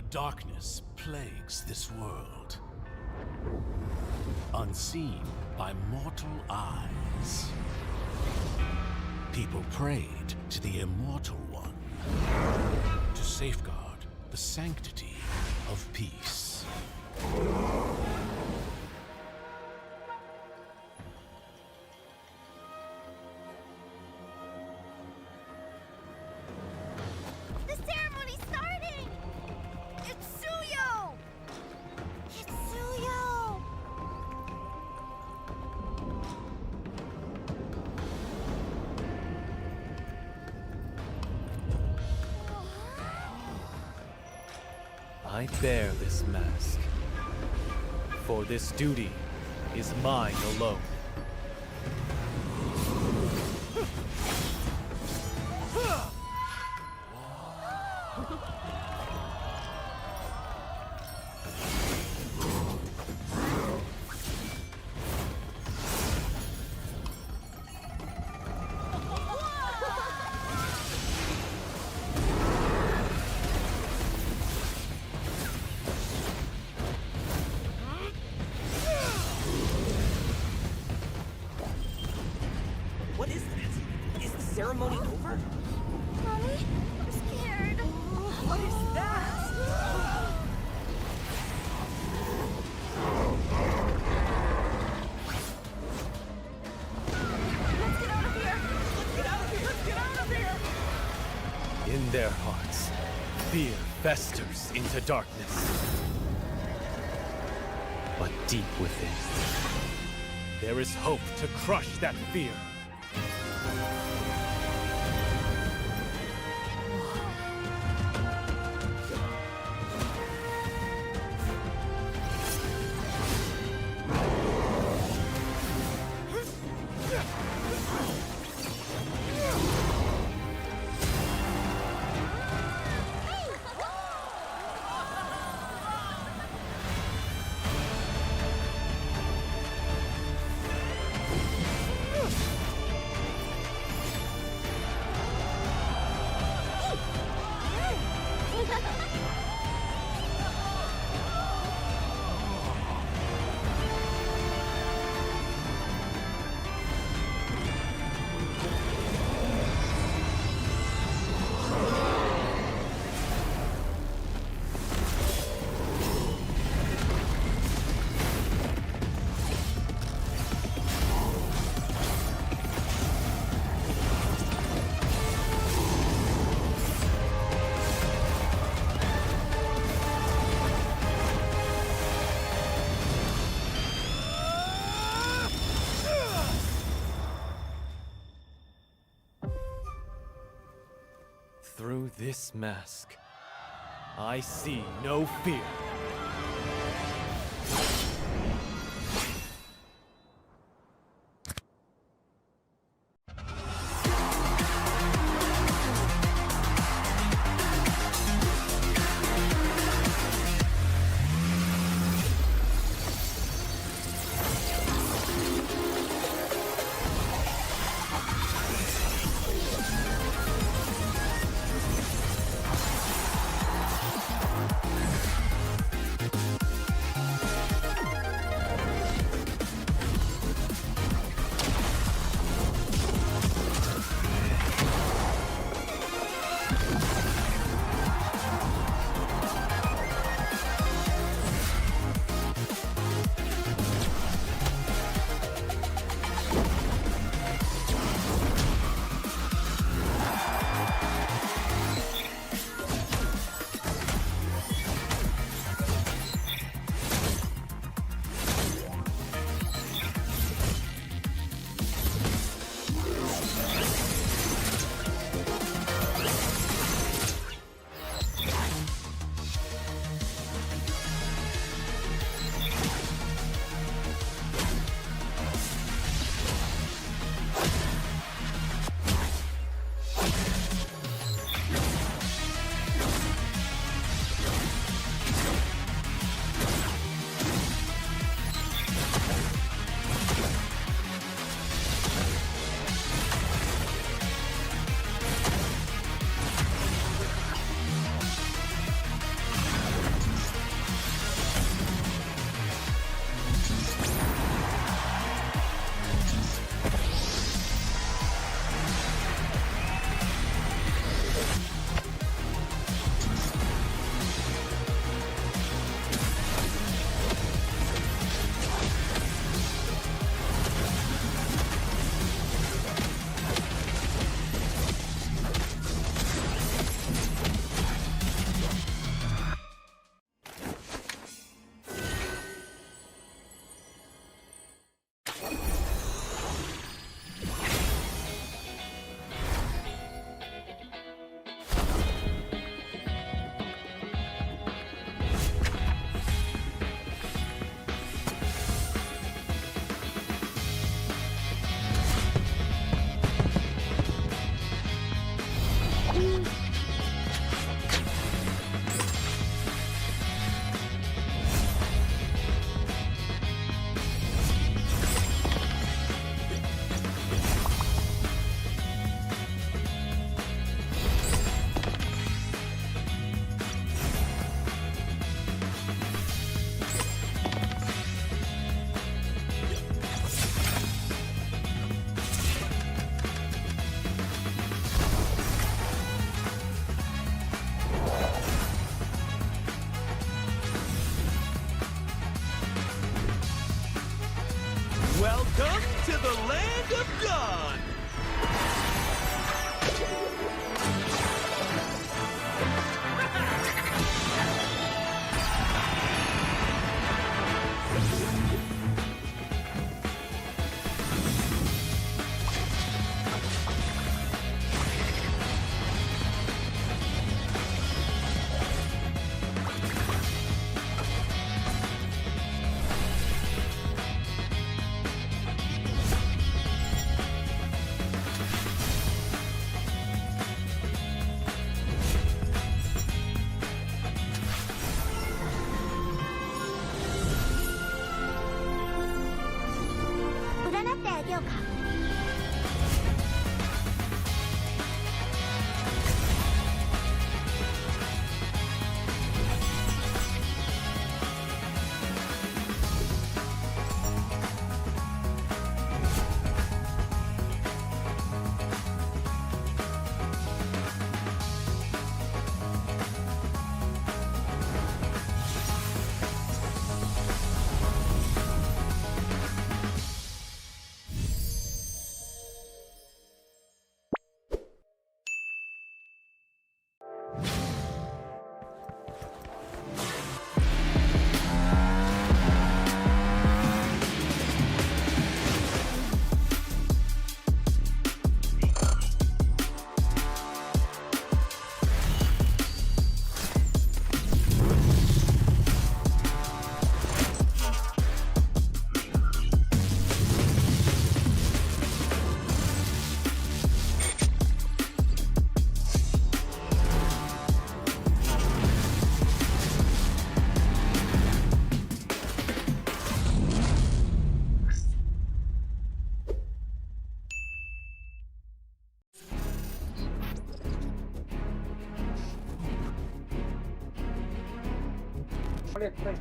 Darkness plagues this world, unseen by mortal eyes. People prayed to the Immortal One to safeguard the sanctity of peace. I bear this mask, for this duty is mine alone. What is that? Is the ceremony over? Mommy, I'm scared. What is that? Let's get out of here. Let's get out of here! Let's get out of here! In their hearts, fear festers into darkness. But deep within, there is hope to crush that fear. Through this mask, I see no fear.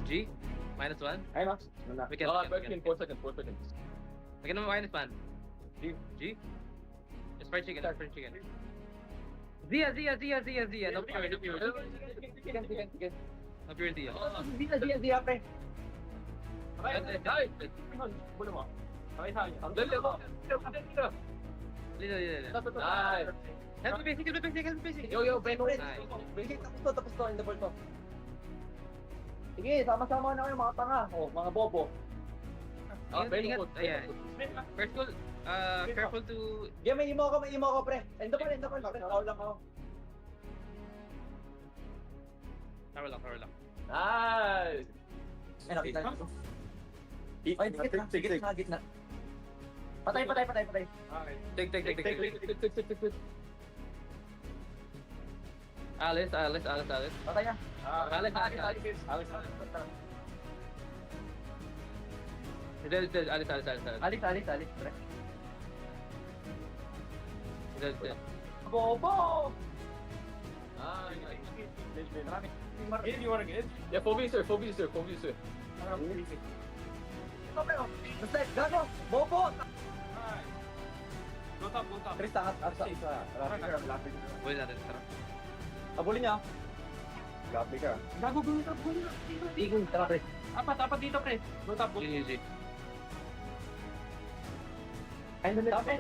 G? -1? Ayun na. We can. In 4 seconds, 4 seconds. We can -1. G. G? Just fried chicken, fried chicken. Zia. No pure. No pure Zia. Zia, pre. Ay! Bulo mo. Okay, sa akin. Dali mo. Dito. Ay! Help me basic. Yo, Ben. Sige, tapos to. In the ball to. Sige, sama-sama na kayo mga tanga. Oh, mga bobo. Ingat. Ayan. First goal, careful to... Yeah, may imo ko, pre. In the ball. Tao lang ako. Tower lang. Nice! Ay, nakita nyo. Ay, gitna. Patay. Take. Alice. Patay na. Alice. Alis, pre. Alice. Bobo! You wanna get? Yeah, phobia, sir. Basta, gago! Bobo! Go top. Chris, tangat at sa isa. Buhay natin, tara. Abulin niya. Gabi ka. Gago, go top. Igun, tara, pre. Apat dito, pre. Go top. GG. Ay, dali. Tama.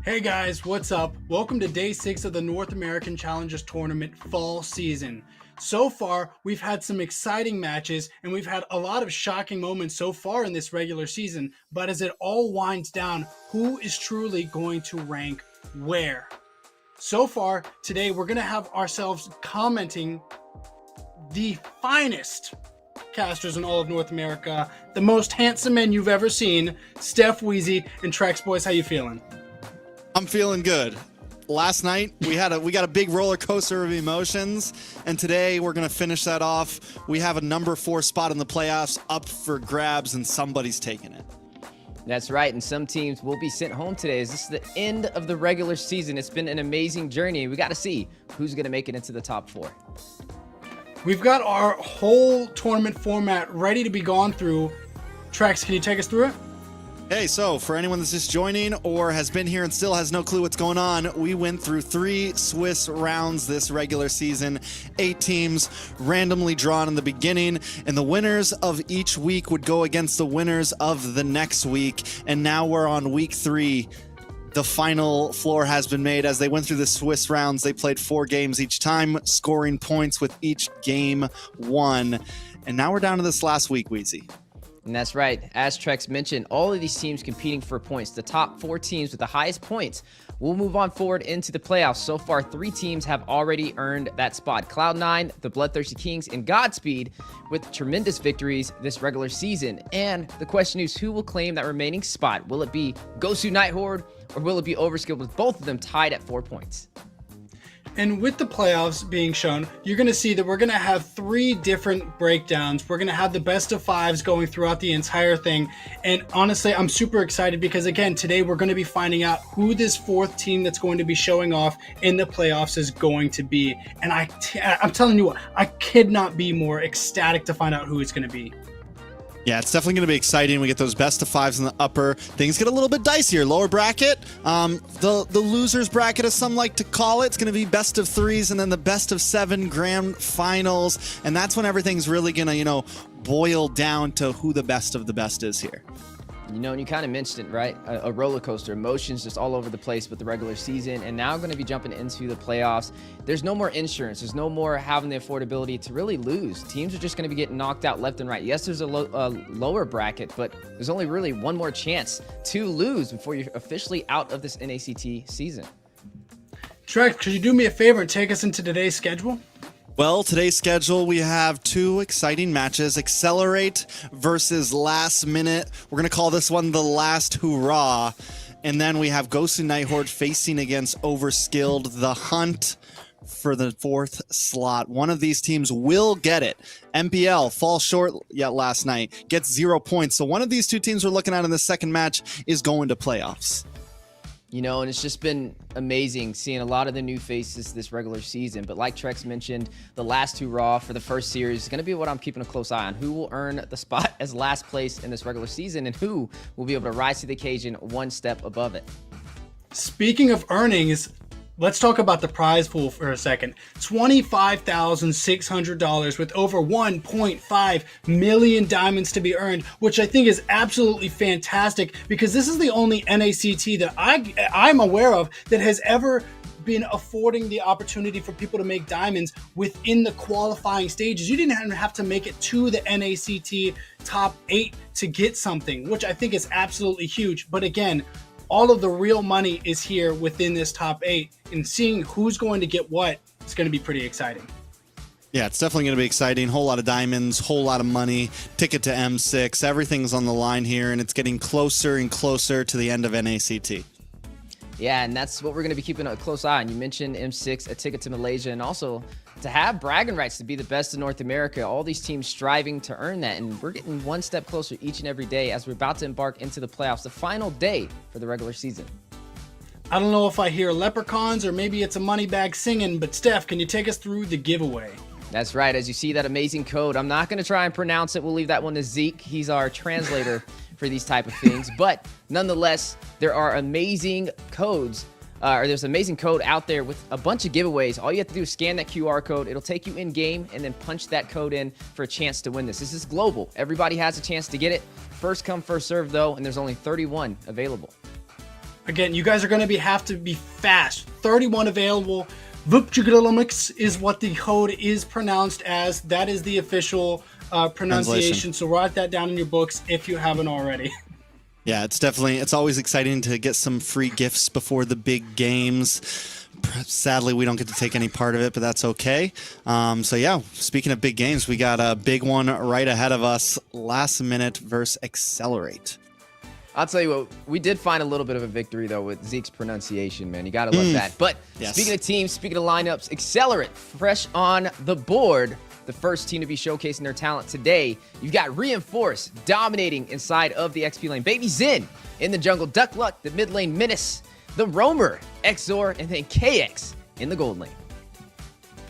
Hey guys, what's up? Welcome to day 6 of the North American Challengers Tournament fall season. So far, we've had some exciting matches and we've had a lot of shocking moments so far in this regular season, but as it all winds down, who is truly going to rank where? So far, today we're going to have ourselves commenting the finest casters in all of North America, the most handsome men you've ever seen, Steph, Wheezy, and Trex Boys. How you feeling? I'm feeling good. Last night we got a big roller coaster of emotions, and today we're gonna finish that off. We have a number 4 spot in the playoffs up for grabs, and somebody's taking it. That's right, and some teams will be sent home today as this is the end of the regular season. It's been an amazing journey. We got to see who's going to make it into the top 4. We've got our whole tournament format ready to be gone through. Trex, can you take us through it? Hey, so for anyone that's just joining or has been here and still has no clue what's going on, we went through 3 Swiss rounds this regular season, 8 teams randomly drawn in the beginning, and the winners of each week would go against the winners of the next week. And now we're on week 3. The final floor has been made. As they went through the Swiss rounds, they played 4 games each time, scoring points with each game won. And now we're down to this last week, Wheezy. And that's right. As Trex mentioned, all of these teams competing for points. The top 4 teams with the highest points will move on forward into the playoffs. So far, 3 teams have already earned that spot. Cloud9, the Bloodthirsty Kings, and Godspeed with tremendous victories this regular season. And the question is, who will claim that remaining spot? Will it be Gosu Night Horde, or will it be Overskilled, with both of them tied at 4 points? And with the playoffs being shown, you're going to see that we're going to have 3 different breakdowns. We're going to have the best of 5s going throughout the entire thing. And honestly, I'm super excited because, again, today we're going to be finding out who this 4th team that's going to be showing off in the playoffs is going to be. And I'm telling you what, I could not be more ecstatic to find out who it's going to be. Yeah, it's definitely going to be exciting. We get those best of 5s in the upper. Things get a little bit dicier. Lower bracket, the losers bracket, as some like to call it, it's going to be best of 3s and then the best of 7 grand finals. And that's when everything's really going to, boil down to who the best of the best is here. And you kind of mentioned it, right? A roller coaster, emotions just all over the place with the regular season, and now going to be jumping into the playoffs. There's no more insurance. There's no more having the affordability to really lose. Teams are just going to be getting knocked out left and right. Yes, there's a lower bracket, but there's only really one more chance to lose before you're officially out of this NACT season. Trex, could you do me a favor and take us into today's schedule? Well, today's schedule, we have 2 exciting matches, Excellerate versus Last Minute. We're going to call this one the Last Hurrah. And then we have Gosu Night Horde facing against Overskilled, the hunt for the 4th slot. One of these teams will get it. MPL falls short yet last night, gets 0 points. So one of these 2 teams we're looking at in the second match is going to playoffs. And it's just been amazing seeing a lot of the new faces this regular season. But like Trex mentioned, the last 2 Raw for the first series is going to be what I'm keeping a close eye on. Who will earn the spot as last place in this regular season, and who will be able to rise to the occasion one step above it? Speaking of earnings, let's talk about the prize pool for a second. $25,600 with over 1.5 million diamonds to be earned, which I think is absolutely fantastic because this is the only NACT that I'm aware of that has ever been affording the opportunity for people to make diamonds within the qualifying stages. You didn't even have to make it to the NACT top 8 to get something, which I think is absolutely huge. But again, all of the real money is here within this top 8, and seeing who's going to get what is going to be pretty exciting. Yeah, it's definitely going to be exciting. Whole lot of diamonds, whole lot of money, ticket to M6. Everything's on the line here, and it's getting closer and closer to the end of NACT. Yeah, and that's what we're going to be keeping a close eye on. You mentioned M6, a ticket to Malaysia, and also to have bragging rights to be the best in North America. All these teams striving to earn that, and we're getting one step closer each and every day as we're about to embark into the playoffs, the final day for the regular season. I don't know if I hear leprechauns or maybe it's a money bag singing, but Steph, can you take us through the giveaway? That's right. As you see that amazing code, I'm not going to try and pronounce it. We'll leave that one to Zeke. He's our translator for these type of things. But nonetheless, there are amazing codes. There's an amazing code out there with a bunch of giveaways. All you have to do is scan that QR code. It'll take you in game and then punch that code in for a chance to win this. This is global. Everybody has a chance to get it. First come, first serve though, and there's only 31 available. Again, you guys are going to have to be fast. 31 available. Vupchigilomix is what the code is pronounced as. That is the official pronunciation. So write that down in your books if you haven't already. Yeah, it's always exciting to get some free gifts before the big games. Sadly, we don't get to take any part of it, but that's okay. So yeah, speaking of big games, we got a big one right ahead of us. Last Minute versus Excellerate. I'll tell you what, we did find a little bit of a victory, though, with Zeke's pronunciation, man. You got to love that. But yes. Speaking of teams, speaking of lineups, Excellerate, fresh on the board the first team to be showcasing their talent today. You've got Reinforce dominating inside of the XP lane. Baby Zen in the jungle. Duck Luck, the mid lane menace. The Roamer, Exor, and then KX in the gold lane.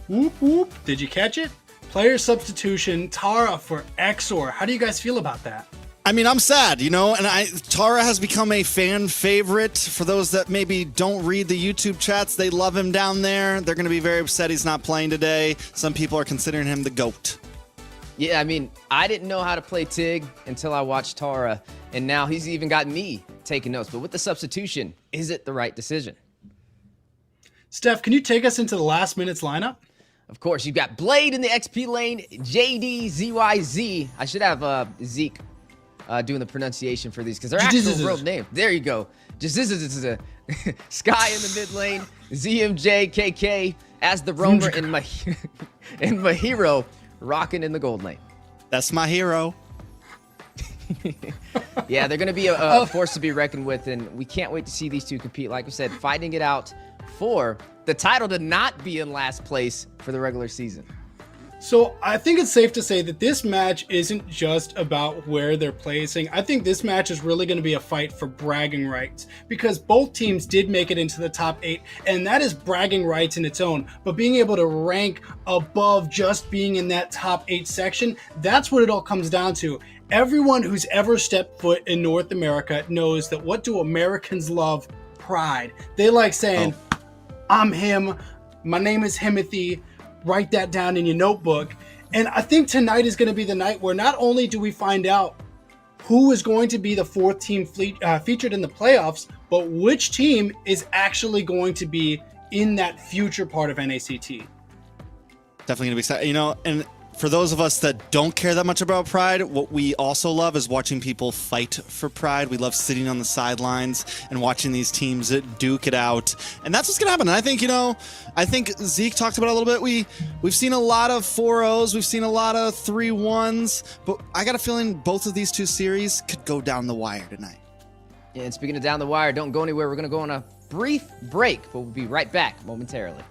Whoop whoop. Did you catch it? Player substitution, Tara for Exor. How do you guys feel about that? I mean, I'm sad, you know, and Tara has become a fan favorite. For those that maybe don't read the YouTube chats, they love him down there. They're going to be very upset he's not playing today. Some people are considering him the GOAT. Yeah, I mean, I didn't know how to play Tig until I watched Tara, and now he's even got me taking notes. But with the substitution, is it the right decision? Steph, can you take us into the last minute's lineup? Of course, you've got Blade in the XP lane, JDZYZ. I should have Zeke doing the pronunciation for these because they're actual real names. There you go. Just this is a Sky in the mid lane, ZMJ, KK as the roamer, and my hero rocking in the gold lane. That's my hero. Yeah, they're going to be a force to be reckoned with, and we can't wait to see these two compete. Like we said, fighting it out for the title to not be in last place for the regular season. So I think it's safe to say that this match isn't just about where they're placing. I think this match is really going to be a fight for bragging rights because both teams did make it into the top 8, and that is bragging rights in its own. But being able to rank above just being in that top 8 section, that's what it all comes down to. Everyone who's ever stepped foot in North America knows that what do Americans love? Pride. They like saying, I'm him, my name is Himothy. Write that down in your notebook. And I think tonight is going to be the night where not only do we find out who is going to be the 4th team featured in the playoffs, but which team is actually going to be in that future part of NACT. Definitely going to be exciting. You know, and for those of us that don't care that much about Pride, what we also love is watching people fight for Pride. We love sitting on the sidelines and watching these teams duke it out. And that's what's going to happen. And I think, you know, Zeke talked about it a little bit. We've seen a lot of 4-0s. We've seen a lot of 3-1s. But I got a feeling both of these two series could go down the wire tonight. Yeah, and speaking of down the wire, don't go anywhere. We're going to go on a brief break, but we'll be right back momentarily.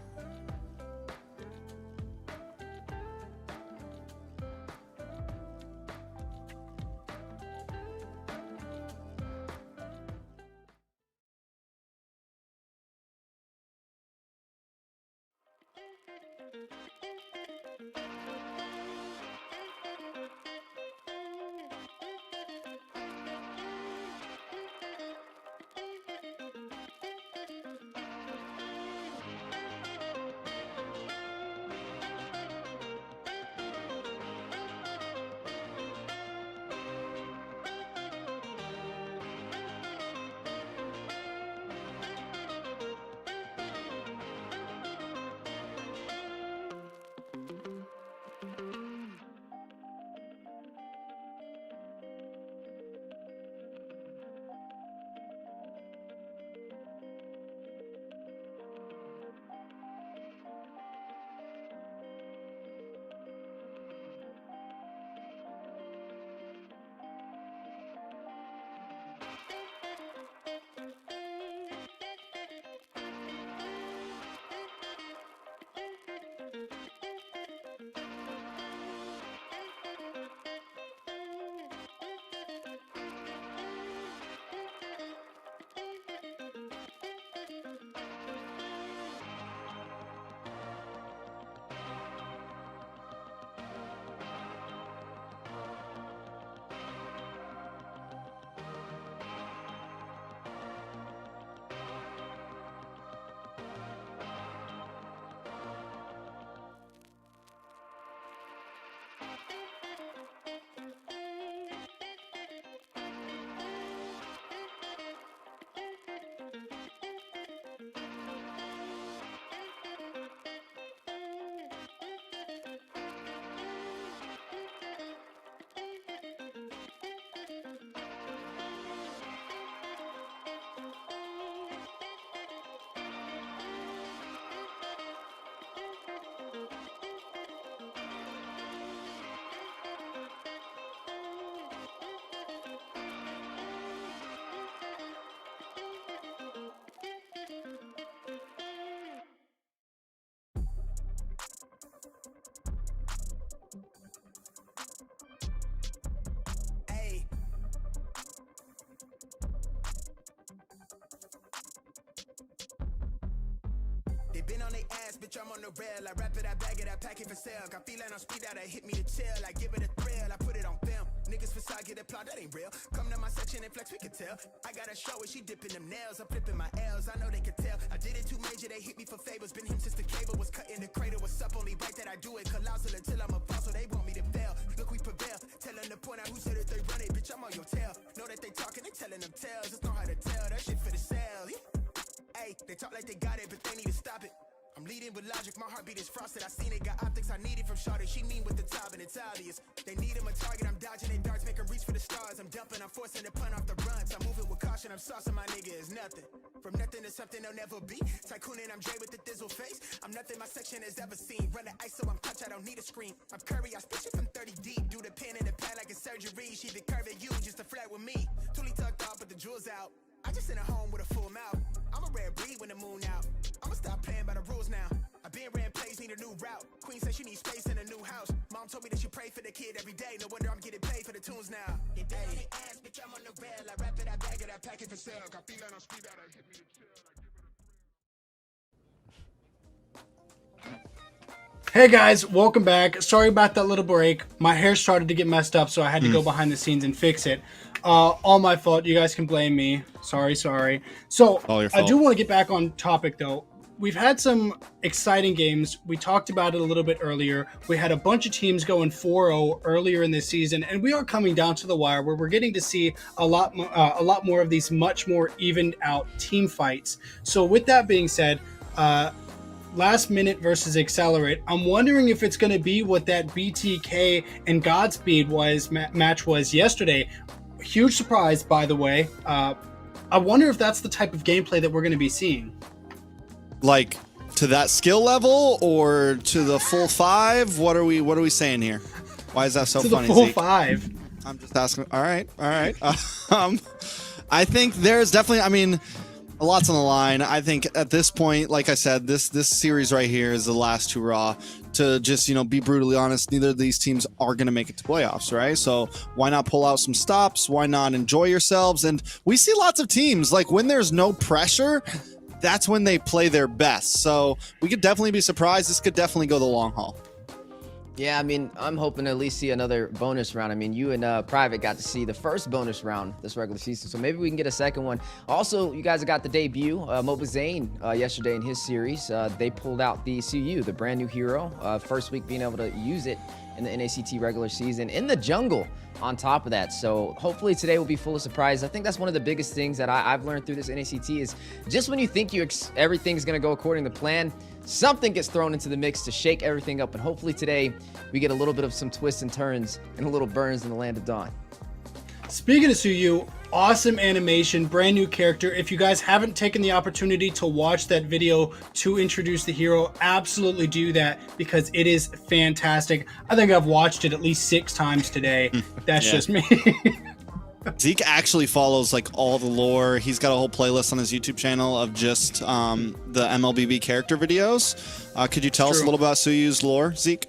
on they ass, bitch, I'm on the rail. I wrap it, I bag it, I pack it for sale. Got feeling on speed out, I hit me to chill. I give it a thrill, I put it on film. Niggas facade, get applaud, that ain't real. Come to my section and flex, we can tell. I gotta show it, she dipping them nails. I'm flipping my L's, I know they can tell. I did it too major, they hit me for favors. Been him since the cable was cut in the cradle. What's up, only right that I do it. Colossal until I'm a boss, so they want me to fail. Look, we prevail. Tell them to point out who said it, they run it. Bitch, I'm on your tail. Know that they talking, they telling them tales. Just know how to tell, that shit for the sale. Hey, they talk like they got it, but they need to stop it. I'm leading with logic, my heartbeat is frosted. I seen it, got optics I need it from Shawty. She mean with the top and it's obvious. They need him a target, I'm dodging their darts, make them reach for the stars. I'm dumping, I'm forcing the pun off the runs. I'm moving with caution, I'm saucing my nigga is nothing. From nothing to something they'll never be. Tycooning, I'm Dre with the thizzle face. I'm nothing my section has ever seen. Run the ice so I'm clutch, I don't need a screen. I'm Curry, I spit shit from 30 deep. Do the pin in the pad like a surgery. She the curve at you just to flirt with me. Toolie tucked off, but the jewels out. I just in a home with a full mouth. I'm a rare breed when the moon out. I'ma stop playing by the rules now. I been ran plays, need a new route. Queen said she needs space in a new house. Mom told me that she pray for the kid every day. No wonder I'm getting paid for the tunes now. They down on the ass, bitch, I'm on the rail. I wrap it, I bag it, I pack it for sale. Got feeling on speed out, I hit me to chill. Hey guys, welcome back. Sorry about that little break. My hair started to get messed up, so I had to go behind the scenes and fix it. All my fault. You guys can blame me. Sorry. So I do want to get back on topic though. We've had some exciting games. We talked about it a little bit earlier. We had a bunch of teams going 4-0 earlier in this season, and we are coming down to the wire where we're getting to see a lot more of these much more evened out team fights. So with that being said, Last Minute versus Excellerate. I'm wondering if it's going to be what that BTK and Godspeed match was yesterday. Huge surprise, by the way. I wonder if that's the type of gameplay that we're going to be seeing. Like to that skill level or to the full 5? What are we saying here? Why is that so funny? To the full Zeke? 5. I'm just asking. All right. I think there's definitely. I mean, a lot's on the line. I think at this point, like I said, this series right here is the last hurrah. To just, be brutally honest, neither of these teams are going to make it to playoffs, right? So why not pull out some stops? Why not enjoy yourselves? And we see lots of teams, like when there's no pressure, that's when they play their best. So we could definitely be surprised. This could definitely go the long haul. Yeah, I mean, I'm hoping to at least see another bonus round. I mean, you and Private got to see the first bonus round this regular season, so maybe we can get a second one. Also, you guys got the debut, MLBB yesterday in his series. They pulled out the CU, the brand new hero. First week being able to use it in the NACT regular season in the jungle on top of that. So hopefully today will be full of surprise. I think that's one of the biggest things that I've learned through this NACT is just when you think everything's going to go according to plan, something gets thrown into the mix to shake everything up. And hopefully today we get a little bit of some twists and turns and a little burns in the land of dawn. Speaking of Suyu, awesome animation, brand new character. If you guys haven't taken the opportunity to watch that video to introduce the hero, absolutely do that because it is fantastic. I think I've watched it at least 6 times today. That's just me. Zeke actually follows like all the lore. He's got a whole playlist on his YouTube channel of just the MLBB character videos. Could you tell us a little about Suyu's lore, Zeke?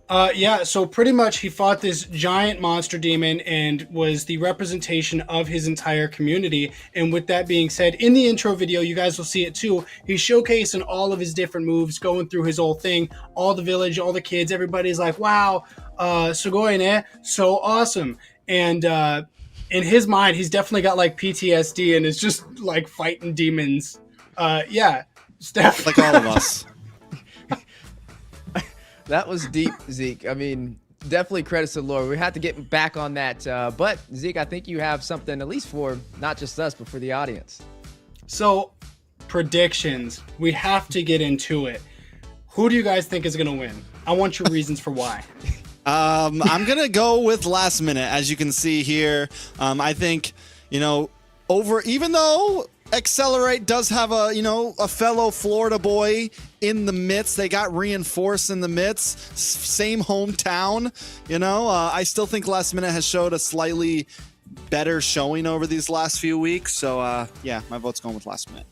Yeah, so pretty much he fought this giant monster demon and was the representation of his entire community. And with that being said, in the intro video, you guys will see it too. He's showcasing all of his different moves, going through his whole thing. All the village, all the kids, everybody's like, wow, sugoi ne, so awesome. And in his mind, he's definitely got like PTSD and is just like fighting demons. Yeah, Steph. Like all of us. That was deep, Zeke. I mean, definitely credits to the Lord. We had to get back on that. But, Zeke, I think you have something, at least for not just us, but for the audience. So, predictions. We have to get into it. Who do you guys think is going to win? I want your reasons for why. I'm going to go with Last Minute. As you can see here, I think, even though Excellerate does have a fellow Florida boy in the midst. They got reinforced in the midst. Same hometown. I still think Last Minute has showed a slightly better showing over these last few weeks. So, yeah, my vote's going with Last Minute.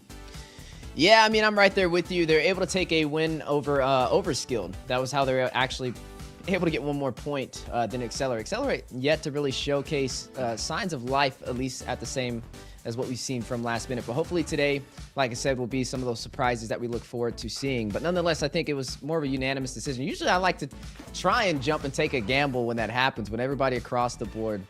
Yeah, I mean, I'm right there with you. They're able to take a win over Overskilled. That was how they're actually able to get one more point than Excellerate. Excellerate yet to really showcase signs of life, at least at the same as what we've seen from last minute. But hopefully today, like I said, will be some of those surprises that we look forward to seeing. But nonetheless, I think it was more of a unanimous decision. Usually I like to try and jump and take a gamble when that happens, when everybody across the board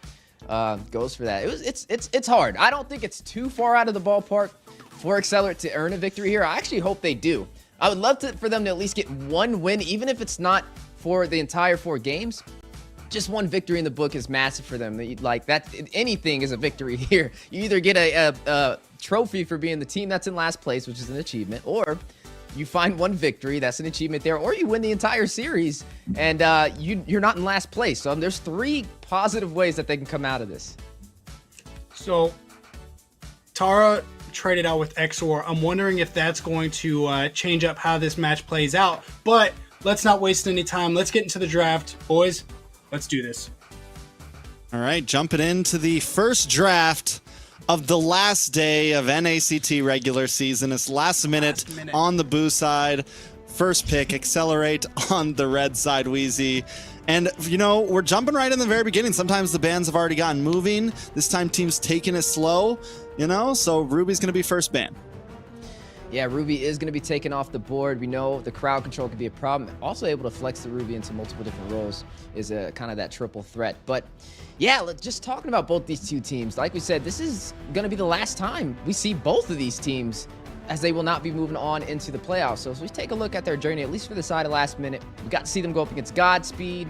goes for that. It's hard. I don't think it's too far out of the ballpark for Excellerate to earn a victory here. I actually hope they do. I would love for them to at least get one win, even if it's not for the entire 4 games. Just one victory in the book is massive for them. Like that, anything is a victory here. You either get a trophy for being the team that's in last place, which is an achievement, or you find one victory, that's an achievement there, or you win the entire series and you're not in last place. So there's 3 positive ways that they can come out of this. So Tara traded out with Exor. I'm wondering if that's going to change up how this match plays out. But let's not waste any time. Let's get into the draft, boys. Let's do this. All right, jumping into the first draft of the last day of NACT regular season. It's last minute on the Boo side. First pick, Excellerate on the red side, Wheezy. And, you know, we're jumping right in the very beginning. Sometimes the bands have already gotten moving. This time team's taking it slow, you know, so Ruby's going to be first ban. Yeah, Ruby is going to be taken off the board. We know the crowd control could be a problem. Also able to flex the Ruby into multiple different roles is a kind of that triple threat. But yeah, just talking about both these 2 teams, like we said, this is going to be the last time we see both of these teams, as they will not be moving on into the playoffs. So as we take a look at their journey, at least for the side of last minute, we got to see them go up against Godspeed,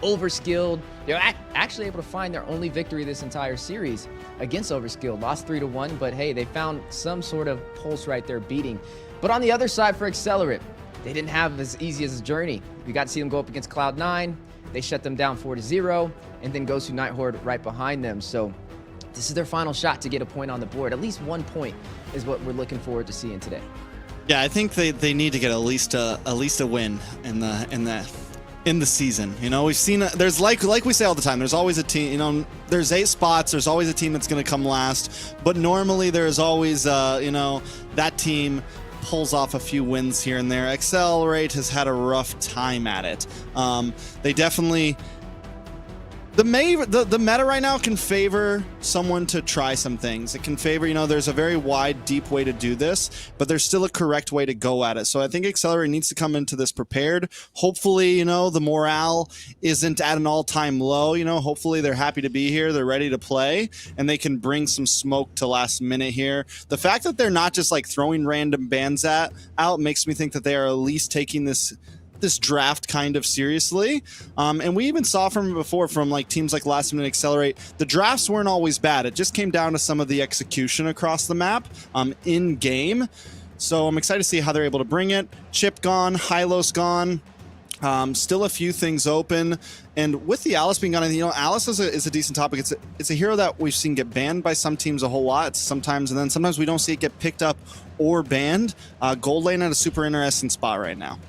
Overskilled. They're actually able to find their only victory this entire series against Overskilled. Lost 3-1, but hey, they found some sort of pulse right there beating. But on the other side for Excellerate, they didn't have as easy as a journey. We got to see them go up against Cloud9. They shut them down 4-0, and then Gosu Night Horde right behind them. So this is their final shot to get a point on the board. At least 1 point is what we're looking forward to seeing today. Yeah, I think they need to get at least a win in the season. You know, we've seen there's like we say all the time, there's always a team, you know, there's 8 spots, there's always a team that's going to come last, but normally there's always you know, that team pulls off a few wins here and there. Excellerate has had a rough time at it. They definitely the meta right now can favor someone to try some things. It can favor, you know, there's a very wide, deep way to do this, but there's still a correct way to go at it. So I think Excellerate needs to come into this prepared. Hopefully, you know, the morale isn't at an all-time low. You know, hopefully they're happy to be here, they're ready to play, and they can bring some smoke to last minute here. The fact that they're not just like throwing random bans out makes me think that they are at least taking this draft kind of seriously. And we even saw from before from like teams like Last Minute Excellerate, the drafts weren't always bad. It just came down to some of the execution across the map in game. So I'm excited to see how they're able to bring it. Chip gone, Hylos gone. Still a few things open. And with the Alice being gone, you know, Alice is a decent topic. It's a hero that we've seen get banned by some teams a whole lot sometimes, and then sometimes we don't see it get picked up or banned. Gold lane at a super interesting spot right now.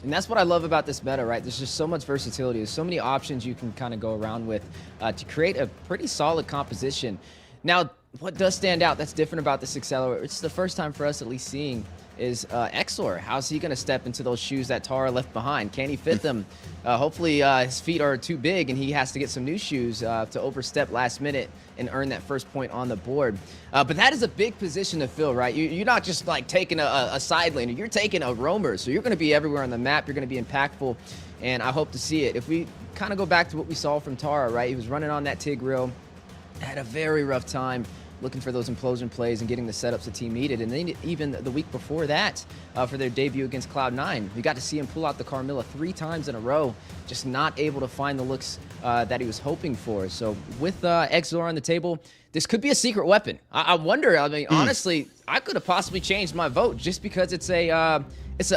And that's what I love about this meta, right? There's just so much versatility. There's so many options you can kind of go around with to create a pretty solid composition. Now, what does stand out that's different about this Excellerate, it's the first time for us at least seeing, is Exor. How's he going to step into those shoes that Tara left behind? Can he fit them? Hopefully his feet are too big and he has to get some new shoes to overstep last minute and earn that first point on the board. But that is a big position to fill, right? You're not just like taking a side laner, you're taking a roamer. So you're going to be everywhere on the map. You're going to be impactful, and I hope to see it. If we kind of go back to what we saw from Tara, right? He was running on that Tigreal, had a very rough time looking for those implosion plays and getting the setups the team needed. And then even the week before that, for their debut against Cloud9, we got to see him pull out the Carmilla 3 times in a row, just not able to find the looks that he was hoping for. So with Exor on the table, this could be a secret weapon. I wonder, I mean, honestly, I could have possibly changed my vote just because it's an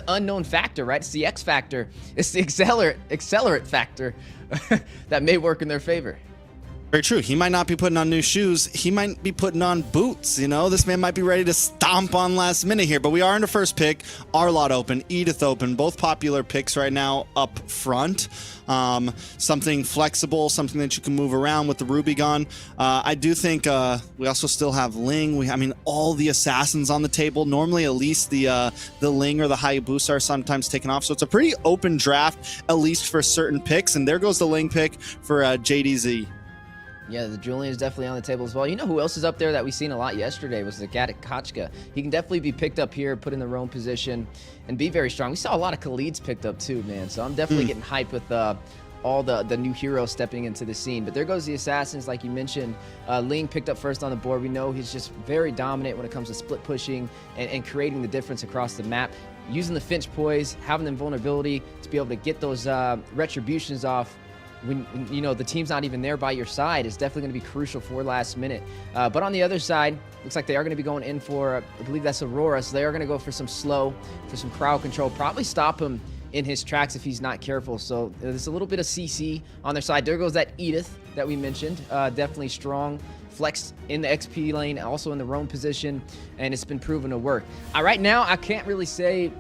unknown factor, right? It's the X factor. It's the Excellerate factor that may work in their favor. Very true. He might not be putting on new shoes. He might be putting on boots. You know, this man might be ready to stomp on last minute here. But we are in the first pick. Arlott open, Edith open. Both popular picks right now up front. Something flexible, something that you can move around with the Ruby gone. I do think we also still have Ling. I mean, all the assassins on the table. Normally, at least the Ling or the Hayabusa are sometimes taken off. So it's a pretty open draft, at least for certain picks. And there goes the Ling pick for JDZ. Yeah, the Julian is definitely on the table as well. You know who else is up there that we seen a lot yesterday was the Gattakochka. He can definitely be picked up here, put in the roam position, and be very strong. We saw a lot of Khalids picked up too, man. So I'm definitely getting hyped with all the new heroes stepping into the scene. But there goes the Assassins, like you mentioned. Ling picked up first on the board. We know he's just very dominant when it comes to split pushing and creating the difference across the map. Using the Finch Poise, having the vulnerability to be able to get those retributions off when you know the team's not even there by your side is definitely going to be crucial for last minute. But on the other side, looks like they are going to be going in for, I believe that's Aurora, so they are going to go for some slow, for some crowd control, probably stop him in his tracks if he's not careful. So there's a little bit of CC on their side. There goes that Edith that we mentioned, definitely strong. Flex in the XP lane, also in the roam position, and it's been proven to work. Right now, I can't really say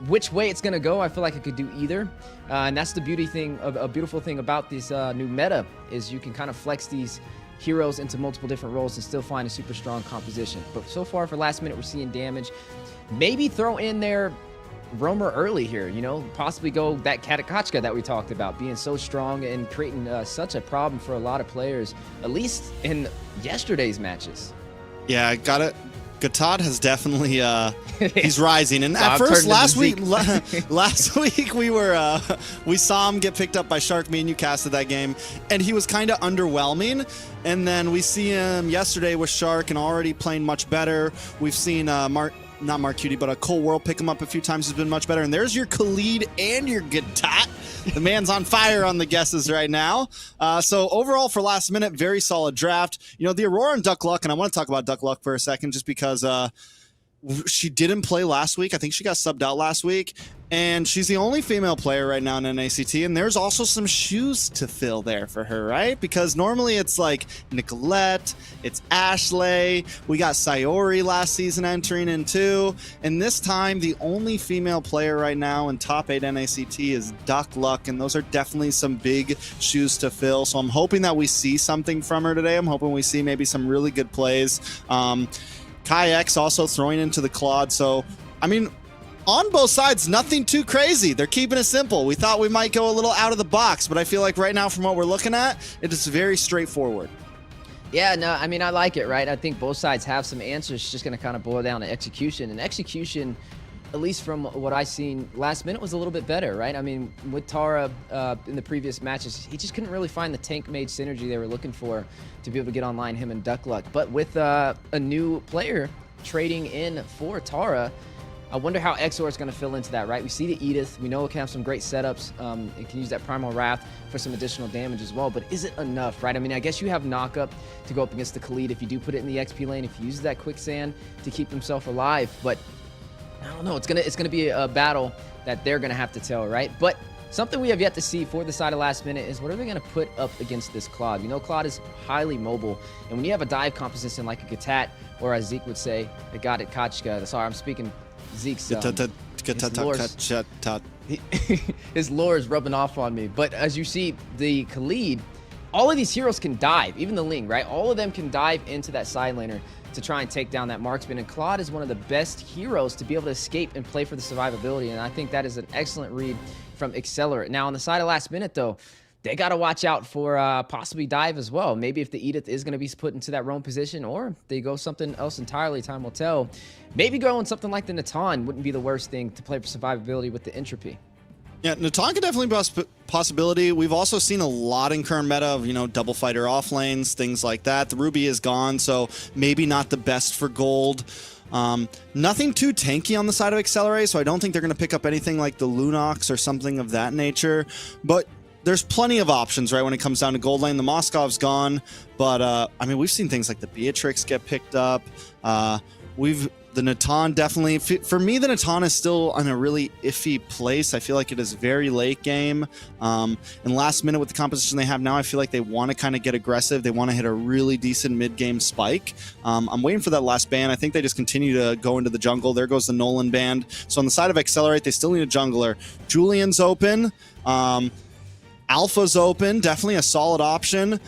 which way it's going to go. I feel like it could do either. And that's the beautiful thing about this new meta is you can kind of flex these heroes into multiple different roles and still find a super strong composition. But so far for last minute, we're seeing damage. Maybe throw in their roamer early here, you know, possibly go that Gattakochka that we talked about, being so strong and creating such a problem for a lot of players, at least in yesterday's matches. Yeah, got it. Gatad has definitely he's rising, and at first last week we saw him get picked up by Shark. Me and you casted that game, and he was kind of underwhelming. And then we see him yesterday with Shark and already playing much better. We've seen not Mark Cutie, but Cole World pick him up a few times, has been much better. And there's your Khalid and your Gatat. The man's on fire on the guesses right now. So overall for last minute, very solid draft. You know, the Aurora and Duck Luck, and I want to talk about Duck Luck for a second just because she didn't play last week. I think she got subbed out last week. And she's the only female player right now in NACT, and there's also some shoes to fill there for her, right? Because normally it's like Nicolette, it's Ashley, we got Sayori last season entering in too, and this time the only female player right now in top 8 NACT is Duck Luck, and those are definitely some big shoes to fill. So I'm hoping that we see something from her today. I'm hoping we see maybe some really good plays. Kai X also throwing into the Claude, so I mean, on both sides, nothing too crazy. They're keeping it simple. We thought we might go a little out of the box, but I feel like right now from what we're looking at, it is very straightforward. Yeah, no, I mean, I like it, right? I think both sides have some answers. It's just going to kind of boil down to execution. And execution, at least from what I seen last minute, was a little bit better, right? I mean, with Tara in the previous matches, he just couldn't really find the tank mage synergy they were looking for to be able to get online, him and Duck Luck. But with a new player trading in for Tara, I wonder how Exor is going to fill into that, right? We see the Edith. We know it can have some great setups. It can use that Primal Wrath for some additional damage as well. But is it enough, right? I mean, I guess you have Knock-Up to go up against the Khalid if you do put it in the XP lane, if you use that Quicksand to keep himself alive. But I don't know. It's gonna be a battle that they're going to have to tell, right? But something we have yet to see for the side of last minute is what are they going to put up against this Claude? You know, Claude is highly mobile. And when you have a dive composition like a Gatat, or as Zeke would say, a Gattakochka. Sorry, I'm speaking Zeke's his lore is rubbing off on me. But as you see, the Khalid, all of these heroes can dive, even the Ling, right? All of them can dive into that side laner to try and take down that marksman. And Claude is one of the best heroes to be able to escape and play for the survivability. And I think that is an excellent read from Excellerate. Now, on the side of last minute, though, they got to watch out for possibly dive as well. Maybe if the Edith is going to be put into that roam position, or they go something else entirely, time will tell. Maybe going something like the Natan wouldn't be the worst thing to play for survivability with the entropy. Yeah, Natan could definitely be a possibility. We've also seen a lot in current meta of, you know, double fighter off lanes, things like that. The Ruby is gone, so maybe not the best for gold. Nothing too tanky on the side of Excellerate, so I don't think they're going to pick up anything like the Lunox or something of that nature. But there's plenty of options, right, when it comes down to gold lane. The Moskov's gone, but, I mean, we've seen things like the Beatrix get picked up. The Natan definitely, for me, the Natan is still in a really iffy place. I feel like it is very late game. And last minute with the composition they have now, I feel like they want to kind of get aggressive. They want to hit a really decent mid-game spike. I'm waiting for that last ban. I think they just continue to go into the jungle. There goes the Nolan band. So on the side of Excellerate, they still need a jungler. Julian's open. Alpha's open, definitely a solid option.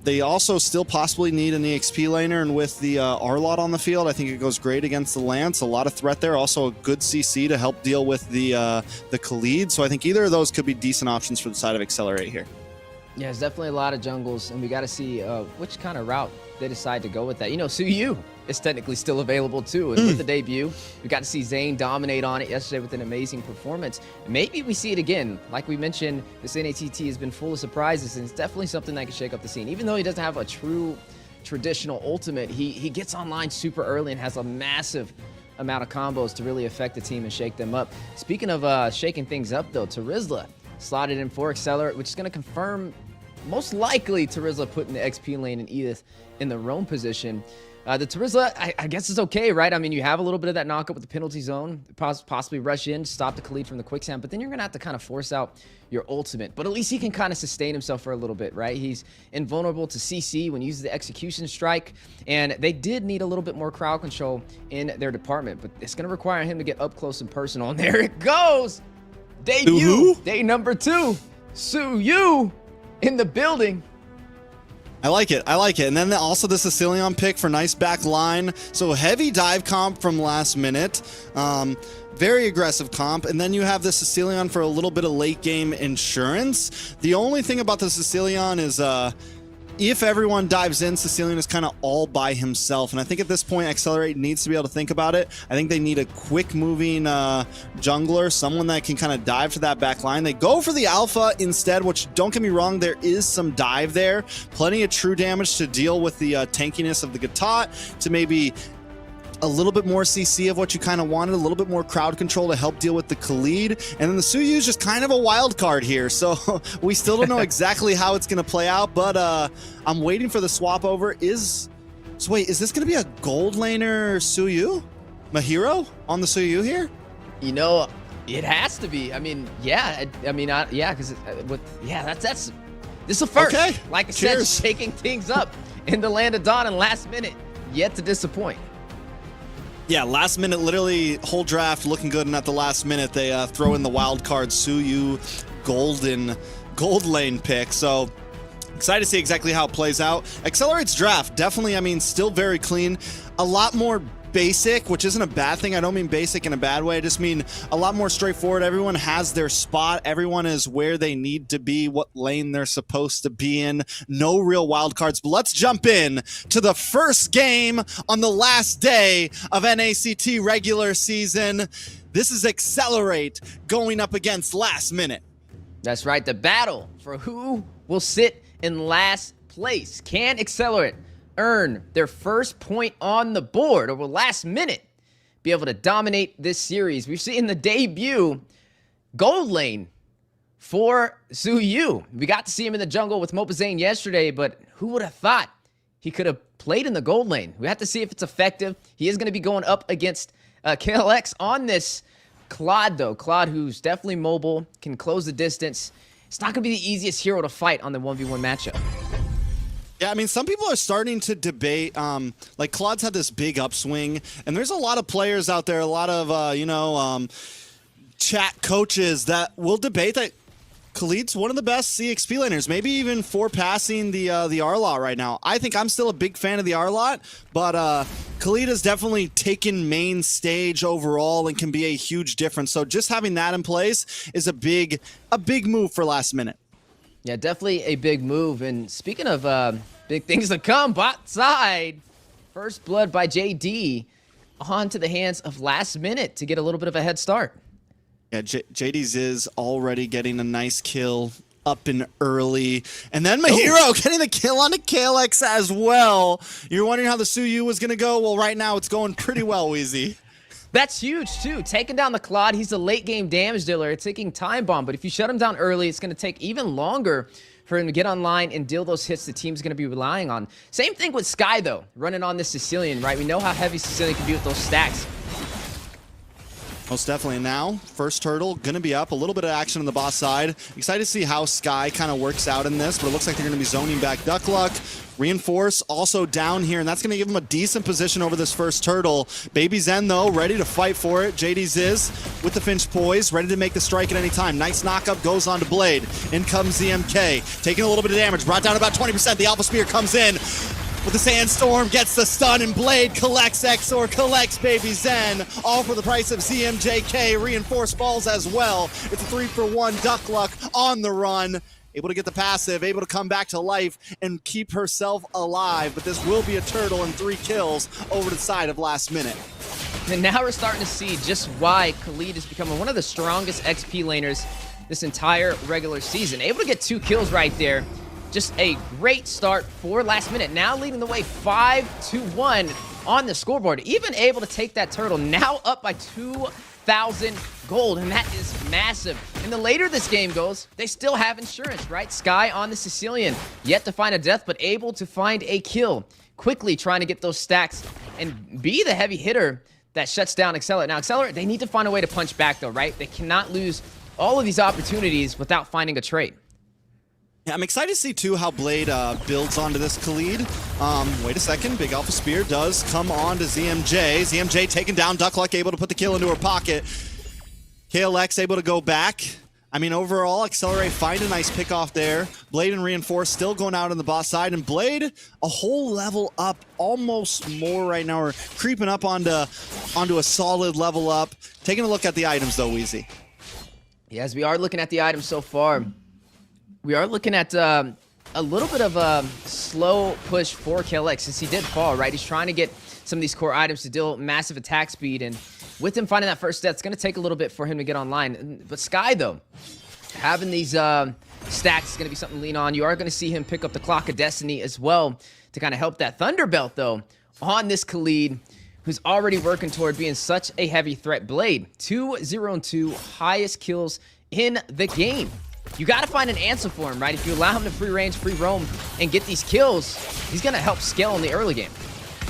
They also still possibly need an EXP laner, and with the Arlot on the field, I think it goes great against the Lance. A lot of threat there, also a good CC to help deal with the Khalid. So I think either of those could be decent options for the side of Excellerate here. Yeah, there's definitely a lot of jungles, and we got to see which kind of route they decide to go with that. You know, Suyu is technically still available too, and with the debut, we got to see Zane dominate on it yesterday with an amazing performance. Maybe we see it again. Like we mentioned, this NACT has been full of surprises, and it's definitely something that can shake up the scene. Even though he doesn't have a true traditional ultimate, he gets online super early and has a massive amount of combos to really affect the team and shake them up. Speaking of shaking things up, though, Tarizla slotted in for Excellerate, which is going to confirm most likely Tarizla putting the XP lane and Edith in the roam position. The Tarizla, I guess is okay, right? I mean, you have a little bit of that knockup with the penalty zone, possibly rush in, stop the Khalid from the quicksand, but then you're going to have to kind of force out your ultimate. But at least he can kind of sustain himself for a little bit, right? He's invulnerable to CC when he uses the execution strike, and they did need a little bit more crowd control in their department, but it's going to require him to get up close and personal, and there it goes! Debut, day number 2, Suyu in the building. I like it. I like it. And then also the Sicilian pick for nice back line. So heavy dive comp from last minute. Very aggressive comp. And then you have the Sicilian for a little bit of late game insurance. The only thing about the Sicilian is if everyone dives in, Sicilian is kind of all by himself. And I think at this point, Excellerate needs to be able to think about it. I think they need a quick moving jungler, someone that can kind of dive to that back line. They go for the alpha instead, which, don't get me wrong, there is some dive there. Plenty of true damage to deal with the tankiness of the Gatot, to maybe a little bit more CC of what you kind of wanted, a little bit more crowd control to help deal with the Khalid. And then the Suyu is just kind of a wild card here. So we still don't know exactly how it's going to play out, but I'm waiting for the swap over. So wait, is this going to be a gold laner Suyu? Mahiro on the Suyu here? You know, it has to be. I mean, yeah. Yeah, because this is a first. Okay. Like I said, shaking things up in the land of Dawn, and last minute, yet to disappoint. Yeah, last minute, literally whole draft looking good, and at the last minute they throw in the wild card Suyu gold lane pick. So excited to see exactly how it plays out. Accelerate's draft, definitely, I mean, still very clean. A lot more basic, which isn't a bad thing. I don't mean basic in a bad way. I just mean a lot more straightforward. Everyone has their spot. Everyone is where they need to be, what lane they're supposed to be in. No real wild cards. But let's jump in to the first game on the last day of NACT regular season. This is Excellerate going up against Last Minute. That's right. The battle for who will sit in last place. Can Excellerate earn their first point on the board, or will Last Minute be able to dominate this series? We've seen the debut gold lane for Suyu. We got to see him in the jungle with Mopazane yesterday, but who would have thought he could have played in the gold lane? We have to see if it's effective. He is going to be going up against KLX on this Claude, though. Claude, who's definitely mobile, can close the distance. It's not going to be the easiest hero to fight on the 1v1 matchup. Yeah, I mean, some people are starting to debate, like Claude's had this big upswing, and there's a lot of players out there, a lot of, chat coaches that will debate that Khalid's one of the best CXP laners, maybe even passing the Arlot right now. I think I'm still a big fan of the Arlot, but Khalid has definitely taken main stage overall and can be a huge difference. So just having that in place is a big move for Last Minute. Yeah, definitely a big move. And speaking of big things to come, bot side, first blood by JD onto the hands of Last Minute to get a little bit of a head start. Yeah, JD's is already getting a nice kill up and early. And then Mahiro getting the kill on the KLX as well. You're wondering how the Suyu was going to go? Well, right now it's going pretty well, Weezy. That's huge, too. Taking down the Claude, he's a late-game damage dealer. It's taking time bomb, but if you shut him down early, it's going to take even longer for him to get online and deal those hits the team's going to be relying on. Same thing with Sky, though, running on this Sicilian, right? We know how heavy Sicilian can be with those stacks. Most definitely. Now, first turtle going to be up. A little bit of action on the boss side. Excited to see how Sky kind of works out in this, but it looks like they're going to be zoning back Duck Luck. Reinforce also down here, and that's going to give him a decent position over this first turtle. Baby Zen, though, ready to fight for it. JD's is with the Finch poise, ready to make the strike at any time. Nice knockup, goes on to Blade. In comes ZMK, taking a little bit of damage, brought down about 20%. The Alpha Spear comes in with the Sandstorm, gets the stun, and Blade collects Exor, collects Baby Zen, all for the price of ZMJK. Reinforced balls as well. It's a 3-for-1 Duck Luck on the run. able to get the passive, able to come back to life and keep herself alive. But this will be a turtle and 3 kills over the side of last minute. And now we're starting to see just why Khalid is becoming one of the strongest XP laners this entire regular season. Able to get 2 kills right there. Just a great start for last minute. Now leading the way 5-1 on the scoreboard. Even able to take that turtle. Now up by 2,000 gold. And that is massive. And the later this game goes, they still have insurance, right? Sky on the Sicilian. Yet to find a death, but able to find a kill. Quickly trying to get those stacks and be the heavy hitter that shuts down Excellerate. Now, Excellerate, they need to find a way to punch back, though, right? They cannot lose all of these opportunities without finding a trade. Yeah, I'm excited to see, too, how Blade builds onto this Khalid. Wait a second. Big Alpha Spear does come on to ZMJ. ZMJ taking down Duckluck, able to put the kill into her pocket. KLX able to go back. I mean, overall, Excellerate find a nice pick off there. Blade and Reinforce still going out on the boss side. And Blade, a whole level up, almost more right now. We're creeping up onto a solid level up. Taking a look at the items, though, Weezy. Yeah, as we are looking at the items so far, we are looking at a little bit of a slow push for KLX since he did fall, right? He's trying to get some of these core items to deal massive attack speed, and with him finding that first death, it's going to take a little bit for him to get online. But Sky, though, having these stacks is going to be something to lean on. You are going to see him pick up the Clock of Destiny as well to kind of help that Thunder Belt, though, on this Khalid, who's already working toward being such a heavy threat. Blade, 2-0-2, highest kills in the game. You got to find an answer for him, right? If you allow him to free range, free roam, and get these kills, he's going to help scale in the early game.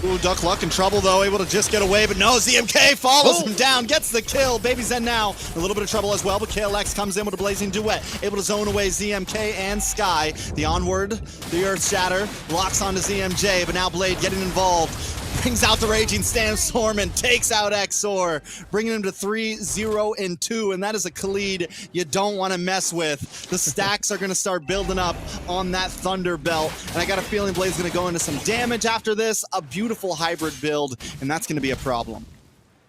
Ooh, Duckluck in trouble, though, able to just get away, but no, ZMK follows him down, gets the kill. Baby Zen now a little bit of trouble as well, but KLX comes in with a blazing duet, able to zone away ZMK and Sky. The onward, the Earth Shatter, locks onto ZMJ, but now Blade getting involved. Brings out the Raging Sandstorm and takes out Exor, bringing him to 3-0-2, and that is a Khalid you don't want to mess with. The stacks are going to start building up on that Thunder Belt, and I got a feeling Blade's going to go into some damage after this. A beautiful hybrid build, and that's going to be a problem.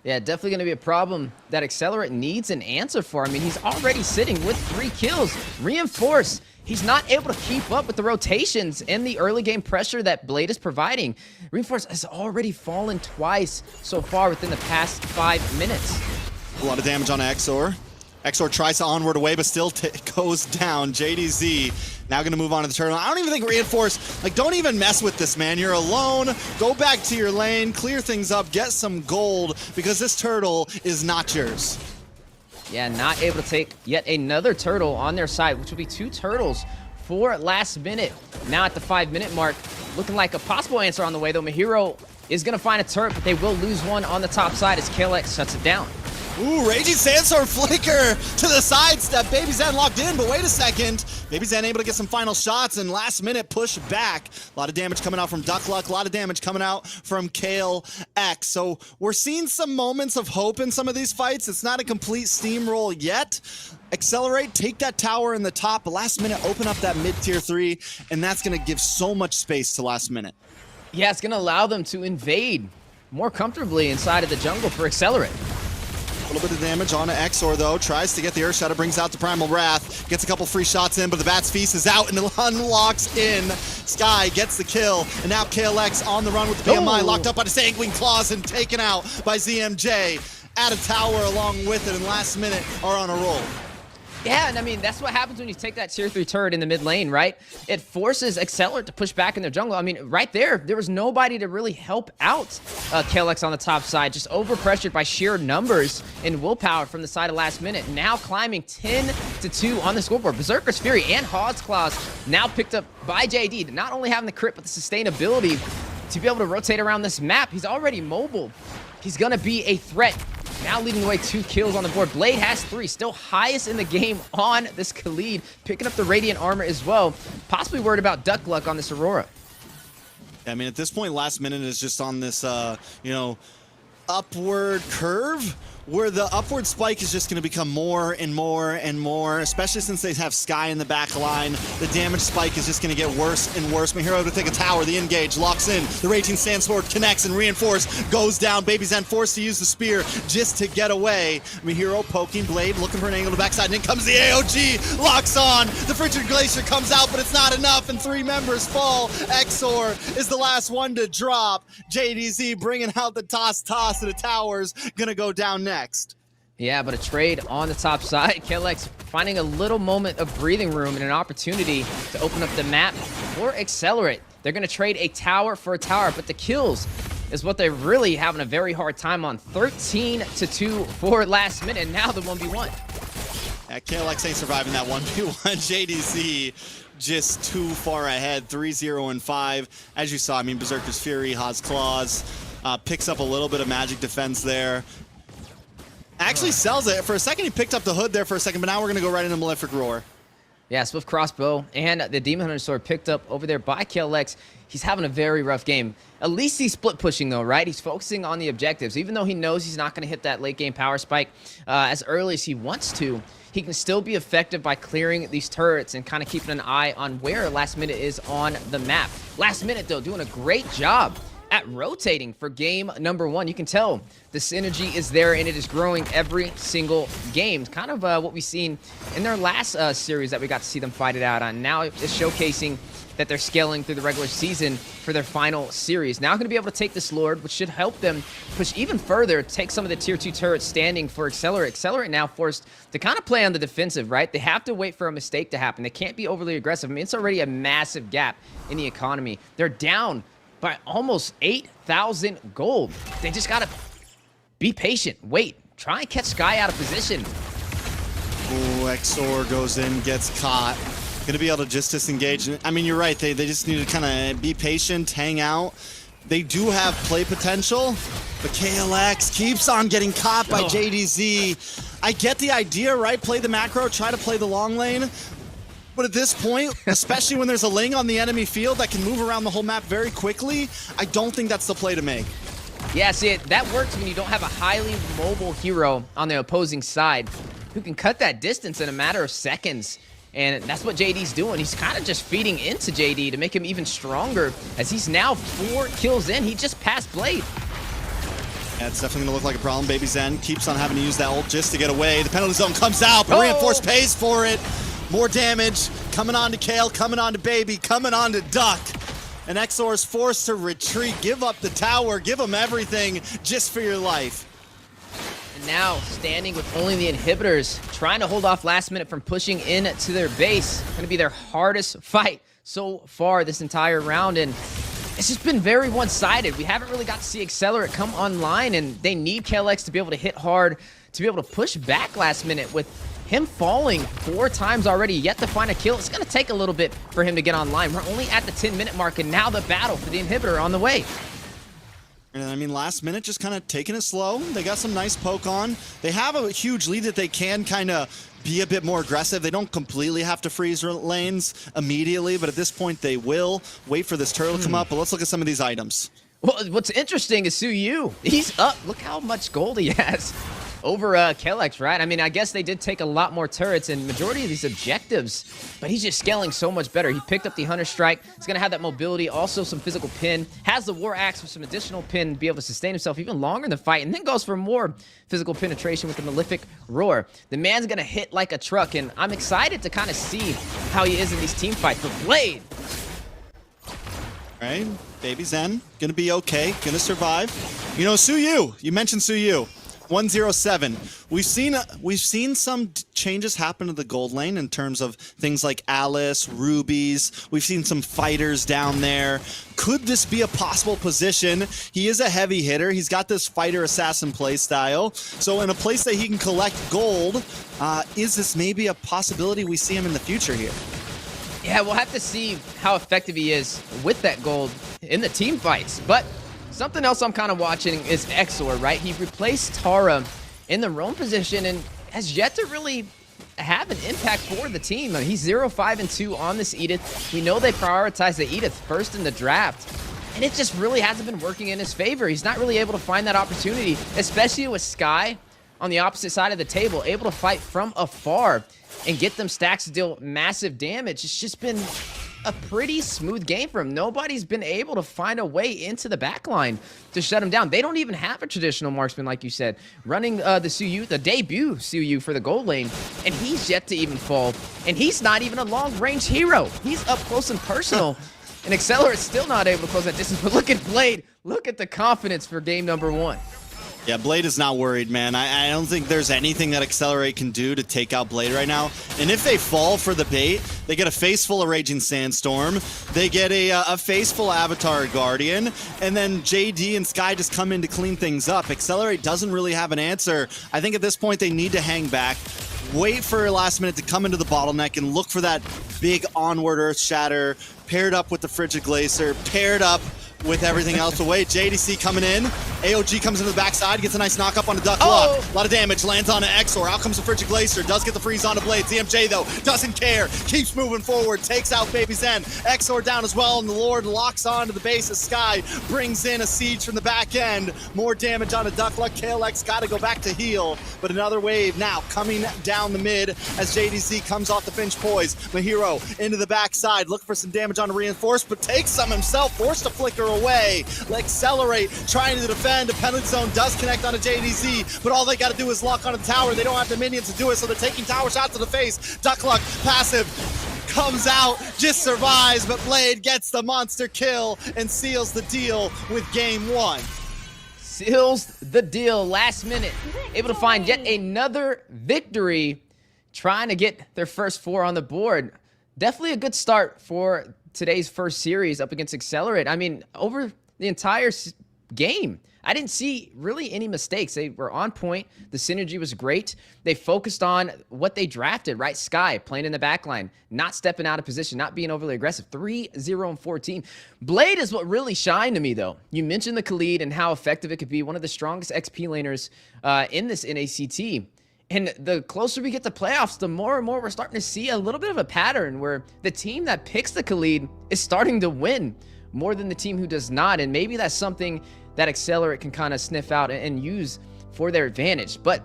Yeah, definitely going to be a problem that Excellerate needs an answer for. I mean, he's already sitting with 3 kills. Reinforce. He's not able to keep up with the rotations and the early game pressure that Blade is providing. Reinforce has already fallen twice so far within the past 5 minutes. A lot of damage on Exor. Exor tries to onward away, but still goes down. JDZ now going to move on to the turtle. I don't even think Reinforce, like, don't even mess with this, man. You're alone. Go back to your lane, clear things up, get some gold, because this turtle is not yours. Yeah, not able to take yet another turtle on their side, which will be 2 turtles for last minute. Now at the 5-minute mark, looking like a possible answer on the way, though. Mahiro is going to find a turret, but they will lose one on the top side as KLX shuts it down. Ooh, Raging Sandstorm flicker to the sidestep. Baby Zen locked in, but wait a second. Baby Zen able to get some final shots and last minute push back. A lot of damage coming out from Duckluck, a lot of damage coming out from KLX. So we're seeing some moments of hope in some of these fights. It's not a complete steamroll yet. Excellerate, take that tower in the top, but last minute open up that mid-tier 3, and that's going to give so much space to last minute. Yeah, it's going to allow them to invade more comfortably inside of the jungle for Excellerate. A little bit of damage on Exor, though. Tries to get the Earth Shatter, brings out the Primal Wrath. Gets a couple free shots in, but the Bat's Feast is out and unlocks in. Sky gets the kill, and now KLX on the run with the PMI, locked up by the Sanguine Claws and taken out by ZMJ. Add a tower along with it, and last minute are on a roll. Yeah, and I mean, that's what happens when you take that tier 3 turret in the mid lane, right? It forces Excellerate to push back in their jungle. I mean, right there was nobody to really help out KLX on the top side, just overpressured by sheer numbers and willpower from the side of last minute. Now climbing 10-2 on the scoreboard. Berserker's Fury and Hawk's Claws now picked up by JD. Not only having the crit, but the sustainability to be able to rotate around this map. He's already mobile. He's going to be a threat. Now leading the way, 2 kills on the board. Blade has 3, still highest in the game on this Khalid, picking up the Radiant Armor as well. Possibly worried about Duckluck on this Aurora. I mean, at this point, last minute is just on this, you know, upward curve where the upward spike is just going to become more and more and more, especially since they have Sky in the back line. The damage spike is just going to get worse and worse. Mahiro to take a tower, the engage, locks in. The Raging Sandsword connects and reinforce, goes down. Baby Zen forced to use the spear just to get away. Mahiro poking Blade, looking for an angle to backside, and in comes the AOG, locks on. The Frigid Glacier comes out, but it's not enough, and 3 members fall. Exor is the last one to drop. JDZ bringing out the toss to the towers, gonna go down next. Yeah, but a trade on the top side. KLX finding a little moment of breathing room and an opportunity to open up the map for Excellerate. They're going to trade a tower for a tower, but the kills is what they're really having a very hard time on. 13-2 for last minute, and now the 1v1. Yeah, KLX ain't surviving that 1v1. JDZ just too far ahead, 3-0 and 5. As you saw, I mean, Berserker's Fury, Haas Claws, picks up a little bit of magic defense there. Actually sells it. For a second, he picked up the hood there for a second, but now we're going to go right into Malefic Roar. Yeah, Swift Crossbow and the Demon Hunter Sword picked up over there by KLX. He's having a very rough game. At least he's split pushing though, right? He's focusing on the objectives. Even though he knows he's not going to hit that late game power spike as early as he wants to, he can still be effective by clearing these turrets and kind of keeping an eye on where Last Minute is on the map. Last Minute though, doing a great job at rotating for game number 1. You can tell the synergy is there and it is growing every single game. Kind of what we've seen in their last series that we got to see them fight it out on. Now it's showcasing that they're scaling through the regular season for their final series. Now going to be able to take this Lord, which should help them push even further, take some of the tier 2 turrets standing for Excellerate. Excellerate now forced to kind of play on the defensive, right? They have to wait for a mistake to happen. They can't be overly aggressive. I mean, it's already a massive gap in the economy. They're down by almost 8,000 gold. They just gotta be patient, wait, try and catch Sky out of position. Ooh, Exor goes in, gets caught. Gonna be able to just disengage. I mean, you're right, they just need to kind of be patient, hang out. They do have play potential, but KLX keeps on getting caught by JDZ. I get the idea, right? Play the macro, try to play the long lane. But at this point, especially when there's a Ling on the enemy field that can move around the whole map very quickly, I don't think that's the play to make. Yeah, see, that works when you don't have a highly mobile hero on the opposing side who can cut that distance in a matter of seconds. And that's what JD's doing. He's kind of just feeding into JD to make him even stronger as he's now 4 kills in. He just passed Blade. Yeah, it's definitely gonna look like a problem. Baby Zen keeps on having to use that ult just to get away. The penalty zone comes out, but Reinforce pays for it. More damage coming on to Kale, coming on to Baby, coming on to Duck. And Exor is forced to retreat, give up the tower, give him everything just for your life. And now standing with only the inhibitors, trying to hold off Last Minute from pushing into their base. Going to be their hardest fight so far this entire round. And it's just been very one-sided. We haven't really got to see Excellerate come online, and they need KLX to be able to hit hard, to be able to push back Last Minute. With him falling 4 times already, yet to find a kill, it's going to take a little bit for him to get online. We're only at the 10-minute mark, and now the battle for the inhibitor on the way. And I mean, Last Minute just kind of taking it slow. They got some nice poke on. They have a huge lead that they can kind of be a bit more aggressive. They don't completely have to freeze lanes immediately, but at this point they will wait for this turtle to come up. But let's look at some of these items. Well, what's interesting is Suyu. He's up. Look how much gold he has over KLX, right? I mean, I guess they did take a lot more turrets and majority of these objectives, but he's just scaling so much better. He picked up the Hunter Strike. He's going to have that mobility, also some physical pin. Has the War Axe with some additional pin to be able to sustain himself even longer in the fight, and then goes for more physical penetration with the Malefic Roar. The man's going to hit like a truck, and I'm excited to kind of see how he is in these team fights. But Blade! All right, Baby Zen, gonna be okay, gonna survive. You know, Suyu, you mentioned Suyu. 107. We've seen some changes happen to the gold lane in terms of things like Alice, Rubies. We've seen some fighters down there. Could this be a possible position? He is a heavy hitter. He's got this fighter assassin play style. So in a place that he can collect gold, is this maybe a possibility we see him in the future here? Yeah, we'll have to see how effective he is with that gold in the team fights. But something else I'm kind of watching is Exor, right? He replaced Tara in the roam position and has yet to really have an impact for the team. I mean, he's 0-5-2 on this Edith. We know they prioritize the Edith first in the draft, and it just really hasn't been working in his favor. He's not really able to find that opportunity, especially with Sky on the opposite side of the table, able to fight from afar and get them stacks to deal massive damage. It's just been a pretty smooth game for him. Nobody's been able to find a way into the backline to shut him down. They don't even have a traditional marksman, like you said, running the Suyu, the debut Suyu for the gold lane, and he's yet to even fall. And he's not even a long-range hero. He's up close and personal. And Excelerate's still not able to close that distance. But look at Blade. Look at the confidence for game number 1. Yeah, Blade is not worried, man. I don't think there's anything that Excellerate can do to take out Blade right now. And if they fall for the bait, they get a face full of Raging Sandstorm. They get a face full Avatar Guardian. And then JD and Sky just come in to clean things up. Excellerate doesn't really have an answer. I think at this point they need to hang back, wait for last minute to come into the bottleneck and look for that big onward Earth Shatter, paired up with the Frigid Glacier, paired up with everything else away. JDC coming in. AOG comes into the backside, gets a nice knock up on the Duck Luck. A lot of damage, lands on an Exor. Out comes the Frigid Glacier, does get the freeze on the Blade. ZMJ though, doesn't care, keeps moving forward, takes out Baby Zen. Exor down as well, and the Lord locks onto the base of Sky, brings in a siege from the back end. More damage on a Duck Luck. KLX gotta go back to heal, but another wave now coming down the mid as JDC comes off the Finch Poise. Mahiro into the backside, looking for some damage on a Reinforce, but takes some himself, forced to flicker away. Accelerate, trying to defend. A penalty zone does connect on a JDZ, but all they got to do is lock onto the tower. They don't have the minions to do it, so they're taking tower shots to the face. Duck Luck, passive, comes out, just survives, but Blade gets the monster kill and seals the deal with game 1. Seals the deal last minute. Able to find yet another victory, trying to get their first 4 on the board. Definitely a good start for today's first series up against Excellerate. I mean, over the entire game, I didn't see really any mistakes. They were on point. The synergy was great. They focused on what they drafted, right? Sky playing in the backline, not stepping out of position, not being overly aggressive. 3-0-14. Blade is what really shined to me, though. You mentioned the Khalid and how effective it could be. One of the strongest XP laners in this NACT. And the closer we get to playoffs, the more and more we're starting to see a little bit of a pattern where the team that picks the Khalid is starting to win more than the team who does not. And maybe that's something that Excellerate can kind of sniff out and use for their advantage. But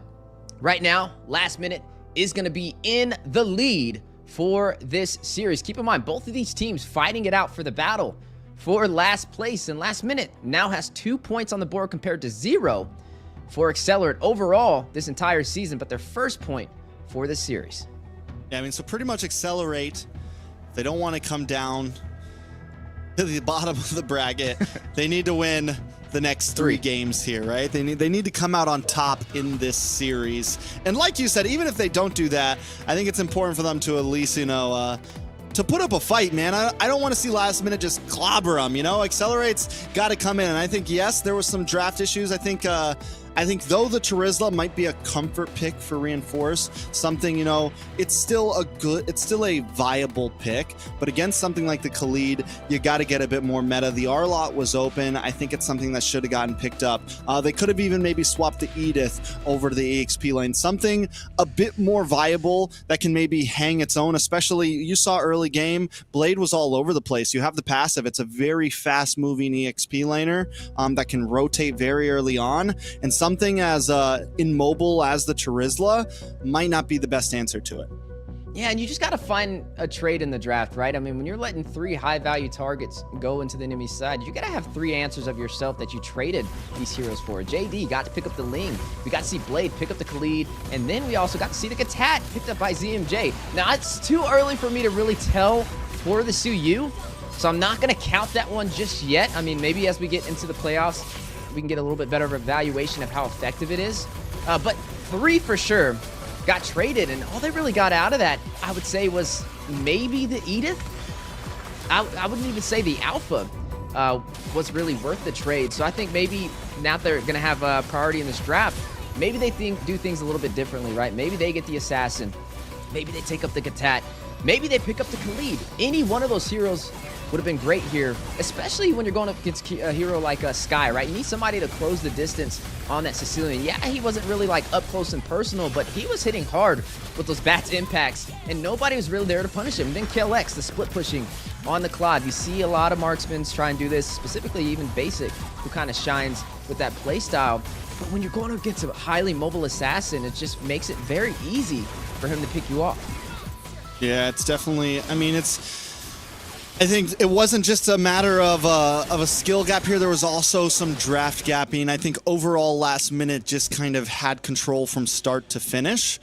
right now, last minute is going to be in the lead for this series. Keep in mind, both of these teams fighting it out for the battle for last place. And last minute now has 2 points on the board compared to 0 for Excellerate overall this entire season, but their first point for this series. Yeah, I mean, so pretty much Excellerate, they don't want to come down to the bottom of the bracket. They need to win the next 3 games here, right? They need to come out on top in this series. And like you said, even if they don't do that, I think it's important for them to at least, you know, to put up a fight, man. I don't want to see last minute just clobber them, you know? Accelerate's got to come in. And I think, yes, there was some draft issues. I think though the Charizla might be a comfort pick for Reinforce, something, you know, it's still a viable pick, but against something like the Khalid, you got to get a bit more meta. The R-Lot was open. I think it's something that should have gotten picked up. They could have even maybe swapped the Edith over to the EXP lane, something a bit more viable that can maybe hang its own, especially you saw early game, Blade was all over the place. You have the passive. It's a very fast moving EXP laner that can rotate very early on, and something as immobile as the Charizla might not be the best answer to it. Yeah, and you just got to find a trade in the draft, right? I mean, when you're letting 3 high-value targets go into the enemy side, you got to have 3 answers of yourself that you traded these heroes for. JD got to pick up the Ling. We got to see Blade pick up the Khalid. And then we also got to see the Katat picked up by ZMJ. Now, it's too early for me to really tell for the Suyu, so I'm not going to count that one just yet. I mean, maybe as we get into the playoffs, we can get a little bit better of a evaluation of how effective it is. But 3 for sure got traded, and all they really got out of that, I would say, was maybe the Edith. I wouldn't even say the Alpha was really worth the trade. So I think maybe now they're going to have a priority in this draft. Maybe they do things a little bit differently, right? Maybe they get the Assassin. Maybe they take up the Katat. Maybe they pick up the Khalid. Any one of those heroes would have been great here, especially when you're going up against a hero like Sky, right? You need somebody to close the distance on that Sicilian. Yeah, he wasn't really like up close and personal, but he was hitting hard with those Bats impacts, and nobody was really there to punish him. And then KLX, the split pushing on the Claude. You see a lot of marksmen try and do this, specifically even Basic, who kind of shines with that play style. But when you're going up against a highly mobile assassin, it just makes it very easy for him to pick you off. Yeah, it's definitely, I mean, I think it wasn't just a matter of a skill gap here. There was also some draft gapping. I think overall last minute just kind of had control from start to finish.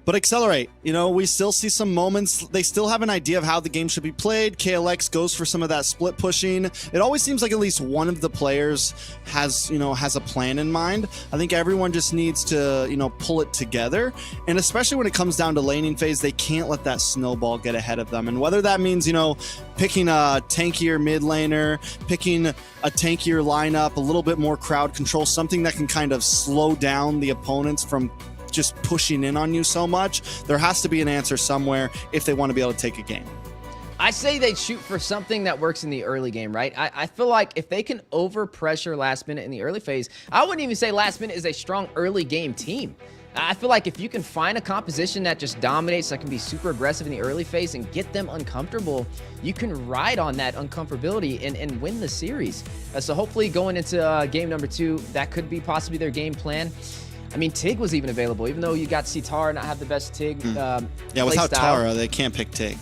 But Excellerate, you know, we still see some moments. They still have an idea of how the game should be played. KLX goes for some of that split pushing. It always seems like at least one of the players has a plan in mind. I think everyone just needs to, you know, pull it together. And especially when it comes down to laning phase, they can't let that snowball get ahead of them. And whether that means, you know, picking a tankier mid laner, picking a tankier lineup, a little bit more crowd control, something that can kind of slow down the opponents from just pushing in on you so much, there has to be an answer somewhere if they want to be able to take a game. I say they shoot for something that works in the early game, right? I feel like if they can over pressure last minute in the early phase, I wouldn't even say last minute is a strong early game team. I feel like if you can find a composition that just dominates, that can be super aggressive in the early phase and get them uncomfortable, you can ride on that uncomfortability and win the series. So hopefully going into game number 2, that could be possibly their game plan. I mean, Tig was even available, even though you got to see Tara not have the best Tig. Yeah, without Tara, they can't pick Tig.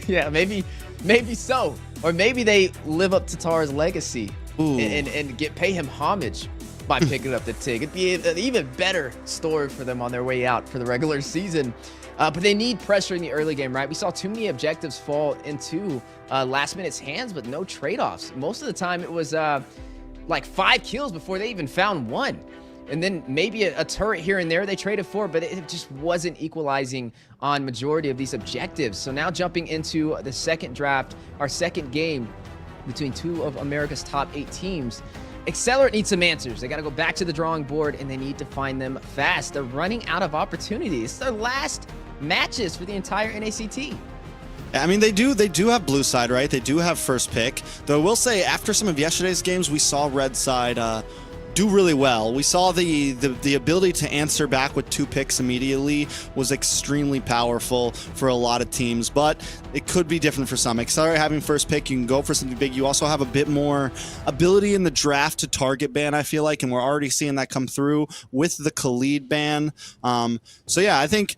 Yeah, maybe so. Or maybe they live up to Tara's legacy and pay him homage by picking up the Tig. It'd be an even better story for them on their way out for the regular season. But they need pressure in the early game, right? We saw too many objectives fall into last minute's hands, but no trade-offs. Most of the time, it was like 5 kills before they even found one. And then maybe a turret here and there they traded for, but it just wasn't equalizing on majority of these objectives. So now jumping into the second draft, our second game between 2 of America's top 8 teams, Excellerate needs some answers. They got to go back to the drawing board, and they need to find them fast. They're running out of opportunities. It's their last matches for the entire NACT. I mean, they do have blue side, right? They do have first pick. Though I will say, after some of yesterday's games, we saw red side do really well. We saw the ability to answer back with 2 picks immediately was extremely powerful for a lot of teams, but it could be different for some. Excellerate having first pick, you can go for something big. You also have a bit more ability in the draft to target ban, I feel like, and we're already seeing that come through with the Khalid ban. So yeah, I think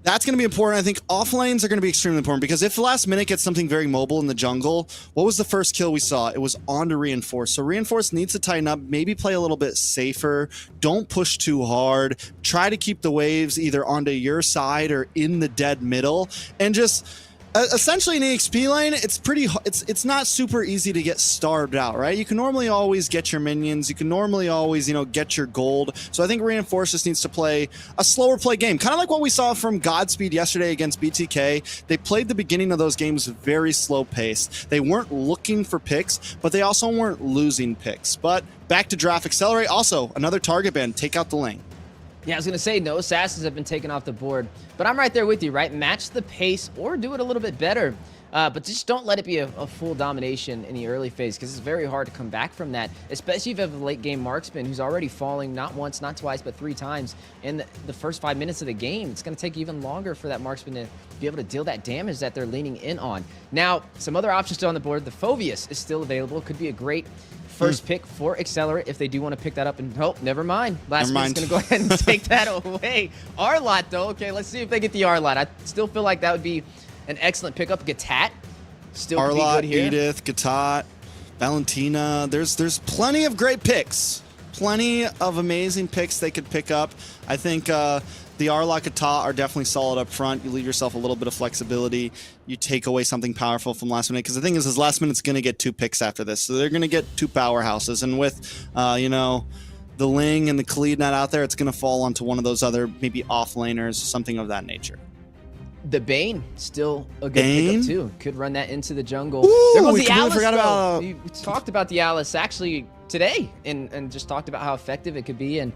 that's going to be important. I think off lanes are going to be extremely important because if last minute gets something very mobile in the jungle, what was the first kill we saw? It was on to Reinforce. So Reinforce needs to tighten up, maybe play a little bit safer. Don't push too hard. Try to keep the waves either onto your side or in the dead middle. And just essentially in EXP lane, it's not super easy to get starved out, right? You can normally always get your minions. You can normally always, you know, get your gold. So I think Reinforce just needs to play a slower play game, kind of like what we saw from Godspeed yesterday against BTK. They played the beginning of those games very slow paced. They weren't looking for picks, but they also weren't losing picks. But back to draft. Excellerate, also another target ban. Take out the lane. Yeah, I was going to say, no assassins have been taken off the board. But I'm right there with you, right? Match the pace or do it a little bit better. But just don't let it be a full domination in the early phase because it's very hard to come back from that, especially if you have a late game marksman who's already falling not once, not twice, but 3 times in the first 5 minutes of the game. It's going to take even longer for that marksman to be able to deal that damage that they're leaning in on. Now, some other options still on the board. The Phoveus is still available. Could be a great first pick for Excellerate if they do want to pick that up. And oh, never mind. Last minute's going to go ahead and take that away. Arlot, though. Okay, let's see if they get the Arlot. I still feel like that would be an excellent pickup. Gatat still Arlot, be good here. Edith, Gatat, Valentina. There's plenty of great picks. Plenty of amazing picks they could pick up. I think the Arlot, Gatat are definitely solid up front. You leave yourself a little bit of flexibility. You take away something powerful from last minute. Because the thing is last minute's going to get 2 picks after this. So they're going to get 2 powerhouses. And with, you know, the Ling and the Khalid not out there, it's going to fall onto one of those other maybe off laners, something of that nature. The Bane, still a good pickup too. Could run that into the jungle. Ooh, there goes we the completely Alice, forgot about... We talked about the Alice actually today and just talked about how effective it could be. And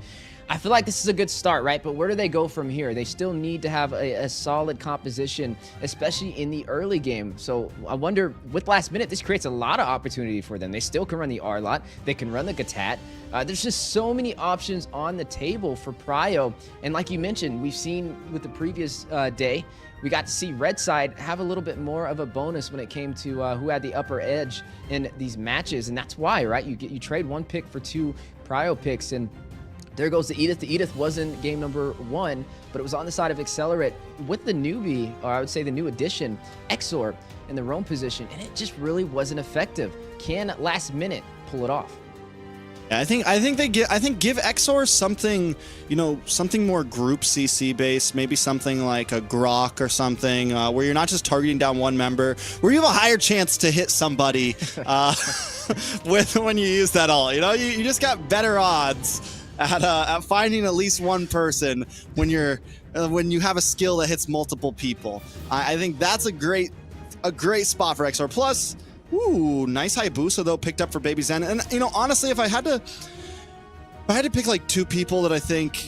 I feel like this is a good start, right? But where do they go from here? They still need to have a solid composition, especially in the early game. So I wonder, with last minute, this creates a lot of opportunity for them. They still can run the Arlot. They can run the Gatat. There's just so many options on the table for Prio. And like you mentioned, we've seen with the previous day, we got to see Red Side have a little bit more of a bonus when it came to who had the upper edge in these matches. And that's why, right? You trade 1 pick for 2 prio picks, and there goes the Edith. The Edith wasn't game number 1, but it was on the side of Excellerate with the newbie, or I would say the new addition, Exor, in the roam position, and it just really wasn't effective. Can last minute pull it off? Yeah, I think give Exor something, you know, something more group CC based, maybe something like a Grok or something, where you're not just targeting down one member, where you have a higher chance to hit somebody when you use that ult. You know, you just got better odds at finding at least one person when you have a skill that hits multiple people. I think that's a great spot for Exor. Plus, ooh, nice Hayabusa though picked up for Baby Zen. And you know, honestly, if I had to pick like 2 people that I think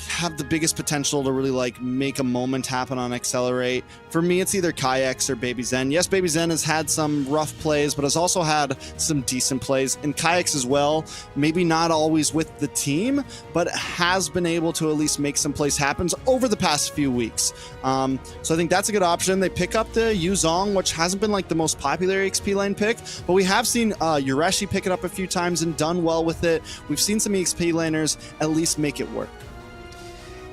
have the biggest potential to really like make a moment happen on Excellerate, for me it's either Kayaks or Baby Zen. Yes, Baby Zen has had some rough plays, but has also had some decent plays, and Kayaks as well, maybe not always with the team, but has been able to at least make some plays happen over the past few weeks. So I think that's a good option. They pick up the Yuzong, which hasn't been like the most popular XP lane pick, but we have seen Yureshi pick it up a few times and done well with it. We've seen some XP laners at least make it work.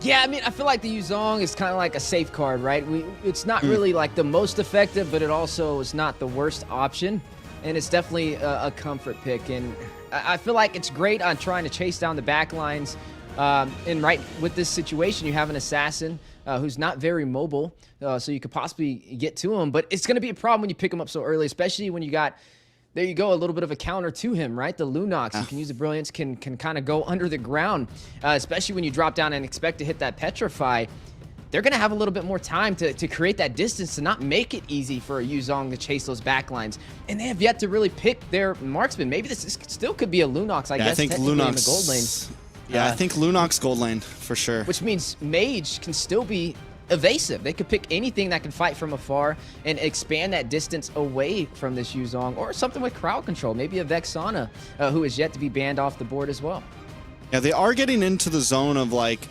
Yeah, I mean, I feel like the Yuzong is kind of like a safe card, right? It's not really like the most effective, but it also is not the worst option. And it's definitely a comfort pick. And I feel like it's great on trying to chase down the back lines. And right with this situation, you have an assassin who's not very mobile, so you could possibly get to him. But it's going to be a problem when you pick him up so early, especially when you got, there you go, a little bit of a counter to him, right? The Lunox, you can use the Brilliance, can kind of go under the ground, especially when you drop down and expect to hit that Petrify. They're going to have a little bit more time to create that distance, to not make it easy for a Yuzong to chase those backlines. And they have yet to really pick their marksman. Maybe this still could be a Lunox, I guess, I think technically Lunox, in the gold lane. Yeah, I think Lunox gold lane, for sure. Which means Mage can still be evasive. They could pick anything that can fight from afar and expand that distance away from this Yuzong, or something with crowd control. Maybe a Vexana, who is yet to be banned off the board as well. Yeah, they are getting into the zone of like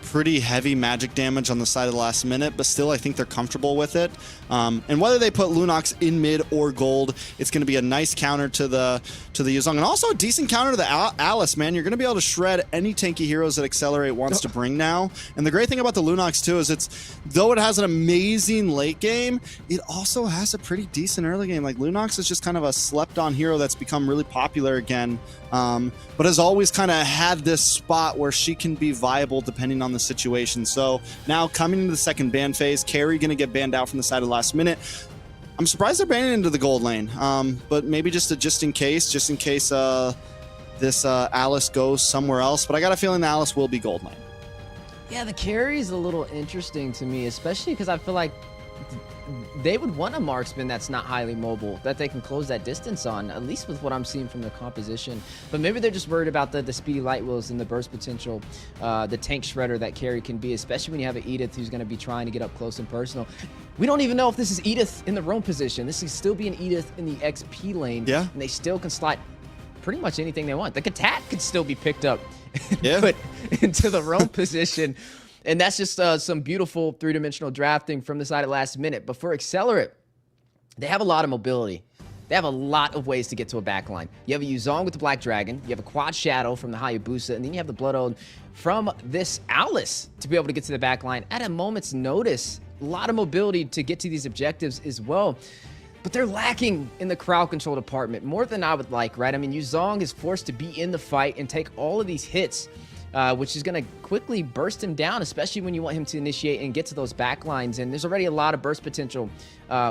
pretty heavy magic damage on the side of the last minute, but still I think they're comfortable with it. And whether they put Lunox in mid or gold, it's going to be a nice counter to the Yuzong, and also a decent counter to the Alice, man. You're going to be able to shred any tanky heroes that Excellerate wants to bring now. And the great thing about the Lunox too is though it has an amazing late game, it also has a pretty decent early game. Like, Lunox is just kind of a slept on hero that's become really popular again, but has always kind of had this spot where she can be viable depending on the situation. So now coming into the second ban phase, Carry going to get banned out from the side of the last minute. I'm surprised they're banning into the gold lane, but maybe just in case this Alice goes somewhere else. But I got a feeling the Alice will be gold lane. Yeah, the carry is a little interesting to me, especially because I feel like they would want a marksman that's not highly mobile, that they can close that distance on, at least with what I'm seeing from the composition. But maybe they're just worried about the speedy light wheels and the burst potential, the tank shredder that Carry can be, especially when you have an Edith who's going to be trying to get up close and personal. We don't even know if this is Edith in the roam position. This could still be an Edith in the XP lane, yeah, and they still can slot pretty much anything they want. The Katat could still be picked up and put into the roam position. And that's just some beautiful three-dimensional drafting from the side at last minute. But for Excellerate, they have a lot of mobility. They have a lot of ways to get to a backline. You have a Yuzong with the Black Dragon. You have a Quad Shadow from the Hayabusa. And then you have the Blood Ode from this Alice to be able to get to the backline at a moment's notice. A lot of mobility to get to these objectives as well. But they're lacking in the crowd control department more than I would like, right? I mean, Yuzong is forced to be in the fight and take all of these hits, which is going to quickly burst him down, especially when you want him to initiate and get to those back lines. And there's already a lot of burst potential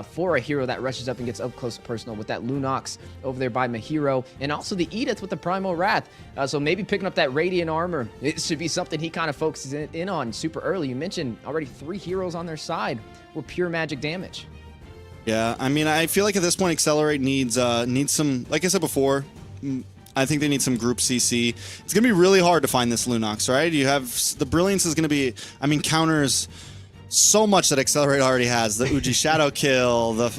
for a hero that rushes up and gets up close and personal with that Lunox over there by Mahiro, and also the Edith with the Primal Wrath. So maybe picking up that Radiant Armor, it should be something he kind of focuses in on super early. You mentioned already 3 heroes on their side with pure magic damage. Yeah, I mean, I feel like at this point, Excellerate needs some, like I said before, I think they need some group CC. It's going to be really hard to find this Lunox, right? You have, the Brilliance is going to be, I mean, counters so much that Excellerate already has. The Uji Shadow Kill, the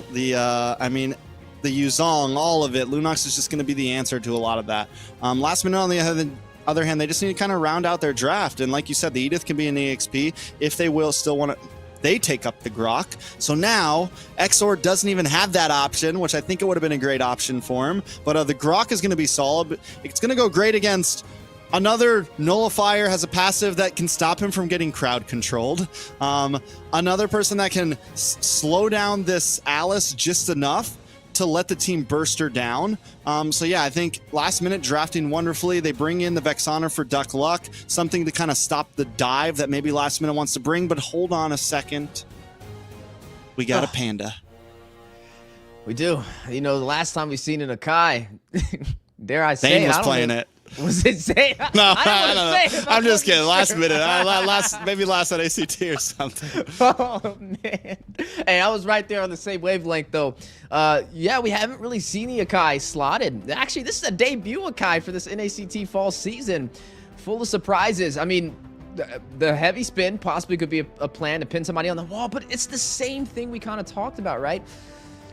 Yuzong, all of it. Lunox is just going to be the answer to a lot of that. Last minute, on the other hand, they just need to kind of round out their draft. And like you said, the Edith can be an EXP if they will still want to, They take up the Grok. So now, Exor doesn't even have that option, which I think it would have been a great option for him. But the Grok is going to be solid. It's going to go great against another Nullifier, has a passive that can stop him from getting crowd controlled. Another person that can slow down this Alice just enough to let the team burst her down. So yeah, I think last minute drafting wonderfully. They bring in the Vexana for Duck Luck, something to kind of stop the dive that maybe last minute wants to bring, but hold on a second. We got a Panda. We do. You know, the last time we seen an Akai, dare I say Dane it, was I don't playing know. it. Was it Zane? No, I don't know. say it. I'm just kidding. Last minute. Maybe last on ACT or something. Oh, man. Hey, I was right there on the same wavelength, though. Yeah, we haven't really seen the Akai slotted. Actually, this is a debut Akai for this NACT fall season. Full of surprises. I mean, the heavy spin possibly could be a plan to pin somebody on the wall, but it's the same thing we kind of talked about, right?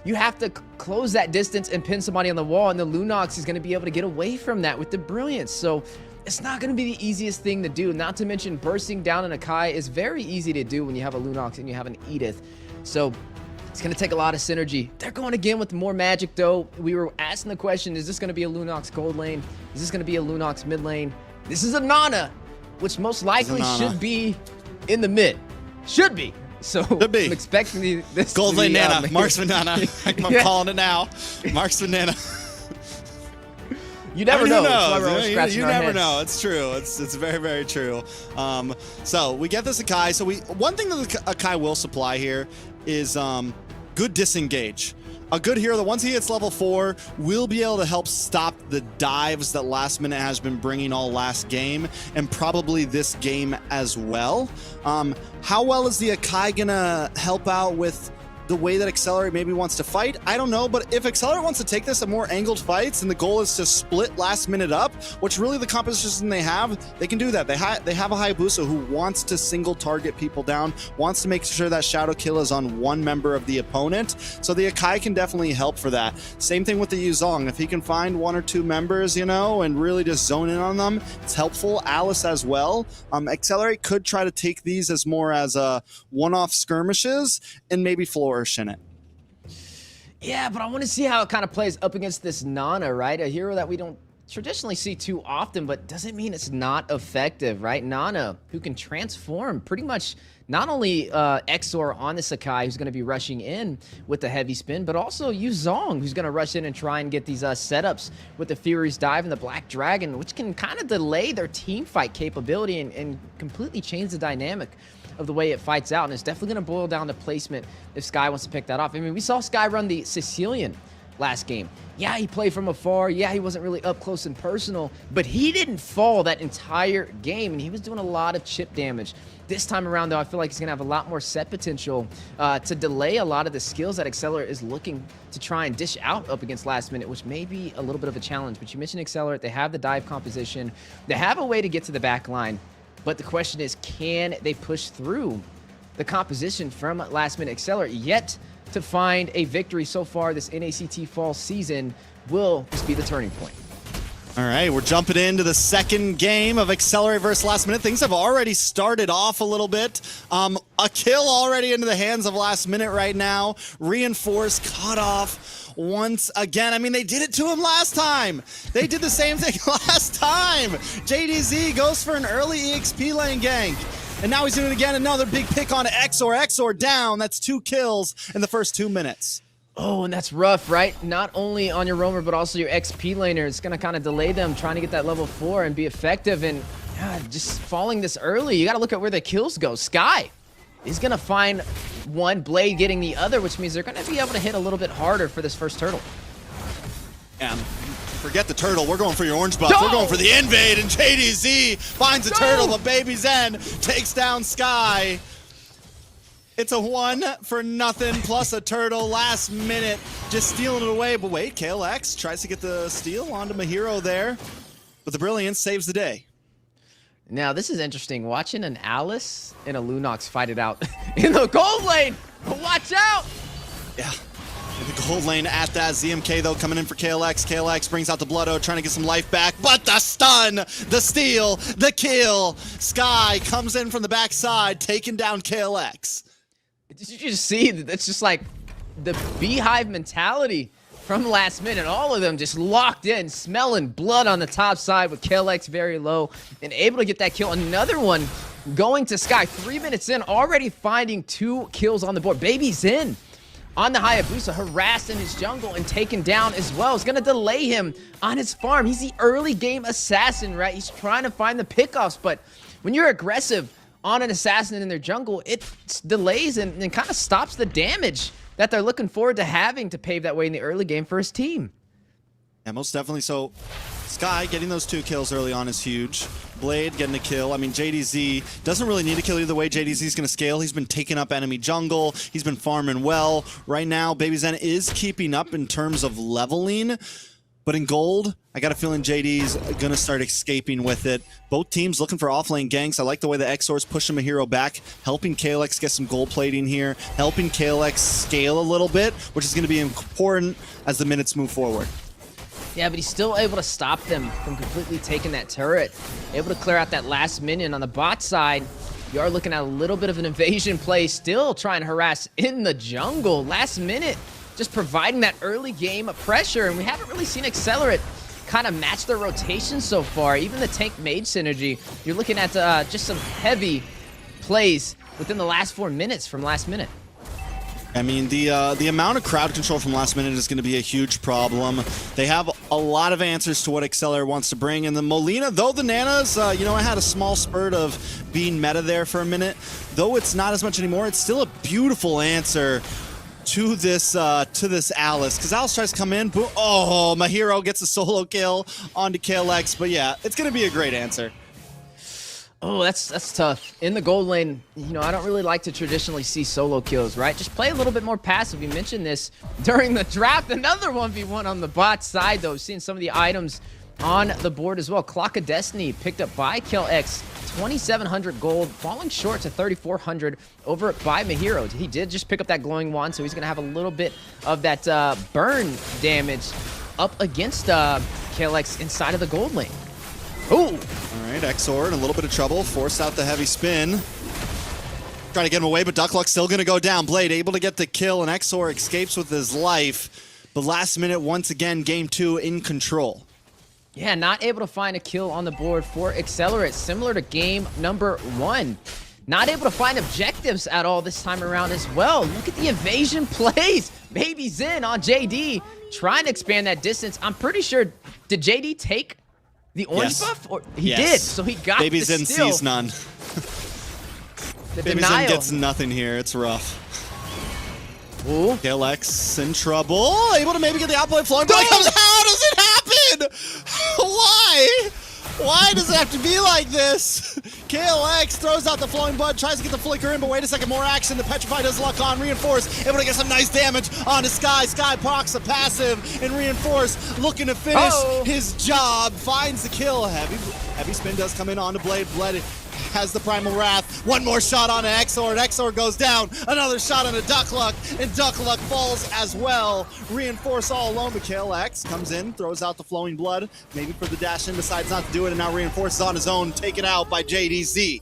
You have to close that distance and pin somebody on the wall, and the Lunox is going to be able to get away from that with the Brilliance. So it's not going to be the easiest thing to do. Not to mention bursting down an Akai is very easy to do when you have a Lunox and you have an Edith. So it's going to take a lot of synergy. They're going again with more magic, though. We were asking the question, is this going to be a Lunox gold lane? Is this going to be a Lunox mid lane? This is a Nana, which most likely should be in the mid. Should be. So I'm expecting this Gold to be, lane Nana, Marksman Nana. I'm calling it now. Marksman Nana. You never know. You never know. It's true. It's very, very true. So we get this Akai. So one thing that the Akai will supply here is good disengage. A good hero that once he hits level 4 will be able to help stop the dives that last minute has been bringing all last game, and probably this game as well. How well is the Akai gonna help out with the way that Excellerate maybe wants to fight? I don't know, but if Excellerate wants to take this at more angled fights and the goal is to split last minute up, which really the composition they have, they can do that. They have a Hayabusa who wants to single target people down, wants to make sure that Shadow Kill is on one member of the opponent, so the Akai can definitely help for that. Same thing with the Yuzong. If he can find 1 or 2 members, you know, and really just zone in on them, it's helpful. Alice as well. Excellerate could try to take these as more as one-off skirmishes and maybe flourish in it. Yeah, but I want to see how it kind of plays up against this Nana, right? A hero that we don't traditionally see too often, but doesn't mean it's not effective, right? Nana, who can transform pretty much not only Exor on the Sakai, who's going to be rushing in with the heavy spin, but also Yuzong, who's going to rush in and try and get these setups with the Fury's Dive and the Black Dragon, which can kind of delay their team fight capability and completely change the dynamic of the way it fights out. And it's definitely going to boil down to placement if Sky wants to pick that off. I mean, we saw Sky run the Sicilian last game. Yeah, he played from afar. Yeah, he wasn't really up close and personal, but he didn't fall that entire game, and he was doing a lot of chip damage. This time around, though, I feel like he's going to have a lot more set potential to delay a lot of the skills that Excellerate is looking to try and dish out up against last minute, which may be a little bit of a challenge. But you mentioned Excellerate. They have the dive composition. They have a way to get to the back line. But the question is, can they push through the composition from last minute Excellerate? Yet to find a victory so far this NACT fall season. Will this be the turning point? All right, we're jumping into the second game of Excellerate versus Last Minute. Things have already started off a little bit. A kill already into the hands of Last Minute right now. Reinforced, cut off once again. I mean, they did it to him last time. They did the same thing last time. JDZ goes for an early EXP lane gank. And now he's doing it again. Another big pick on Exor. Exor down. That's 2 kills in the first 2 minutes. Oh, and that's rough, right? Not only on your roamer, but also your XP laner. It's going to kind of delay them trying to get that level 4 and be effective. And God, just falling this early, you got to look at where the kills go. Sky is going to find one, Blade getting the other, which means they're going to be able to hit a little bit harder for this first turtle. And forget the turtle. We're going for your orange buff. We're going for the invade, and JDZ finds a turtle, but Baby Zen takes down Sky. It's a 1-for-0 plus a turtle. Last minute, just stealing it away. But wait, KLX tries to get the steal onto Mahiro there. But the Brilliance saves the day. Now, this is interesting. Watching an Alice and a Lunox fight it out in the gold lane. Watch out! Yeah. In the gold lane at that. ZMK, though, coming in for KLX. KLX brings out the Bloodo, trying to get some life back. But the stun, the steal, the kill. Sky comes in from the backside, taking down KLX. did you just see that? That's just like the beehive mentality from last minute. All of them just locked in, smelling blood on the top side with KLX very low and able to get that kill. Another one going to Sky 3 minutes in, already finding 2 kills on the board. Baby Zen on the Hayabusa, harassed in his jungle and taken down as well. It's going to delay him on his farm. He's the early game assassin, right? He's trying to find the pickoffs, but when you're aggressive on an assassin in their jungle, it delays and kind of stops the damage that they're looking forward to having to pave that way in the early game for his team. Yeah, most definitely. So Sky getting those 2 kills early on is huge. Blade getting a kill. I mean, JDZ doesn't really need a kill either way. JDZ's going to scale. He's been taking up enemy jungle. He's been farming well. Right now, Baby Zen is keeping up in terms of leveling. But in gold, I got a feeling JD's going to start escaping with it. Both teams looking for offlane ganks. I like the way the Exor's pushing a hero back, helping KLX get some gold plating here, helping KLX scale a little bit, which is going to be important as the minutes move forward. Yeah, but he's still able to stop them from completely taking that turret. Able to clear out that last minion. On the bot side, you are looking at a little bit of an invasion play, still trying to harass in the jungle. Last minute, just providing that early game pressure, and we haven't really seen Excellerate kind of match their rotation so far. Even the tank mage synergy, you're looking at just some heavy plays within the last 4 minutes from last minute. I mean, the amount of crowd control from last minute is going to be a huge problem. They have a lot of answers to what Excellerate wants to bring. And the Molina, though the Nanas, you know, I had a small spurt of being meta there for a minute. Though it's not as much anymore, it's still a beautiful answer to this Alice. Because Alice tries to come in, but oh, my hero gets a solo kill onto KLX. But yeah, it's going to be a great answer. Oh, that's tough. In the gold lane, you know, I don't really like to traditionally see solo kills, right? Just play a little bit more passive. We mentioned this during the draft. Another 1v1 on the bot side, though. Seeing some of the items on the board as well. Clock of Destiny picked up by KLX. 2,700 gold, falling short to 3,400 over by Mahiro. He did just pick up that glowing wand, so he's going to have a little bit of that burn damage up against KLX inside of the gold lane. Ooh! All right, Exor in a little bit of trouble. Forced out the heavy spin. Trying to get him away, but Duckluck's still going to go down. Blade able to get the kill, and Exor escapes with his life. But last minute, once again, game 2 in control. Yeah, not able to find a kill on the board for Excellerate, similar to game number 1. Not able to find objectives at all this time around as well. Look at the evasion plays. Baby Zen on JD, trying to expand that distance. I'm pretty sure, did JD take the orange buff? Or he did, so he got Baby the Zen steal. sees none. The Baby denial. Zen gets nothing here. It's rough. Ooh. KLX in trouble. Able to maybe get the outplay flowing. But how does it happen? Why? Why does it have to be like this? KLX throws out the flowing blood, tries to get the flicker in, but wait a second, more action. The Petrify does luck on, Reinforce, able to get some nice damage onto Sky. Sky procs a passive, and Reinforce looking to finish his job. Finds the kill. Heavy spin does come in onto Blade. Blade has the Primal Wrath. One more shot on Exor, and Exor goes down. Another shot on a Duckluck, and Duckluck falls as well. Reinforce all alone, but KLX comes in, throws out the Flowing Blood, maybe for the dash in, decides not to do it, and now Reinforce is on his own, taken out by JDZ.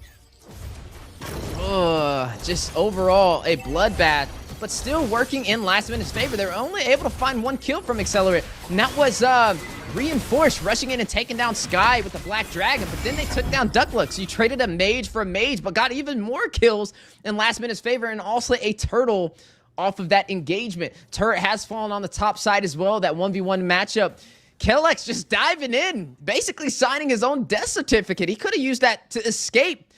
Just overall a bloodbath, but still working in last minute's favor. They were only able to find 1 kill from Excellerate, and that was Reinforced rushing in and taking down Sky with the Black Dragon, but then they took down Duckluck. So you traded a mage for a mage, but got even more kills in last minute's favor, and also a turtle off of that engagement. Turret has fallen on the top side as well, that 1v1 matchup. KLX just diving in, basically signing his own death certificate. He could have used that to escape,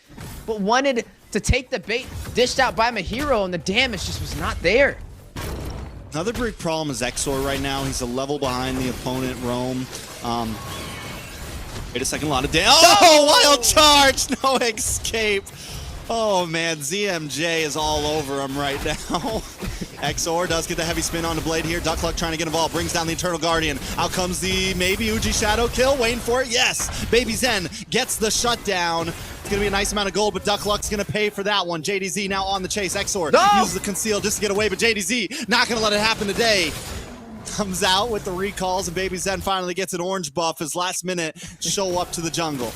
but wanted to take the bait dished out by Mahiro, and the damage just was not there. Another big problem is Exor right now. He's a level behind the opponent, Rome. Wait a second, a lot of damage. Oh, wild charge! No escape. Oh, man, ZMJ is all over him right now. Exor does get the heavy spin on the Blade here. Duckluck trying to get involved, brings down the Eternal Guardian. Out comes the maybe Uji Shadow kill, waiting for it. Yes, Baby Zen gets the shutdown. It's going to be a nice amount of gold, but Duckluck's going to pay for that one. JDZ now on the chase. Exor uses the conceal just to get away, but JDZ not going to let it happen today. Comes out with the recalls, and Baby Zen finally gets an orange buff as last minute show up to the jungle.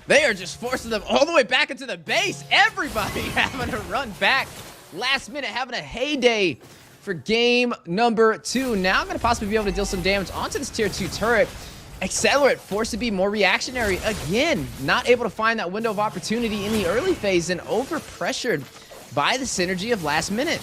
They are just forcing them all the way back into the base. Everybody having to run back Last minute having a heyday for game number 2. Now I'm going to possibly be able to deal some damage onto this tier 2 turret. Excellerate forced to be more reactionary again, not able to find that window of opportunity in the early phase and over-pressured by the synergy of last minute.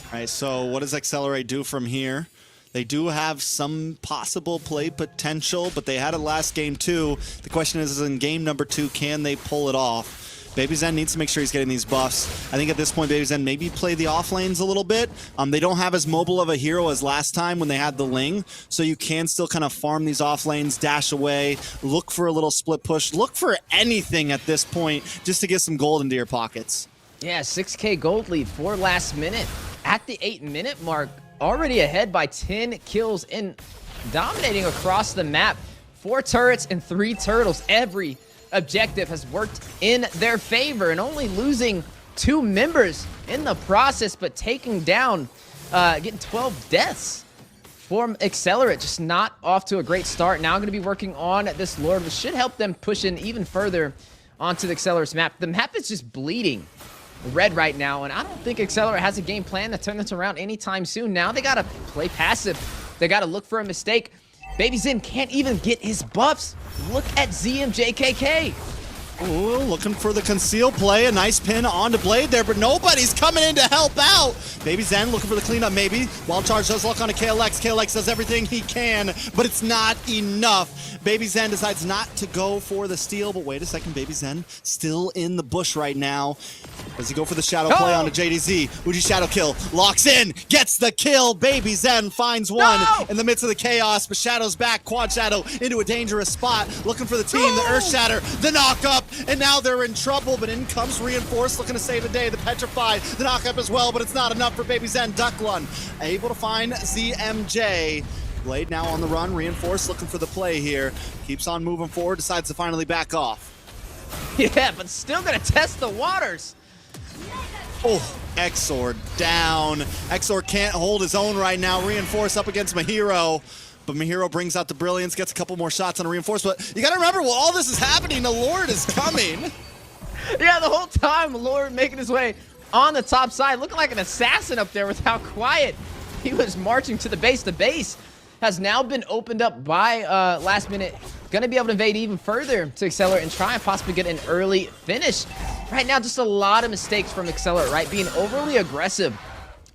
All right, so what does Excellerate do from here? They do have some possible play potential, but they had it last game too. The question is in game number 2, can they pull it off? Baby Zen needs to make sure he's getting these buffs. I think at this point, Baby Zen maybe play the off lanes a little bit. They don't have as mobile of a hero as last time when they had the Ling, so you can still kind of farm these off lanes, dash away, look for a little split push, look for anything at this point just to get some gold into your pockets. Yeah, 6k gold lead for last minute. At the 8-minute mark, already ahead by 10 kills and dominating across the map. 4 turrets and 3 turtles. Every objective has worked in their favor and only losing 2 members in the process, but taking down, getting 12 deaths for Excellerate. Just not off to a great start. Now going to be working on this Lord, which should help them push in even further onto the Excelerate's map. The map is just bleeding red right now, and I don't think Excellerate has a game plan to turn this around anytime soon. Now they gotta play passive. They gotta look for a mistake. Baby Zen can't even get his buffs. Look at ZMJKK. Ooh, looking for the conceal play. A nice pin onto Blade there, but nobody's coming in to help out. Baby Zen looking for the cleanup maybe. Wild Charge does look on a KLX. KLX does everything he can, but it's not enough. Baby Zen decides not to go for the steal, but wait a second, Baby Zen still in the bush right now. Does he go for the shadow play onto JDZ? Uji shadow kill, locks in, gets the kill. Baby Zen finds one in the midst of the chaos, but Shadow's back. Quad Shadow into a dangerous spot, looking for the team, the Earth Shatter, the knock up, and now they're in trouble, but in comes Reinforced, looking to save the day. The Petrify, the knock up as well, but it's not enough for Baby Zen. Ducklun able to find ZMJ. Blade now on the run, Reinforced looking for the play here. Keeps on moving forward, decides to finally back off. Yeah, but still gonna test the waters. Oh, Exor down. Exor can't hold his own right now. Reinforce up against Mahiro. But Mahiro brings out the brilliance, gets a couple more shots on a Reinforce. But you gotta remember, while all this is happening, the Lord is coming. Yeah, the whole time, Lord making his way on the top side, looking like an assassin up there with how quiet he was marching to the base. The base has now been opened up by last minute. Gonna be able to invade even further to Excellerate and try and possibly get an early finish. Right now, just a lot of mistakes from Excellerate, right? Being overly aggressive.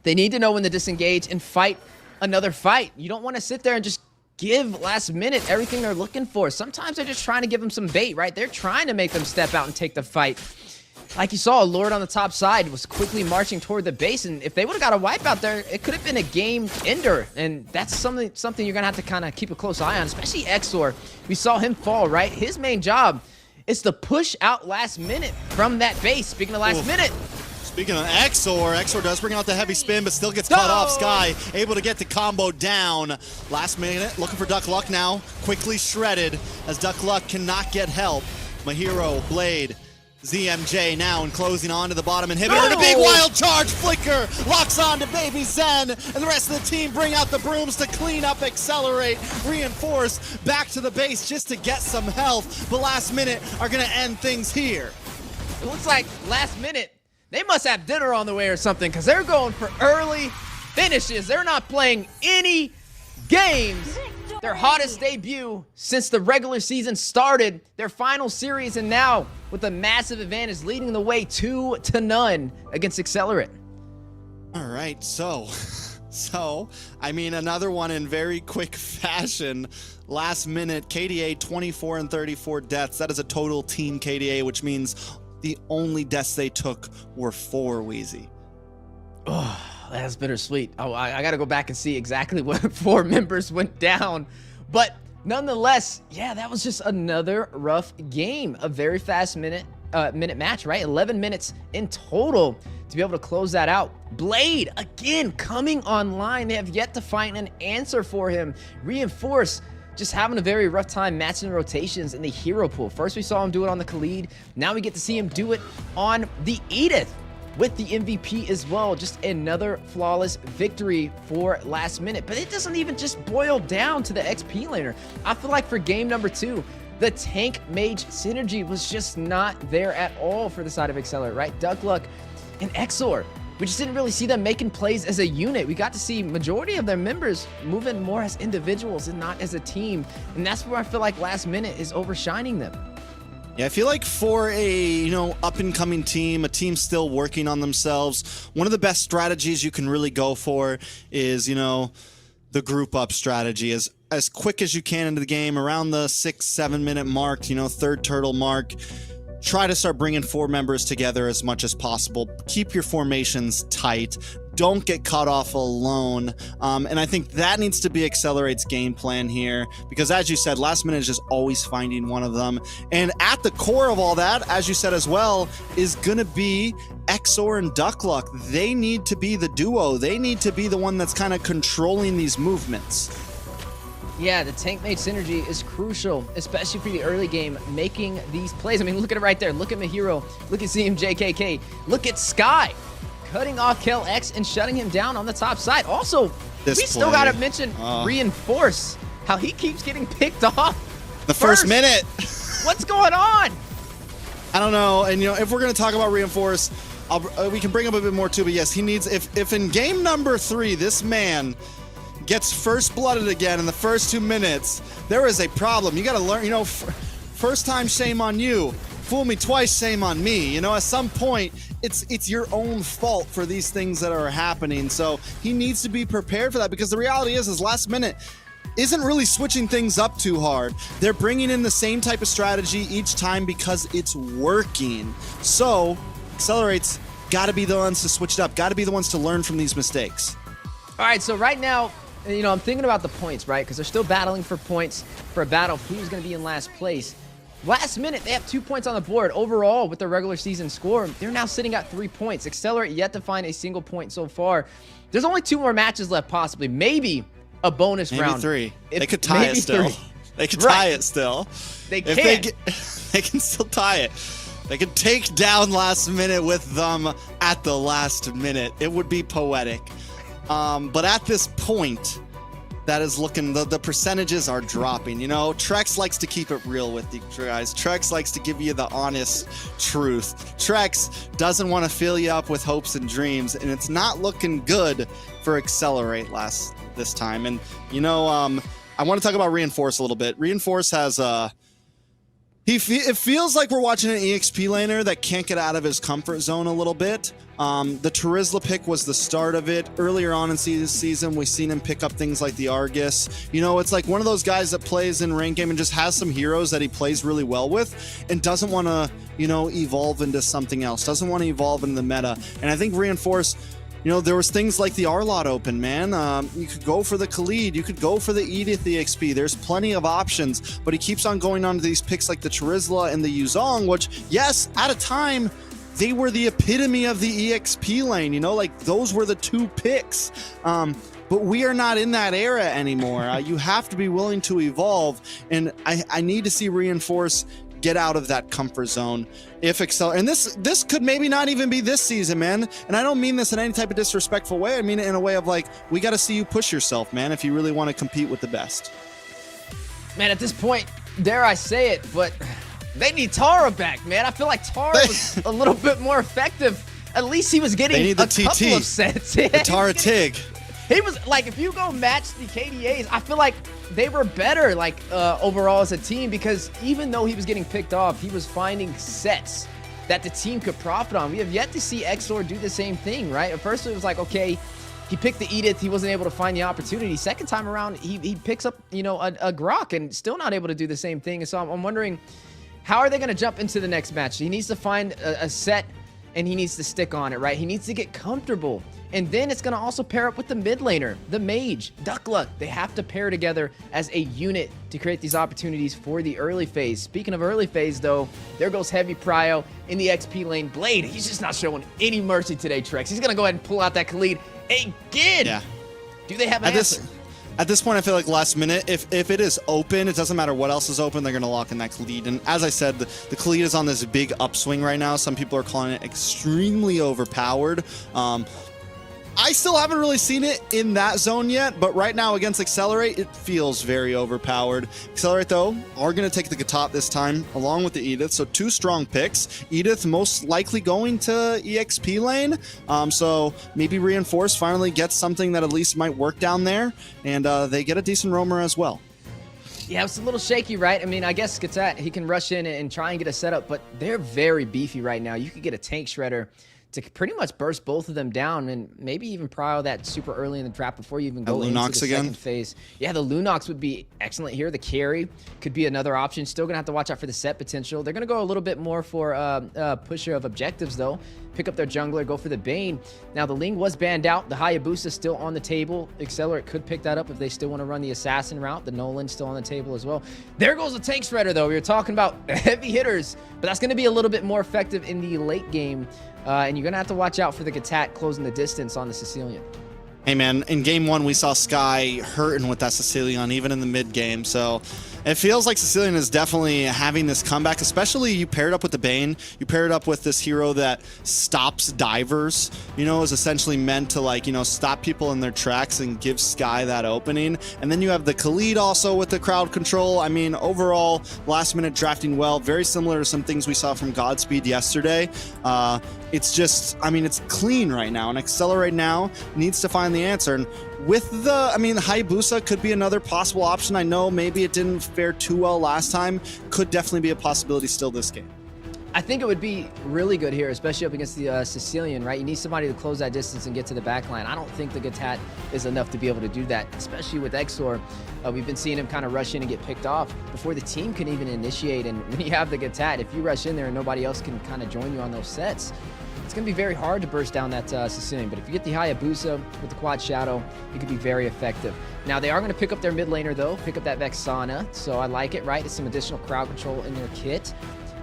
They need to know when to disengage and fight another fight. You don't want to sit there and just give last minute everything they're looking for. Sometimes they're just trying to give them some bait, right? They're trying to make them step out and take the fight. Like you saw, Lord on the top side was quickly marching toward the base, and if they would have got a wipe out there, it could have been a game ender, and that's something you're gonna have to kind of keep a close eye on, especially Exor. We saw him fall, right? His main job is to push out last minute from that base. Speaking of last minute, speaking of Exor, Exor does bring out the heavy spin, but still gets cut off. Sky able to get the combo down. Last minute, looking for Duck Luck now. Quickly shredded as Duck Luck cannot get help. Mahiro, Blade, ZMJ now enclosing onto the bottom inhibitor. And a big wild charge flicker locks on to Baby Zen, and the rest of the team bring out the brooms to clean up, Excellerate, Reinforce back to the base just to get some health. But last minute are gonna end things here. it looks like last minute they must have dinner on the way or something, because they're going for early finishes. They're not playing any games. Their hottest debut since the regular season started, their final series, and now with a massive advantage leading the way 2-0 against Excellerate. All right, so I mean, another one in very quick fashion. Last minute, KDA 24 and 34 deaths. That is a total team KDA, which means the only deaths they took were 4, Wheezy. Oh, that's bittersweet. Oh, I got to go back and see exactly what 4 members went down. But nonetheless, yeah, that was just another rough game. A very fast minute match, right? 11 minutes in total to be able to close that out. Blade, again, coming online. They have yet to find an answer for him. Reinforce, just having a very rough time matching rotations in the hero pool. First, we saw him do it on the Khalid. Now we get to see him do it on the Edith with the MVP as well. Just another flawless victory for last minute. But it doesn't even just boil down to the XP laner. I feel like for game number 2, the tank mage synergy was just not there at all for the side of Excellerate, right? Duck Luck and Exor. We just didn't really see them making plays as a unit. We got to see majority of their members moving more as individuals and not as a team. And that's where I feel like last minute is overshining them. Yeah, I feel like for a, up-and-coming team, a team still working on themselves, one of the best strategies you can really go for is, the group up strategy. As quick as you can into the game, around the 6-7 minute mark, third turtle mark, try to start bringing 4 members together as much as possible. Keep your formations tight. Don't get caught off alone. And I think that needs to be Excelerate's game plan here, because as you said, last minute is just always finding one of them. And at the core of all that, as you said as well, is going to be Exor and Duckluck. They need to be the duo. They need to be the one that's kind of controlling these movements. Yeah, the tank mate synergy is crucial, especially for the early game, making these plays. I mean, look at it right there. Look at Mahiro. Look at CMJKK. Look at Sky cutting off Kel X and shutting him down on the top side. Also, we still got to mention Reinforce, how he keeps getting picked off. The first minute. What's going on? I don't know. And, if we're going to talk about Reinforce, we can bring up a bit more too. But yes, he needs, if in game number 3, this man gets first blooded again in the first 2 minutes, there is a problem. You got to learn, first time, shame on you. Fool me twice, shame on me. At some point, it's your own fault for these things that are happening. So he needs to be prepared for that, because the reality is last minute isn't really switching things up too hard. They're bringing in the same type of strategy each time because it's working. So Accelerate's got to be the ones to switch it up, got to be the ones to learn from these mistakes. All right, so right now, I'm thinking about the points, right? Because they're still battling for points for a battle of who's going to be in last place. Last minute, they have 2 points on the board. Overall, with the regular season score, they're now sitting at 3 points. Excellerate yet to find a single point so far. There's only 2 more matches left, possibly. Maybe a bonus round. Maybe 3. They could tie it still. 3. They could tie it still. They can. They can still tie it. They can take down last minute with them at the last minute. It would be poetic. But at this point, that is looking, the percentages are dropping. Trex likes to keep it real with you guys. Trex likes to give you the honest truth. Trex doesn't want to fill you up with hopes and dreams, and it's not looking good for Accelerate this time. And I want to talk about Reinforce a little bit. Reinforce has it feels like we're watching an EXP laner that can't get out of his comfort zone a little bit. The Terizla pick was the start of it. Earlier on in season, we've seen him pick up things like the Argus. It's like one of those guys that plays in ranked game and just has some heroes that he plays really well with and doesn't want to, evolve into something else, doesn't want to evolve into the meta. And I think Reinforce, there was things like the Arlot Open, man. You could go for the Khalid. You could go for the Edith EXP. There's plenty of options, but he keeps on going on to these picks like the Terizla and the Yuzong, which, yes, at a time, they were the epitome of the EXP lane. Like those were the 2 picks. But we are not in that era anymore. You have to be willing to evolve, and I need to see Reinforce get out of that comfort zone. If and this could maybe not even be this season, man. And I don't mean this in any type of disrespectful way. I mean it in a way of like, we got to see you push yourself, man, if you really want to compete with the best. Man, at this point, dare I say it, but they need Tara back, man. I feel like Tara was a little bit more effective. At least he was getting a couple of sets. The Tara Tig. He was like, if you go match the KDAs, I feel like they were better, overall as a team, because even though he was getting picked off, he was finding sets that the team could profit on. We have yet to see Exor do the same thing, right? At first, it was like, okay, he picked the Edith, he wasn't able to find the opportunity. Second time around, he picks up, a Grok and still not able to do the same thing. And so I'm wondering, how are they going to jump into the next match? He needs to find a set, and he needs to stick on it, right? He needs to get comfortable. And then it's going to also pair up with the mid laner, the mage, Duckluck. They have to pair together as a unit to create these opportunities for the early phase. Speaking of early phase, though, there goes Heavy Prio in the XP lane. Blade, he's just not showing any mercy today, Trex. He's going to go ahead and pull out that Khalid again. Yeah. Do they have an answer? At this point, I feel like last minute, if it is open, it doesn't matter what else is open, they're going to lock in that Khalid. And as I said, the Khalid is on this big upswing right now. Some people are calling it extremely overpowered. I still haven't really seen it in that zone yet, but right now against Excellerate, it feels very overpowered. Excellerate, though, are going to take the Gatot this time, along with the Edith, so 2 strong picks. Edith most likely going to EXP lane, so maybe Reinforce finally gets something that at least might work down there, and they get a decent roamer as well. Yeah, it's a little shaky, right? I mean, I guess Gatot, he can rush in and try and get a setup, but they're very beefy right now. You could get a tank shredder to pretty much burst both of them down and maybe even prio that super early in the draft before you even go into the second phase. Yeah, the Lunox would be excellent here. The carry could be another option. Still going to have to watch out for the set potential. They're going to go a little bit more for pusher of objectives, though. Pick up their jungler, go for the Bane. Now, the Ling was banned out. The Hayabusa still on the table. Excellerate could pick that up if they still want to run the Assassin route. The Nolan still on the table as well. There goes the tank shredder, though. We were talking about heavy hitters, but that's going to be a little bit more effective in the late game. And you're going to have to watch out for the Gatot closing the distance on the Sicilian. Hey, man, in game 1, we saw Sky hurting with that Sicilian, even in the mid game. So it feels like Sicilian is definitely having this comeback, especially you paired up with the Bane. You paired up with this hero that stops divers, you know, is essentially meant to, like, you know, stop people in their tracks and give Sky that opening. And then you have the Khalid also with the crowd control. I mean, overall, last minute drafting well, very similar to some things we saw from Godspeed yesterday. It's just, I mean, it's clean right now, and Excellerate now needs to find the answer. And with the, I mean, the Hayabusa could be another possible option. I know maybe it didn't fare too well last time. Could definitely be a possibility still this game. I think it would be really good here, especially up against the Sicilian, right? You need somebody to close that distance and get to the back line. I don't think the Gatot is enough to be able to do that, especially with Exor. We've been seeing him kind of rush in and get picked off before the team can even initiate. And when you have the Gatot, if you rush in there and nobody else can kind of join you on those sets, it's going to be very hard to burst down that Sicilian. But if you get the Hayabusa with the Quad Shadow, it could be very effective. Now, they are going to pick up their mid laner, though, pick up that Vexana. So I like it, right? It's some additional crowd control in their kit.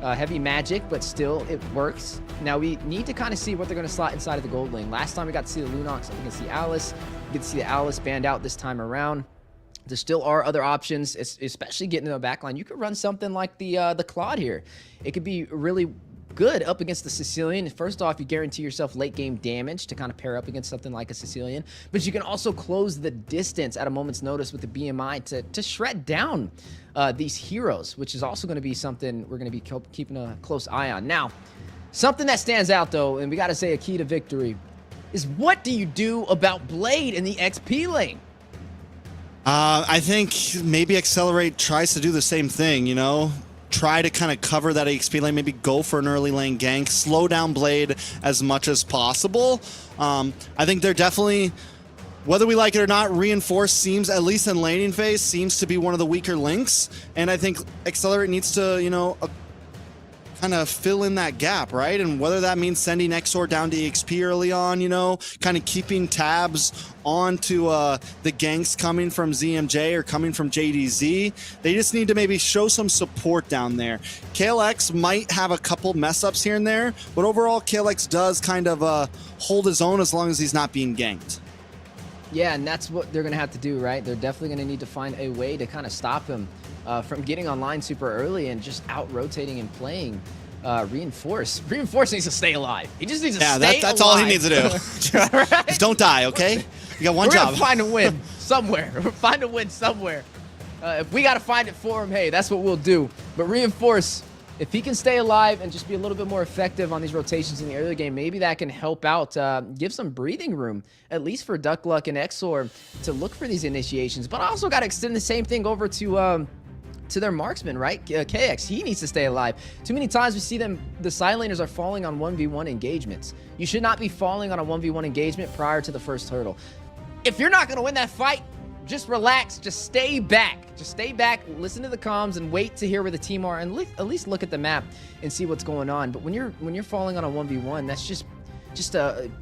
Heavy magic, but still, it works. Now, we need to kind of see what they're going to slot inside of the gold lane. Last time we got to see the Lunox, we can see Alice. We get to see the Alice banned out this time around. There still are other options, especially getting in the back line. You could run something like the Claude here. It could be really good up against the Sicilian. First off, you guarantee yourself late game damage to kind of pair up against something like a Sicilian, but you can also close the distance at a moment's notice with the BMI to shred down these heroes, which is also going to be something we're going to be keeping a close eye on. Now, something that stands out, though, and we got to say a key to victory, is what do you do about Blade in the XP lane? I think maybe Excellerate tries to do the same thing, you know? Try to kind of cover that XP lane, maybe go for an early lane gank, slow down Blade as much as possible. I think they're definitely, whether we like it or not, Reinforce seems, at least in laning phase, seems to be one of the weaker links. And I think Excellerate needs to, you know, kind of fill in that gap, right? And whether that means sending Exor down to EXP early on, you know, kind of keeping tabs onto the ganks coming from ZMJ or coming from JDZ. They just need to maybe show some support down there. KLX might have a couple mess ups here and there, but overall KLX does kind of hold his own as long as he's not being ganked. Yeah, and that's what they're going to have to do, right? They're definitely going to need to find a way to kind of stop him from getting online super early and just out-rotating and playing. Reinforce needs to stay alive. He just needs to stay alive. That's all he needs to do. Right? Just don't die, okay? You got one job. We're going to find a win somewhere. Find a win somewhere. If we got to find it for him, hey, that's what we'll do. But Reinforce, if he can stay alive and just be a little bit more effective on these rotations in the early game, maybe that can help out, give some breathing room, at least for Duck Luck and Exor, to look for these initiations. But I also got to extend the same thing over to their marksman, right? KX, he needs to stay alive. Too many times we see them, the side laners are falling on 1v1 engagements. You should not be falling on a 1v1 engagement prior to the first hurdle. If you're not going to win that fight, just relax, just stay back. Just stay back, listen to the comms, and wait to hear where the team are, and at least look at the map and see what's going on. But when you're falling on a 1v1, that's just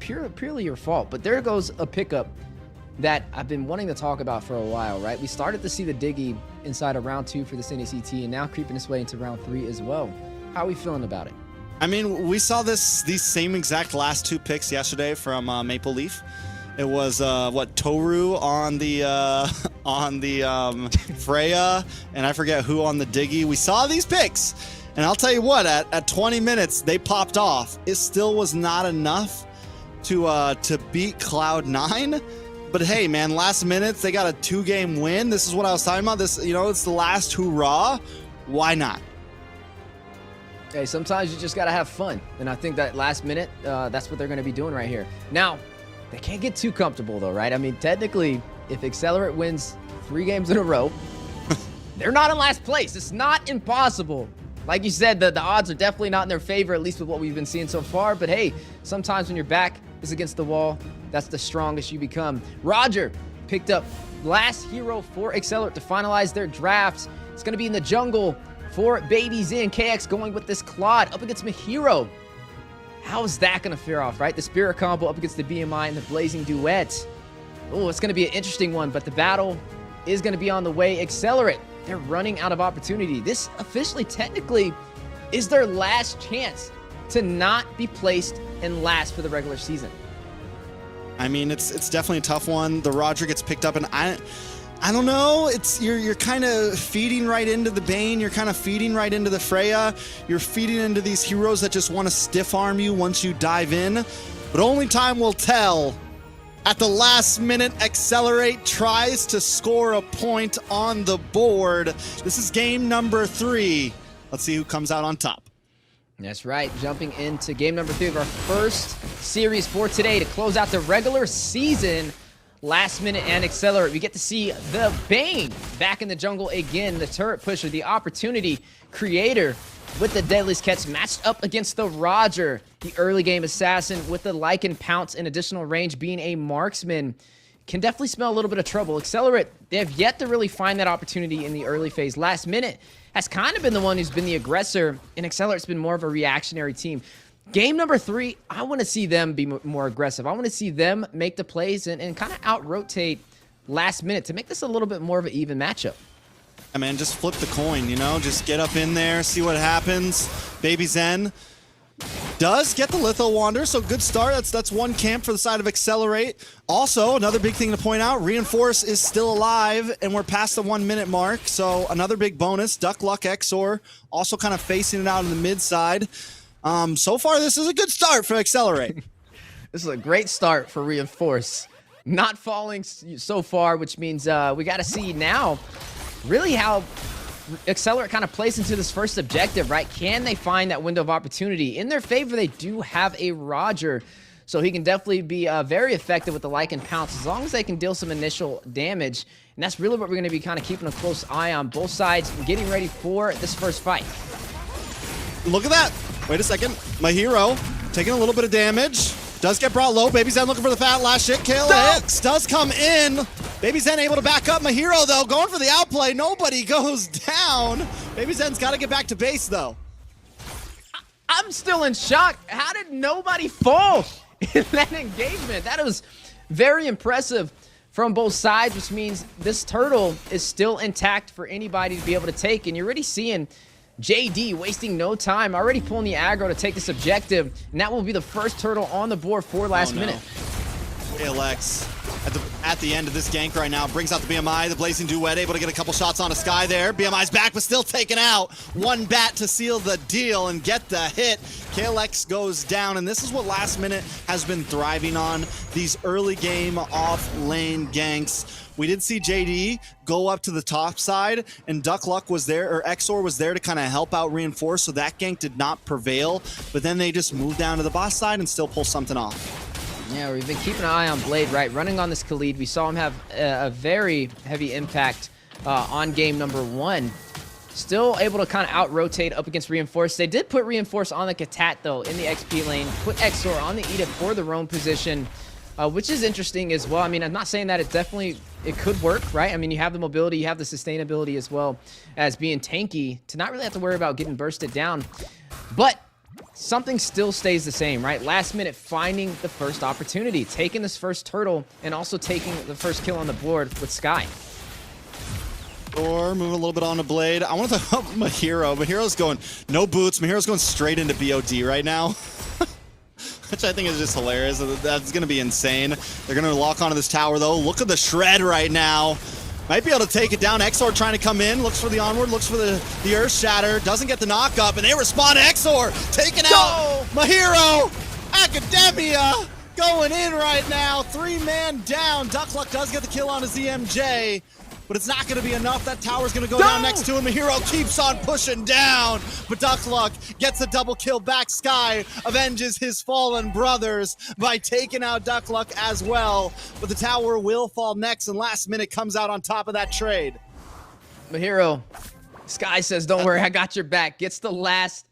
purely your fault. But there goes a pickup that I've been wanting to talk about for a while, right? We started to see the Diggy inside of round 2 for this NACT, and now creeping its way into round 3 as well. How are we feeling about it? I mean, we saw these same exact last 2 picks yesterday from Maple Leaf. It was Toru on the Freya, and I forget who on the Diggy. We saw these picks, and I'll tell you what, at 20 minutes they popped off. It still was not enough to beat Cloud9. But hey, man, last minutes, they got a 2-game win. This is what I was talking about. This, you know, it's the last hurrah. Why not? Hey, sometimes you just got to have fun. And I think that last minute, that's what they're going to be doing right here. Now, they can't get too comfortable, though, right? I mean, technically, if Excellerate wins 3 games in a row, they're not in last place. It's not impossible. Like you said, the odds are definitely not in their favor, at least with what we've been seeing so far. But hey, sometimes when your back is against the wall, that's the strongest you become. Roger picked up last hero for Excellerate to finalize their drafts. It's going to be in the jungle for Baby Zen. KX going with this Claude up against Mahiro. How is that going to fare off, right? The Spirit combo up against the BMI and the Blazing Duet. Oh, it's going to be an interesting one, but the battle is going to be on the way. Excellerate, they're running out of opportunity. This officially, technically, is their last chance to not be placed in last for the regular season. I mean, it's definitely a tough one. The Roger gets picked up, and I don't know. It's you're kind of feeding right into the Bane. You're kind of feeding right into the Freya. You're feeding into these heroes that just want to stiff arm you once you dive in. But only time will tell. At the last minute, Excellerate tries to score a point on the board. This is game number 3. Let's see who comes out on top. That's right. Jumping into game number 3 of our first series for today to close out the regular season. Last minute and Excellerate. We get to see the Bane back in the jungle again. The turret pusher, the opportunity creator with the deadliest catch matched up against the Roger, the early game assassin with the Lycan pounce and additional range being a marksman. Can definitely smell a little bit of trouble. Excellerate, they have yet to really find that opportunity in the early phase. Last minute has kind of been the one who's been the aggressor, and Excelerate's been more of a reactionary team. Game number 3, I want to see them be more aggressive. I want to see them make the plays and kind of out-rotate last minute to make this a little bit more of an even matchup. Yeah, man, just flip the coin, you know? Just get up in there, see what happens. Baby Zen does get the Litho Wander, so good start. That's one camp for the side of Excellerate. Also, another big thing to point out, Reinforce is still alive, and we're past the 1-minute mark, so another big bonus. Duck Luck Exor also kind of facing it out in the mid side. So far, this is a good start for Excellerate. This is a great start for Reinforce. Not falling so far, which means we got to see now really how Excellerate kind of plays into this first objective, right? Can they find that window of opportunity? In their favor, they do have a Roger, so he can definitely be very effective with the Lycan pounce as long as they can deal some initial damage. And that's really what we're going to be kind of keeping a close eye on. Both sides getting ready for this first fight. Look at that. Wait a second. My hero taking a little bit of damage. Does get brought low. Baby Zen looking for the fat last shit kill. X does come in. Baby Zen able to back up. My hero, though, going for the outplay. Nobody goes down. Baby Zen's got to get back to base, though. I'm still in shock. How did nobody fall in that engagement? That was very impressive from both sides, which means this turtle is still intact for anybody to be able to take. And you're already seeing JD wasting no time, already pulling the aggro to take this objective, and that will be the first turtle on the board for last minute. ALX at the end of this gank right now brings out the BMI, the Blazing Duet, able to get a couple shots on a Sky there. BMI's back, but still taken out. One bat to seal the deal and get the hit. KLX goes down, and this is what last minute has been thriving on, these early game off lane ganks. We did see JD go up to the top side, and Duck Luck was there, or Exor was there to kind of help out Reinforce, so that gank did not prevail, but then they just moved down to the boss side and still pull something off. Yeah, we've been keeping an eye on Blade, right? Running on this Khalid. We saw him have a very heavy impact on game number 1. Still able to kind of out-rotate up against Reinforce. They did put Reinforce on the Katat, though, in the XP lane. Put Exor on the Edith for the roam position, which is interesting as well. I mean, I'm not saying that it could work, right? I mean, you have the mobility, you have the sustainability as well as being tanky to not really have to worry about getting bursted down. But something still stays the same, right? Last minute finding the first opportunity, taking this first turtle, and also taking the first kill on the board with Sky. Or moving a little bit on to Blade. I want to talk about Mahiro. Mahiro's going no boots. Mahiro's going straight into BOD right now. Which I think is just hilarious. That's going to be insane. They're going to lock onto this tower, though. Look at the shred right now. Might be able to take it down. Exor trying to come in. Looks for the onward. Looks for the Earth Shatter. Doesn't get the knock up. And they respond to Exor. Taking out Mahiro. Academia. going in right now. 3-man down. Duckluck does get the kill on his EMJ, but it's not going to be enough. That tower's going to go down next to him. Mahiro keeps on pushing down, but Duckluck gets a double kill back. Sky avenges his fallen brothers by taking out Duckluck as well, but the tower will fall next, and last minute comes out on top of that trade. Mahiro, Sky says, don't worry, I got your back. Gets the last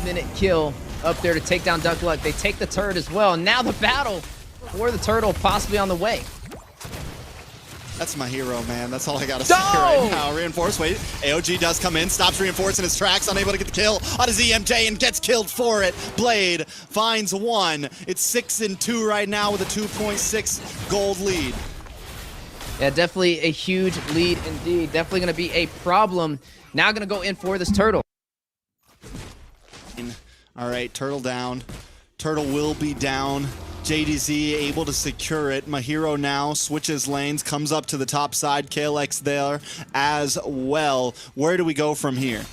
minute kill up there to take down Duckluck. They take the turret as well, and now the battle for the turtle possibly on the way. That's my hero, man. That's all I gotta say right now. Reinforce, wait. AOG does come in, stops reinforcing his tracks, unable to get the kill on his EMJ and gets killed for it. Blade finds one. It's 6-2 right now with a 2.6 gold lead. Yeah, definitely a huge lead indeed. Definitely gonna be a problem. Now gonna go in for this turtle. All right, turtle down. Turtle will be down. JDZ able to secure it. Mahiro now switches lanes, comes up to the top side. KLX there as well. Where do we go from here?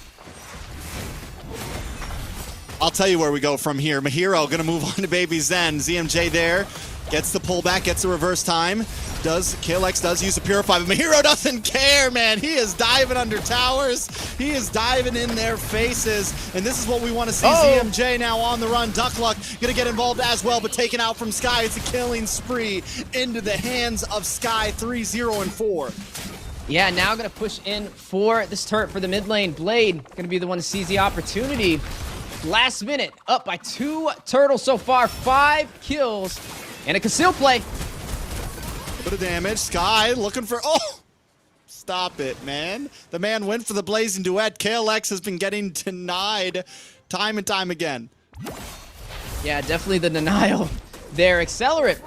I'll tell you where we go from here. Mahiro gonna move on to Baby Zen. ZMJ there. Gets the pullback, gets the reverse time. KLX does use a Purify, but Mahiro doesn't care, man. He is diving under towers. He is diving in their faces, and this is what we want to see. ZMJ now on the run. Duckluck gonna get involved as well, but taken out from Sky. It's a killing spree into the hands of Sky, 3-0-4. Yeah, now gonna push in for this turret for the mid lane. Blade gonna be the one to seize the opportunity. Last minute, up by 2 turtles so far, 5 kills, and a conceal play. Bit of damage. Sky looking for... Oh! Stop it, man. The man went for the blazing duet. KLX has been getting denied time and time again. Yeah, definitely the denial there. Excellerate.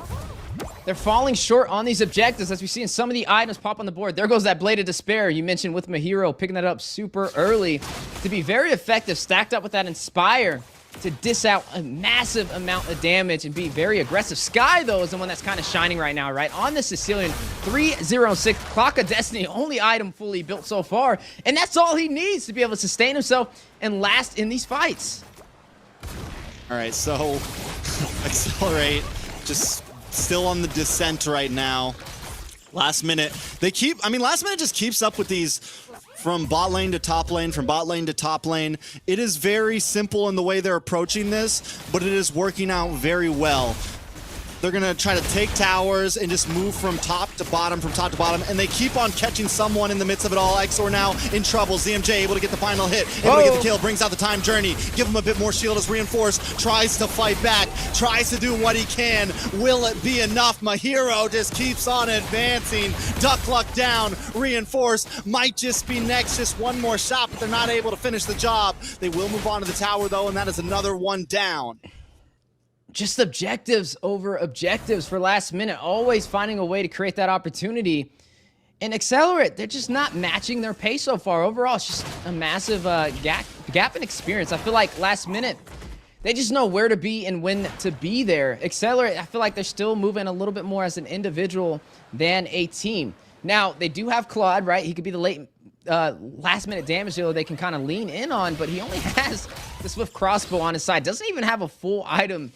They're falling short on these objectives as we see in some of the items pop on the board. There goes that Blade of Despair you mentioned with Mahiro, picking that up super early to be very effective, stacked up with that Inspire to dish out a massive amount of damage and be very aggressive. Sky, though, is the one that's kind of shining right now, right? On the Sicilian, 3-0-6, Clock of Destiny, only item fully built so far, and that's all he needs to be able to sustain himself and last in these fights. All right, so Excellerate just still on the descent right now. Last minute, last minute just keeps up with these from bot lane to top lane, from bot lane to top lane. It is very simple in the way they're approaching this, but it is working out very well. They're gonna try to take towers and just move from top to bottom, and they keep on catching someone in the midst of it all. Exor now in trouble. ZMJ able to get the final hit, able to get the kill, brings out the time journey, give him a bit more shield as Reinforced tries to fight back, tries to do what he can. Will it be enough? Mahiro just keeps on advancing. Duckluck down, Reinforced might just be next, just one more shot, but they're not able to finish the job. They will move on to the tower though, and that is another one down. Just objectives over objectives for last minute, always finding a way to create that opportunity. And Excellerate, they're just not matching their pace so far. Overall, it's just a massive gap in experience. I feel like last minute, they just know where to be and when to be there. Excellerate, I feel like they're still moving a little bit more as an individual than a team. Now, they do have Claude, right? He could be the late last minute damage dealer they can kind of lean in on, but he only has the Swift Crossbow on his side. Doesn't even have a full item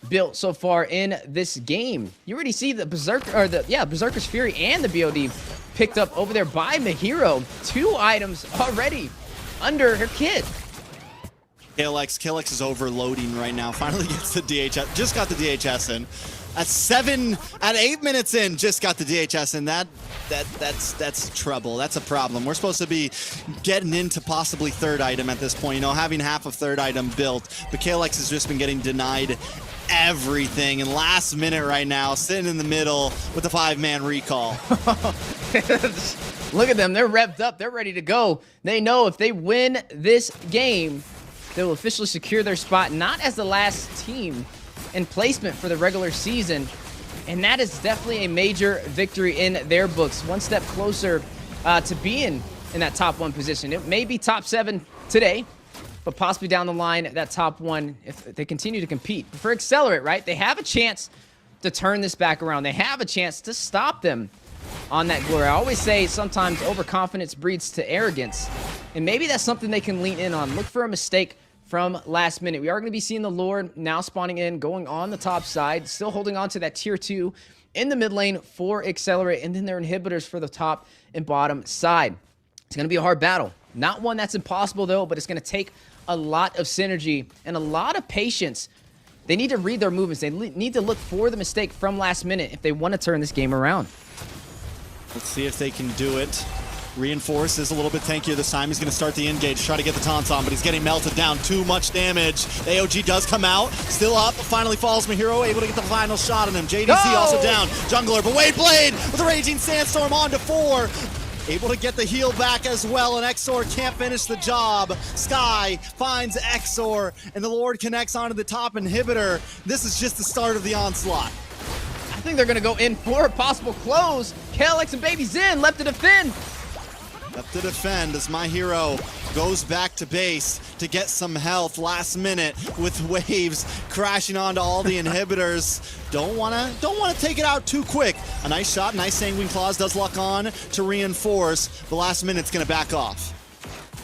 built so far in this game. You already see the Berserker's Fury and the BOD picked up over there by Mahiro. 2 items already under her kit. KLX is overloading right now. Finally gets the DHS. Just got the DHS in. At 8 minutes in, just got the DHS in. That's trouble. That's a problem. We're supposed to be getting into possibly 3rd item at this point. You know, having half of 3rd item built. But KLX has just been getting denied everything. And last minute right now, sitting in the middle with the 5-man recall. Look at them. They're revved up. They're ready to go. They know if they win this game, they will officially secure their spot, not as the last team in placement for the regular season. And that is definitely a major victory in their books. One step closer to being in that top 1 position. It may be top 7 today, but possibly down the line, that top 1 if they continue to compete. But for Excellerate, right, they have a chance to turn this back around. They have a chance to stop them on that glory. I always say sometimes overconfidence breeds to arrogance, and maybe that's something they can lean in on. Look for a mistake from last minute. We are going to be seeing the Lord now spawning in, going on the top side, still holding on to that tier 2 in the mid lane for Excellerate, and then their inhibitors for the top and bottom side. It's going to be a hard battle. Not one that's impossible, though, but it's going to take a lot of synergy and a lot of patience. They need to read their movements. They need to look for the mistake from last minute if they want to turn this game around. Let's see if they can do it. Reinforce is a little bit tankier this time. He's going to start the engage, try to get the taunts on, but he's getting melted down. Too much damage. AOG does come out. Still up. Finally falls Mahiro, able to get the final shot on him. JDC also down. Jungler, but Wade Blade with a Raging Sandstorm on to 4. Able to get the heal back as well, and Exor can't finish the job. Sky finds Exor, and the Lord connects onto the top inhibitor. This is just the start of the onslaught. I think they're going to go in for a possible close. KLX and Baby Zen left to defend. Left to defend as my hero goes back to base to get some health last minute with waves crashing onto all the inhibitors. Don't wanna take it out too quick. A nice shot, nice Sanguine Claws does lock on to reinforce. The last minute's gonna back off.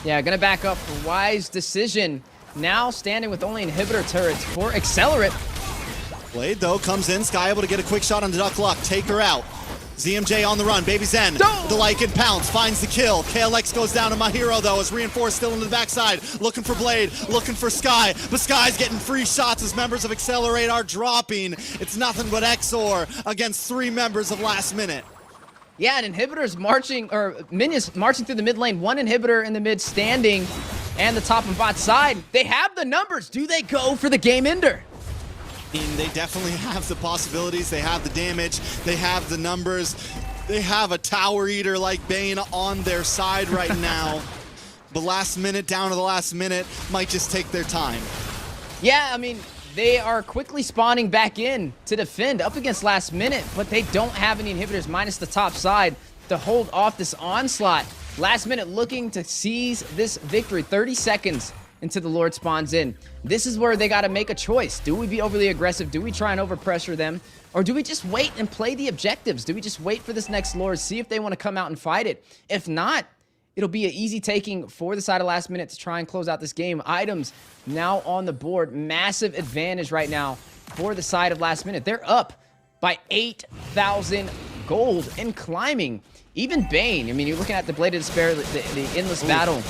Yeah, gonna back up. Wise decision. Now standing with only inhibitor turrets for Excellerate. Blade though comes in, Sky able to get a quick shot on the Duck Luck, take her out. ZMJ on the run, Baby Zen, the Lycan pounce, finds the kill. KLX goes down to my hero though, as Reinforce still in the backside, looking for Blade, looking for Sky, but Sky's getting free shots as members of Excellerate are dropping. It's nothing but Exor against 3 members of last minute. Yeah, and inhibitors marching, or minions marching through the mid lane, 1 inhibitor in the mid standing, and the top and bot side. They have the numbers. Do they go for the game ender? They definitely have the possibilities, they have the damage, they have the numbers, they have a tower eater like Bane on their side right now. The last minute, down to the last minute, might just take their time. Yeah, I mean, they are quickly spawning back in to defend up against last minute, but they don't have any inhibitors minus the top side to hold off this onslaught. Last minute looking to seize this victory. 30 seconds until the Lord spawns in. This is where they got to make a choice. Do we be overly aggressive? Do we try and overpressure them? Or do we just wait and play the objectives? Do we just wait for this next Lord, see if they want to come out and fight it? If not, it'll be an easy taking for the side of last minute to try and close out this game. Items now on the board. Massive advantage right now for the side of last minute. They're up by 8,000 gold and climbing. Even Bane, I mean, you're looking at the Blade of Despair, the endless battle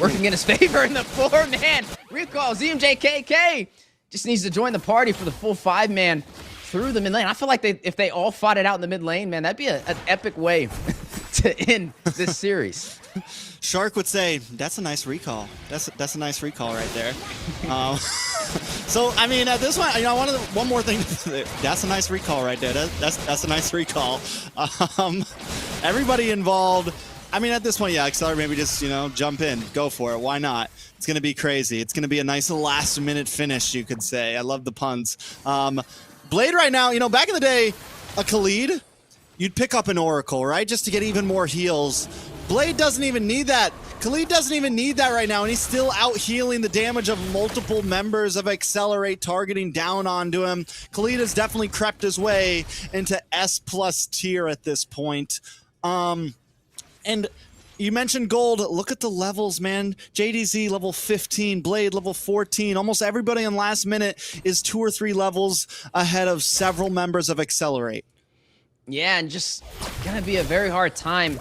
working in his favor in the 4-man recall. ZMJKK just needs to join the party for the full 5-man through the mid lane. I feel like if they all fought it out in the mid lane, man, that'd be an epic way to end this series. Shark would say, that's a nice recall. That's a nice recall right there. So, I mean, at this point, you know, one more thing. That's a nice recall right there. That's a nice recall. Everybody involved. I mean, at this point, yeah, Excellerate, maybe just, you know, jump in. Go for it. Why not? It's going to be crazy. It's going to be a nice last-minute finish, you could say. I love the puns. Blade right now, you know, back in the day, a Khalid, you'd pick up an Oracle, right, just to get even more heals. Blade doesn't even need that. Khalid doesn't even need that right now, and he's still out healing the damage of multiple members of Excellerate targeting down onto him. Khalid has definitely crept his way into S+ tier at this point. And you mentioned gold. Look at the levels, man. JDZ level 15, Blade level 14. Almost everybody in last minute is 2 or 3 levels ahead of several members of Excellerate. Yeah, and just gonna be a very hard time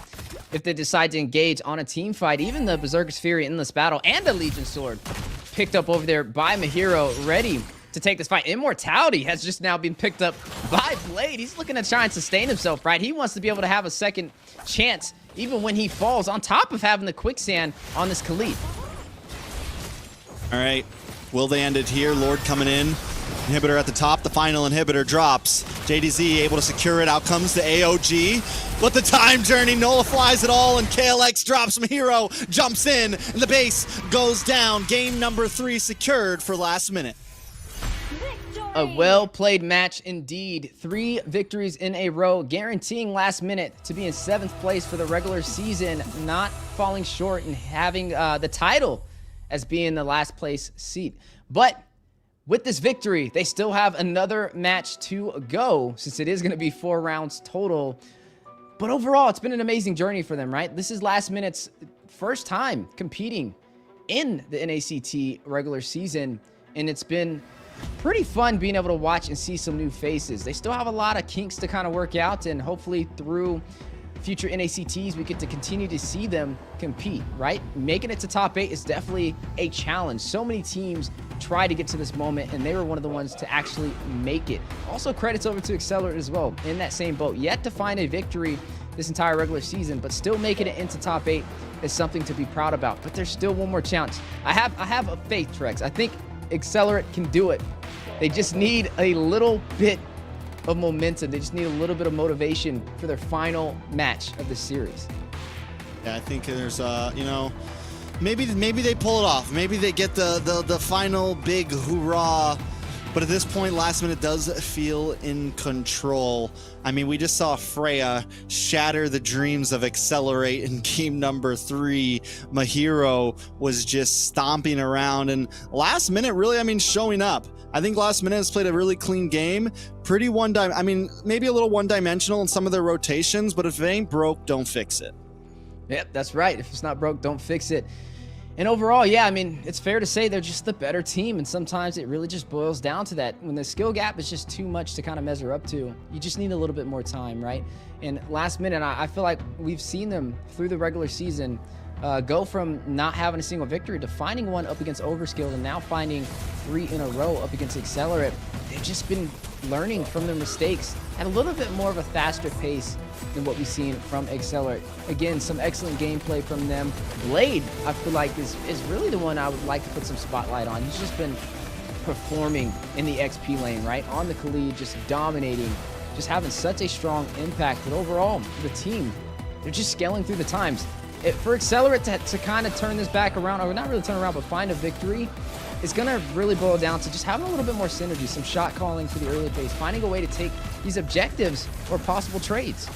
if they decide to engage on a team fight. Even the Berserker's Fury Endless Battle and the Legion Sword picked up over there by Mahiro, ready to take this fight. Immortality has just now been picked up by Blade. He's looking to try and sustain himself, right? He wants to be able to have a second chance even when he falls, on top of having the quicksand on this Khalid. All right, will they end it here? Lord coming in. Inhibitor at the top, the final inhibitor drops. JDZ able to secure it, out comes the AOG. But the time journey nullifies it all, and KLX drops some hero, jumps in, and the base goes down. Game number 3 secured for last minute. A well-played match indeed. 3 victories in a row, guaranteeing last minute to be in 7th place for the regular season, not falling short and having the title as being the last place seat. But with this victory, they still have another match to go, since it is going to be 4 rounds total. But overall, it's been an amazing journey for them, right? This is last minute's first time competing in the NACT regular season, and it's been pretty fun being able to watch and see some new faces. They still have a lot of kinks to kind of work out, and hopefully through future NACTs, we get to continue to see them compete, right? Making it to top 8 is definitely a challenge. So many teams try to get to this moment, and they were one of the ones to actually make it. Also, credits over to Excellerate as well, in that same boat. Yet to find a victory this entire regular season, but still making it into top 8 is something to be proud about. But there's still one more challenge. I have a faith, Trex. I think Excellerate can do it. They just need a little bit of momentum. They just need a little bit of motivation for their final match of the series. Yeah, I think there's, you know, maybe they pull it off. Maybe they get the final big hoorah. But at this point, last minute does feel in control. I mean, we just saw Freya shatter the dreams of Excellerate in game number 3. Mahiro was just stomping around, and last minute really, I mean, showing up. I think last minute has played a really clean game. Pretty I mean, maybe a little one-dimensional in some of their rotations, but if it ain't broke, don't fix it. Yep, that's right. If it's not broke, don't fix it. And overall, yeah, I mean, it's fair to say they're just the better team, and sometimes it really just boils down to that. When the skill gap is just too much to kind of measure up to, you just need a little bit more time, right? And last minute, I feel like we've seen them through the regular season go from not having a single victory to finding one up against Overskilled, and now finding 3 in a row up against Excellerate. They've just been learning from their mistakes at a little bit more of a faster pace than what we've seen from Excellerate. Again, some excellent gameplay from them. Blade, I feel like, is really the one I would like to put some spotlight on. He's just been performing in the XP lane, right? On the Khalid, just dominating, just having such a strong impact. But overall, the team, they're just scaling through the times. For Excellerate to kind of turn this back around, or not really turn around, but find a victory, it's going to really boil down to just having a little bit more synergy, some shot calling for the early phase, finding a way to take these objectives or possible trades.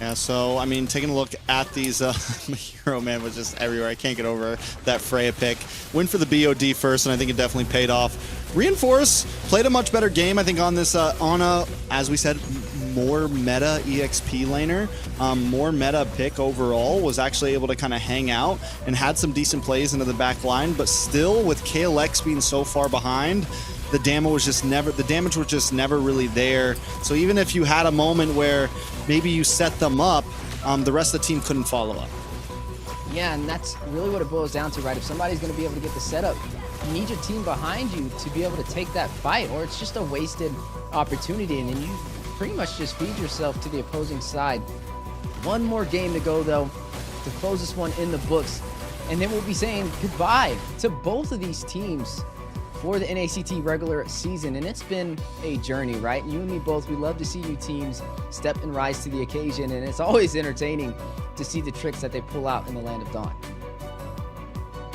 Yeah, so, I mean, taking a look at these, my hero, man, was just everywhere. I can't get over that Freya pick. Went for the BOD first, and I think it definitely paid off. Reinforce played a much better game, I think, on this, on a, as we said, more meta EXP laner, more meta pick overall, was actually able to kind of hang out and had some decent plays into the back line, but still, with KLX being so far behind, the damage was just never really there. So even if you had a moment where maybe you set them up, the rest of the team couldn't follow up. Yeah, and that's really what it boils down to, right? If somebody's going to be able to get the setup, you need your team behind you to be able to take that fight, or it's just a wasted opportunity, and then you pretty much just feed yourself to the opposing side. One more game to go, though, to close this one in the books, and then we'll be saying goodbye to both of these teams for the NACT regular season. And it's been a journey, right? You and me both, we love to see you teams step and rise to the occasion, and it's always entertaining to see the tricks that they pull out in the Land of Dawn.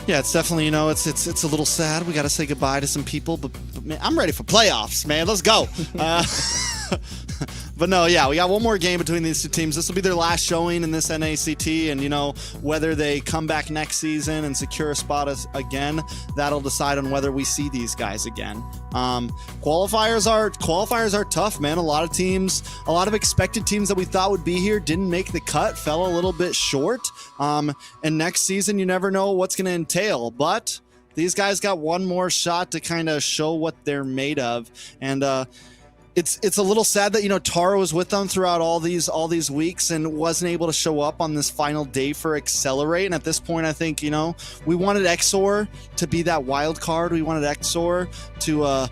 Yeah, it's definitely, you know, it's a little sad. We got to say goodbye to some people, but man, I'm ready for playoffs, man. Let's go. But no, yeah, we got one more game between these two teams. This will be their last showing in this NACT, and, you know, whether they come back next season and secure a spot again, that'll decide on whether we see these guys again. Qualifiers are tough, man. A lot of teams, a lot of expected teams that we thought would be here didn't make the cut, fell a little bit short. And next season, you never know what's going to entail, but these guys got one more shot to kind of show what they're made of. And it's a little sad that, you know, Taro was with them throughout all these weeks and wasn't able to show up on this final day for Excellerate. And at this point, I think, you know, we wanted Exor to be that wild card. We wanted Exor to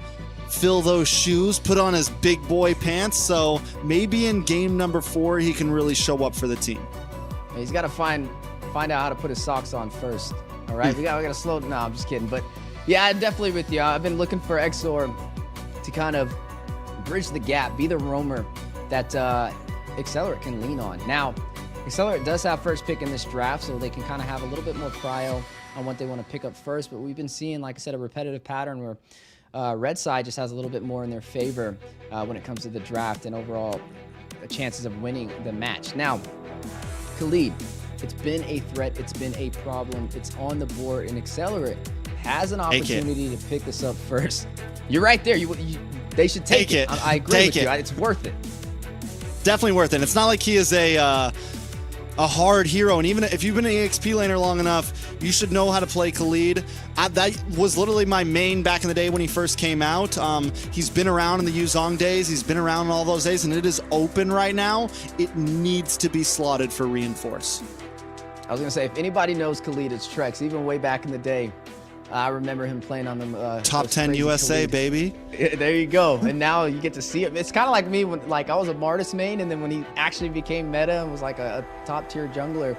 fill those shoes, put on his big boy pants. So maybe in game number 4, he can really show up for the team. He's got to find out how to put his socks on first. All right, we got to slow. No, I'm just kidding. But yeah, I'm definitely with you. I've been looking for Exor to kind of bridge the gap, be the roamer that Excellerate can lean on. Now, Excellerate does have first pick in this draft, so they can kind of have a little bit more prio on what they want to pick up first. But we've been seeing, like I said, a repetitive pattern where red side just has a little bit more in their favor when it comes to the draft and overall chances of winning the match. Now, Khalid, it's been a threat, it's been a problem, it's on the board, and Excellerate has an opportunity to pick this up first. You're right there. They should take it. I agree with you. It's worth it. Definitely worth it. It's not like he is a a hard hero, and even if you've been an EXP laner long enough, you should know how to play Khalid. That was literally my main back in the day when he first came out. He's been around in the Yuzong days, he's been around in all those days, and it is open right now. It needs to be slotted for Reinforce. I was gonna say, if anybody knows Khalid, it's Trex. Even way back in the day, I remember him playing on them. Top 10 USA, Khalid. baby. There you go. And now you get to see it. It's kind of like me when, like, I was a Martis main, and then when he actually became meta and was like a top tier jungler,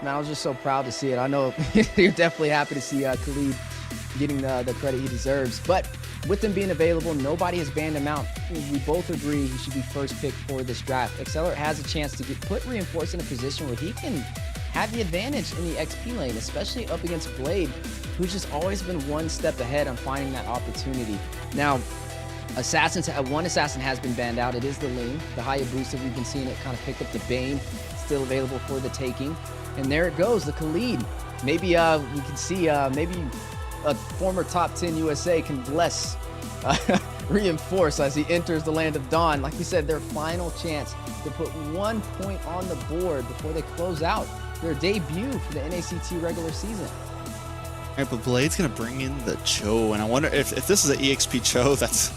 man, I was just so proud to see it. I know you're definitely happy to see Khalid getting the credit he deserves. But with him being available, nobody has banned him out. We both agree he should be first pick for this draft. Excellerate has a chance to put Reinforce in a position where he can have the advantage in the XP lane, especially up against Blade, who's just always been one step ahead on finding that opportunity. Now, one assassin has been banned out. It is the Ling, the Hayabusa. We've been seeing it kind of pick up the Bane, still available for the taking. And there it goes, the Khalid. Maybe we can see maybe a former top 10 USA can bless Reinforce as he enters the land of Dawn. Like we said, their final chance to put 1 point on the board before they close out their debut for the NACT regular season. All right, but Blade's gonna bring in the Cho, and I wonder if this is an EXP Cho, that's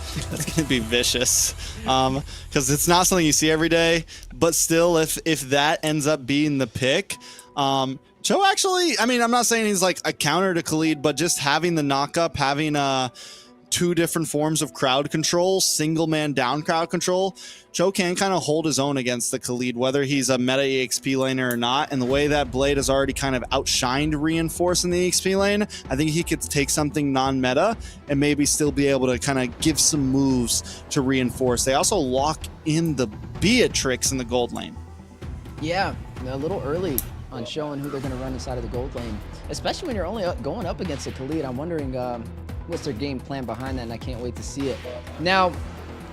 gonna be vicious, because it's not something you see every day. But still, if that ends up being the pick, Cho actually, I mean, I'm not saying he's like a counter to Khalid, but just having the knockup, having two different forms of crowd control, single man down crowd control, Cho can kind of hold his own against the Khalid, whether he's a meta EXP laner or not. And the way that Blade has already kind of outshined Reinforce in the EXP lane, I think he could take something non-meta and maybe still be able to kind of give some moves to Reinforce. They also lock in the Beatrix in the gold lane. Yeah, a little early on showing who they're going to run inside of the gold lane, especially when you're only going up against a Khalid. I'm wondering what's their game plan behind that, and I can't wait to see it. Now,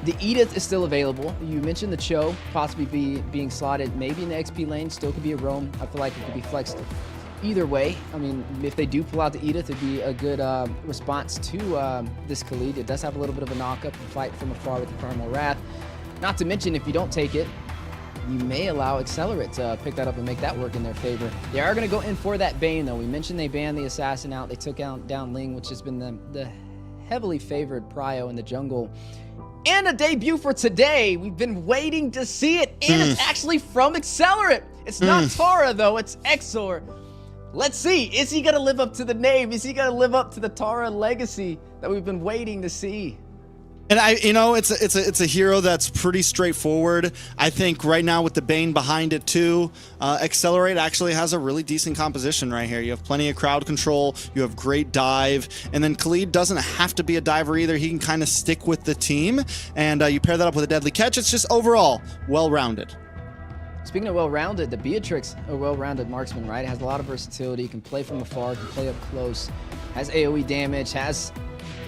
the Edith is still available. You mentioned the Cho possibly being slotted maybe in the XP lane, still could be a roam. I feel like it could be flexed either way. I mean, if they do pull out the Edith, it'd be a good response to this Khalid. It does have a little bit of a knockup and fight from afar with the Primal Wrath. Not to mention, if you don't take it, you may allow Excellerate to pick that up and make that work in their favor. They are going to go in for that Bane, though. We mentioned they banned the Assassin out. They took down Ling, which has been the heavily favored prio in the jungle. And a debut for today. We've been waiting to see it, and it's actually from Excellerate. It's not Tara, though. It's Exor. Let's see. Is he going to live up to the name? Is he going to live up to the Tara legacy that we've been waiting to see? And it's a hero that's pretty straightforward. I think right now with the Bane behind it too, Excellerate actually has a really decent composition right here. You have plenty of crowd control, you have great dive, and then Khalid doesn't have to be a diver either. He can kind of stick with the team, and you pair that up with a deadly catch. It's just overall well-rounded. Speaking of well-rounded, the Beatrix, a well-rounded marksman, right? It has a lot of versatility, can play from afar, can play up close, has AoE damage, has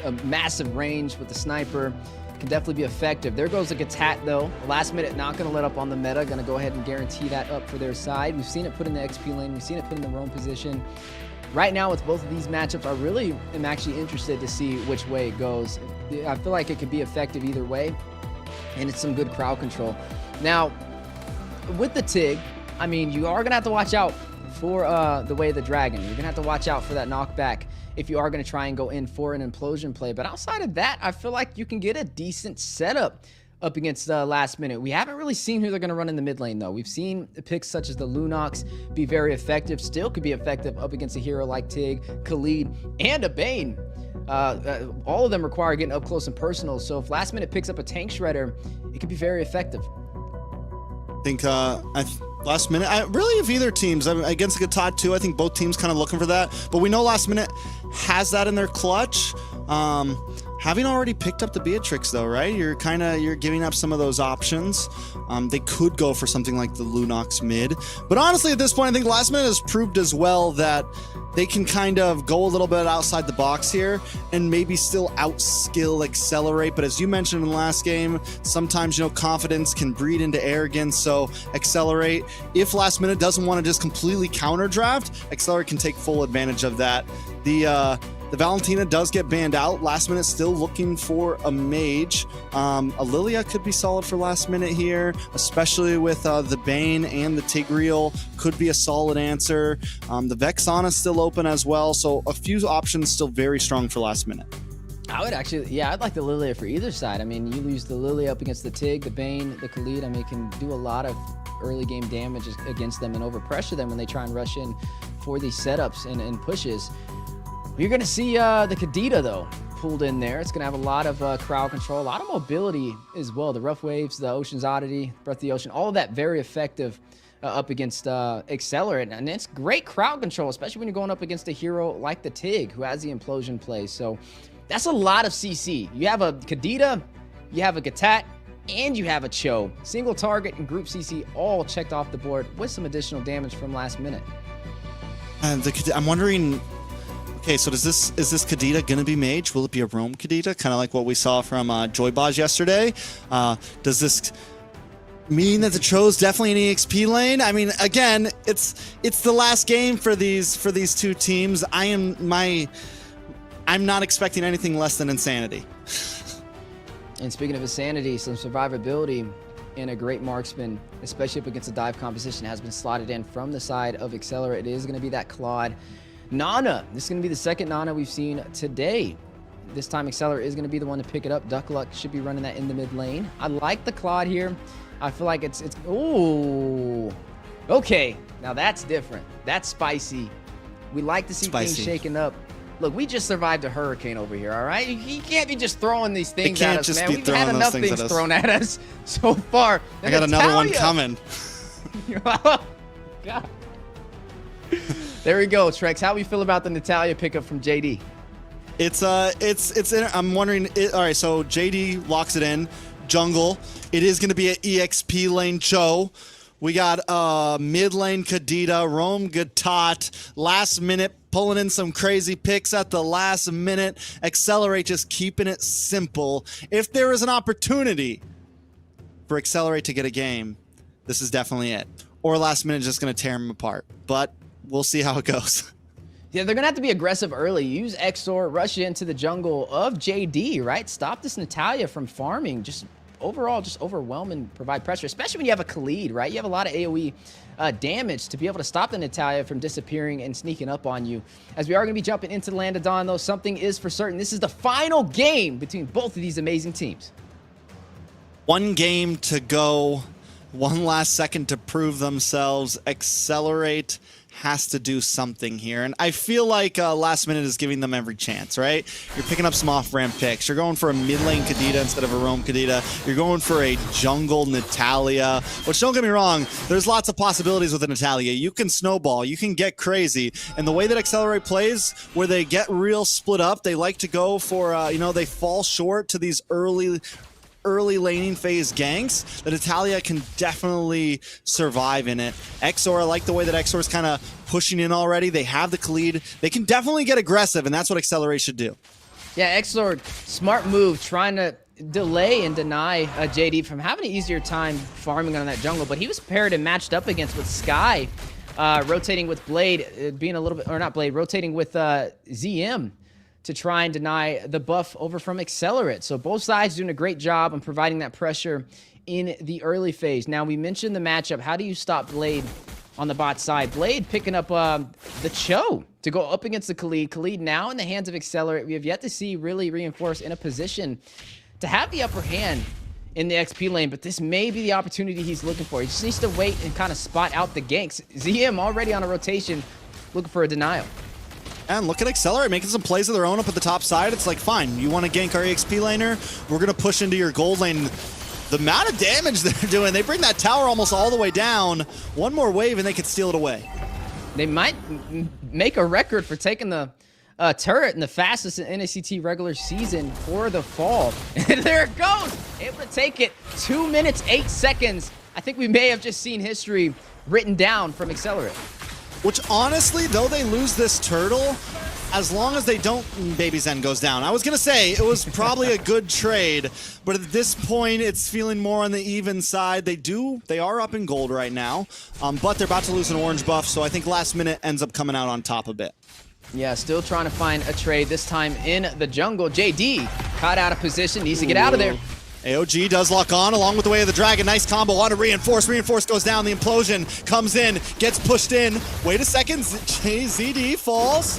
a massive range with the sniper, can definitely be effective. There goes a Gatat, though. Last minute, not going to let up on the meta, going to go ahead and guarantee that up for their side. We've seen it put in the XP lane, we've seen it put in the roam position. Right now, with both of these matchups, I really am actually interested to see which way it goes. I feel like it could be effective either way, and it's some good crowd control. Now, with the Tig, I mean, you are going to have to watch out for the Way of the Dragon. You're going to have to watch out for that knockback if you are going to try and go in for an implosion play. But outside of that, I feel like you can get a decent setup up against last minute. We haven't really seen who they're going to run in the mid lane, though. We've seen picks such as the Lunox be very effective, still could be effective up against a hero like Tig, Khalid, and a Bane. All of them require getting up close and personal, so if last minute picks up a tank shredder, it could be very effective. I think last minute, really if either teams, against the Gatot too, I think both teams kind of looking for that, but we know last minute has that in their clutch. Having already picked up the Beatrix though, right? You're giving up some of those options. They could go for something like the Lunox mid, but honestly at this point, I think last minute has proved as well that they can kind of go a little bit outside the box here and maybe still outskill Excellerate. But as you mentioned in the last game, sometimes, you know, confidence can breed into arrogance. So Excellerate, if last minute doesn't want to just completely counter draft, Excellerate can take full advantage of that. The The Valentina does get banned out. Last minute still looking for a mage. A Lilia could be solid for last minute here, especially with the Bane and the Tigreal could be a solid answer. The Vexana still open as well, so a few options still very strong for last minute. I would actually, yeah, I'd like the Lilia for either side. I mean, you lose the Lilia up against the Tig, the Bane, the Khalid. I mean, it can do a lot of early game damage against them and overpressure them when they try and rush in for these setups and pushes. You're going to see the Kadita, though, pulled in there. It's going to have a lot of crowd control, a lot of mobility as well. The Rough Waves, the Ocean's Oddity, Breath of the Ocean, all of that very effective up against Excellerate. And it's great crowd control, especially when you're going up against a hero like the Tig, who has the Implosion play. So that's a lot of CC. You have a Kadita, you have a Gatat, and you have a Cho. Single target and group CC all checked off the board with some additional damage from last minute. And I'm wondering, okay, so is this Kadita gonna be mage? Will it be a roam Kadita, kind of like what we saw from Joybaj yesterday? Does this mean that the Cho's definitely an EXP lane? I mean, again, it's the last game for these two teams. I'm not expecting anything less than insanity. And speaking of insanity, some survivability and a great marksman, especially up against a dive composition, has been slotted in from the side of Excellerate. It is going to be that Claude Nana. This is going to be the second Nana we've seen today. This time Excellerate is going to be the one to pick it up. Duck Luck should be running that in the mid lane. I like the Claude here. I feel like it's ooh. Okay, now that's different. That's spicy. We like to see things shaken up. Look, we just survived a hurricane over here, all right? You can't be just throwing these things at us, man. We've had enough things thrown at us so far. I got another one coming. God. There we go, Trex. How we feel about the Natalia pickup from JD? I'm wondering. All right, so JD locks it in. Jungle. It is going to be an EXP lane Cho. We got mid lane Kadita, Roam Gatot. Last minute pulling in some crazy picks at the last minute. Excellerate just keeping it simple. If there is an opportunity for Excellerate to get a game, this is definitely it. Or last minute just going to tear them apart. But we'll see how it goes. Yeah, they're going to have to be aggressive early. Use Exor, rush into the jungle of JD, right? Stop this Natalia from farming. Just overall, just overwhelm and provide pressure, especially when you have a Khalid, right? You have a lot of AoE damage to be able to stop the Natalia from disappearing and sneaking up on you. As we are going to be jumping into the Land of Dawn, though, something is for certain. This is the final game between both of these amazing teams. One game to go. One last second to prove themselves. Excellerate has to do something here. And I feel like last minute is giving them every chance, right? You're picking up some off-ramp picks. You're going for a mid-lane Kadita instead of a roam Kadita. You're going for a jungle Natalia, which, don't get me wrong, there's lots of possibilities with a Natalia. You can snowball. You can get crazy. And the way that Excellerate plays, where they get real split up, they like to go for, they fall short to these early laning phase ganks. The Natalia can definitely survive in it. Exor, I like the way that Exor is kind of pushing in already. They have the Khalid. They can definitely get aggressive, and that's what Excellerate should do. Yeah, Exor, smart move, trying to delay and deny JD from having an easier time farming on that jungle, but he was paired and matched up against with Sky, rotating with Blade, being a little bit, or not Blade, rotating with ZM to try and deny the buff over from Excellerate. So both sides doing a great job on providing that pressure in the early phase. Now, we mentioned the matchup. How do you stop Blade on the bot side? Blade picking up the Cho to go up against the Khalid. Khalid now in the hands of Excellerate. We have yet to see really reinforce in a position to have the upper hand in the XP lane, but this may be the opportunity he's looking for. He just needs to wait and kind of spot out the ganks. ZM already on a rotation, looking for a denial. And look at Excellerate making some plays of their own up at the top side. It's like, fine, you want to gank our EXP laner? We're going to push into your gold lane. The amount of damage they're doing, they bring that tower almost all the way down. One more wave and they could steal it away. They might make a record for taking the turret in the fastest in NACT regular season for the fall. And there it goes. Able to take it. 2 minutes, 8 seconds. I think we may have just seen history written down from Excellerate. Which honestly, though they lose this turtle, as long as they don't, Baby Zen goes down. I was going to say, it was probably a good trade, but at this point, it's feeling more on the even side. They are up in gold right now, but they're about to lose an orange buff, so I think last minute ends up coming out on top a bit. Yeah, still trying to find a trade, this time in the jungle. JD caught out of position, needs to get out of there. AOG does lock on along with the way of the dragon. Nice combo on a Reinforce. Reinforce goes down. The implosion comes in, gets pushed in. Wait a second. ZD falls.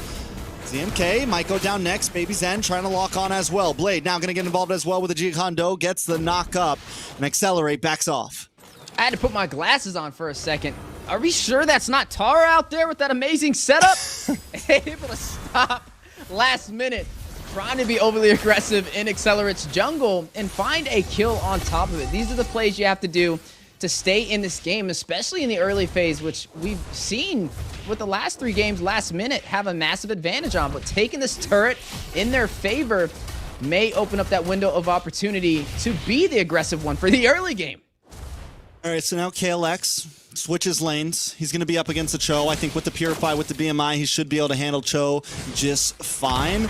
ZMK might go down next. Baby Zen trying to lock on as well. Blade now going to get involved as well with the Gikondo. Gets the knock up. And Excellerate backs off. I had to put my glasses on for a second. Are we sure that's not Tara out there with that amazing setup? Able to stop last minute. Trying to be overly aggressive in Excelerate's jungle and find a kill on top of it. These are the plays you have to do to stay in this game, especially in the early phase, which we've seen with the last 3 games last minute have a massive advantage on. But taking this turret in their favor may open up that window of opportunity to be the aggressive one for the early game. All right, so now KLX switches lanes. He's going to be up against the Cho. I think with the Purify, with the BMI, he should be able to handle Cho just fine.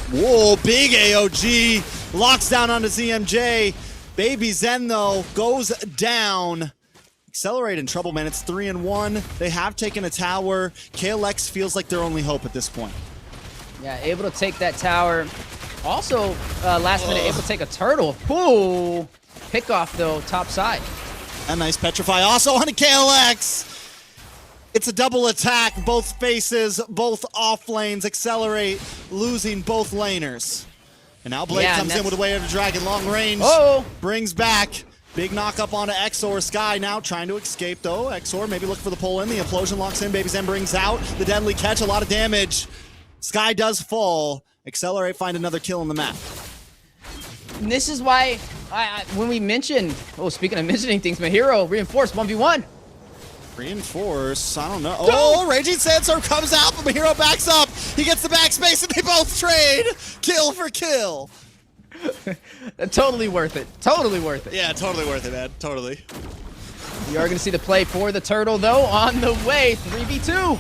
Whoa, big AOG. Locks down onto ZMJ. Baby Zen, though, goes down. Excellerate in trouble, man. It's 3-1. They have taken a tower. KLX feels like their only hope at this point. Yeah, able to take that tower. Also, last minute, able to take a turtle. Ooh. Pick off, though, top side. A nice Petrify also on a KLX. It's a double attack, both faces, both off lanes. Excellerate losing both laners. And now Blade comes in with a way of the dragon, long range. Brings back. Big knock up onto Exor. Sky now trying to escape though. Exor maybe look for the pull in. The implosion locks in. Baby Zen brings out the deadly catch. A lot of damage. Sky does fall. Excellerate find another kill on the map. And this is why when we mentioned, speaking of mentioning things, my hero Reinforce 1v1. Reinforce, I don't know. Oh, Raging Sandstorm comes out, but Mahiro backs up. He gets the backspace and they both trade. Kill for kill. Totally worth it. Totally worth it. Yeah, totally worth it, man. Totally. We are going to see the play for the turtle, though, on the way. 3v2.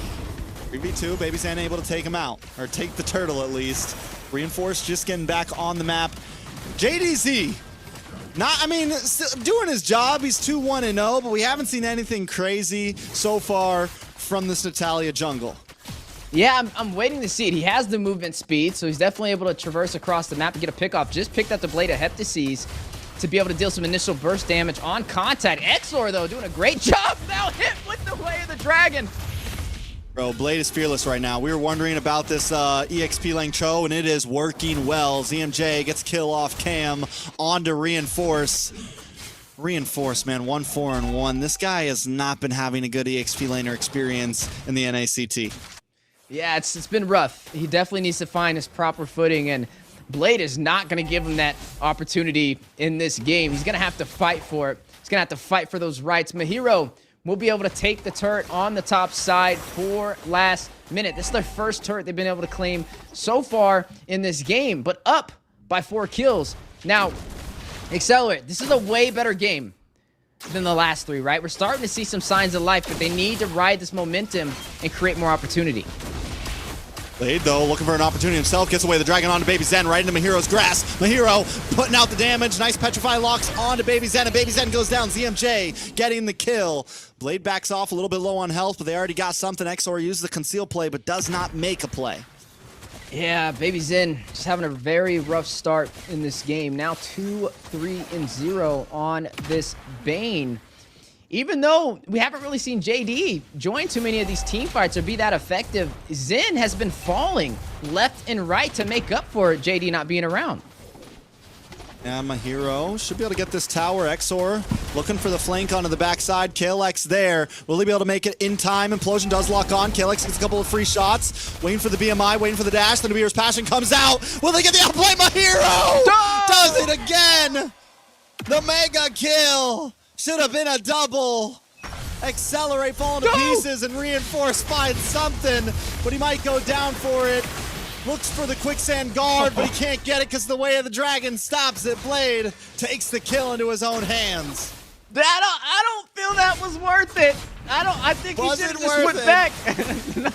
3v2, Baby Zen able to take him out. Or take the turtle, at least. Reinforce just getting back on the map. JDZ, doing his job. He's 2-1-0, but we haven't seen anything crazy so far from this Natalia jungle. Yeah, I'm waiting to see it. He has the movement speed, so he's definitely able to traverse across the map and get a pick-off. Just picked up the Blade of Heptases to be able to deal some initial burst damage on contact. Exor, though, doing a great job. Now hit with the Way of the Dragon. Bro, Blade is fearless right now. We were wondering about this EXP lane Cho, and it is working well. ZMJ gets kill off Cam onto Reinforce. Reinforce, man, 1-4-1. This guy has not been having a good EXP laner experience in the NACT. Yeah, it's been rough. He definitely needs to find his proper footing, and Blade is not going to give him that opportunity in this game. He's going to have to fight for it. He's going to have to fight for those rights. Mahiro will be able to take the turret on the top side for last minute. This is their first turret they've been able to claim so far in this game, but up by 4 kills. Now, Excellerate, this is a way better game than the last 3, right? We're starting to see some signs of life, but they need to ride this momentum and create more opportunity. Blade, though, looking for an opportunity himself, gets away the dragon onto Baby Zen, right into Mahiro's grasp. Mahiro putting out the damage. Nice Petrify locks onto Baby Zen, and Baby Zen goes down. ZMJ getting the kill. Blade backs off a little bit low on health, but they already got something. Exor uses the conceal play, but does not make a play. Yeah, Baby Zen just having a very rough start in this game. Now 2-3-0 on this Bane. Even though we haven't really seen JD join too many of these team fights or be that effective, Zen has been falling left and right to make up for JD not being around. Yeah, Mahiro should be able to get this tower. Exor looking for the flank onto the backside. KLX there. Will he be able to make it in time? Implosion does lock on. KLX gets a couple of free shots. Waiting for the BMI, waiting for the dash. Then Namir's passion comes out. Will they get the outplay? Mahiro does it again. The mega kill. Should have been a double. Accelerate falling to pieces and Reinforce finds something, but he might go down for it. Looks for the quicksand guard, but he can't get it because the Way of the Dragon stops it. Blade takes the kill into his own hands. I don't feel that was worth it. I think he should have just went back. No.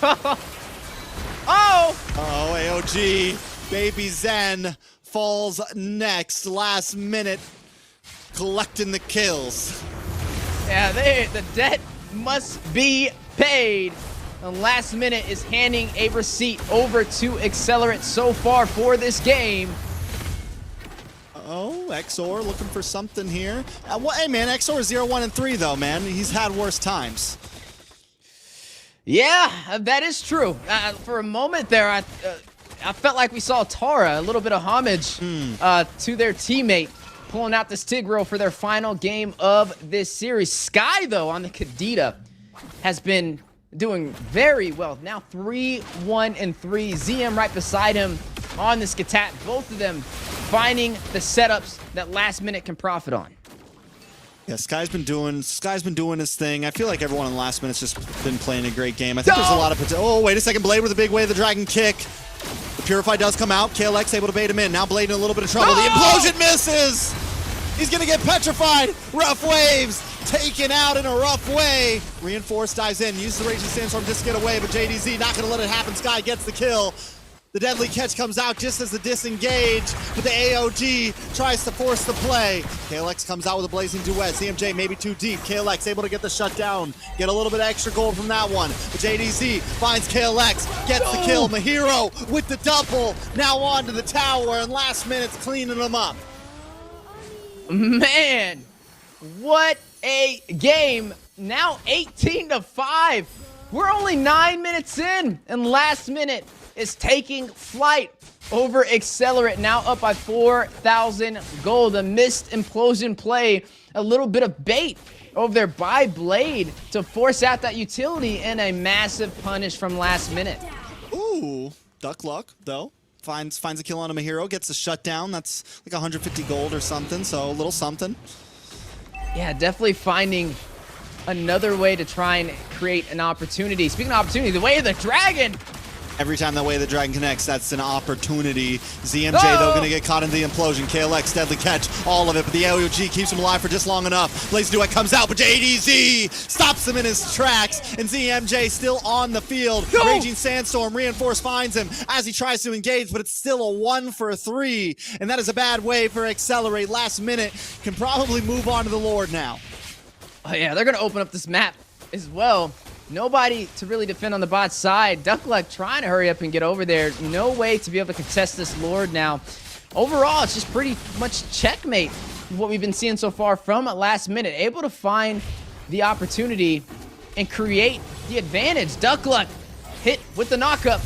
Oh, AOG. Baby Zen falls next. Last minute. Collecting the kills. Yeah, the debt must be paid. And last minute is handing a receipt over to Excellerate so far for this game. Oh, XOR looking for something here. Hey, man, XOR 0-1-3, though, man. He's had worse times. Yeah, that is true. For a moment there, I felt like we saw Tara, a little bit of homage to their teammate, pulling out this Tigro for their final game of this series. Sky, though, on the Kadita, has been doing very well. Now 3-1-3. ZM right beside him on the Skatat. Both of them finding the setups that last minute can profit on. Yeah, Sky's been doing his thing. I feel like everyone in the last minute's just been playing a great game. I think there's a lot of potential. Oh, wait a second. Blade with a big way of the dragon kick. The Purify does come out. KLX able to bait him in. Now Blade in a little bit of trouble. The implosion misses! He's gonna get petrified. Rough waves taken out in a rough way. Reinforced dives in, uses the Raging Sandstorm just to get away, but JDZ not gonna let it happen. Sky gets the kill. The deadly catch comes out just as the disengage, but the AOG tries to force the play. KLX comes out with a blazing duet. CMJ maybe too deep. KLX able to get the shutdown, get a little bit of extra gold from that one. But JDZ finds KLX, gets the kill. Mahiro with the double, now on to the tower, and last minute's cleaning them up. Man, what a game. Now 18-5. We're only 9 minutes in, and last minute is taking flight over Excellerate, now up by 4,000 gold. A missed implosion play, a little bit of bait over there by Blade to force out that utility, and a massive punish from last minute. Ooh, duck luck, though. Finds a kill on a Mahiro, gets a shutdown. That's like 150 gold or something, so a little something. Yeah, definitely finding another way to try and create an opportunity. Speaking of opportunity, the way of the dragon. Every time that way the dragon connects, that's an opportunity. ZMJ, though, gonna get caught in the implosion. KLX, deadly catch, all of it, but the AOG keeps him alive for just long enough. Blaze Duet comes out, but JDZ stops him in his tracks, and ZMJ still on the field. Raging Sandstorm, Reinforce finds him as he tries to engage, but it's still a 1 for 3, and that is a bad way for Excellerate. Last minute can probably move on to the Lord now. Oh yeah, they're gonna open up this map as well. Nobody to really defend on the bot side. Duckluck trying to hurry up and get over there. No way to be able to contest this Lord now. Overall, it's just pretty much checkmate what we've been seeing so far from last minute. Able to find the opportunity and create the advantage. Duckluck hit with the knockup.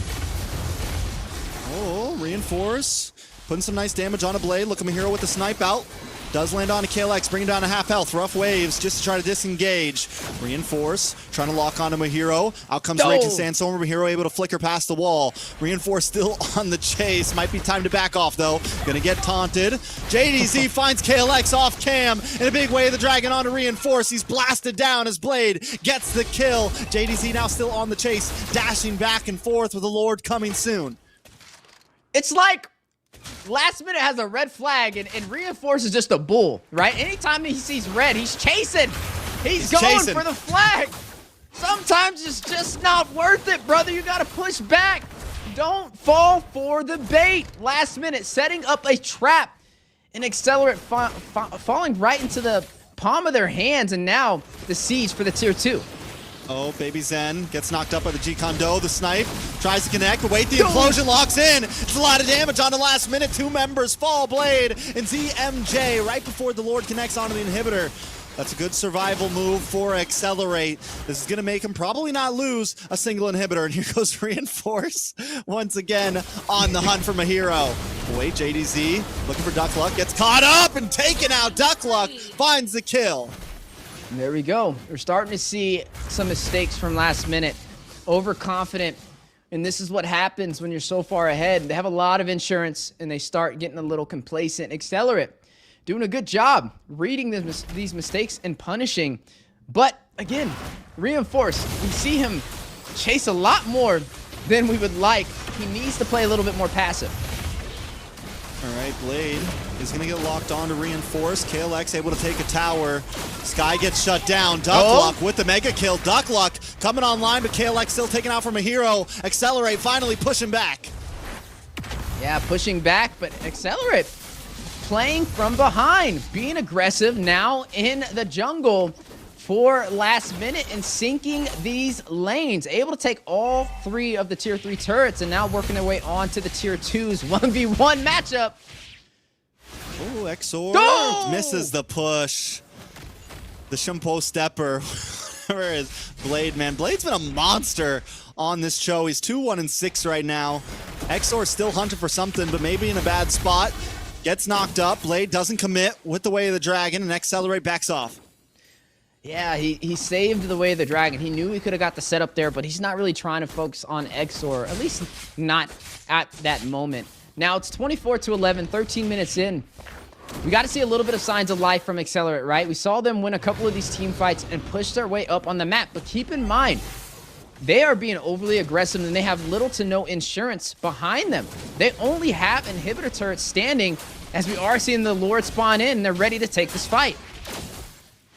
Oh, Reinforce. Putting some nice damage on a Blade. Look at Mahiro with the snipe out. Does land on a KLX, bringing down a half health. Rough waves just to try to disengage. Reinforce, trying to lock onto Mahiro. Out comes Raging Sandstorm. Mahiro able to flicker past the wall. Reinforce still on the chase. Might be time to back off, though. Gonna get taunted. JDZ finds KLX off cam in a big way of the dragon onto Reinforce. He's blasted down as Blade gets the kill. JDZ now still on the chase, dashing back and forth with the Lord coming soon. It's like last minute has a red flag, and Reinforce is just a bull, right? Anytime he sees red, he's chasing. He's going for the flag. Sometimes it's just not worth it, brother. You got to push back. Don't fall for the bait. Last minute, setting up a trap, and Excellerate falling right into the palm of their hands, and now the siege for the tier 2. Oh, Baby Zen gets knocked up by the G-Kondo. The snipe tries to connect, but wait, the implosion locks in. It's a lot of damage on the last minute. 2 members fall. Blade and ZMJ right before the Lord connects onto the inhibitor. That's a good survival move for Excellerate. This is going to make him probably not lose a single inhibitor. And here goes Reinforce once again on the hunt for Mahiro. Wait, JDZ looking for Duckluck. Gets caught up and taken out. Duckluck finds the kill. There we go. We're starting to see some mistakes from last minute. Overconfident. And this is what happens when you're so far ahead. They have a lot of insurance, and they start getting a little complacent. Excellerate doing a good job reading these mistakes and punishing. But, again, Reinforce. We see him chase a lot more than we would like. He needs to play a little bit more passive. All right, Blade is going to get locked on to Reinforce. KLX able to take a tower. Sky gets shut down. Duckluck with the mega kill. Duckluck coming online, but KLX still taken out from a hero. Accelerate finally pushing back. Yeah, pushing back, but Excellerate playing from behind, being aggressive now in the jungle, for last minute and sinking these lanes. Able to take all 3 of the tier 3 turrets and now working their way on to the tier 2's 1v1 matchup. Oh, Exor Go! misses the push. The Shimpo Stepper. Where is Blade, man? Blade's been a monster on this show. He's 2-1-6 right now. Exor still hunting for something, but maybe in a bad spot. Gets knocked up. Blade doesn't commit with the Way of the Dragon, and Excellerate backs off. Yeah, he saved the Way of the Dragon. He knew he could have got the setup there, but he's not really trying to focus on Exor, at least not at that moment. Now it's 24-11, 13 minutes in. We got to see a little bit of signs of life from Excellerate, right? We saw them win a couple of these team fights and push their way up on the map, but keep in mind, they are being overly aggressive and they have little to no insurance behind them. They only have inhibitor turrets standing as we are seeing the Lord spawn in and they're ready to take this fight.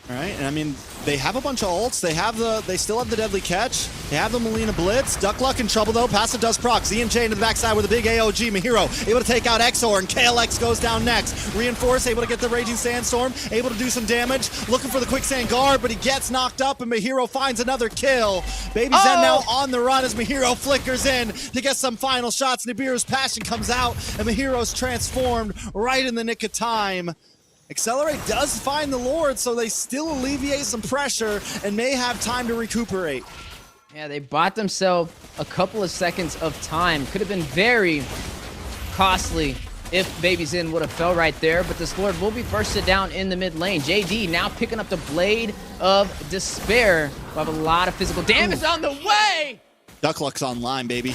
All right, and I mean, they have a bunch of ults. They still have the Deadly Catch. They have the Melina Blitz. Duckluck in trouble though. Passive does proc. ZMJ into the backside with a big AOG. Mahiro able to take out Exor, and KLX goes down next. Reinforce able to get the Raging Sandstorm, able to do some damage. Looking for the Quicksand Guard, but he gets knocked up, and Mahiro finds another kill. Baby Zen now on the run as Mahiro flickers in to get some final shots. Nibiru's Passion comes out, and Mahiro's transformed right in the nick of time. Accelerate does find the Lord, so they still alleviate some pressure and may have time to recuperate. Yeah, they bought themselves a couple of seconds of time. Could have been very costly if Baby Zen would have fell right there, but this Lord will be bursted down in the mid lane. JD now picking up the Blade of Despair. We'll have a lot of physical damage on the way! Duckluck's online, baby.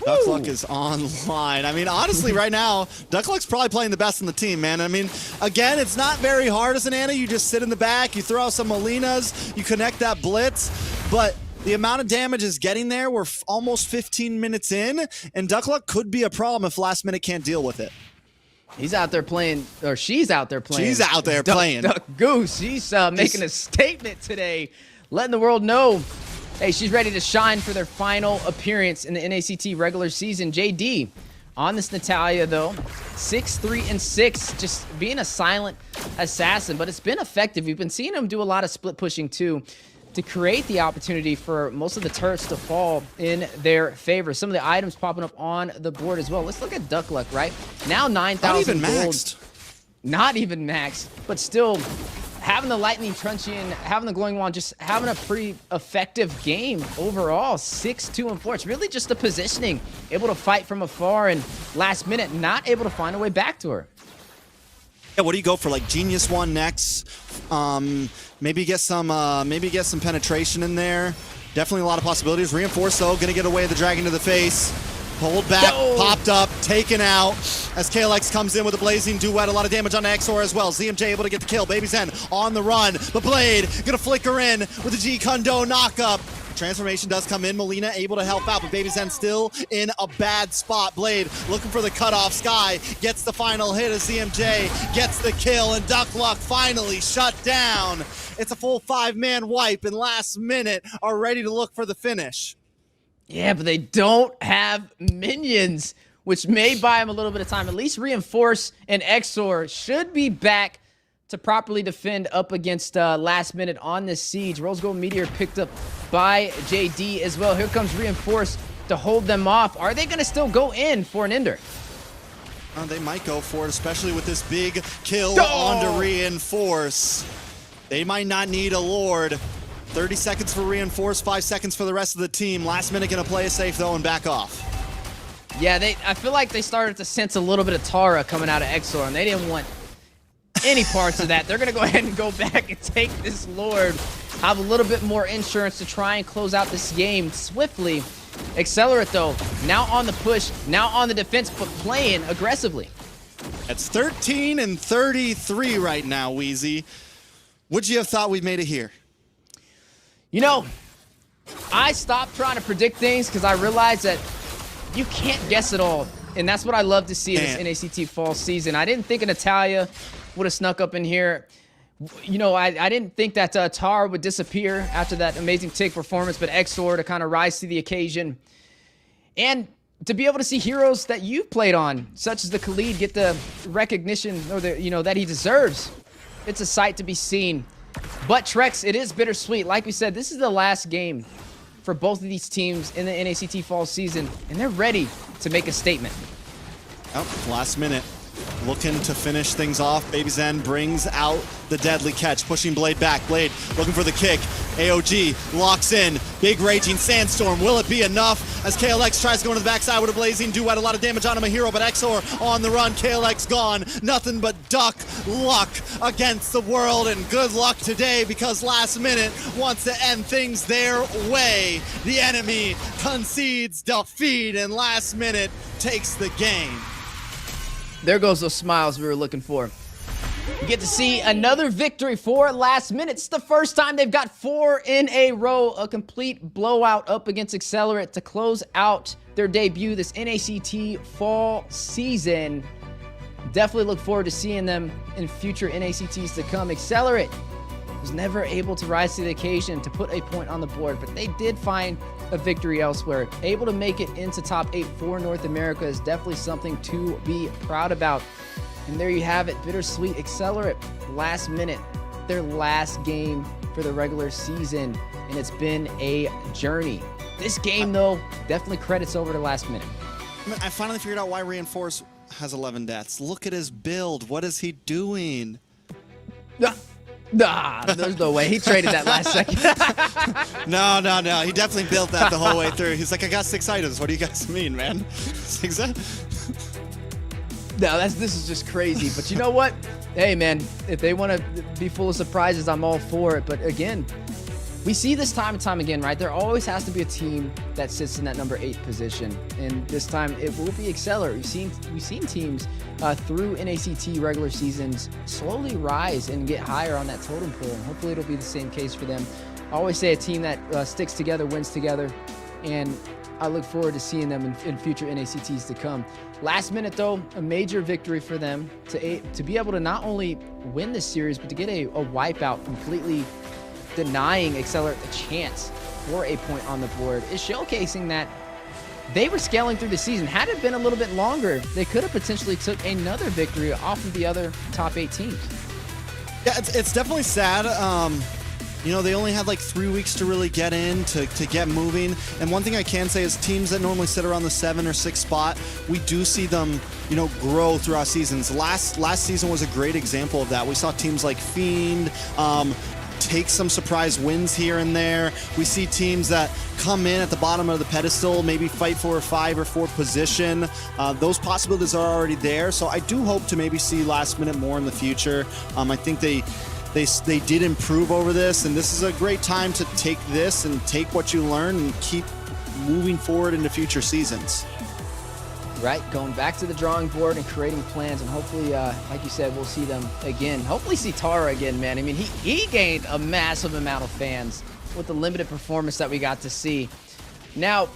Duckluck is online. I mean, honestly, right now, Duckluck's probably playing the best in the team, man. I mean, again, it's not very hard as an Ana. You just sit in the back, you throw out some Molinas, you connect that blitz, but the amount of damage is getting there. We're almost 15 minutes in, and Duckluck could be a problem if last minute can't deal with it. He's out there playing, or she's out there playing. She's out there playing. Duck Goose. She's making a statement today, letting the world know, hey, she's ready to shine for their final appearance in the NACT regular season. JD on this Natalia, though, 6-3-6, just being a silent assassin, but it's been effective. We've been seeing him do a lot of split pushing, too, to create the opportunity for most of the turrets to fall in their favor. Some of the items popping up on the board as well. Let's look at Duckluck, right? Now 9,000 Not even gold. maxed. Not even maxed, but still having the Lightning Truncheon, having the Glowing Wand, just having a pretty effective game overall. 6-2-4. It's really just the positioning. Able to fight from afar and last minute not able to find a way back to her. Yeah, what do you go for? Like Genius One next? Maybe get some penetration in there. Definitely a lot of possibilities. Reinforce though, gonna get away the Dragon to the face. Hold back, popped up, taken out. As KLX comes in with a Blazing Duet, a lot of damage on Exor as well. ZMJ able to get the kill. Baby Zen on the run. The Blade gonna flicker in with the G Kundo knockup. Transformation does come in. Melina able to help out, but Baby Zen still in a bad spot. Blade looking for the cutoff. Sky gets the final hit as ZMJ gets the kill, and Duckluck finally shut down. It's a full 5-man wipe, and last minute are ready to look for the finish. Yeah, but they don't have minions, which may buy them a little bit of time. At least Reinforce and Exor should be back to properly defend up against last minute on this siege. Rose Gold Meteor picked up by JD as well. Here comes Reinforce to hold them off. Are they going to still go in for an ender? They might go for it, especially with this big kill onto Reinforce. They might not need a Lord. 30 seconds for Reinforce, 5 seconds for the rest of the team. Last minute gonna play it safe though and back off. Yeah, I feel like they started to sense a little bit of Tara coming out of Exor, and they didn't want any parts of that. They're gonna go ahead and go back and take this Lord. Have a little bit more insurance to try and close out this game swiftly. Accelerate though, now on the push, now on the defense, but playing aggressively. It's 13-33 right now, Wheezy. Would you have thought we made it here? You know, I stopped trying to predict things because I realized that you can't guess it all. And that's what I love to see in this NACT fall season. I didn't think Natalia would have snuck up in here. You know, I didn't think that Tara would disappear after that amazing Tick performance, but Exor to kind of rise to the occasion. And to be able to see heroes that you've played on, such as the Khalid, get the recognition or the, you know, that he deserves. It's a sight to be seen. But Trex, it is bittersweet. Like we said, this is the last game for both of these teams in the NACT fall season, and they're ready to make a statement. Oh, last minute. Looking to finish things off. Baby Zen brings out the deadly catch. Pushing Blade back. Blade looking for the kick. AOG locks in. Big raging sandstorm. Will it be enough? As KLX tries to go into the backside with a blazing duet. A lot of damage on him, a hero, but Exor on the run. KLX gone. Nothing but duck luck against the world. And good luck today because last minute wants to end things their way. The enemy concedes defeat and last minute takes the game. There goes those smiles we were looking for. You get to see another victory for last minute. It's the first time they've got 4 in a row. A complete blowout up against Excellerate to close out their debut this NACT fall season. Definitely look forward to seeing them in future NACTs to come. Excellerate was never able to rise to the occasion to put a point on the board, but they did find a victory elsewhere. Able to make it into top 8 for North America is definitely something to be proud about. And there you have it, bittersweet. Excellerate last minute, their last game for the regular season, and it's been a journey. This game, though, definitely credits over to last minute. I finally figured out why Reinforce has 11 deaths. Look at his build. What is he doing? Nah, there's no way. He traded that last second. No. He definitely built that the whole way through. He's like, I got 6 items. What do you guys mean, man? 6 items? No, this is just crazy. But you know what? Hey, man, if they want to be full of surprises, I'm all for it. But again, we see this time and time again, right? There always has to be a team that sits in that number 8 position. And this time it will be Excellerate. We've seen teams through NACT regular seasons slowly rise and get higher on that totem pole. And hopefully it'll be the same case for them. I always say a team that sticks together wins together. And I look forward to seeing them in future NACTs to come. Last minute, though, a major victory for them to be able to not only win this series, but to get a wipeout, completely denying Excellerate a chance for a point on the board, is showcasing that they were scaling through the season. Had it been a little bit longer, they could have potentially took another victory off of the other top 8 teams. Yeah, it's definitely sad. You know, they only had like 3 weeks to really get in, to get moving. And one thing I can say is teams that normally sit around the 7 or 6 spot, we do see them, you know, grow throughout seasons. Last season was a great example of that. We saw teams like Fiend take some surprise wins here and there. We see teams that come in at the bottom of the pedestal, maybe fight for a 5 or 4 position. Those possibilities are already there. So I do hope to maybe see last minute more in the future. I think they did improve over this, and this is a great time to take this and take what you learn and keep moving forward into future seasons. Right, going back to the drawing board and creating plans, and hopefully, like you said, we'll see them again. Hopefully see Tara again, man. I mean, he gained a massive amount of fans with the limited performance that we got to see. Now,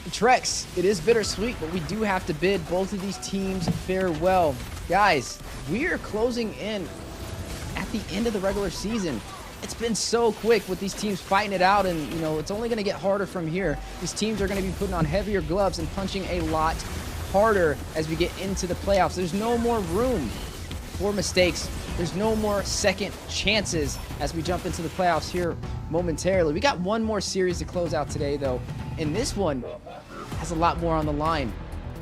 Trex, it is bittersweet, but we do have to bid both of these teams farewell. Guys, we are closing in at the end of the regular season. It's been so quick with these teams fighting it out, and you know, it's only going to get harder from here. These teams are going to be putting on heavier gloves and punching a lot harder as we get into the playoffs. There's no more room for mistakes. There's no more second chances as we jump into the playoffs here momentarily. We got one more series to close out today, though, and this one has a lot more on the line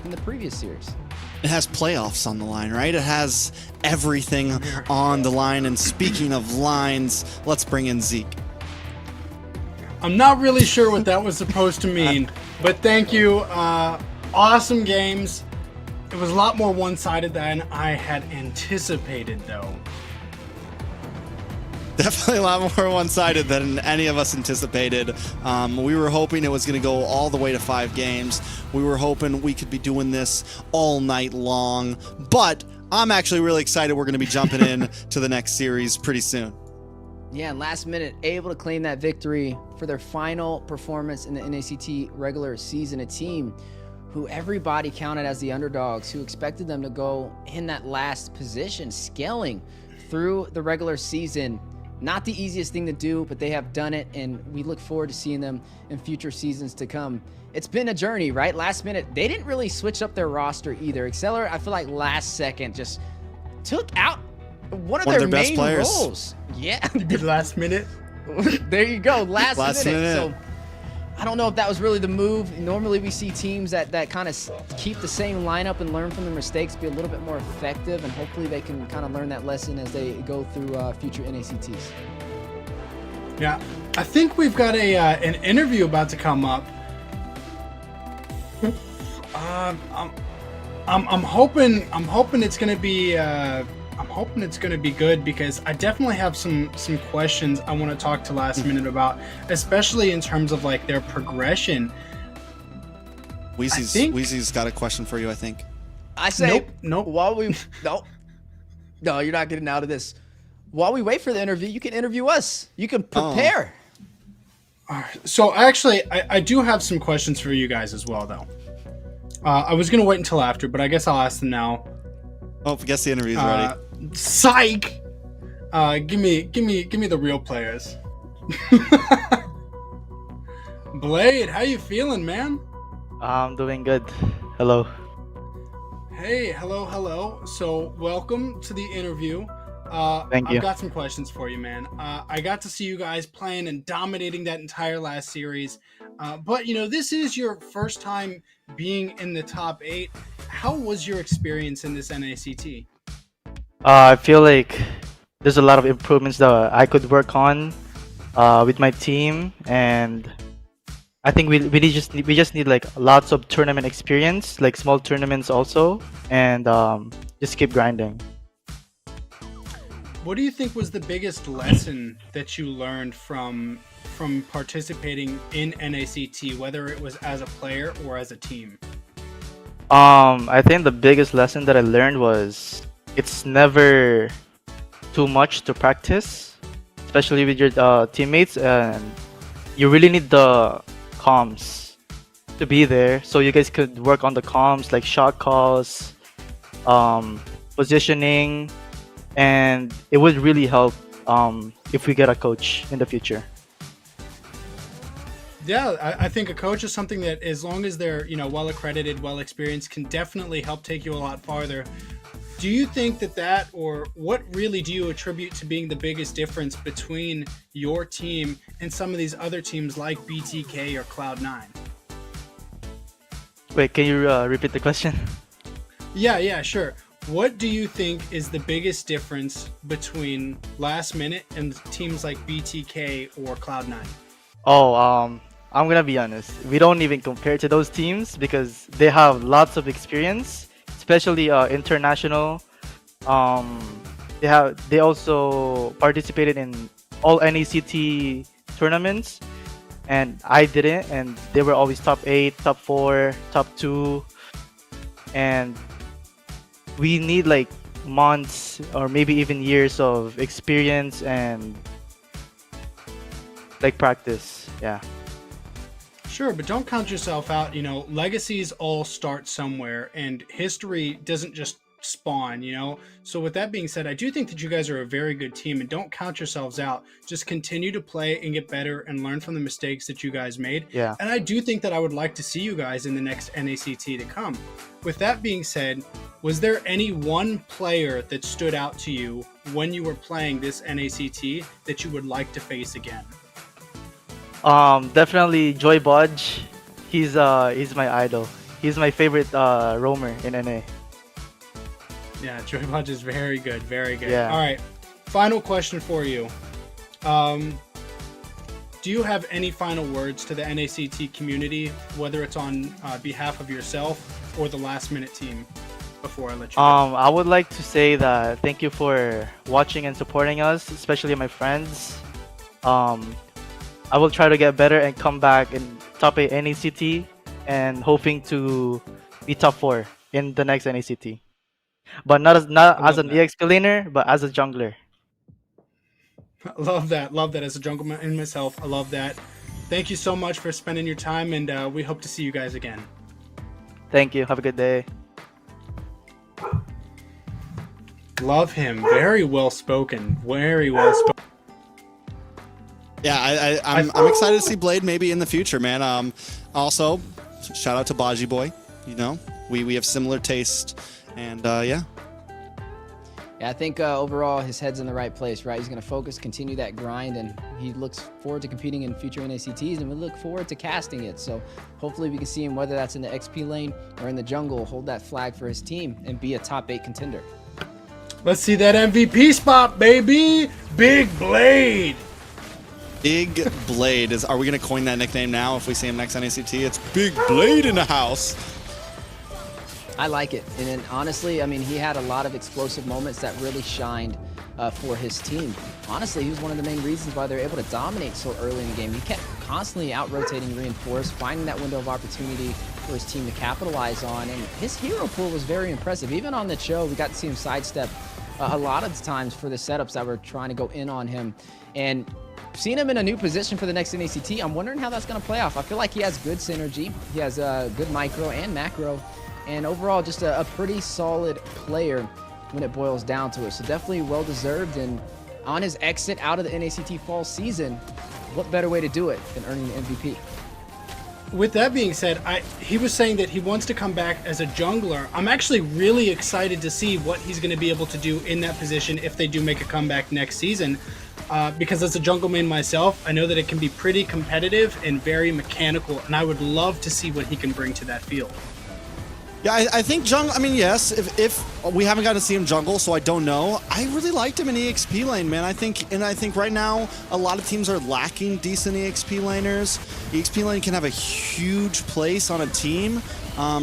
than the previous series. It has playoffs on the line, right? It has everything on the line. And speaking of lines, let's bring in Zeke. I'm not really sure what that was supposed to mean, but thank you. Awesome games. It was a lot more one-sided than I had anticipated, though. Definitely a lot more one-sided than any of us anticipated. We were hoping it was going to go all the way to 5 games. We were hoping we could be doing this all night long. But I'm actually really excited we're going to be jumping in to the next series pretty soon. Yeah, and last minute, able to claim that victory for their final performance in the NACT regular season. A team who everybody counted as the underdogs, who expected them to go in that last position, scaling through the regular season. Not the easiest thing to do, but they have done it, and we look forward to seeing them in future seasons to come. It's been a journey, right? Last minute, they didn't really switch up their roster either. Excellerate, I feel like last second just took out one of One of their their best main players. roles. Yeah. Did last minute. There you go. Last Last minute. So I don't know if that was really the move. Normally we see teams that kind of keep the same lineup and learn from their mistakes, be a little bit more effective, and hopefully they can kind of learn that lesson as they go through future NACTs. Yeah, I think we've got an interview about to come up. I'm hoping it's gonna be good because I definitely have some questions I want to talk to last minute about, especially in terms of like their progression. Weezy's got a question for you, I think. I say, nope. No, you're not getting out of this. While we wait for the interview, you can interview us. You can prepare. So actually, I do have some questions for you guys as well, though. I was gonna wait until after, but I guess I'll ask them now. Oh, I guess the interview's ready. Psych! Give me the real players. Blade, how you feeling, man? I'm doing good. Hello. Hey, hello. So, welcome to the interview. Thank you. I've got some questions for you, man. I got to see you guys playing and dominating that entire last series. But, this is your first time being in the top 8. How was your experience in this NACT? I feel like there's a lot of improvements that I could work on with my team, and I think we just need like lots of tournament experience, like small tournaments also, and just keep grinding. What do you think was the biggest lesson that you learned from participating in NACT, whether it was as a player or as a team? I think the biggest lesson that I learned was it's never too much to practice, especially with your teammates, and you really need the comms to be there so you guys could work on the comms, like shot calls, positioning, and it would really help if we get a coach in the future. Yeah, I think a coach is something that, as long as they're well accredited, well experienced, can definitely help take you a lot farther. Do you think that or what really do you attribute to being the biggest difference between your team and some of these other teams like BTK or Cloud9? Wait, can you repeat the question? Yeah, sure. What do you think is the biggest difference between Last Minute and teams like BTK or Cloud9? I'm gonna be honest. We don't even compare to those teams because they have lots of experience, especially international. They also participated in all NACT tournaments, and I didn't. And they were always top 8, top 4, top 2, and we need like months or maybe even years of experience and like practice. Yeah. Sure, but don't count yourself out. Legacies all start somewhere, and history doesn't just spawn, So with that being said, I do think that you guys are a very good team, and don't count yourselves out. Just continue to play and get better and learn from the mistakes that you guys made. Yeah. And I do think that I would like to see you guys in the next NACT to come. With that being said, was there any one player that stood out to you when you were playing this NACT that you would like to face again? Definitely Joy Bodge. He's my idol. He's my favorite roamer in NA. Yeah, Joy Bodge is very good, very good. Yeah. All right, final question for you. Do you have any final words to the NACT community, whether it's on behalf of yourself or the Last Minute team, before I let you go? I would like to say that thank you for watching and supporting us, especially my friends. I will try to get better and come back in top 8 NACT and hoping to be top 4 in the next NACT. But not as an EXP laner, but as a jungler. Love that as a jungleman in myself. I love that. Thank you so much for spending your time, and we hope to see you guys again. Thank you. Have a good day. Love him. Very well spoken. Very well spoken. Yeah, I'm excited to see Blade maybe in the future, man. Also, shout out to Baji Boy. We have similar taste, and yeah. Yeah, I think overall his head's in the right place, right? He's going to focus, continue that grind, and he looks forward to competing in future NACTs, and we look forward to casting it. So hopefully we can see him, whether that's in the XP lane or in the jungle, hold that flag for his team and be a top 8 contender. Let's see that MVP spot, baby. Big Blade. Big Blade. Are we going to coin that nickname now if we see him next NACT? It's Big Blade in the house. I like it. And then honestly, I mean, he had a lot of explosive moments that really shined for his team. Honestly, he was one of the main reasons why they're able to dominate so early in the game. He kept constantly out-rotating Reinforce, finding that window of opportunity for his team to capitalize on. And his hero pool was very impressive. Even on the show, we got to see him sidestep a lot of the times for the setups that were trying to go in on him. And seeing him in a new position for the next NACT, I'm wondering how that's going to play off. I feel like he has good synergy. He has good micro and macro. And overall, just a pretty solid player when it boils down to it. So definitely well-deserved. And on his exit out of the NACT fall season, what better way to do it than earning the MVP? With that being said, he was saying that he wants to come back as a jungler. I'm actually really excited to see what he's going to be able to do in that position if they do make a comeback next season. Because as a jungle main myself, I know that it can be pretty competitive and very mechanical, and I would love to see what he can bring to that field. Yeah, I think jungle, I mean, yes, if we haven't gotten to see him jungle, so I don't know. I really liked him in EXP lane, man. I think right now a lot of teams are lacking decent EXP laners. EXP lane can have a huge place on a team.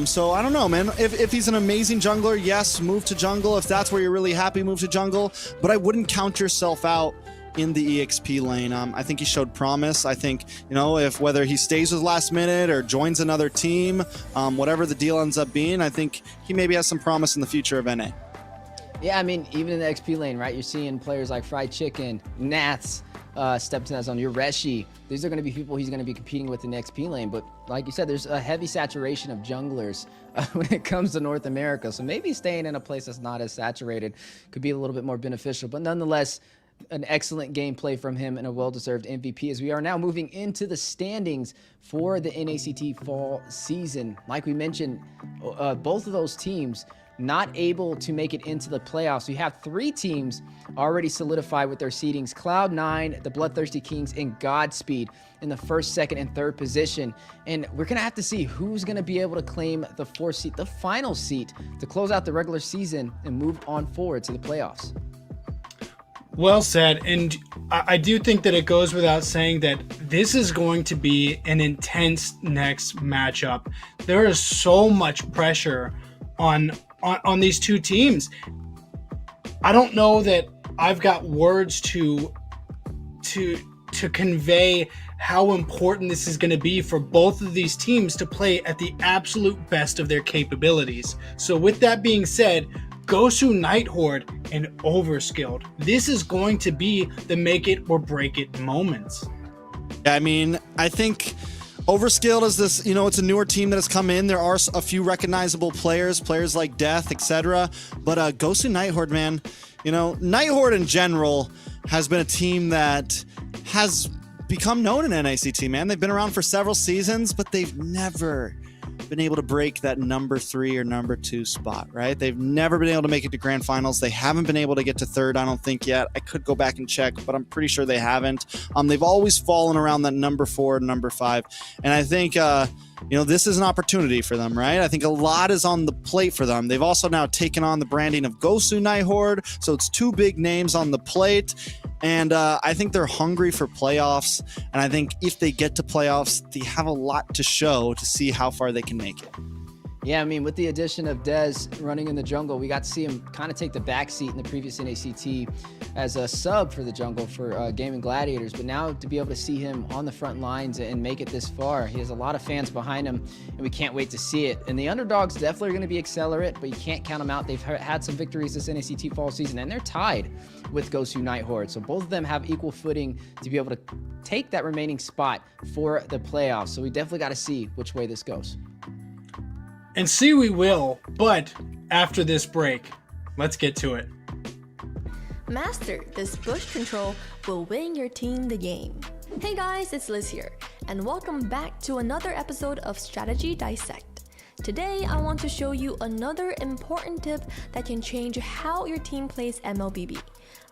So I don't know, man. If he's an amazing jungler, yes, move to jungle. If that's where you're really happy, move to jungle. But I wouldn't count yourself out in the EXP lane. I think he showed promise. I think, you know, whether he stays with last minute or joins another team, whatever the deal ends up being, I think he maybe has some promise in the future of NA. Yeah, I mean, even in the XP lane, right? You're seeing players like Fried Chicken, Nats, step to that zone. Your Reshi. These are going to be people he's going to be competing with in the XP lane. But like you said, there's a heavy saturation of junglers when it comes to North America. So maybe staying in a place that's not as saturated could be a little bit more beneficial. But nonetheless, an excellent gameplay from him and a well-deserved MVP, as we are now moving into the standings for the NACT fall season. Like we mentioned, both of those teams not able to make it into the playoffs. We have 3 teams already solidified with their seedings: Cloud9, the Bloodthirsty Kings, and Godspeed in the 1st, 2nd, and 3rd position. And we're going to have to see who's going to be able to claim the 4th seat, the final seat, to close out the regular season and move on forward to the playoffs. Well said, and I do think that it goes without saying that this is going to be an intense next matchup. There is so much pressure on these two teams. I don't know that I've got words to convey how important this is going to be for both of these teams to play at the absolute best of their capabilities. So with that being said, Gosu Night Horde and Overskilled. This is going to be the make it or break it moments. Yeah, I mean, I think Overskilled is this, you know, it's a newer team that has come in. There are a few recognizable players like Death, etc. But Gosu Night Horde, man, you know, Night Horde in general has been a team that has become known in NACT, man. They've been around for several seasons, but they've never been able to break that number 3 or number 2 spot, right? They've never been able to make it to grand finals. They haven't been able to get to 3rd, I don't think, yet. I could go back and check, but I'm pretty sure they haven't. They've always fallen around that number 4, number 5. And I think, you know, this is an opportunity for them, right? I think a lot is on the plate for them. They've also now taken on the branding of Gosu Night Horde, so it's 2 big names on the plate. And I think they're hungry for playoffs. And I think if they get to playoffs, they have a lot to show to see how far they can make it. Yeah, I mean, with the addition of Dez running in the jungle, we got to see him kind of take the back seat in the previous NACT as a sub for the jungle for Gaming Gladiators. But now to be able to see him on the front lines and make it this far, he has a lot of fans behind him, and we can't wait to see it. And the underdogs definitely are going to be Excellerate, but you can't count them out. They've had some victories this NACT fall season, and they're tied with Gosu Night Horde. So both of them have equal footing to be able to take that remaining spot for the playoffs. So we definitely got to see which way this goes. And see we will, but after this break, let's get to it. Master this bush control will win your team the game. Hey guys, it's Liz here, and welcome back to another episode of Strategy Dissect. Today, I want to show you another important tip that can change how your team plays MLBB.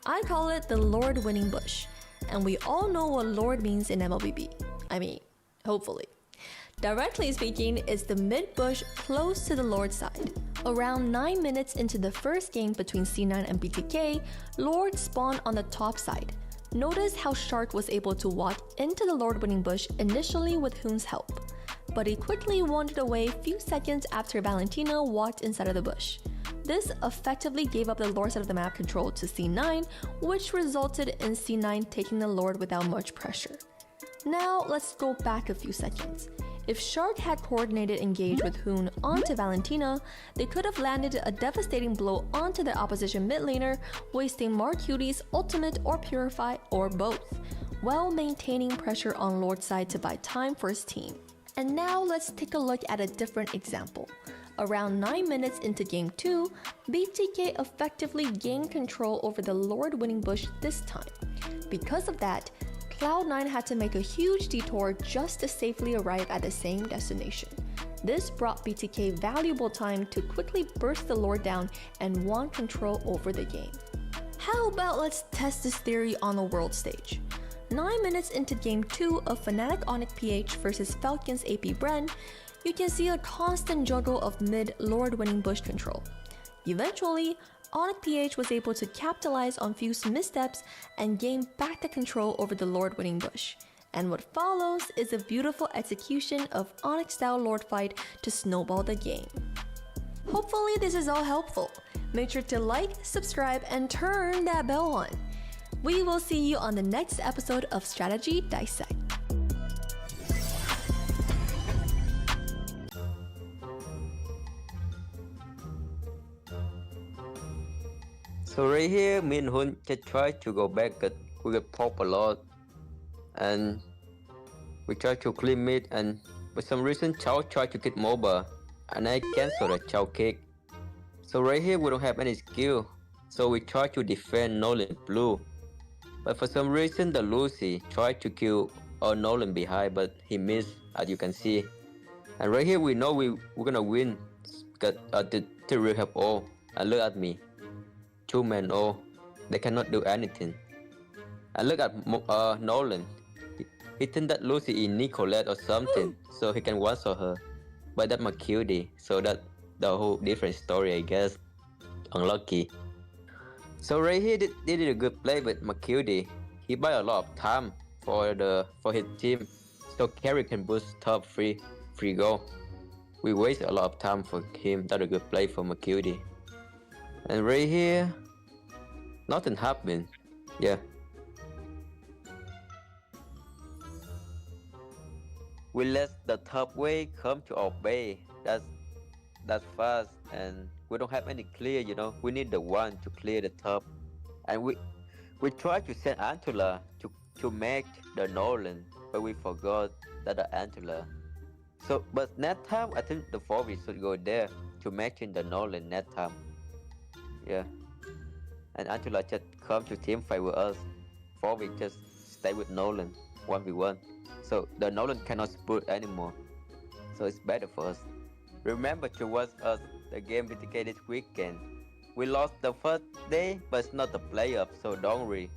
I call it the Lord winning bush. And we all know what Lord means in MLBB. I mean, hopefully. Directly speaking, it's the mid bush close to the Lord side. Around 9 minutes into the first game between C9 and BTK, Lord spawned on the top side. Notice how Shark was able to walk into the Lord winning bush initially with Hoon's help, but he quickly wandered away a few seconds after Valentina walked inside of the bush. This effectively gave up the Lord side of the map control to C9, which resulted in C9 taking the Lord without much pressure. Now let's go back a few seconds. If Shark had coordinated engage with Hoon onto Valentina, they could have landed a devastating blow onto the opposition mid laner, wasting Mark Cutie's ultimate or Purify or both, while maintaining pressure on Lord's side to buy time for his team. And now let's take a look at a different example. Around 9 minutes into Game 2, BTK effectively gained control over the Lord winning bush this time. Because of that, Cloud9 had to make a huge detour just to safely arrive at the same destination. This brought BTK valuable time to quickly burst the Lord down and want control over the game. How about let's test this theory on the world stage? 9 minutes into Game 2 of Fnatic Onyx PH versus Falcons AP Bren, you can see a constant juggle of mid Lord winning bush control. Eventually, Onyx PH was able to capitalize on Fuse's missteps and gain back the control over the Lord winning bush. And what follows is a beautiful execution of Onyx style Lord fight to snowball the game. Hopefully this is all helpful. Make sure to like, subscribe, and turn that bell on. We will see you on the next episode of Strategy Dissect. So right here, me and Hun just tried to go back, but we got popped a lot. And we tried to clean mid, and for some reason, Chao tried to get MOBA, and I canceled the Chao kick. So right here, we don't have any skill. So we tried to defend Nolan blue. But for some reason, the Lucy tried to kill Nolan behind, but he missed, as you can see. And right here, we know we're gonna win, because the Tyrael have all. And look at me. 2-man all. They cannot do anything. And look at Nolan. He think that Lucy is Nicolette or something, so he can one-shot her. But that's my cutie, so that's the whole different story, I guess. Unlucky. So right here, they did a good play with Makuti. He buy a lot of time for his team, so carry can boost top free goal. We waste a lot of time for him. That's a good play for Makuti. And right here, nothing happened. Yeah. We let the top wave come to our bay. That's fast, and we don't have any clear, you know. We need the one to clear the top. And we tried to send Antula to make the Nolan, but we forgot that the Antula. So, but next time, I think the 4v should go there to match in the Nolan next time. Yeah. And Antula just come to teamfight with us. 4v just stay with Nolan, 1v1. So the Nolan cannot split anymore. So it's better for us. Remember to watch us the game BTK this weekend. We lost the first day, but it's not the playoff, so don't worry.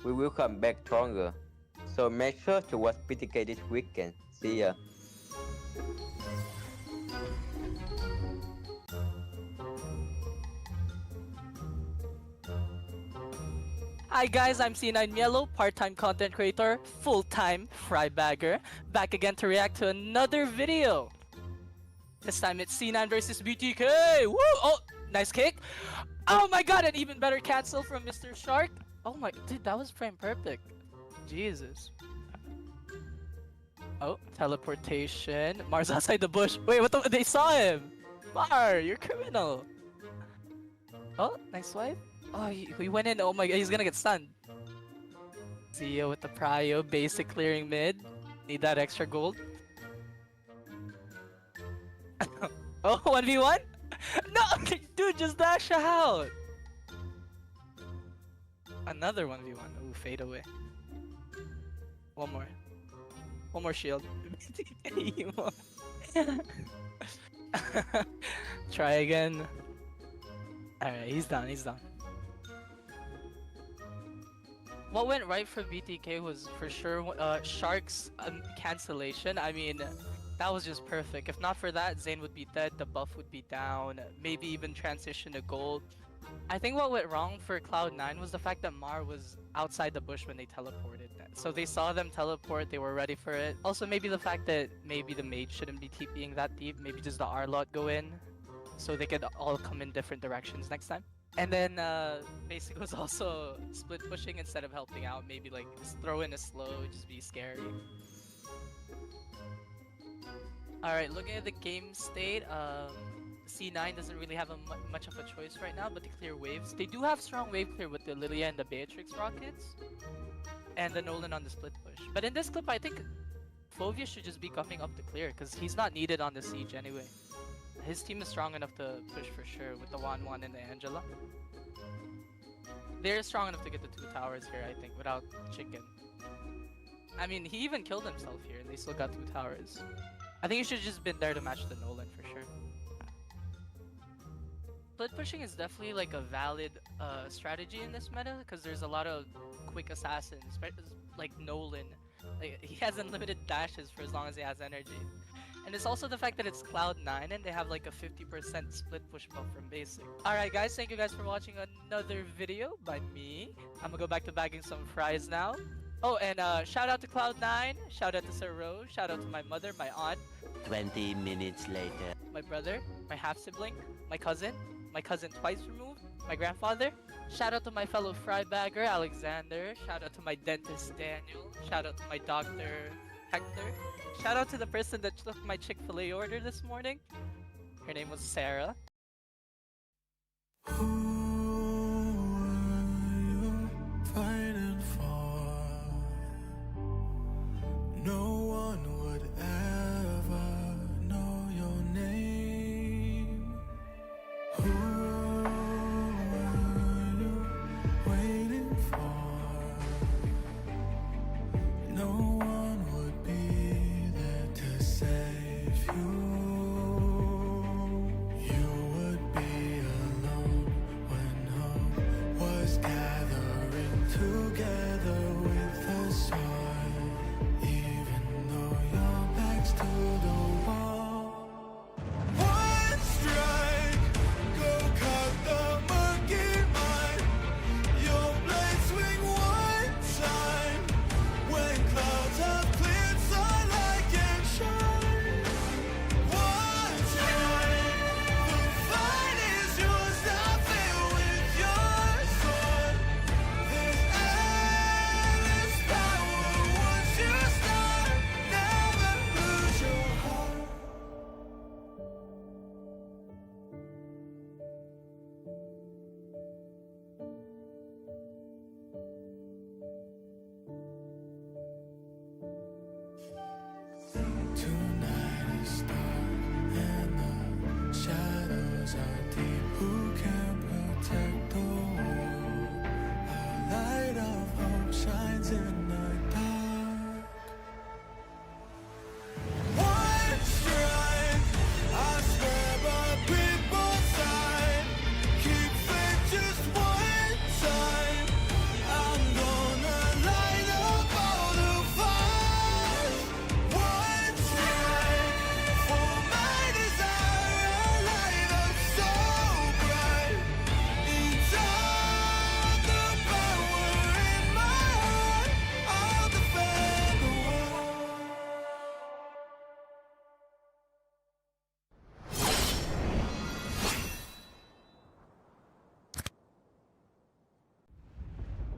We will come back stronger. So make sure to watch BTK this weekend. See ya. Hi guys, I'm C9 Yellow, part-time content creator, full-time fry bagger, back again to react to another video. This time it's C9 versus BTK. Woo! Oh, nice kick. Oh my god, an even better cancel from Mr. Shark. Oh my, dude, that was frame perfect. Jesus. Oh, teleportation. Mars outside the bush. Wait, what the? They saw him. Mar, you're criminal. Oh, nice swipe. Oh, he went in. Oh my god, he's gonna get stunned. Zia with the prio, basic clearing mid. Need that extra gold. Oh, 1v1? No, dude, just dash out. Another 1v1. Ooh, fade away. One more shield. Try again. Alright, he's done, he's done. What went right for BTK was for sure Shark's cancellation. I mean, that was just perfect. If not for that, Zane would be dead, the buff would be down, maybe even transition to gold. I think what went wrong for Cloud9 was the fact that Mar was outside the bush when they teleported. So they saw them teleport, they were ready for it. Also maybe the fact that maybe the mage shouldn't be TPing that deep, maybe just the R-Lot go in, so they could all come in different directions next time. And then Basic was also split pushing instead of helping out, maybe like just throw in a slow, just be scary. Alright, looking at the game state, C9 doesn't really have much of a choice right now but to clear waves. They do have strong wave clear with the Lilia and the Beatrix rockets, and the Nolan on the split push. But in this clip, I think Fovia should just be coming up to clear because he's not needed on the siege anyway. His team is strong enough to push for sure with the Wan and the Angela. They're strong enough to get the 2 towers here, I think, without Chicken. I mean, he even killed himself here and they still got 2 towers. I think he should have just been there to match the Nolan for sure. Split pushing is definitely like a valid strategy in this meta because there's a lot of quick assassins, like Nolan. Like, he has unlimited dashes for as long as he has energy. And it's also the fact that it's Cloud9 and they have like a 50% split push buff from basic. Alright guys, thank you guys for watching another video by me. I'm gonna go back to bagging some fries now. Oh, and shout out to Cloud9, shout out to Sir Rose, shout out to my mother, my aunt. 20 minutes later. My brother, my half-sibling, my cousin twice removed, my grandfather. Shout out to my fellow fry bagger, Alexander. Shout out to my dentist, Daniel. Shout out to my doctor, Hector. Shout out to the person that took my Chick-fil-A order this morning. Her name was Sarah. Fighting for, no one would ever know your name. Who were you waiting for? No one would be there to save you. You would be alone when hope was gathering together with the sun, even though your back's to the wall. One strike, go cut the murky mind. Your blade swing one time when clouds have cleared, sunlight can shine. One strike, the fight is yours, now fill with your sword. There's endless power once you start, never lose your heart. Tonight is dark and the shadows are deep. Who can protect the world? A light of hope shines in the dark. One strike, I swear by people's side. Keep faith just one time. I'm gonna light up all the fires. One strike for my desire, a light up so bright. Inside the power in my heart, I'll defend the world.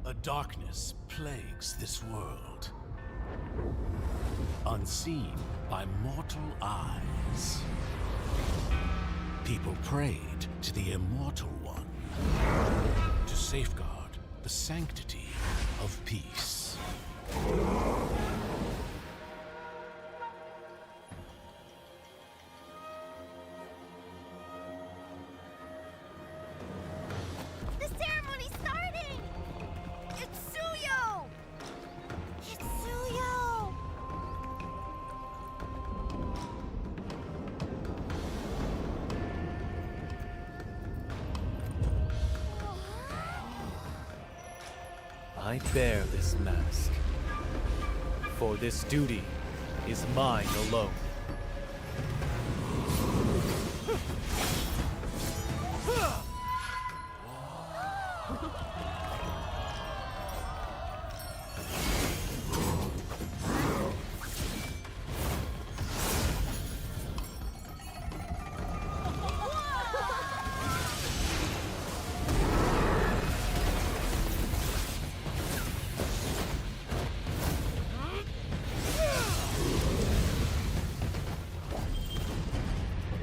A darkness plagues this world, unseen by mortal eyes. People prayed to the Immortal One to safeguard the sanctity of peace. The ceremony's starting! It's Suyo! It's Suyo! I bear this mask, for this duty is mine alone.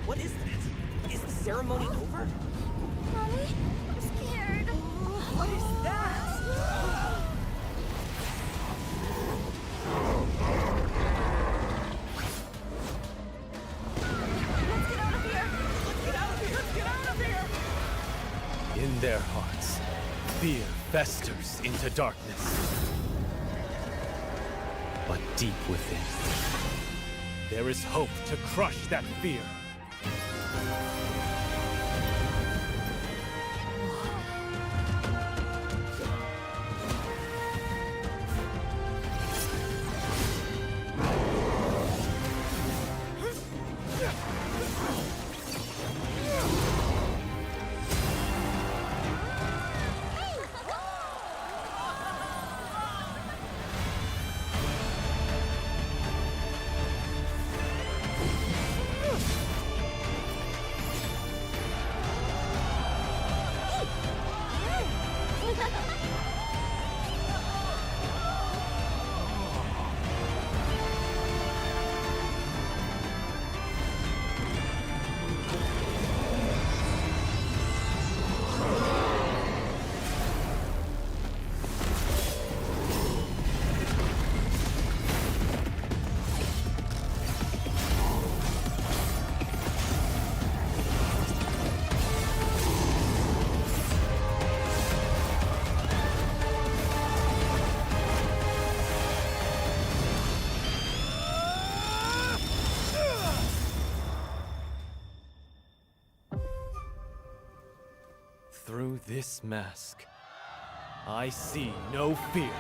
What is that? Is the ceremony over? Mommy, I'm scared. What is that? Let's get out of here. Let's get out of here. Let's get out of here. In their hearts, fear festers into darkness. But deep within, there is hope to crush that fear. Through this mask, I see no fear.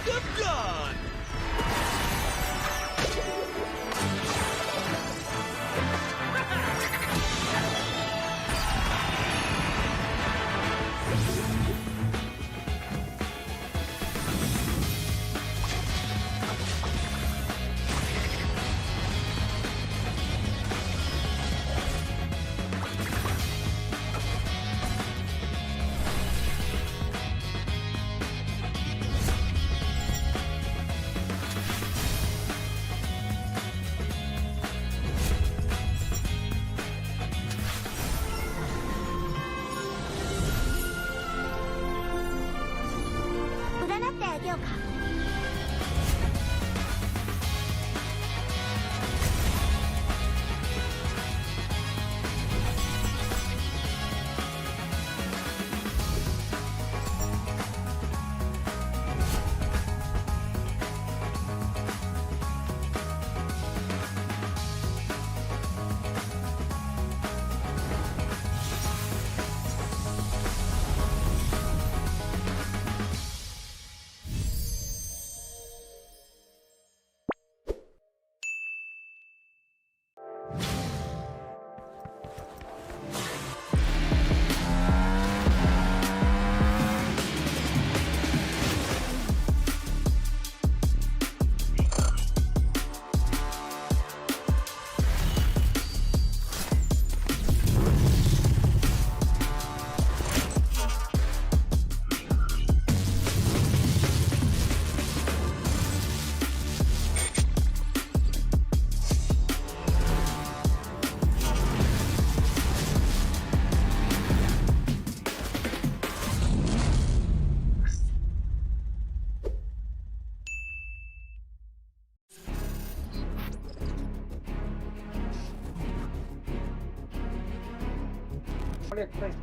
the gun!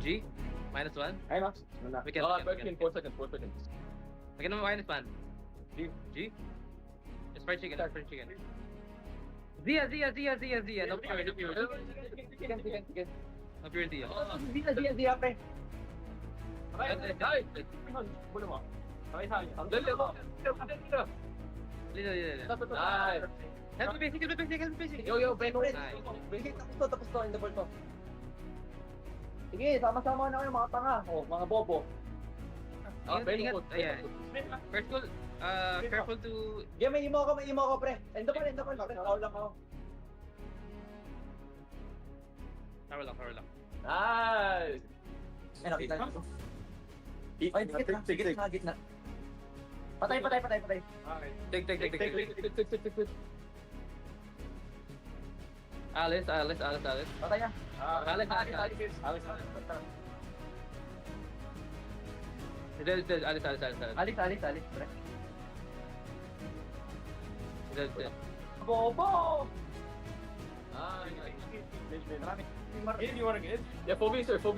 G? -1? Ay, Max. We can. 4 seconds, 4 seconds. We can -1. G? Just fried chicken, chicken. Zia. No pure. Sige. No pure Zia. Zia, pre. Bulo mo. Ang dali mo. Help me basic. Yo, pre. Basic, tapos to, in the ball to. Sige, sama-sama na kayo mga tanga. Mga bobo. Ingat. Ayan. First goal, careful to... Yeah, may imo ko, pre. End the ball. Foul lang ako. Power lang. Nice! Ay, nakita nyo. Ay, gitna. Patay. Take. Alice. Patay niya. Alice. Alice, pre. Bobo! If you wanna get it? Yeah, 4v, sir. Ito,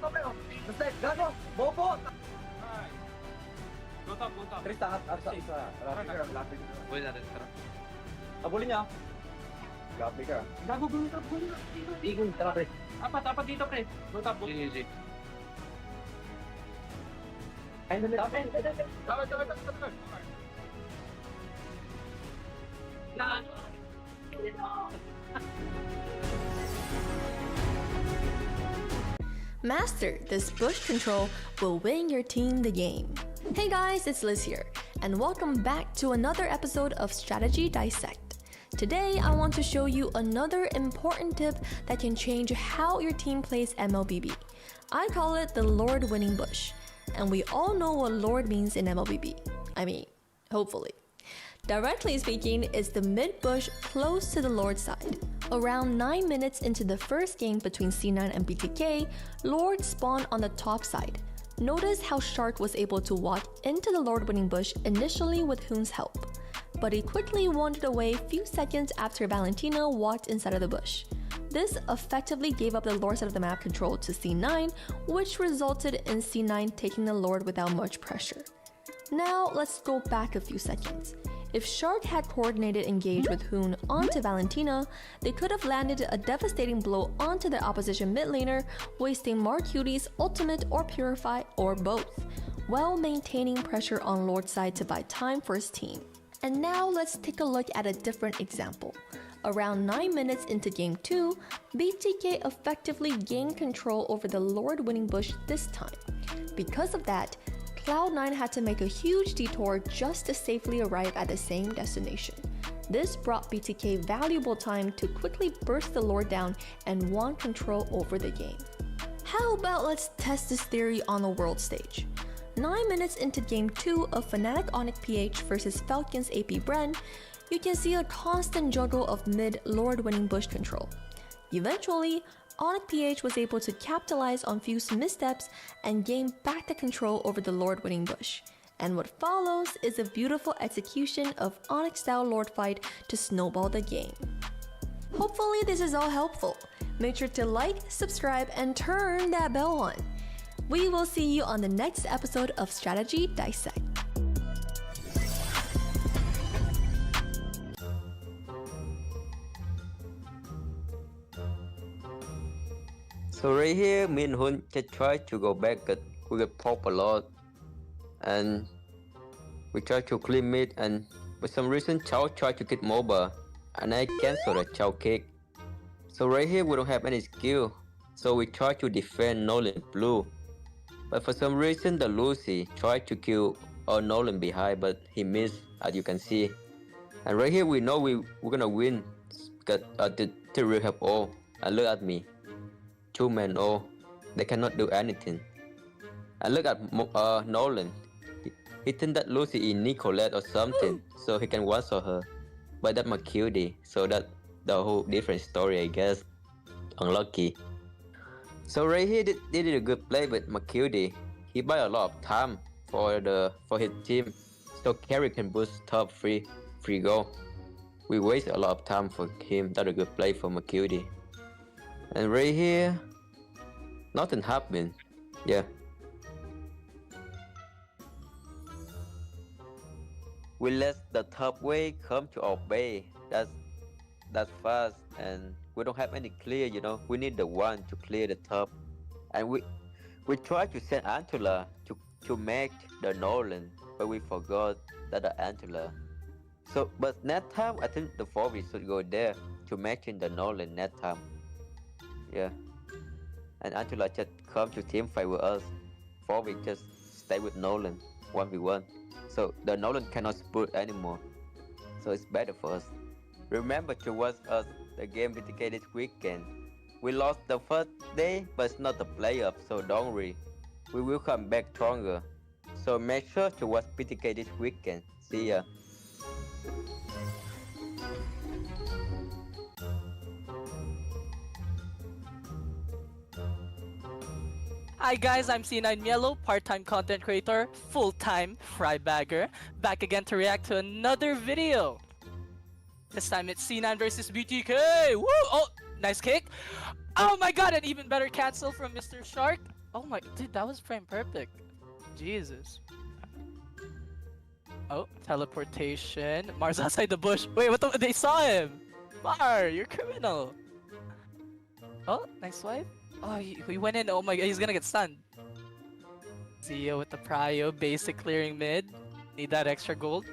pre. Basta, gago! Bobo! Go top. Chris, tangat at sa lapit. Buhay natin, tara. Abulin niya. Lapit ka. Gago, go top. Igun, tara, pre. Apat dito, pre. Go top. GG. Ay, dali. Tama. Master this bush control will win your team the game. Hey guys, it's Liz here, and welcome back to another episode of Strategy Dissect. Today, I want to show you another important tip that can change how your team plays MLBB. I call it the Lord winning bush, and we all know what Lord means in MLBB. I mean, hopefully. Directly speaking, it's the mid bush close to the Lord side. Around 9 minutes into the first game between C9 and BTK, Lord spawned on the top side. Notice how Shark was able to walk into the Lord winning bush initially with Hoon's help, but he quickly wandered away a few seconds after Valentina walked inside of the bush. This effectively gave up the Lord side of the map control to C9, which resulted in C9 taking the Lord without much pressure. Now let's go back a few seconds. If Shark had coordinated engage with Hoon onto Valentina, they could have landed a devastating blow onto their opposition mid laner, wasting Mark Cutie's ultimate or Purify or both. while maintaining pressure on Lord's side to buy time for his team. And now let's take a look at a different example. Around 9 minutes into Game 2, BTK effectively gained control over the Lord winning bush this time. Because of that, Cloud9 had to make a huge detour just to safely arrive at the same destination. This brought BTK valuable time to quickly burst the Lord down and won control over the game. How about let's test this theory on the world stage? 9 minutes into Game 2 of Fnatic Onyx PH versus Falcons AP Bren, you can see a constant juggle of mid Lord winning bush control. Eventually, Onyx PH was able to capitalize on Fuse's missteps and gain back the control over the Lord winning bush. And what follows is a beautiful execution of Onyx style Lord fight to snowball the game. Hopefully this is all helpful. Make sure to like, subscribe, and turn that bell on. We will see you on the next episode of Strategy Dissect. So right here, me and Hun just try to go back, but we get popped a lot. And we try to clean mid, and for some reason, Chao tried to get MOBA, and I cancel the Chao kick. So right here, we don't have any skill. So we try to defend Nolan blue. But for some reason, the Lucy tried to kill Nolan behind, but he missed, as you can see. And right here, we know we're gonna win, because the Tyrael have all. And look at me. 2-man all. They cannot do anything. And look at Nolan. He think that Lucy is Nicolette or something, so he can one-shot her. But that's my cutie, so that's the whole different story, I guess. Unlucky. So right here, they did a good play with Macutie. He buy a lot of time for his team, so carry can boost top free goal. We waste a lot of time for him. That's a good play for Macutie. And right here, nothing happened. Yeah. We let the top wave come to our bay. That's fast, and we don't have any clear, you know. We need the one to clear the top. And we tried to send Antula to make the Nolan, but we forgot that the Antula. So, but next time, I think the 4v should go there to matching the Nolan next time. Yeah. And Antula just come to team fight with us. 4v just stay with Nolan, 1v1. So the Nolan cannot split anymore. So it's better for us. Remember to watch us the game BTK this weekend. We lost the first day, but it's not the playoff, so don't worry. We will come back stronger. So make sure to watch BTK this weekend. See ya. Hi guys, I'm C9 Yellow, part-time content creator, full-time fry bagger, back again to react to another video. This time it's C9 versus BTK. Woo! Oh, nice kick. Oh my god, an even better cancel from Mr. Shark. Oh my, dude, that was frame perfect. Jesus. Oh, teleportation. Mars outside the bush. Wait, what the? They saw him. Mar, you're criminal. Oh, nice swipe. Oh, he went in. Oh my god, he's gonna get stunned. Zio with the prio, basic clearing mid. Need that extra gold.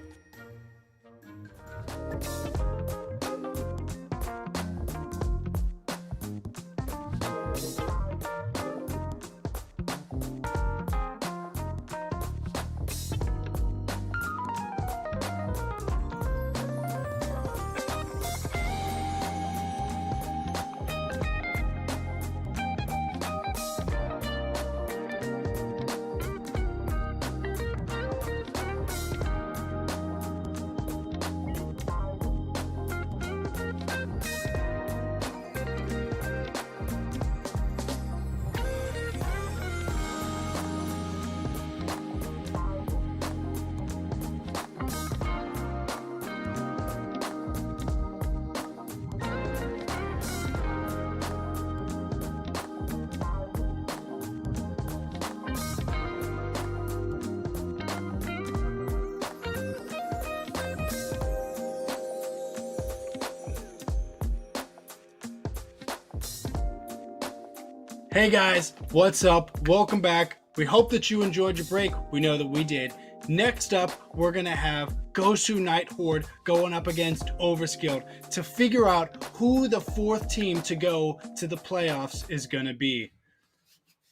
Hey guys, what's up? Welcome back. We hope that you enjoyed your break. We know that we did. Next up, we're going to have Gosu Night Horde going up against Overskilled to figure out who the fourth team to go to the playoffs is going to be.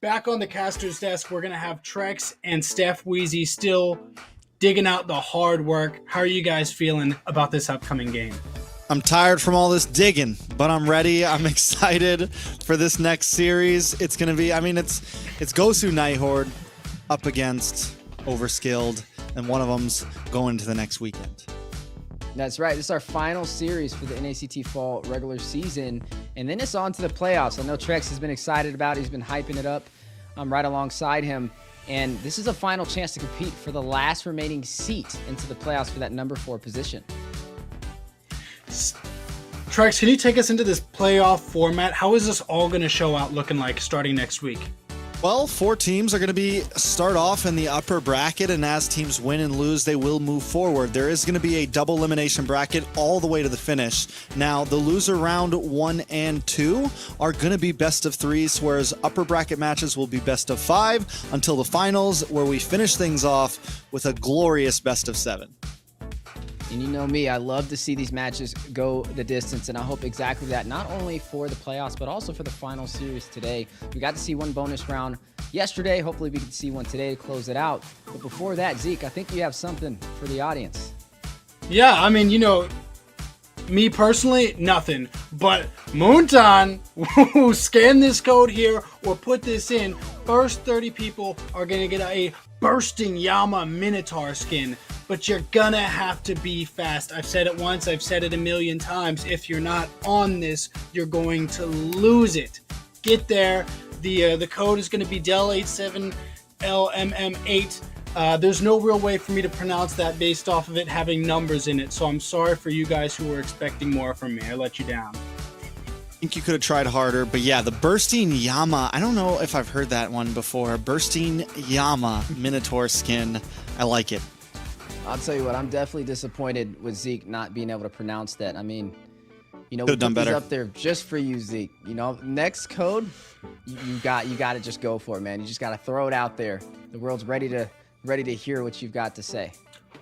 Back on the caster's desk, we're going to have Trex and Steph Wheezy still digging out the hard work. How are you guys feeling about this upcoming game? I'm tired from all this digging, but I'm ready. I'm excited for this next series. It's going to be, I mean, it's Gosu Night Horde up against Overskilled, and one of them's going to the next weekend. That's right. This is our final series for the NACT Fall Regular season, and then it's on to the playoffs. I know Trex has been excited about it. He's been hyping it up. I'm right alongside him, and this is a final chance to compete for the last remaining seat into the playoffs for that number 4 position. Trex, can you take us into this playoff format? How is this all going to show out looking like starting next week? Well, 4 teams are going to start off in the upper bracket, and as teams win and lose, they will move forward. There is going to be a double elimination bracket all the way to the finish. Now, the loser round 1 and 2 are going to be best of 3s, whereas upper bracket matches will be best of 5 until the finals, where we finish things off with a glorious best of 7. And you know me, I love to see these matches go the distance, and I hope exactly that, not only for the playoffs, but also for the final series today. We got to see one bonus round yesterday. Hopefully we can see one today to close it out. But before that, Zeke, I think you have something for the audience. Yeah, I mean, you know, me personally, nothing. But Moonton, who scan this code here or put this in, first 30 people are going to get a Bursting Yama Minotaur skin. But you're gonna have to be fast. I've said it once, I've said it a million times. If you're not on this, you're going to lose it. Get there. The code is going to be DEL87LMM8. There's no real way for me to pronounce that based off of it having numbers in it. So I'm sorry for you guys who were expecting more from me. I let you down. I think you could have tried harder, but yeah, the Bursting Yama, I don't know if I've heard that one before. Bursting Yama Minotaur skin. I like it. I'll tell you what, I'm definitely disappointed with Zeke not being able to pronounce that. I mean, you know, we put these up there just for you, Zeke. You know, next code, you got to just go for it, man. You just got to throw it out there. The world's ready to hear what you've got to say.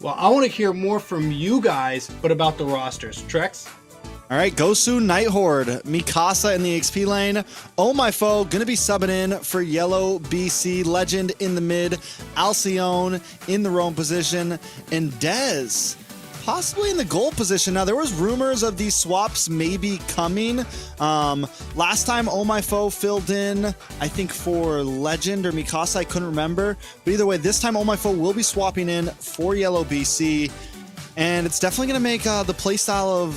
Well, I want to hear more from you guys, but about the rosters. Trex? All right, Gosu Night Horde, Mikasa in the XP lane. Oh My Foe, gonna be subbing in for Yellow BC, Legend in the mid, Alcyone in the roam position, and Dez possibly in the gold position. Now, there was rumors of these swaps maybe coming. Last time Oh My Foe filled in, I think for Legend or Mikasa, I couldn't remember. But either way, this time Oh My Foe will be swapping in for Yellow BC. And it's definitely going to make the playstyle of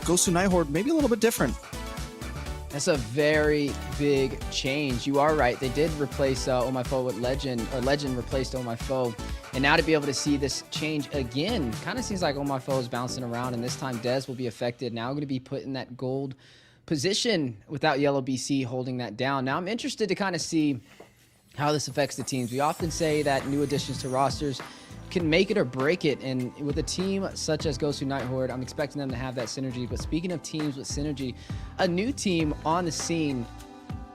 Gosu Night Horde maybe a little bit different. That's a very big change. You are right. They did replace Oh My Foe with Legend, or Legend replaced Oh My Foe. And now to be able to see this change again, kind of seems like Oh My Foe is bouncing around, and this time Dez will be affected. Now going to be put in that gold position without Yellow BC holding that down. Now I'm interested to kind of see how this affects the teams. We often say that new additions to rosters can make it or break it, and with a team such as Gosu Night Horde, I'm expecting them to have that synergy. But speaking of teams with synergy, a new team on the scene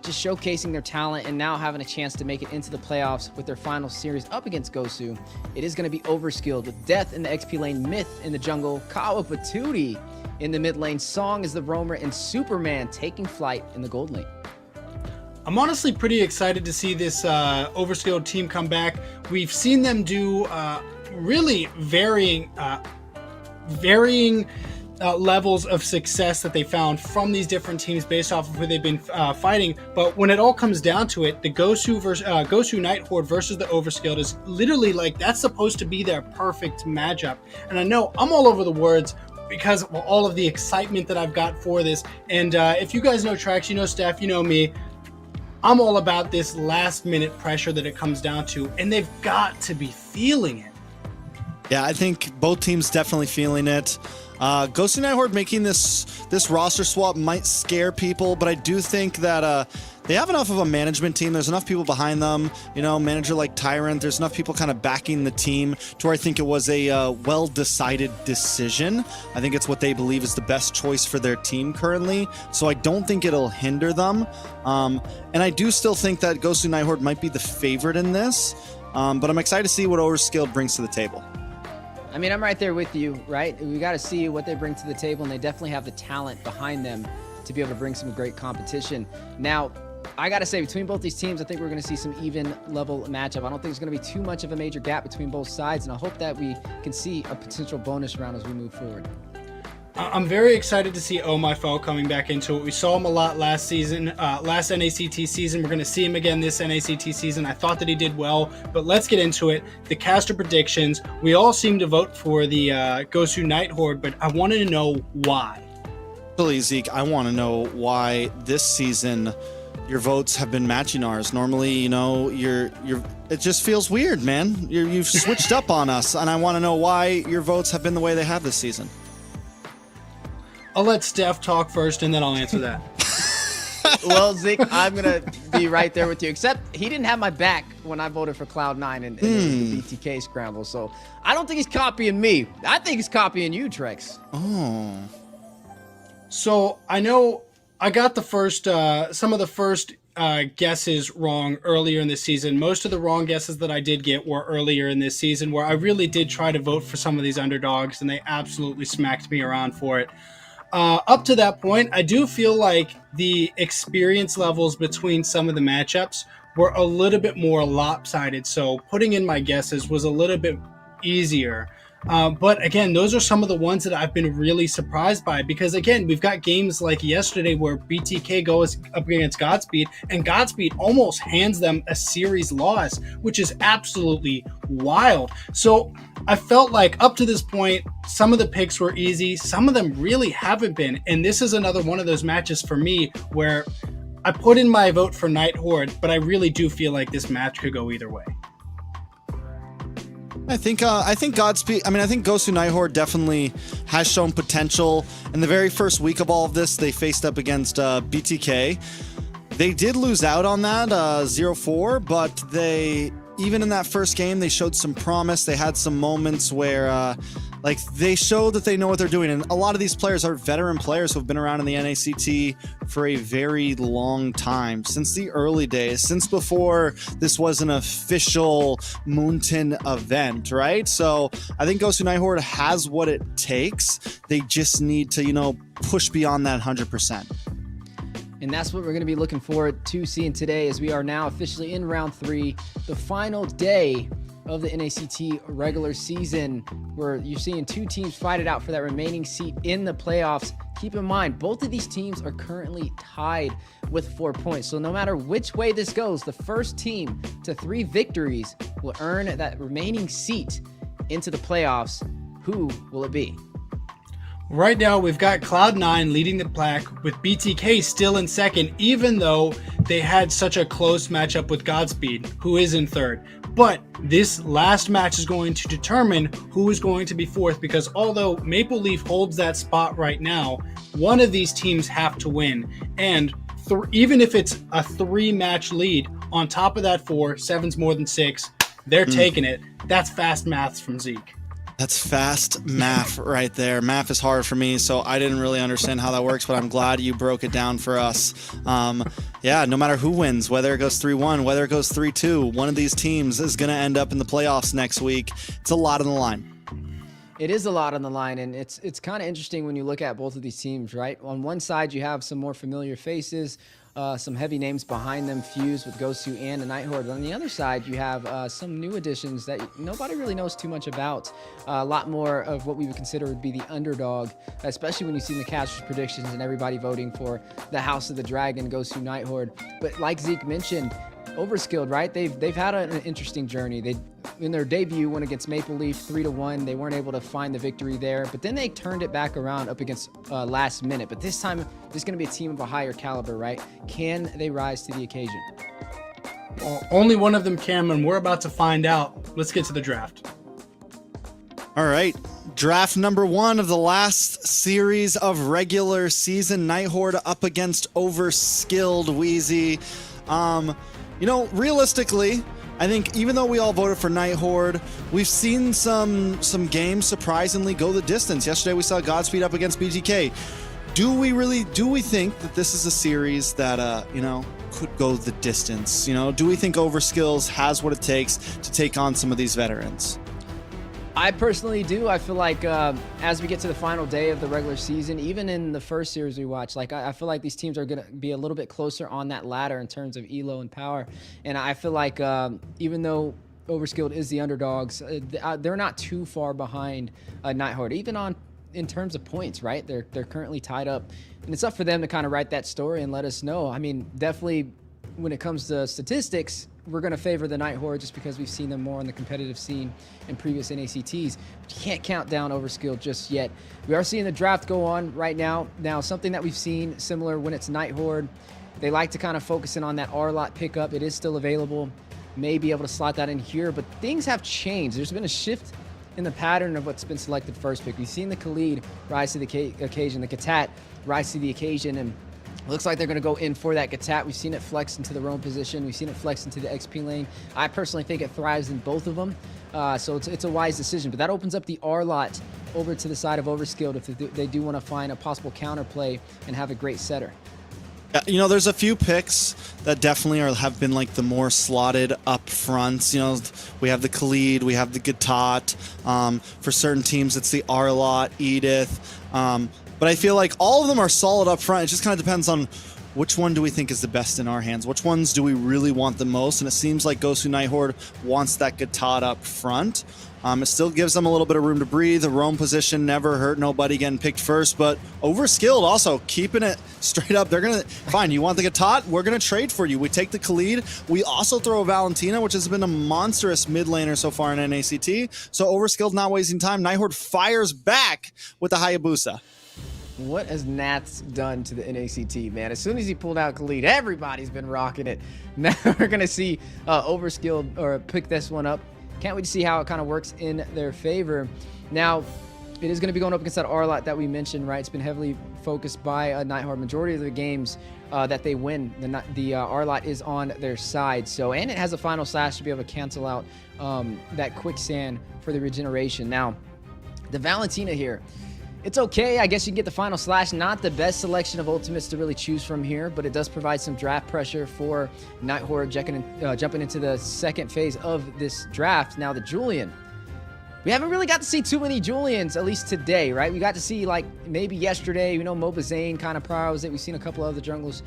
just showcasing their talent and now having a chance to make it into the playoffs with their final series up against Gosu. It is going to be Overskilled with Death in the XP lane, Myth in the jungle, Kawa Patootie in the mid lane, Song is the roamer, and Superman taking flight in the gold lane. I'm honestly pretty excited to see this Overskilled team come back. We've seen them do really varying levels of success that they found from these different teams based off of who they've been fighting. But when it all comes down to it, the Gosu Night Horde versus the Overskilled is literally like, that's supposed to be their perfect matchup. And I know I'm all over the words because of all of the excitement that I've got for this. And if you guys know Trax, you know Steph, you know me, I'm all about this last minute pressure that it comes down to, and they've got to be feeling it. Yeah, I think both teams definitely feeling it. Gosu and Horde making this roster swap might scare people, but I do think that they have enough of a management team. There's enough people behind them, you know, manager like Tyrant. There's enough people kind of backing the team to where I think it was a well-decided decision. I think it's what they believe is the best choice for their team currently. So I don't think it'll hinder them. And I do still think that Gosu and Horde might be the favorite in this. But I'm excited to see what Overskilled brings to the table. I mean, I'm right there with you, right? We got to see what they bring to the table, and they definitely have the talent behind them to be able to bring some great competition. Now, I got to say, between both these teams, I think we're going to see some even level matchup. I don't think there's going to be too much of a major gap between both sides, and I hope that we can see a potential bonus round as we move forward. I'm very excited to see Oh My Foe coming back into it. We saw him a lot last season, last NACT season. We're going to see him again this NACT season. I thought that he did well, but let's get into it. The caster predictions. We all seem to vote for the Gosu Night Horde, but I wanted to know why. Actually, Zeke, I want to know why this season your votes have been matching ours. Normally, you know, it just feels weird, man. You've switched up on us, and I want to know why your votes have been the way they have this season. I'll let Steph talk first, and then I'll answer that. Well, Zeke, I'm going to be right there with you, except he didn't have my back when I voted for Cloud9 in the BTK scramble, so I don't think he's copying me. I think he's copying you, Trex. Oh. So I know I got the first, some of the first guesses wrong earlier in the season. Most of the wrong guesses that I did get were earlier in this season, where I really did try to vote for some of these underdogs, and they absolutely smacked me around for it. Up to that point, I do feel like the experience levels between some of the matchups were a little bit more lopsided, so putting in my guesses was a little bit easier. But again, those are some of the ones that I've been really surprised by, because again, we've got games like yesterday where BTK goes up against Godspeed, and Godspeed almost hands them a series loss, which is absolutely wild. So I felt like up to this point, some of the picks were easy, some of them really haven't been, and this is another one of those matches for me where I put in my vote for Night Horde, but I really do feel like this match could go either way. I think Godspeed. I mean, I think Gosu Night Horde definitely has shown potential. In the very first week of all of this, they faced up against BTK. They did lose out on that 0-4, but even in that first game, they showed some promise. They had some moments where like they showed that they know what they're doing. And a lot of these players are veteran players who have been around in the NACT for a very long time, since the early days, since before this was an official Moonton event, right? So I think Gosu Night Horde has what it takes. They just need to, you know, push beyond that 100%. And that's what we're going to be looking forward to seeing today, as we are now officially in round 3, the final day of the NACT regular season, where you're seeing 2 teams fight it out for that remaining seat in the playoffs. Keep in mind, both of these teams are currently tied with 4 points. So no matter which way this goes, the first team to 3 victories will earn that remaining seat into the playoffs. Who will it be? Right now, we've got Cloud9 leading the pack, with BTK still in second, even though they had such a close matchup with Godspeed, who is in third. But this last match is going to determine who is going to be fourth, because although Maple Leaf holds that spot right now, one of these teams have to win. And even if it's a 3-match lead, on top of that 4, 7's more than 6, they're taking it. That's fast maths from Zeke. That's fast math right there. Math is hard for me, so I didn't really understand how that works, but I'm glad you broke it down for us. Yeah, no matter who wins, whether it goes 3-1, whether it goes 3-2, one of these teams is going to end up in the playoffs next week. It's a lot on the line. It is a lot on the line, and it's kind of interesting when you look at both of these teams, right? On one side, you have some more familiar faces, some heavy names behind them, fused with Gosu and the Night Horde. On the other side, you have some new additions that nobody really knows too much about. A lot more of what we would consider would be the underdog, especially when you see the casters' predictions and everybody voting for the House of the Dragon, Gosu Night Horde. But like Zeke mentioned, Overskilled, right? They've had an interesting journey. They, in their debut, went against Maple Leaf 3-1. They weren't able to find the victory there, but then they turned it back around up against Last Minute. But this time, there's going to be a team of a higher caliber, right? Can they rise to the occasion? Well, only one of them can, and we're about to find out. Let's get to the draft. All right, draft number 1 of the last series of regular season. Night Horde up against Overskilled. Wheezy. You know, realistically, I think even though we all voted for Night Horde, we've seen some games surprisingly go the distance. Yesterday we saw Godspeed up against BTK. Do we think that this is a series that you know, could go the distance? You know, do we think Overskills has what it takes to take on some of these veterans? I personally do. I feel like as we get to the final day of the regular season, even in the first series we watched, like I feel like these teams are going to be a little bit closer on that ladder in terms of elo and power. And I feel like even though Overskilled is the underdogs, they're not too far behind Night Horde, even in terms of points, right? They're currently tied up, and it's up for them to kind of write that story and let us know. I mean, definitely when it comes to statistics, we're going to favor the Night Horde just because we've seen them more on the competitive scene in previous NACTs. But you can't count down Overskilled just yet. We are seeing the draft go on right now. Now, something that we've seen similar when it's Night Horde, they like to kind of focus in on that R-Lot pickup. It is still available. May be able to slot that in here, but things have changed. There's been a shift in the pattern of what's been selected first pick. We've seen the Khalid rise to the occasion, the Katat rise to the occasion, and looks like they're going to go in for that Katat. We've seen it flex into the roam position. We've seen it flex into the XP lane. I personally think it thrives in both of them. So it's a wise decision. But that opens up the R-Lot over to the side of Overskilled if they do want to find a possible counterplay and have a great setter. You know, there's a few picks that definitely have been like the more slotted up fronts. You know, we have the Khalid, we have the Gatot. For certain teams, it's the R-Lot, Edith. But I feel like all of them are solid up front. It just kind of depends on which one do we think is the best in our hands. Which ones do we really want the most? And it seems like Gosu Night Horde wants that Gatot up front. It still gives them a little bit of room to breathe. The roam position never hurt nobody getting picked first, but Overskilled also keeping it straight up. They're going to, fine, you want the Gatot? We're going to trade for you. We take the Khalid. We also throw a Valentina, which has been a monstrous mid laner so far in NACT. So Overskilled not wasting time. Night Horde fires back with the Hayabusa. What has Nats done to the NACT, man? As soon as he pulled out Khalid, everybody's been rocking it. Now we're going to see Overskilled or pick this one up. Can't wait to see how it kind of works in their favor. Now, it is going to be going up against that R-Lot that we mentioned, right? It's been heavily focused by Night Horde. Majority of the games that they win, the R-Lot is on their side. So, and it has a final slash to be able to cancel out that quicksand for the regeneration. Now, the Valentina here, it's okay. I guess you can get the final slash. Not the best selection of ultimates to really choose from here, but it does provide some draft pressure for Night Horde jumping into the second phase of this draft. Now, the Julian. We haven't really got to see too many Julians, at least today, right? We got to see, like, maybe yesterday, you know, Moba Zane kind of prowls it. We've seen a couple other junglers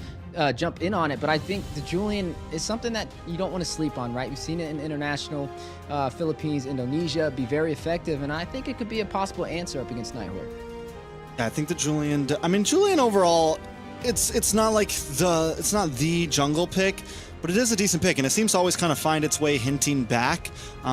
jump in on it, but I think the Julian is something that you don't want to sleep on, right? We've seen it in international, Philippines, Indonesia, be very effective, and I think it could be a possible answer up against Night Horde. Yeah, I think the Julian, I mean, Julian overall, it's not like it's not the jungle pick, but it is a decent pick, and it seems to always kind of find its way hinting back.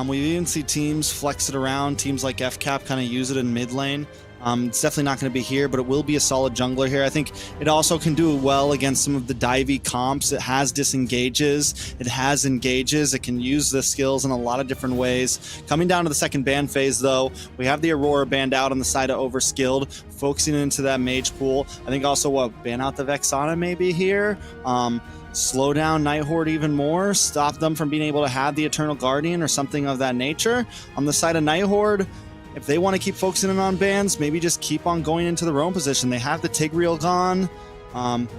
We even see teams flex it around, teams like FCAP kind of use it in mid lane. It's definitely not going to be here, but it will be a solid jungler here. I think it also can do well against some of the divey comps. It has disengages, it has engages, it can use the skills in a lot of different ways. Coming down to the second ban phase, though, we have the Aurora banned out on the side of Overskilled, focusing into that mage pool. I think also ban out the Vexana maybe here. Slow down Night Horde even more, stop them from being able to have the Eternal Guardian or something of that nature. On the side of Night Horde, if they want to keep focusing in on bans, maybe just keep on going into the roam position. They have the Tigreal gone.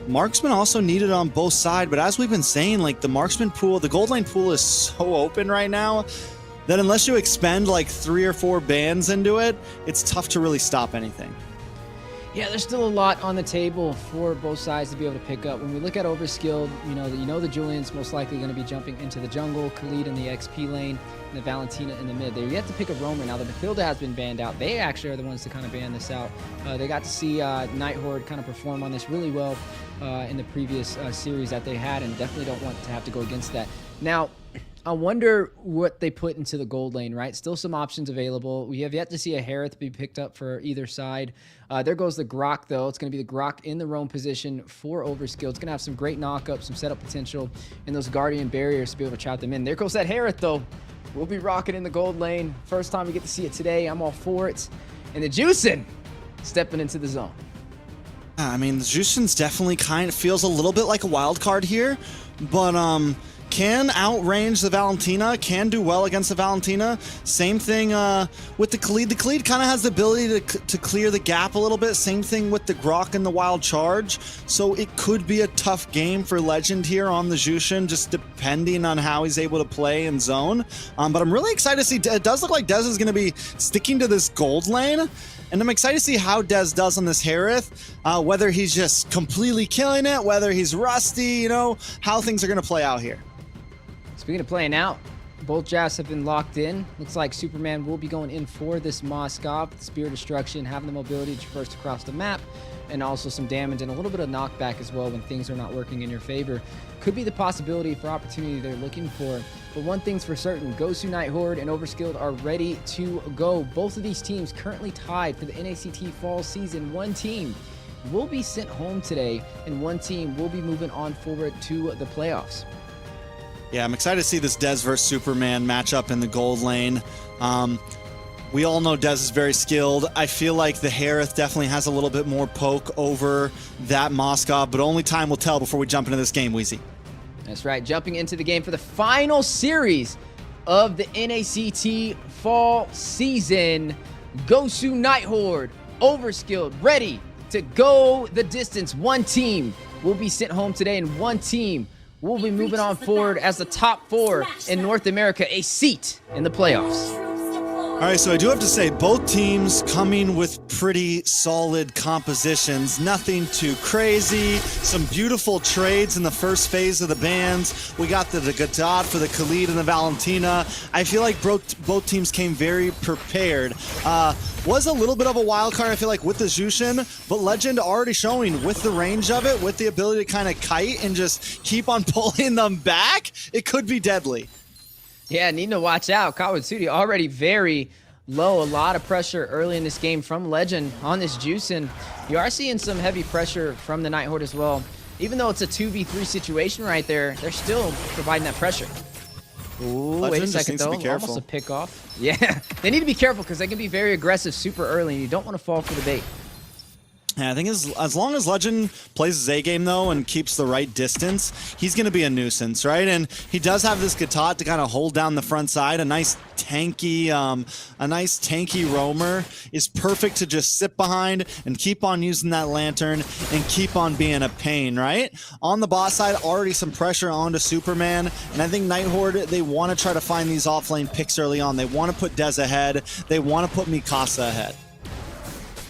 Marksman also needed on both sides, but as we've been saying, like the Marksman pool, the gold lane pool is so open right now that unless you expend like 3 or 4 bans into it, it's tough to really stop anything. Yeah, there's still a lot on the table for both sides to be able to pick up. When we look at Overskilled, you know the Julian's most likely going to be jumping into the jungle, Khalid in the XP lane, and the Valentina in the mid. They're yet to pick a roamer. Now, the Mathilda has been banned out. They actually are the ones to kind of ban this out. They got to see Night Horde kind of perform on this really well in the previous series that they had, and definitely don't want to have to go against that. Now, I wonder what they put into the gold lane, right? Still some options available. We have yet to see a Harith be picked up for either side. There goes the Grok, though. It's going to be the Grok in the roam position for Overskilled. It's going to have some great knockup, some setup potential, and those Guardian barriers to be able to trap them in. There goes that Harith, though. We'll be rocking in the gold lane. First time we get to see it today. I'm all for it. And the Juicin stepping into the zone. I mean, the Juicin's definitely kind of feels a little bit like a wild card here, but can outrange the Valentina, can do well against the Valentina. Same thing with the Khalid. The Khalid kind of has the ability to clear the gap a little bit. Same thing with the Grok and the Wild Charge. So it could be a tough game for Legend here on the Jushin, just depending on how he's able to play in zone. But I'm really excited to see, it does look like Dez is going to be sticking to this gold lane. And I'm excited to see how Dez does on this Harith, whether he's just completely killing it, whether he's rusty, you know, how things are going to play out here. Speaking of playing out, both jabs have been locked in. Looks like Superman will be going in for this Moskov. Spear Destruction, having the mobility to traverse across the map, and also some damage and a little bit of knockback as well when things are not working in your favor. Could be the possibility for opportunity they're looking for. But one thing's for certain, Gosu Night Horde and Overskilled are ready to go. Both of these teams currently tied for the NACT Fall Season. One team will be sent home today, and one team will be moving on forward to the playoffs. Yeah, I'm excited to see this Dez versus Superman matchup in the gold lane. We all know Dez is very skilled. I feel like the Harith definitely has a little bit more poke over that Moskov, but only time will tell before we jump into this game, Weezy. That's right, jumping into the game for the final series of the NACT Fall Season. Gosu Night Horde, Overskilled, ready to go the distance. One team will be sent home today, and one team will be moving on forward as the top 4 in North America, a seat in the playoffs. All right, so I do have to say, both teams coming with pretty solid compositions. Nothing too crazy. Some beautiful trades in the first phase of the bans. We got the Gadot for the Khalid and the Valentina. I feel like both teams came very prepared. Was a little bit of a wild card, I feel like, with the Jushin, but Legend already showing with the range of it, with the ability to kind of kite and just keep on pulling them back, it could be deadly. Yeah, need to watch out. Kawatsuri already very low. A lot of pressure early in this game from Legend on this Juicin. You are seeing some heavy pressure from the Night Horde as well. Even though it's a 2v3 situation right there, they're still providing that pressure. Ooh, Legend wait a second though. Be careful. Almost a pick off. Yeah, they need to be careful because they can be very aggressive super early, and you don't want to fall for the bait. Yeah, I think as long as Legend plays his A game though and keeps the right distance, he's going to be a nuisance, right? And he does have this Gatot to kind of hold down the front side. A nice tanky roamer is perfect to just sit behind and keep on using that lantern and keep on being a pain, right? On the bot side, already some pressure onto Superman, and I think Night Horde, they want to try to find these offlane picks early on. They want to put Dez ahead. They want to put Mikasa ahead.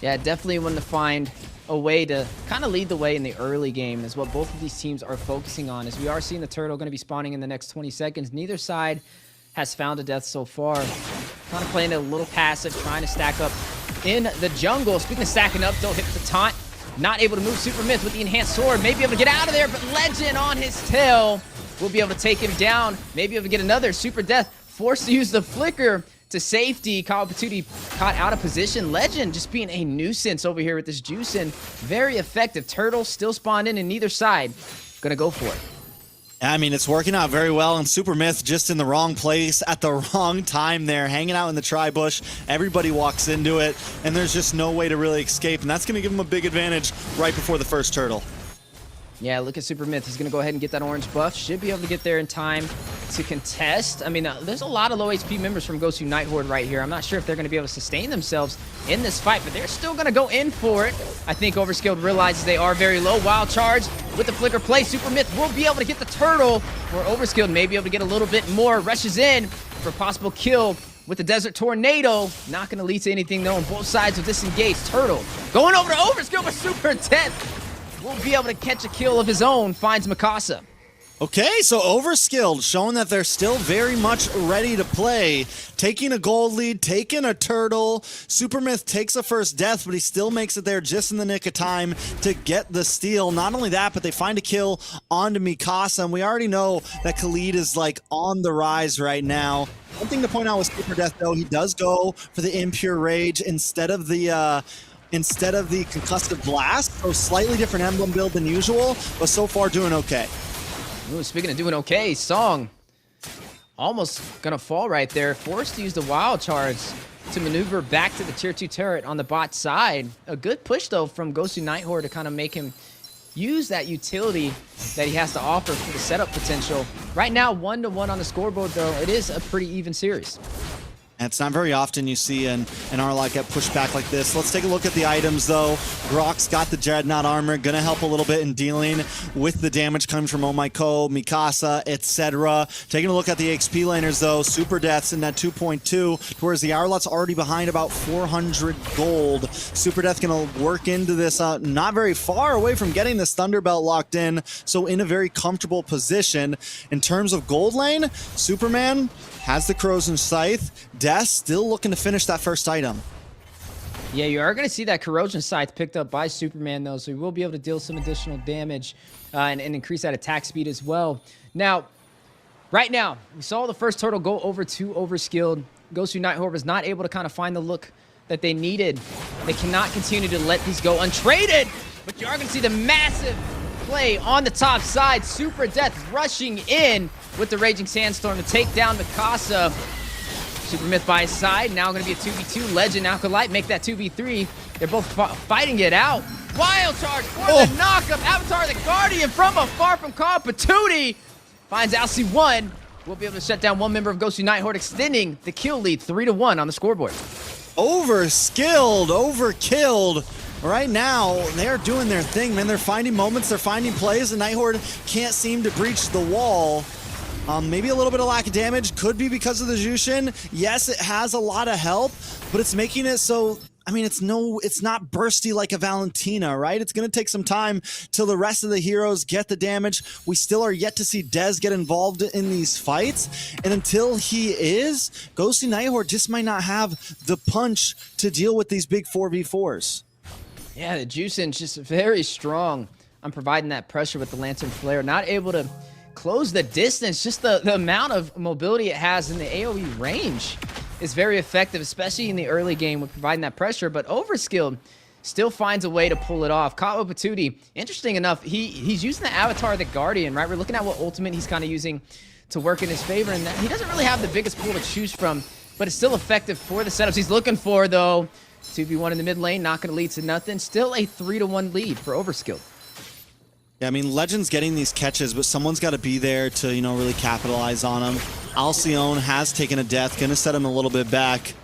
Yeah, definitely want to find a way to kind of lead the way in the early game is what both of these teams are focusing on, as we are seeing the turtle going to be spawning in the next 20 seconds. Neither side has found a death so far. Kind of playing a little passive, trying to stack up in the jungle. Speaking of stacking up, though, hit the taunt. Not able to move Super Myth with the enhanced sword. Maybe able to get out of there, but Legend on his tail will be able to take him down. Maybe able to get another super death. Forced to use the flicker to safety. Kawapatuti caught out of position. Legend just being a nuisance over here with this Juicin. Very effective. Turtle still spawned in neither side. Gonna go for it. I mean, it's working out very well, and Super Myth just in the wrong place at the wrong time there, hanging out in the tri-bush. Everybody walks into it, and there's just no way to really escape, and that's going to give him a big advantage right before the first turtle. Yeah, look at Super Myth. He's going to go ahead and get that orange buff. Should be able to get there in time to contest. I mean, there's a lot of low HP members from Gosu Night Horde right here. I'm not sure if they're going to be able to sustain themselves in this fight, but they're still going to go in for it. I think Overskilled realizes they are very low. Wild charge with the flicker play. Super Myth will be able to get the turtle, or Overskilled may be able to get a little bit more. Rushes in for a possible kill with the Desert Tornado. Not going to lead to anything, though, on both sides of disengaged. Turtle going over to Overskilled with super death. Will be able to catch a kill of his own. Finds Mikasa. Okay, so Overskilled showing that they're still very much ready to play. Taking a gold lead, taking a turtle. Super Myth takes a first death, but he still makes it there just in the nick of time to get the steal. Not only that, but they find a kill onto Mikasa, and we already know that Khalid is like on the rise right now. One thing to point out with Super Death, though, he does go for the Impure Rage instead of the Concussive Blast, so slightly different emblem build than usual, but so far doing okay. Ooh, speaking of doing okay, Song almost gonna fall right there. Forced to use the wild charge to maneuver back to the tier 2 turret on the bot side. A good push though from Gosu Nighthorde to kind of make him use that utility that he has to offer for the setup potential. Right now, 1-1 on the scoreboard though. It is a pretty even series. And it's not very often you see an Arlot get pushed back like this. Let's take a look at the items, though. Grok's got the Dreadnought armor, gonna help a little bit in dealing with the damage coming from Oh My Ko, Mikasa, etc. Taking a look at the XP laners, though. Super Death's in that 2.2, whereas the Arlot's already behind about 400 gold. Super Death gonna work into this, not very far away from getting this Thunderbelt locked in, so in a very comfortable position. In terms of gold lane, Superman has the Corrosion Scythe. Death still looking to finish that first item. Yeah, you are going to see that Corrosion Scythe picked up by Superman, though, so he will be able to deal some additional damage and increase that attack speed as well. Now, right now, we saw the first turtle go over to Overskilled. Gosu Nighthorde was not able to kind of find the look that they needed. They cannot continue to let these go untraded, but you are going to see the massive play on the top side. Super Death rushing in with the Raging Sandstorm to take down Mikasa. Super Myth by his side. Now going to be a 2v2. Legend, Alkalite make that 2v3. They're both fighting it out. Wild charge for the knockup. Avatar the Guardian from afar from Call Patootie. Finds Alcy1. We'll be able to shut down one member of Gosu Nighthorde, extending the kill lead 3-1 on the scoreboard. Overskilled, overkilled. Right now, they're doing their thing, man. They're finding moments, they're finding plays, and Nighthorde can't seem to breach the wall. Maybe a little bit of lack of damage, could be because of the Jushin. Yes, it has a lot of help, but it's making it so, I mean, it's not bursty like a Valentina, right? It's going to take some time till the rest of the heroes get the damage. We still are yet to see Dez get involved in these fights, and until he is, Gosu Nighthorde just might not have the punch to deal with these big 4v4s. Yeah, the Jushin's just very strong on providing that pressure with the Lantern Flare. Not able to close the distance. Just the amount of mobility it has in the AoE range is very effective, especially in the early game with providing that pressure. But Overskilled still finds a way to pull it off. Call Patootie, interesting enough, he's using the Avatar the Guardian, right? We're looking at what ultimate he's kind of using to work in his favor, and that he doesn't really have the biggest pool to choose from, but it's still effective for the setups he's looking for, though. 2v1 in the mid lane, not going to lead to nothing. Still a 3-1 lead for Overskilled. Yeah, I mean, Legend's getting these catches, but someone's got to be there to, you know, really capitalize on them. Alcyone has taken a death, going to set him a little bit back.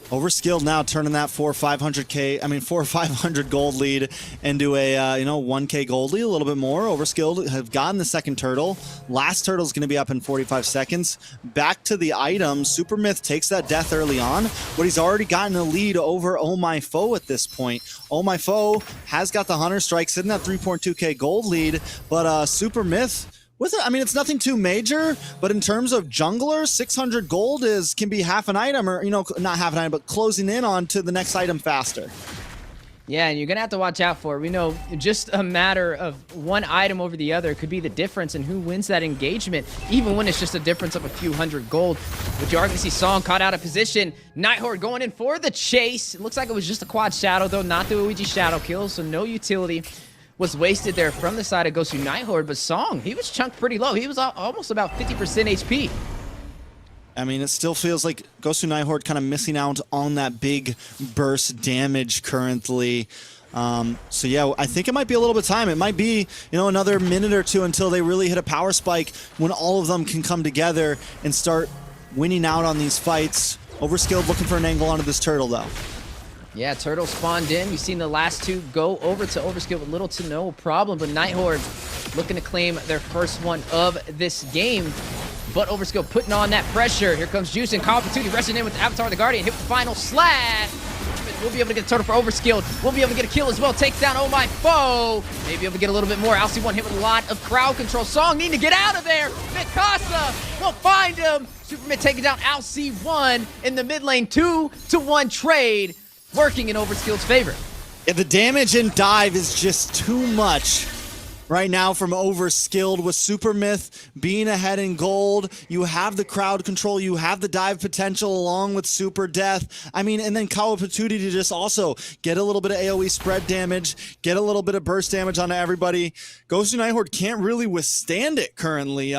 Overskilled now turning that 400 gold lead into a 1k gold lead, a little bit more. Overskilled have gotten the second turtle. Last turtle is going to be up in 45 seconds. Back to the item. Super Myth takes that death early on, but he's already gotten a lead over Oh My Foe at this point. Oh My Foe has got the Hunter Strike, sitting at 3.2k gold lead, but Super Myth with it, I mean, it's nothing too major, but in terms of jungler, 600 gold can be half an item, or, you know, not half an item, but closing in on to the next item faster. Yeah, and you're going to have to watch out for it. We know just a matter of one item over the other could be the difference in who wins that engagement, even when it's just a difference of a few hundred gold. But you are going to see Song caught out of position. Nighthorde going in for the chase. It looks like it was just a quad shadow, though, not the Ouija shadow kill, so no utility was wasted there from the side of Gosu Nighthorde, but Song, he was chunked pretty low. He was almost about 50% HP. I mean, it still feels like Gosu Nighthorde kind of missing out on that big burst damage currently. So yeah, I think it might be a little bit of time. It might be, you know, another minute or two until they really hit a power spike when all of them can come together and start winning out on these fights. Overskilled looking for an angle onto this turtle, though. Yeah, turtle spawned in. We've seen the last two go over to Overskilled with little to no problem, but Nighthorde looking to claim their first one of this game. But Overskilled putting on that pressure. Here comes Juice and Call Patootie rushing in with the Avatar the Guardian. Hit the final slash. We'll be able to get a turtle for Overskilled. We'll be able to get a kill as well. Takes down Oh My Foe. Maybe able to get a little bit more. Alcy1 hit with a lot of crowd control. Song needing to get out of there. Mikasa won't find him. Superman taking down Alcy1 in the mid lane. 2-1 trade, working in Overskilled's favor. Yeah, the damage and dive is just too much right now from Overskilled. With Super Myth being ahead in gold, you have the crowd control, you have the dive potential along with Super Death. I mean, and then Call Patootie to just also get a little bit of AoE spread damage, get a little bit of burst damage onto everybody. Gosu Nighthorde can't really withstand it currently.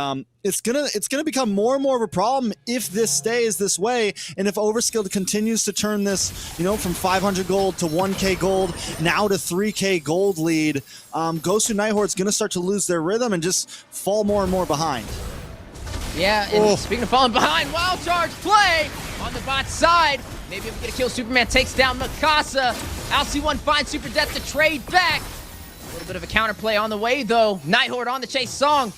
it's gonna become more and more of a problem if this stays this way, and if Overskilled continues to turn this, from 500 gold to 1k gold, now to 3k gold lead. Gosu Nighthorde's gonna start to lose their rhythm and just fall more and more behind. Yeah, and speaking of falling behind, wild charge play on the bot side. Maybe if we get a kill, Superman takes down Mikasa. LC1 finds Super Death to trade back. A little bit of a counterplay on the way, though. Nighthorde on the chase song.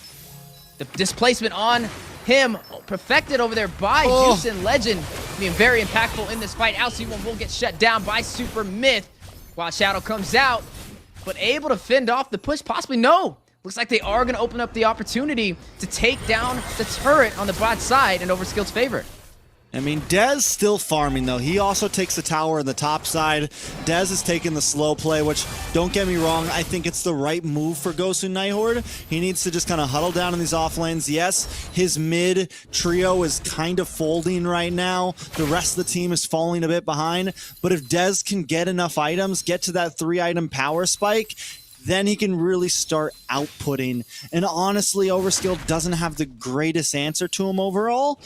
The displacement on him perfected over there by Houston Legend, being very impactful in this fight. LC1 will get shut down by Super Myth while Shadow comes out, but able to fend off the push, possibly no. Looks like they are going to open up the opportunity to take down the turret on the bot side in Overskilled's favor. I mean, Dez still farming, though. He also takes the tower on the top side. Dez is taking the slow play, which, don't get me wrong, I think it's the right move for Gosu Nighthorde. He needs to just kind of huddle down in these off lanes. Yes, his mid trio is kind of folding right now. The rest of the team is falling a bit behind. But if Dez can get enough items, get to that 3-item power spike, then he can really start outputting. And honestly, Overskilled doesn't have the greatest answer to him overall.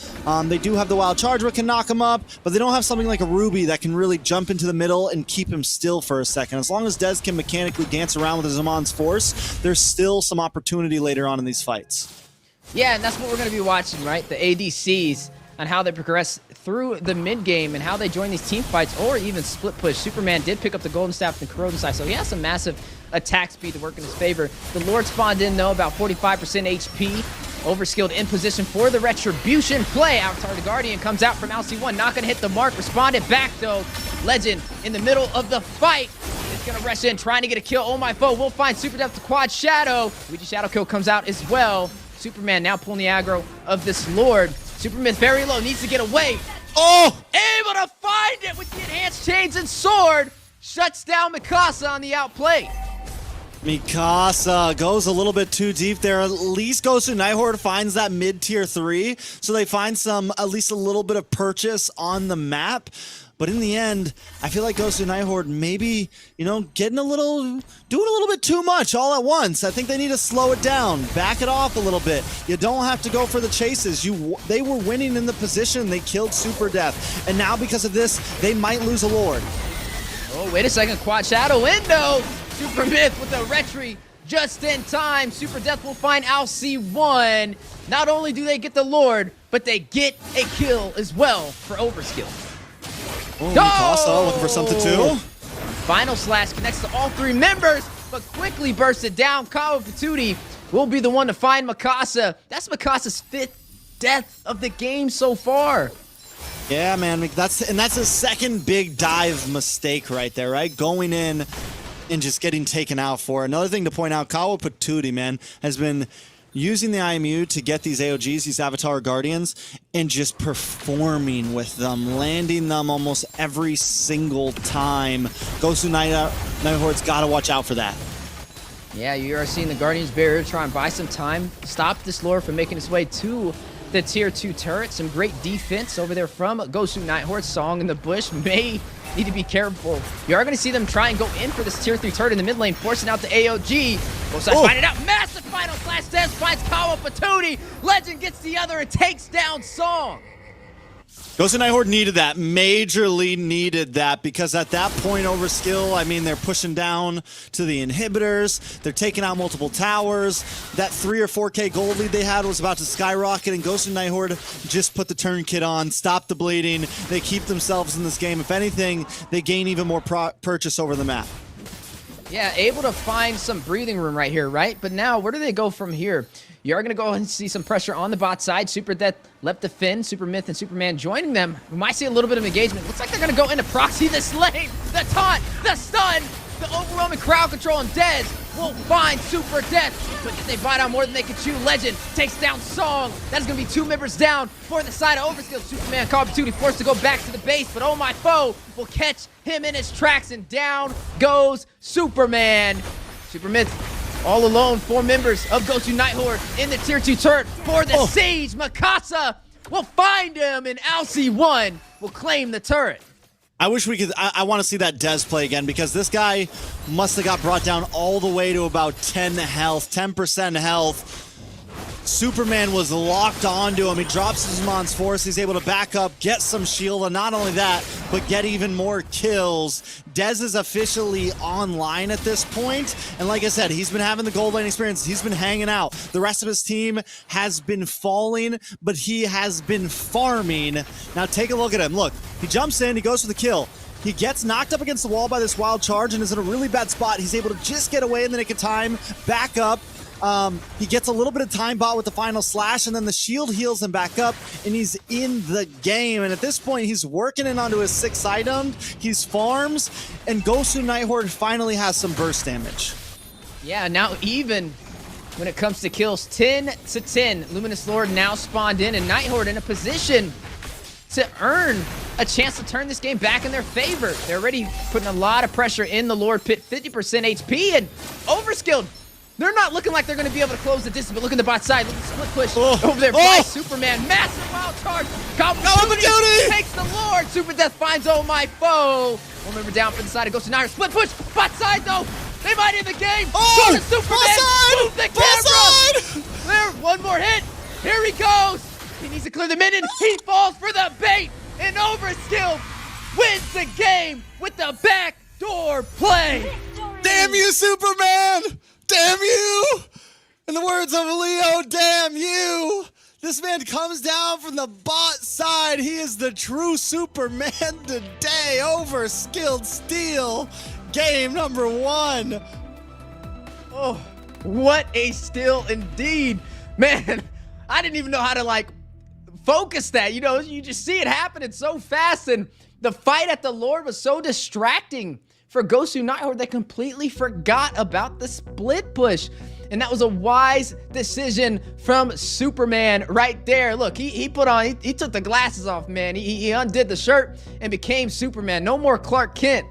They do have the wild charge that can knock him up, but they don't have something like a Ruby that can really jump into the middle and keep him still for a second. As long as Dez can mechanically dance around with his Amon's Force, there's still some opportunity later on in these fights. Yeah, and that's what we're going to be watching, right? The ADCs on how they progress through the mid game and how they join these team fights or even split push. Superman did pick up the golden staff from the corroding side, so he has some massive attack speed to work in his favor. The Lord spawned in, though, about 45% HP. Overskilled in position for the retribution play. Avatar the Guardian comes out from LC1, not going to hit the mark. Responded back, though. Legend in the middle of the fight is going to rush in, trying to get a kill. Oh, my foe will find Super Depth to quad Shadow. Luigi Shadow kill comes out as well. Superman now pulling the aggro of this Lord. Superman very low, needs to get away. Oh! Able to find it with the enhanced chains and sword. Shuts down Mikasa on the outplay. Mikasa goes a little bit too deep there. At least Gosu Nighthorde finds that mid-tier 3, so they find at least a little bit of purchase on the map. But in the end, I feel like Gosu Nighthorde maybe, doing a little bit too much all at once. I think they need to slow it down, back it off a little bit. You don't have to go for the chases. They were winning in the position. They killed Super Death. And now because of this, they might lose a Lord. Oh, wait a second. Quad Shadow window. Super Myth with a retry just in time. Super Death will find LC1. Not only do they get the Lord, but they get a kill as well for Overskilled. Oh, Mikasa looking for something too. Final slash connects to all 3 members, but quickly bursted down. Kawa Patootie will be the one to find Mikasa. That's Mikasa's 5th death of the game so far. Yeah, man, that's a second big dive mistake right there, right? Going in and just getting taken out for. Another thing to point out, Kawa Patootie, man, has been using the IMU to get these AOGs, these Avatar Guardians, and just performing with them, landing them almost every single time. Gosu Nighthorde's got to watch out for that. Yeah, you are seeing the Guardians barrier try and buy some time, stop this Lord from making its way to the tier 2 turret. Some great defense over there from Gosu Nighthorde. Song in the bush may need to be careful. You are going to see them try and go in for this tier 3 turret in the mid lane, forcing out the AOG. Both sides find it out. Massive final slash test finds Kawa Patootie. Legend gets the other and takes down Song. Gosu Nighthorde needed that, majorly needed that, because at that point, Overskill, I mean, they're pushing down to the inhibitors, they're taking out multiple towers, that 3 or 4k gold lead they had was about to skyrocket, and Gosu Nighthorde just put the turn kit on, stop the bleeding, they keep themselves in this game. If anything, they gain even more purchase over the map. Yeah, able to find some breathing room right here, right? But now, where do they go from here? You are going to go and see some pressure on the bot side. Super Death left to Finn, Super Myth, and Superman joining them. We might see a little bit of engagement. Looks like they're going to go into proxy this lane. The taunt, the stun, the overwhelming crowd control, and Dez will find Super Death. But if they bite on more than they can chew, Legend takes down Song. That's going to be 2 members down for the side of Overskilled. Superman, Call of Duty, forced to go back to the base, but oh my foe will catch him in his tracks, and down goes Superman. Super Myth all alone, 4 members of Gosu Nighthorde in the tier 2 turret for the siege. Mikasa will find him, and LC1 will claim the turret. I wish we could, I want to see that Dez play again, because this guy must have got brought down all the way to about 10 health, 10% health. Superman was locked onto him. He drops his Mon's Force. He's able to back up, get some shield, and not only that, but get even more kills. Dez is officially online at this point, and like I said, he's been having the gold lane experience. He's been hanging out. The rest of his team has been falling, but he has been farming. Now take a look at him. Look, he jumps in, he goes for the kill. He gets knocked up against the wall by this wild charge and is in a really bad spot. He's able to just get away in the nick of time, back up. He gets a little bit of time bot with the final slash, and then the shield heals him back up, and he's in the game. And at this point, he's working in onto his 6 items. He's farms, and Gosu Nighthorde finally has some burst damage. Yeah, now even when it comes to kills, 10 to 10. Luminous Lord now spawned in, and Nighthorde in a position to earn a chance to turn this game back in their favor. They're already putting a lot of pressure in the Lord Pit, 50% HP, and Overskilled. They're not looking like they're going to be able to close the distance, but look at the bot side. Look at the split push over there by Superman. Massive wild charge. Call of Duty takes the Lord. Super Death finds Oh My Foe. One member down for the side. It goes to Nair. Split push. Bot side, though. They might end the game. Go to Superman. Move the camera. There, one more hit. Here he goes. He needs to clear the minion. He falls for the bait. And Overskilled wins the game with the backdoor play. Damn you, Superman! Damn you! In the words of Leo, damn you! This man comes down from the bot side. He is the true Superman today. Overskilled steal. Game number 1. Oh, what a steal indeed. Man, I didn't even know how to, focus that. You know, you just see it happening so fast, and the fight at the Lord was so distracting for Gosu Nighthorde, they completely forgot about the split push. And that was a wise decision from Superman right there. Look, he took the glasses off, man. He undid the shirt and became Superman. No more Clark Kent.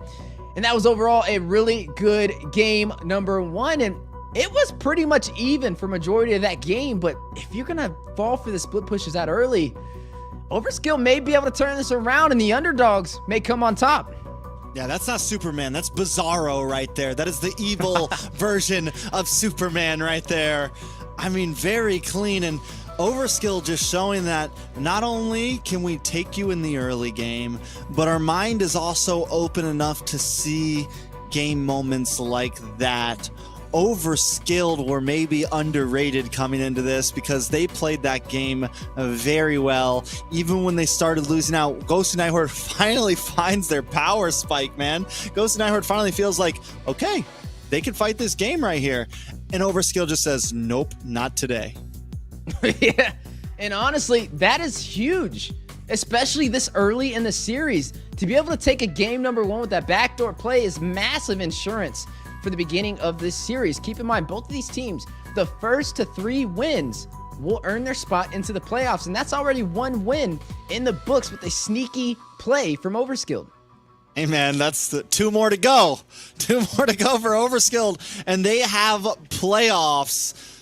And that was overall a really good game number 1. And it was pretty much even for majority of that game. But if you're gonna fall for the split pushes that early, Overskill may be able to turn this around and the underdogs may come on top. Yeah, that's not Superman. That's Bizarro right there. That is the evil version of Superman right there. I mean, very clean, and Overskill just showing that not only can we take you in the early game, but our mind is also open enough to see game moments like that. Overskilled were maybe underrated coming into this because they played that game very well. Even when they started losing out, Gosu Nighthorde finally finds their power spike, man. Gosu Nighthorde finally feels like, okay, they can fight this game right here. And Overskilled just says, nope, not today. Yeah, and honestly, that is huge, especially this early in the series. To be able to take a game number 1 with that backdoor play is massive insurance for the beginning of this series. Keep in mind, both of these teams, the first to 3 wins will earn their spot into the playoffs, and that's already 1 win in the books with a sneaky play from Overskilled. Hey man, that's 2 more to go. 2 more to go for Overskilled, and they have playoffs.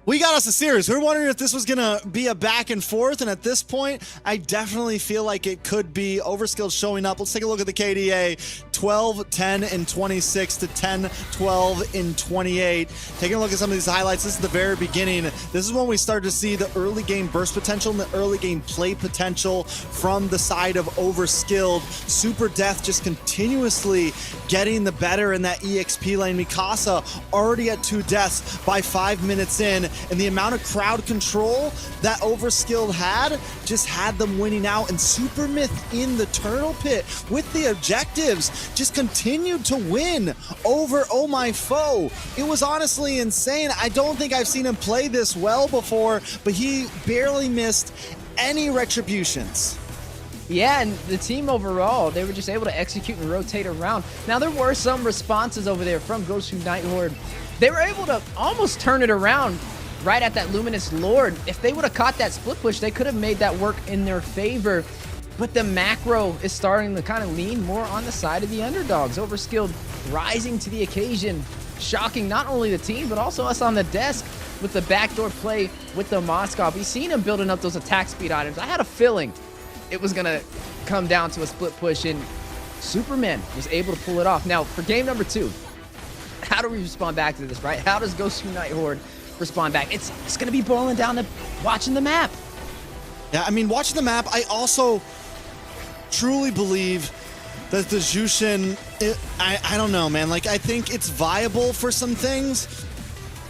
We got us a series. We were wondering if this was going to be a back and forth, and at this point, I definitely feel like it could be. Overskilled showing up. Let's take a look at the KDA. 12, 10, and 26 to 10, 12, and 28. Taking a look at some of these highlights, this is the very beginning. This is when we start to see the early game burst potential and the early game play potential from the side of Overskilled. Super Death just continuously getting the better in that EXP lane. Mikasa already at 2 deaths by 5 minutes in, and the amount of crowd control that Overskilled had just had them winning out. And Super Myth in the Turtle Pit with the objectives just continued to win over Oh My Foe. It was honestly insane. I don't think I've seen him play this well before, but he barely missed any retributions. Yeah, and the team overall, they were just able to execute and rotate around. Now, there were some responses over there from Gosu Nighthorde. They were able to almost turn it around right at that Luminous Lord. If they would have caught that split push, they could have made that work in their favor. But the macro is starting to kind of lean more on the side of the underdogs. Overskilled rising to the occasion, shocking not only the team, but also us on the desk with the backdoor play with the Moskov. We've seen him building up those attack speed items. I had a feeling it was going to come down to a split push, and Superman was able to pull it off. Now, for game number 2, how do we respond back to this, right? How does Gosu Nighthorde respond back. It's going to be boiling down to watching the map. Yeah, I mean, watching the map, I also truly believe that the Jushin, I don't know, man. Like, I think it's viable for some things,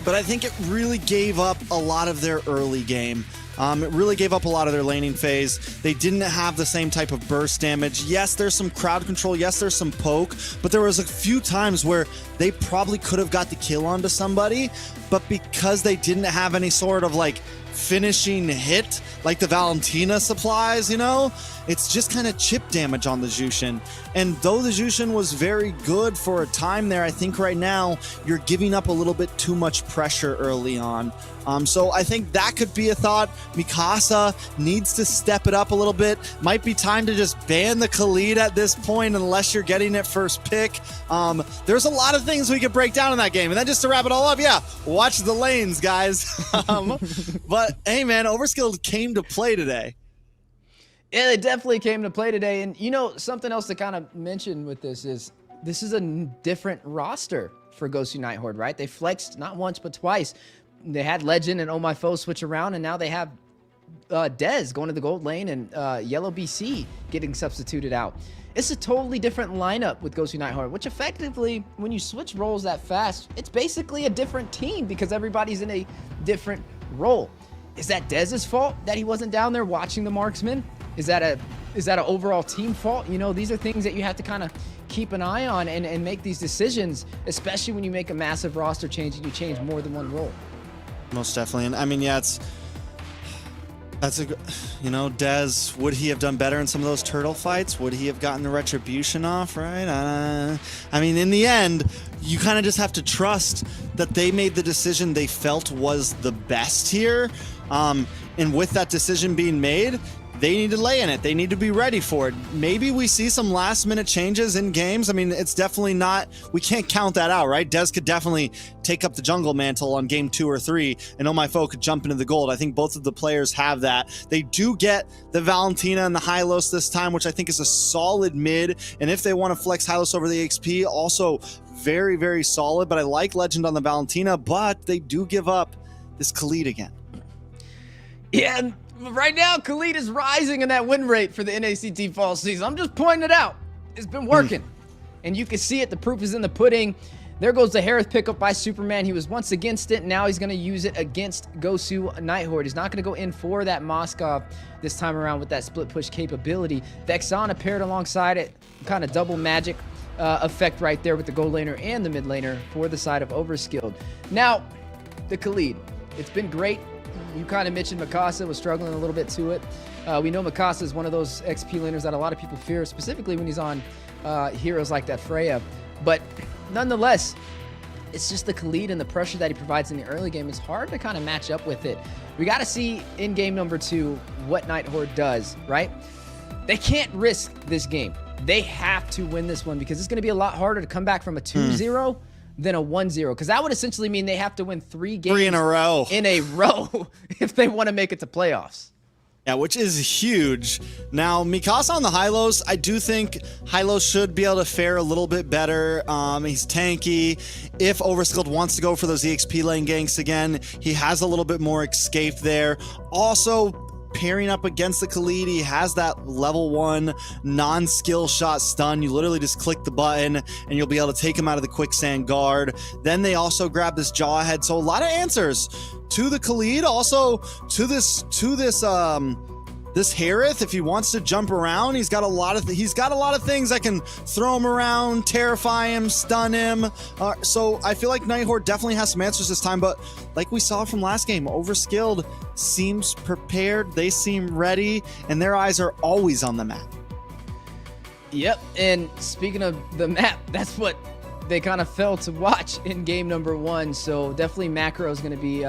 but I think it really gave up a lot of their early game. It really gave up a lot of their laning phase. They didn't have the same type of burst damage. Yes, there's some crowd control. Yes, there's some poke, but there was a few times where they probably could have got the kill onto somebody, but because they didn't have any sort of like finishing hit like the Valentina supplies, you know, it's just kind of chip damage on the Jushin. And though the Jushin was very good for a time there, I think right now you're giving up a little bit too much pressure early on. So I think that could be a thought. Mikasa needs to step it up a little bit. Might be time to just ban the Khalid at this point unless you're getting it first pick. There's a lot of things we could break down in that game. And then just to wrap it all up, yeah, watch the lanes, guys. But hey, man, Overskilled came to play today. Yeah, they definitely came to play today. And, you know, something else to kind of mention with this is a different roster for Gosu Night Horde, right? They flexed not once, but twice. They had Legend and Oh My Foe switch around, and now they have Dez going to the gold lane and Yellow BC getting substituted out. It's a totally different lineup with Gosu Night Horde, which effectively, when you switch roles that fast, it's basically a different team because everybody's in a different role. Is that Dez's fault that he wasn't down there watching the marksman? Is that an overall team fault? You know, these are things that you have to kind of keep an eye on and make these decisions, especially when you make a massive roster change and you change more than one role. Most definitely. And I mean, yeah, that's a, you know, Dez, would he have done better in some of those turtle fights? Would he have gotten the retribution off, right? I mean, in the end, you kind of just have to trust that they made the decision they felt was the best here. And with that decision being made, they need to lay in it. They need to be ready for it. Maybe we see some last minute changes in games. I mean, it's definitely not, we can't count that out, right? Dez could definitely take up the jungle mantle on game 2 or 3, and Oh My Foe could jump into the gold. I think both of the players have that. They do get the Valentina and the Hylos this time, which I think is a solid mid. And if they want to flex Hylos over the XP, also very, very solid. But I like Legend on the Valentina, but they do give up this Khalid again. Yeah, and right now, Khalid is rising in that win rate for the NACT Fall season. I'm just pointing it out. It's been working. And you can see it. The proof is in the pudding. There goes the Harith pickup by Superman. He was once against it. Now he's going to use it against Gosu Night Horde. He's not going to go in for that Moskov this time around with that split push capability. Vexana paired alongside it. Kind of double magic effect right there with the gold laner and the mid laner for the side of Overskilled. Now, the Khalid. It's been great. You kind of mentioned Mikasa was struggling a little bit to it. We know Mikasa is one of those XP laners that a lot of people fear, specifically when he's on heroes like that Freya. But nonetheless, it's just the Khalid and the pressure that he provides in the early game. It's hard to kind of match up with it. We got to see in game number 2 what Night Horde does, right? They can't risk this game. They have to win this one because it's going to be a lot harder to come back from a 2-0 than a 1-0, because that would essentially mean they have to win 3 games in a row if they want to make it to playoffs. Yeah, which is huge. Now, Mikasa on the Hylos, I do think Hylos should be able to fare a little bit better. He's tanky. If Overskilled wants to go for those EXP lane ganks again, he has a little bit more escape there. Also, pairing up against the Khalid, he has that level 1 non-skill shot stun. You literally just click the button and you'll be able to take him out of the quicksand guard. Then they also grab this Jawhead. So a lot of answers to the Khalid, also to this Harith. If he wants to jump around, he's got a lot of things that can throw him around, terrify him, stun him. So I feel like Night Horde definitely has some answers this time, but like we saw from last game, Overskilled seems prepared, they seem ready, and their eyes are always on the map. Yep, and speaking of the map, that's what they kind of failed to watch in game number 1, so definitely macro is going to be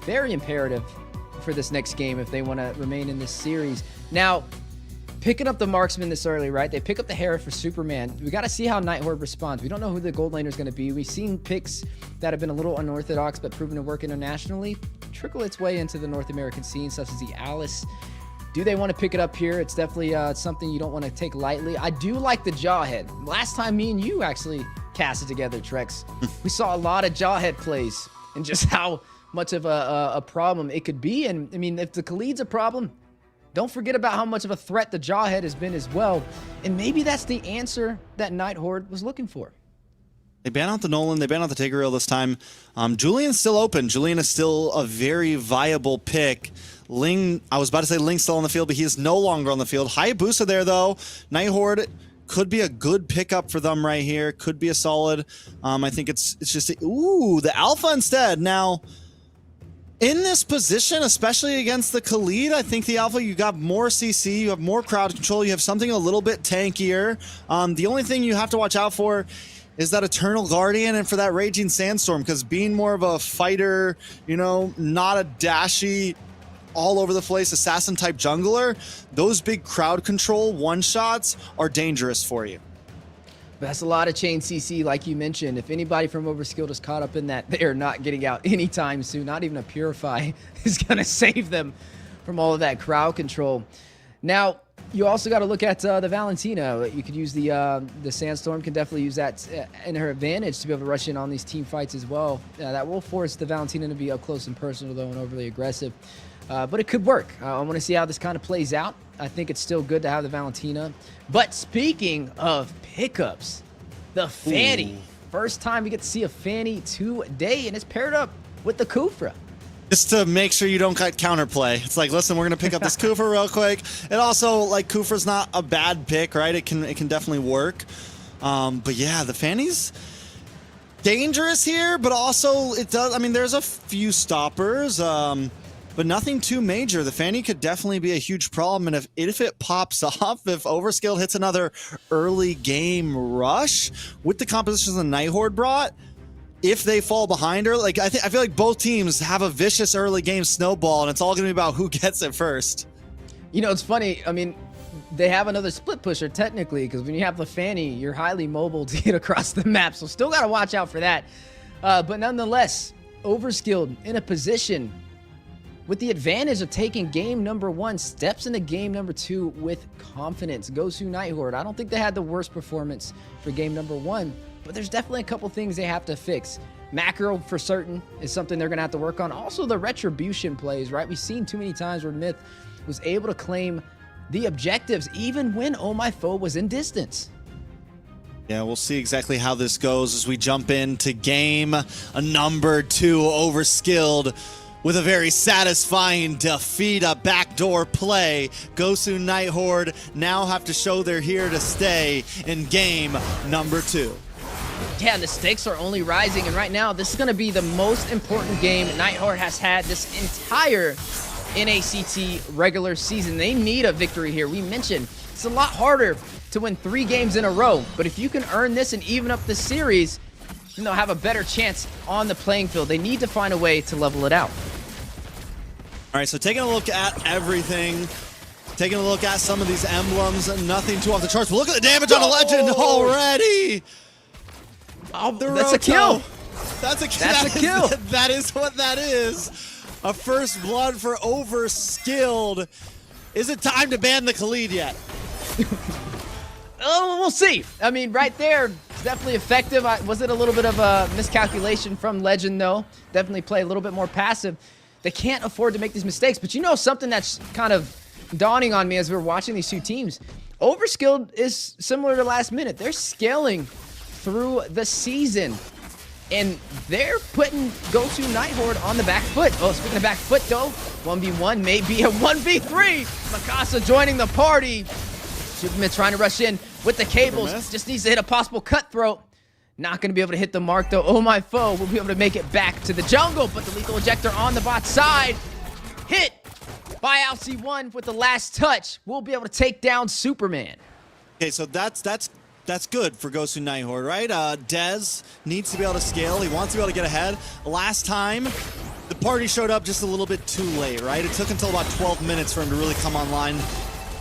very imperative for this next game if they want to remain in this series. Now, picking up the marksman this early, right? They pick up the Harith for Superman. We got to see how Night Horde responds. We don't know who the gold laner is going to be. We've seen picks that have been a little unorthodox but proven to work internationally trickle its way into the North American scene, such as the Alice. Do they want to pick it up here? It's definitely something you don't want to take lightly. I do like the Jawhead. Last time me and you actually casted together, Trex, we saw a lot of Jawhead plays and just how much of a problem it could be. And I mean, if the Khalid's a problem, don't forget about how much of a threat the Jawhead has been as well. And maybe that's the answer that Night Horde was looking for. They ban out the Nolan. They ban out the Tigreal this time. Julian's still open. Julian is still a very viable pick. Ling, I was about to say Ling's still on the field, but he is no longer on the field. Hayabusa there, though. Night Horde could be a good pickup for them right here. Could be a solid. I think it's just... Ooh, the Alpha instead. Now, in this position, especially against the Khalid, I think the Alpha, you got more CC, you have more crowd control, you have something a little bit tankier. The only thing you have to watch out for is that Eternal Guardian and for that Raging Sandstorm, because being more of a fighter, you know, not a dashy, all over the place assassin type jungler, those big crowd control one-shots are dangerous for you. That's a lot of chain CC, like you mentioned. If anybody from Overskilled is caught up in that, they are not getting out anytime soon. Not even a Purify is going to save them from all of that crowd control. Now, you also got to look at the Valentina. You could use the Sandstorm, can definitely use that in her advantage to be able to rush in on these team fights as well. That will force the Valentina to be up close and personal, though, and overly aggressive. But it could work. I want to see how this kind of plays out. I think it's still good to have the Valentina. But speaking of pickups, the Fanny. First time we get to see a Fanny today, and it's paired up with the Kufra. Just to make sure you don't cut counterplay. It's like, listen, we're going to pick up this Kufra real quick. And also, like, Kufra's not a bad pick, right? It can definitely work. But yeah, the Fanny's dangerous here, but also it does, I mean, there's a few stoppers. But nothing too major. The Fanny could definitely be a huge problem, and if it pops off, if Overskilled hits another early game rush with the compositions the Night Horde brought, if they fall behind her, like I feel like both teams have a vicious early game snowball, and it's all going to be about who gets it first. You know, it's funny. I mean, they have another split pusher technically, because when you have the Fanny, you're highly mobile to get across the map, so still got to watch out for that. But nonetheless, Overskilled in a position with the advantage of taking game number 1, steps into game number 2 with confidence. Gosu Night Horde, I don't think they had the worst performance for game number 1, but there's definitely a couple things they have to fix. Macro, for certain, is something they're going to have to work on. Also, the retribution plays, right? We've seen too many times where Myth was able to claim the objectives even when Oh My Foe was in distance. Yeah, we'll see exactly how this goes as we jump into game number 2. Overskilled with a very satisfying defeat, a backdoor play. Gosu Night Horde now have to show they're here to stay in game number 2. Yeah, and the stakes are only rising, and right now, this is going to be the most important game Night Horde has had this entire NACT regular season. They need a victory here. We mentioned it's a lot harder to win 3 games in a row, but if you can earn this and even up the series, then they'll have a better chance on the playing field. They need to find a way to level it out. All right, so taking a look at everything, taking a look at some of these emblems, nothing too off the charts. But look at the damage on a legend already. Oh, that's a kill. That's a kill. That is what that is. A first blood for Overskilled. Is it time to ban the Khalid yet? Oh, we'll see. I mean, right there, it's definitely effective. Was it a little bit of a miscalculation from Legend, though? Definitely play a little bit more passive. They can't afford to make these mistakes. But you know something that's kind of dawning on me as we're watching these two teams? Overskilled is similar to last minute. They're scaling through the season. And they're putting Gosu Night Horde on the back foot. Oh, speaking of back foot, though, 1v1 may be a 1v3. Mikasa joining the party. Superman trying to rush in with the cables. Just needs to hit a possible cutthroat. Not going to be able to hit the mark, though. Oh My Foe will be able to make it back to the jungle, but the lethal ejector on the bot side. Hit by LC1 with the last touch. We'll be able to take down Superman. Okay, so that's good for Gosu Night Horde, right? Dez needs to be able to scale. He wants to be able to get ahead. Last time, the party showed up just a little bit too late, right? It took until about 12 minutes for him to really come online.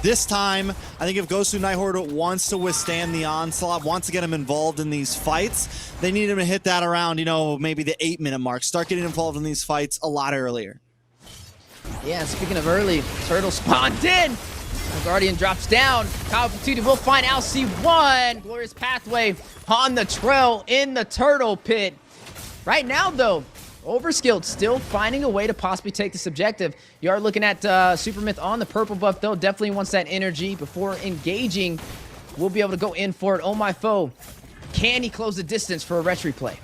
This time, I think if Gosu Night Horde wants to withstand the onslaught, wants to get him involved in these fights, they need him to hit that around, you know, maybe the 8-minute mark. Start getting involved in these fights a lot earlier. Yeah, speaking of early, Turtle spawned in. The Guardian drops down. Call of Duty will find LC1. Glorious Pathway on the trail in the Turtle Pit. Right now, though, Overskilled still finding a way to possibly take this objective. You are looking at Supermyth on the purple buff, though. Definitely wants that energy before engaging. We'll be able to go in for it. Oh, my foe. Can he close the distance for a retry play?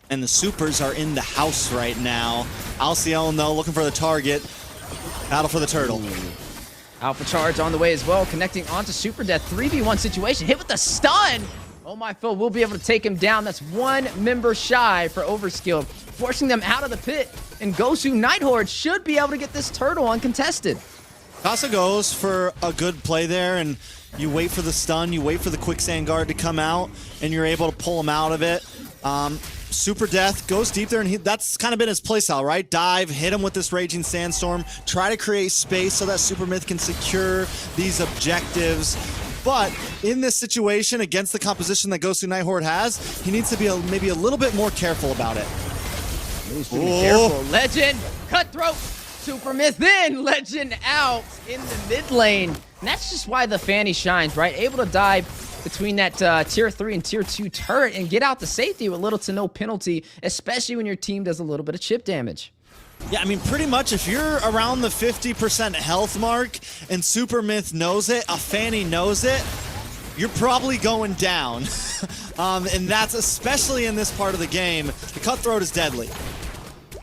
And the supers are in the house right now. Alcyone, though, looking for the target. Battle for the turtle. Alpha charge on the way as well, connecting onto Super Death. 3v1 situation, hit with the stun! Oh my foe will be able to take him down. That's one member shy for Overskilled, forcing them out of the pit. And Gosu Night Horde should be able to get this turtle uncontested. Casa goes for a good play there, and you wait for the stun, you wait for the quicksand guard to come out, and you're able to pull him out of it. Super Death goes deep there, and that's kind of been his playstyle, right? Dive, hit him with this Raging Sandstorm, try to create space so that Supermyth can secure these objectives. But in this situation, against the composition that Gosu Night Horde has, he needs to be maybe a little bit more careful about it. Needs to be careful. Legend, Cutthroat, Supermyth, then Legend out in the mid lane. And that's just why the Fanny shines, right? Able to dive between that tier 3 and tier 2 turret and get out to safety with little to no penalty, especially when your team does a little bit of chip damage. Yeah, I mean, pretty much if you're around the 50% health mark and Supermyth knows it, a Fanny knows it, you're probably going down. And that's especially in this part of the game. The Cutthroat is deadly.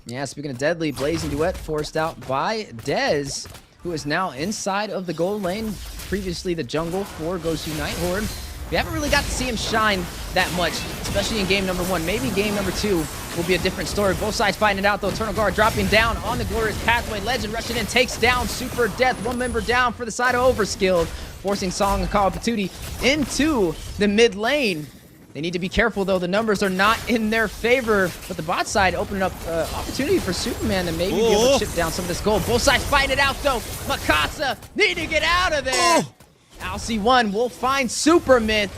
Yeah, speaking of deadly, Blazing Duet forced out by Dez, who is now inside of the gold lane, previously the jungle for Gosu Night Horde. We haven't really got to see him shine that much, especially in game number 1. Maybe game number 2 will be a different story. Both sides fighting it out, though. Eternal Guard dropping down on the Glorious Pathway. Legend rushing in, takes down Super Death. One member down for the side of Overskilled, forcing Song and Call of Patootie into the mid lane. They need to be careful, though. The numbers are not in their favor. But the bot side opening up opportunity for Superman to maybe be able to chip down some of this gold. Both sides fighting it out, though. Mikasa need to get out of there. Alcyone will find Supermyth.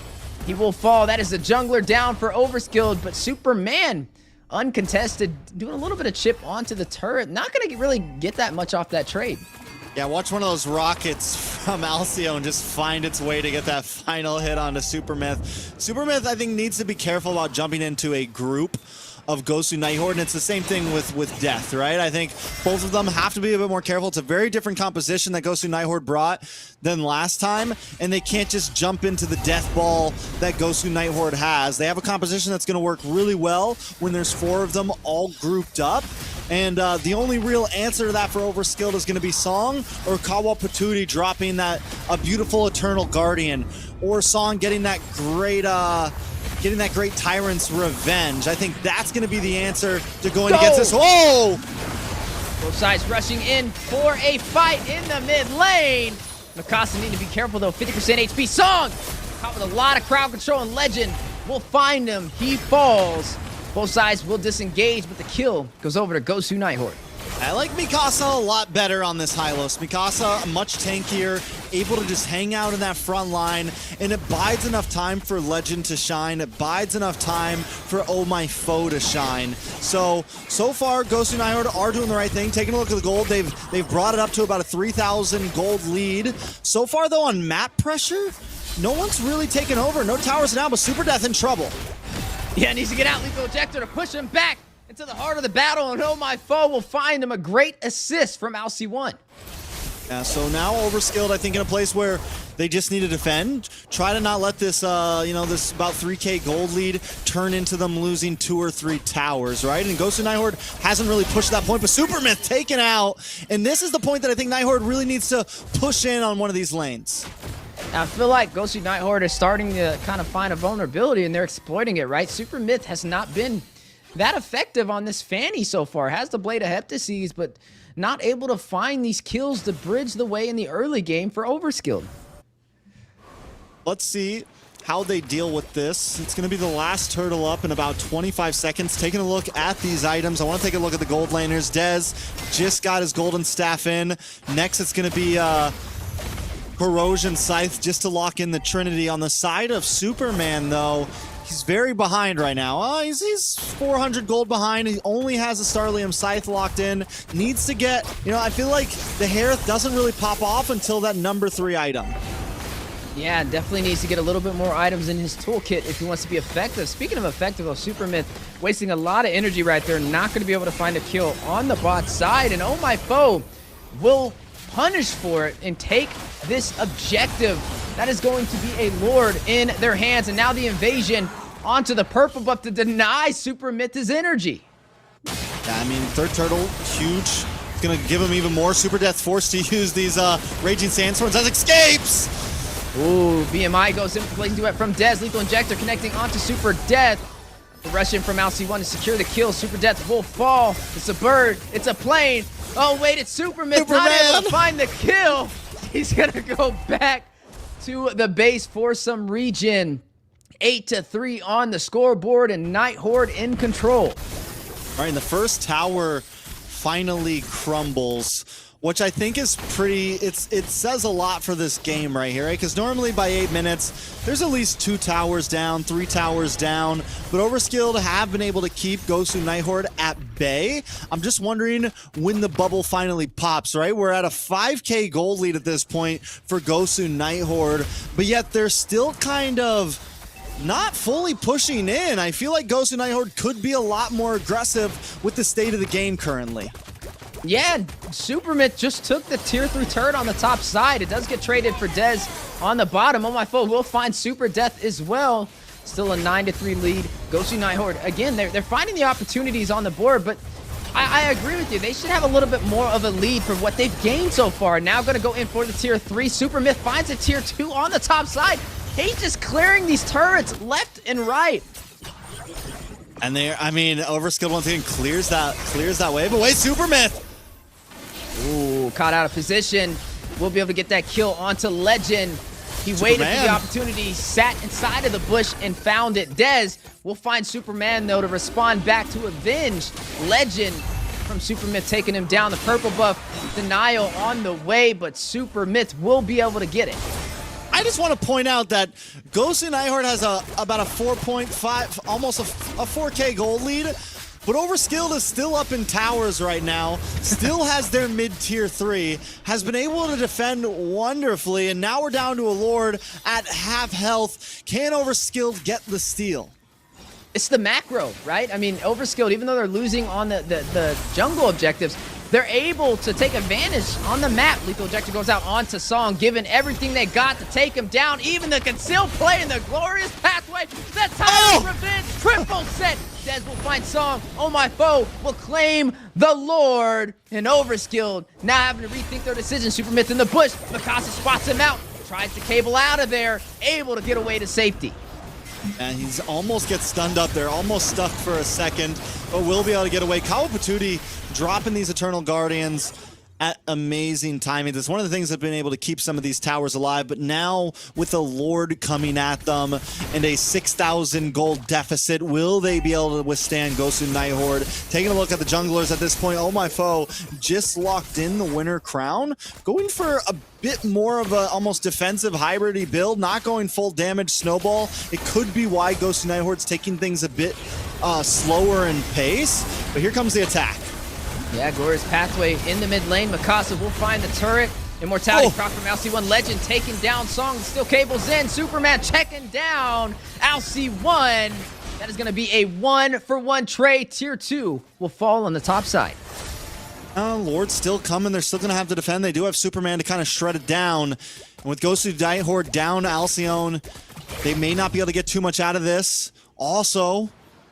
He will fall. That is the jungler down for Overskilled. But Superman, uncontested, doing a little bit of chip onto the turret. Not going to really get that much off that trade. Yeah, watch one of those rockets from Alcyone just find its way to get that final hit onto Supermyth. Supermyth, I think, needs to be careful about jumping into a group of Gosu Night Horde, and it's the same thing with Death, right? I think both of them have to be a bit more careful. It's a very different composition that Gosu Night Horde brought than last time, and they can't just jump into the death ball that Gosu Night Horde has. They have a composition that's going to work really well when there's 4 of them all grouped up. And the only real answer to that for Overskilled is going to be Song or Kawa Patootie dropping a beautiful Eternal Guardian, or Song getting that great Tyrant's Revenge. I think that's going to be the answer to going against this. Whoa! Both sides rushing in for a fight in the mid lane. Mikasa need to be careful, though. 50% HP. Song caught with a lot of crowd control, and Legend will find him. He falls. Both sides will disengage, but the kill goes over to Gosu Night Horde. I like Mikasa a lot better on this Hylos. Mikasa, much tankier, able to just hang out in that front line, and it bides enough time for Legend to shine. It bides enough time for Oh My Foe to shine. So far, Gosu Night Horde are doing the right thing. Taking a look at the gold, they've brought it up to about a 3,000 gold lead. So far, though, on map pressure, no one's really taken over. No towers now, but Super Death in trouble. Yeah, needs to get out. Lethal Ejector to push him back into the heart of the battle, and Oh My Foe will find him. A great assist from Alcyone. Yeah, so now Overskilled, I think, in a place where they just need to defend. Try to not let this, this about 3K gold lead turn into them losing 2 or 3 towers, right? And Gosu Night Horde hasn't really pushed that point, but Supermyth taken out. And this is the point that I think Night Horde really needs to push in on one of these lanes. Now, I feel like Gosu Night Horde is starting to kind of find a vulnerability, and they're exploiting it, right? Supermyth has not been that effective on this Fanny so far. Has the Blade of Heptases, but not able to find these kills to bridge the way in the early game for Overskilled. Let's see how they deal with this. It's going to be the last turtle up in about 25 seconds. Taking a look at these items, I want to take a look at the gold laners. Dez just got his golden staff in. Next, it's going to be Corrosion Scythe just to lock in the Trinity. On the side of Superman, though, he's very behind right now. He's 400 gold behind. He only has a Starlium Scythe locked in. Needs to get, I feel like the Harith doesn't really pop off until that number 3 item. Yeah, definitely needs to get a little bit more items in his toolkit if he wants to be effective. Speaking of effective, though, Super Myth wasting a lot of energy right there. Not going to be able to find a kill on the bot side. And oh my foe will punish for it and take this objective. That is going to be a Lord in their hands. And now the invasion onto the purple buff to deny Super Myth his energy. Yeah, I mean, third turtle, huge. It's going to give him even more. Super Death forced to use these Raging Sandstorms as escapes. Ooh, BMI goes in, blazing duet from Dez. Lethal Injector connecting onto Super Death. The rush in from LC1 to secure the kill. Super Death will fall. It's a bird. It's a plane. Oh, wait, it's Super Myth not able to find the kill. He's going to go back to the base for some regen. 8-3 on the scoreboard, and Night Horde in control. All right, and the first tower finally crumbles, which I think is pretty, it says a lot for this game right here, right? Because normally by 8 minutes, there's at least 2 towers down, 3 towers down, but Overskilled have been able to keep Gosu Night Horde at bay. I'm just wondering when the bubble finally pops, right? We're at a 5K gold lead at this point for Gosu Night Horde, but yet they're still kind of not fully pushing in. I feel like Gosu Night Horde could be a lot more aggressive with the state of the game currently. Yeah, Super Myth just took the tier 3 turret on the top side. It does get traded for Dez on the bottom. Oh my foe will find Super Death as well. Still a 9-3 lead. Gosu Night Horde, again, they're finding the opportunities on the board, but I agree with you. They should have a little bit more of a lead for what they've gained so far. Now going to go in for the tier 3. Super Myth finds a tier 2 on the top side. He's just clearing these turrets left and right. And there, I mean, Overskilled once again clears that way, but wait, Super Myth. Ooh, caught out of position. We'll be able to get that kill onto Legend. He waited for the opportunity, sat inside of the bush and found it. Dez will find Superman, though, to respond back to avenge Legend from Super Myth, taking him down. The purple buff denial on the way, but Super Myth will be able to get it. I just want to point out that Gosu Night Horde has about a 4.5, almost a 4K gold lead, but Overskilled is still up in towers right now, still has their mid-tier 3, has been able to defend wonderfully, and now we're down to a Lord at half health. Can Overskilled get the steal? It's the macro, right? I mean, Overskilled, even though they're losing on the jungle objectives, they're able to take advantage on the map. Lethal Ejector goes out onto Song, given everything they got to take him down. Even the concealed play and the glorious pathway. The time of revenge, triple set. Dez will find Song. Oh my foe will claim the Lord. And Overskilled now having to rethink their decision. Super Myth in the bush. Mikasa spots him out. Tries to cable out of there. Able to get away to safety. And he's almost gets stunned up there, almost stuck for a second, but will be able to get away. Kawapatudi dropping these Eternal Guardians at amazing timing. That's one of the things that have been able to keep some of these towers alive, but now with a Lord coming at them and a 6,000 gold deficit, will they be able to withstand Gosu Night Horde? Taking a look at the junglers at this point, oh my foe just locked in the Winter Crown, going for a bit more of a almost defensive hybrid-y build, not going full damage snowball. It could be why Gosu Night Horde's taking things a bit slower in pace, but here comes the attack. Yeah, Glorious Pathway in the mid lane. Mikasa will find the turret. Immortality proc from LC1. Legend taking down Song. Still cables in. Superman checking down LC1. That is going to be a 1-for-1 trade. Tier 2 will fall on the top side. Lord's still coming. They're still going to have to defend. They do have Superman to kind of shred it down. And with Gosu Night Horde down Alcyone, they may not be able to get too much out of this. Also,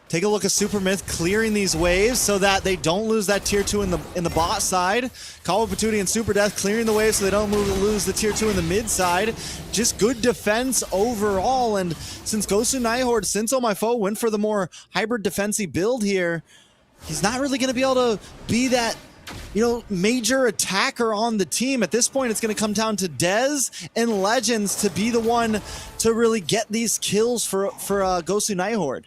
take a look at Super Myth clearing these waves so that they don't lose that tier 2 in the bot side. Kawapatudi and Super Death clearing the waves so they don't lose the tier 2 in the mid side. Just good defense overall. And since Gosu Night Horde, since Oh My Foe went for the more hybrid defensive build here, he's not really going to be able to be that, you know, major attacker on the team. At this point, it's going to come down to Dez and Legends to be the one to really get these kills for Gosu Night Horde.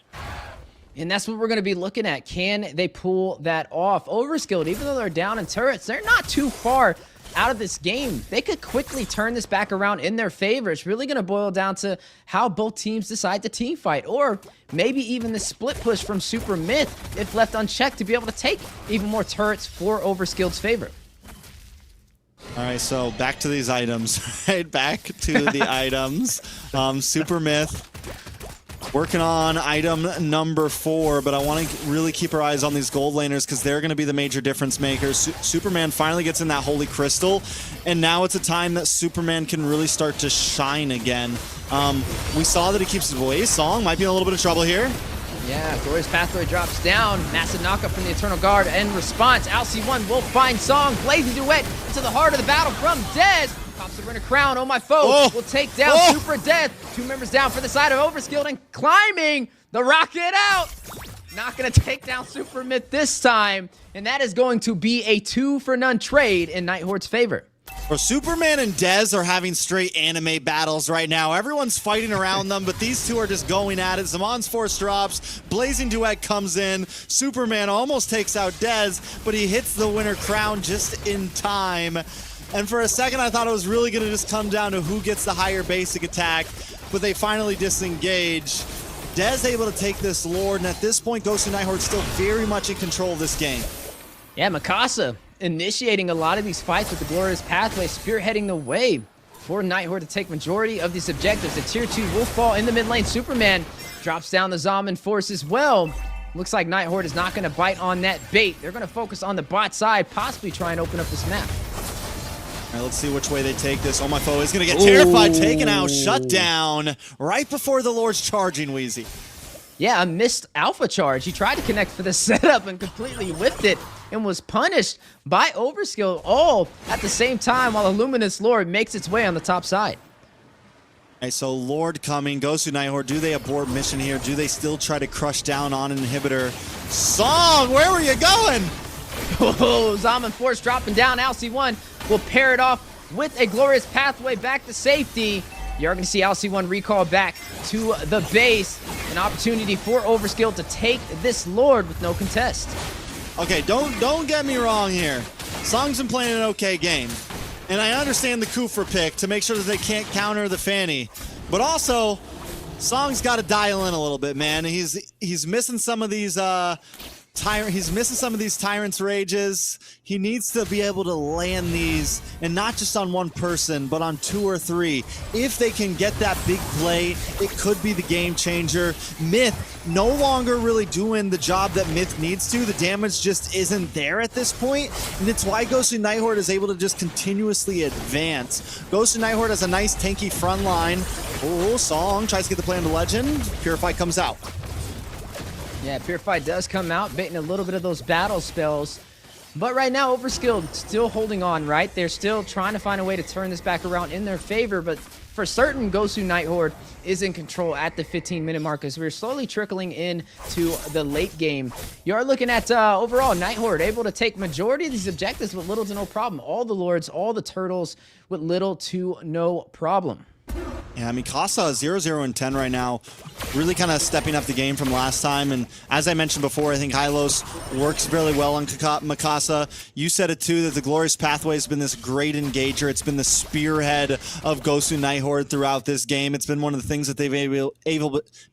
And that's what we're going to be looking at. Can they pull that off? Overskilled, even though they're down in turrets, they're not too far out of this game. They could quickly turn this back around in their favor. It's really going to boil down to how both teams decide to team fight, or maybe even the split push from Super Myth, if left unchecked, to be able to take even more turrets for Overskilled's favor. All right, so back to these items, right? Back to the items. Super Myth working on item number 4, but I want to really keep our eyes on these gold laners because they're going to be the major difference makers. Superman finally gets in that Holy Crystal, and now it's a time that Superman can really start to shine again. We saw that he keeps his voice. Song might be in a little bit of trouble here. Yeah, Glorious Pathway drops down. Massive knockup from the Eternal Guard. In response, LC1 will find Song. Blazing Duet into the heart of the battle from Dez. Pops the Winter Crown. Oh, my foe will take down Super Death. 2 members down for the side of Overskilled and climbing the rocket out. Not going to take down Super Myth this time. And that is going to be a 2-for-none trade in Night Horde's favor. Well, Superman and Dez are having straight anime battles right now. Everyone's fighting around them, but these two are just going at it. Zamon's Force drops. Blazing Duet comes in. Superman almost takes out Dez, but he hits the Winter Crown just in time. And for a second, I thought it was really going to just come down to who gets the higher basic attack, but they finally disengage. Dez able to take this Lord, and at this point, Gosu Night Horde still very much in control of this game. Yeah, Mikasa initiating a lot of these fights with the Glorious Pathway, spearheading the way for Night Horde to take majority of these objectives. The tier 2 will fall in the mid lane. Superman drops down the Zaman Force as well. Looks like Night Horde is not going to bite on that bait. They're going to focus on the bot side, possibly try and open up this map. All right, let's see which way they take this. Oh, my foe is going to get terrified, taken out, shut down right before the Lord's charging, Wheezy. Yeah, a missed alpha charge. He tried to connect for the setup and completely whiffed it and was punished by Overskill all at the same time while a Luminous Lord makes its way on the top side. Okay, so Lord coming, Gosu Night Horde, do they abort mission here? Do they still try to crush down on an inhibitor? Song, where were you going? Oh, Zaman Force dropping down. LC1 will pair it off with a Glorious Pathway back to safety. You're going to see LC1 recall back to the base. An opportunity for Overskilled to take this Lord with no contest. Okay, don't get me wrong here. Song's been playing an okay game. And I understand the Kufra pick to make sure that they can't counter the Fanny. But also, Song's got to dial in a little bit, man. He's missing some of these Tyrant's Rages. He needs to be able to land these, and not just on one person, but on 2 or 3. If they can get that big play, it could be the game changer. Myth no longer really doing the job that Myth needs to. The damage just isn't there at this point, and it's why Gosu Night Horde is able to just continuously advance. Gosu Night Horde has a nice tanky front line. Oh, Song tries to get the play on the Legend. Purify comes out. Yeah, Purify does come out, baiting a little bit of those battle spells. But right now, Overskilled still holding on, right? They're still trying to find a way to turn this back around in their favor, but for certain, Gosu Night Horde is in control at the 15-minute mark as we're slowly trickling into the late game. You are looking at overall Night Horde able to take majority of these objectives with little to no problem. All the Lords, all the Turtles with little to no problem. Yeah, I mean, Mikasa 0-0 and 10 right now, really kind of stepping up the game from last time. And as I mentioned before, I think Hylos works really well on Mikasa. You said it too, that the Glorious Pathway has been this great engager. It's been the spearhead of Gosu Night Horde throughout this game. It's been one of the things that they've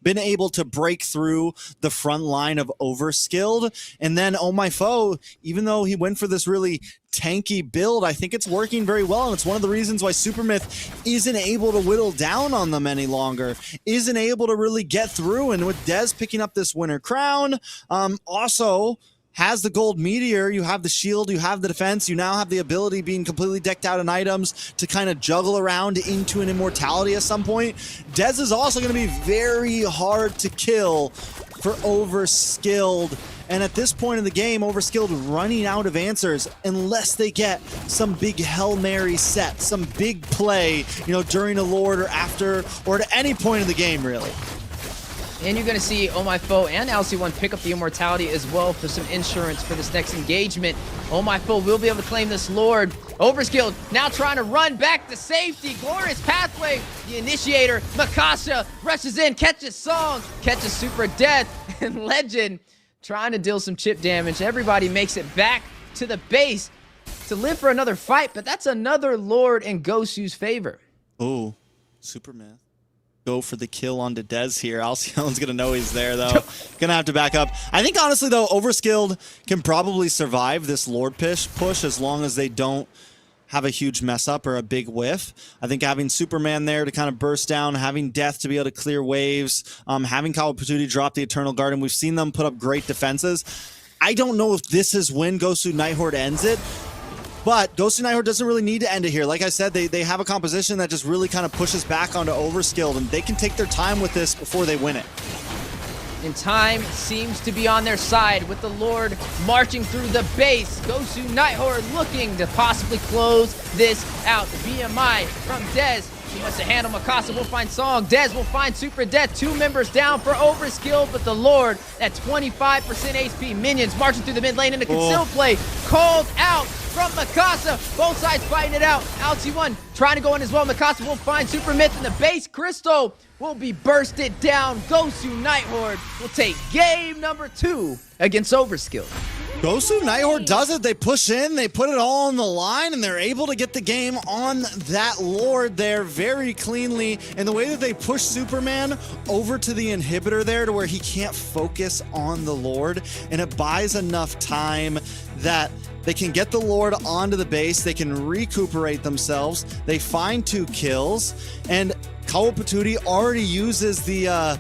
been able to break through the front line of Overskilled. And then, oh my foe, even though he went for this really tanky build, I think it's working very well, and it's one of the reasons why Supermyth isn't able to whittle down on them any longer, isn't able to really get through. And with Dez picking up this Winter Crown, also has the Gold Meteor, you have the shield, you have the defense, you now have the ability, being completely decked out in items, to kind of juggle around into an immortality at some point. Dez is also going to be very hard to kill for Overskilled. And at this point in the game, Overskilled running out of answers unless they get some big Hail Mary set, some big play, you know, during a Lord or after, or at any point in the game, really. And you're going to see Oh My Foe and LC1 pick up the immortality as well for some insurance for this next engagement. Oh My Foe will be able to claim this Lord. Overskilled now trying to run back to safety. Glorious Pathway, the initiator. Mikasa rushes in, catches Song, catches Super Death, and Legend trying to deal some chip damage. Everybody makes it back to the base to live for another fight, but that's another Lord in Gosu's favor. Oh, Superman. Go for the kill onto Dez here. Alcyon's gonna know he's there though. Gonna have to back up. I think honestly though, Overskilled can probably survive this Lord push as long as they don't have a huge mess up or a big whiff. I think having Superman there to kind of burst down, having Death to be able to clear waves, having Kawapatuti drop the Eternal Guard, and we've seen them put up great defenses. I don't know if this is when Gosu Night Horde ends it, but Gosu Night Horde doesn't really need to end it here. Like I said, they have a composition that just really kind of pushes back onto Overskilled, and they can take their time with this before they win it. And time seems to be on their side with the Lord marching through the base. Gosu Night Horde looking to possibly close this out. The BMI from Dez. He wants to handle Mikasa, will find Song. Dez will find Super Death. 2 members down for Overskilled, but the Lord at 25% HP. Minions marching through the mid lane in a concealed play. Called out from Mikasa. Both sides fighting it out. LT1 trying to go in as well. Mikasa will find Super Myth in the base. Crystal will be bursted down. Gosu Night Horde will take game number 2 against Overskilled. Gosu Night Horde does it. They push in, they put it all on the line, and they're able to get the game on that Lord there very cleanly. And the way that they push Superman over to the inhibitor there to where he can't focus on the Lord, and it buys enough time that they can get the Lord onto the base, they can recuperate themselves, they find 2 kills, and Kawapatuti already uses the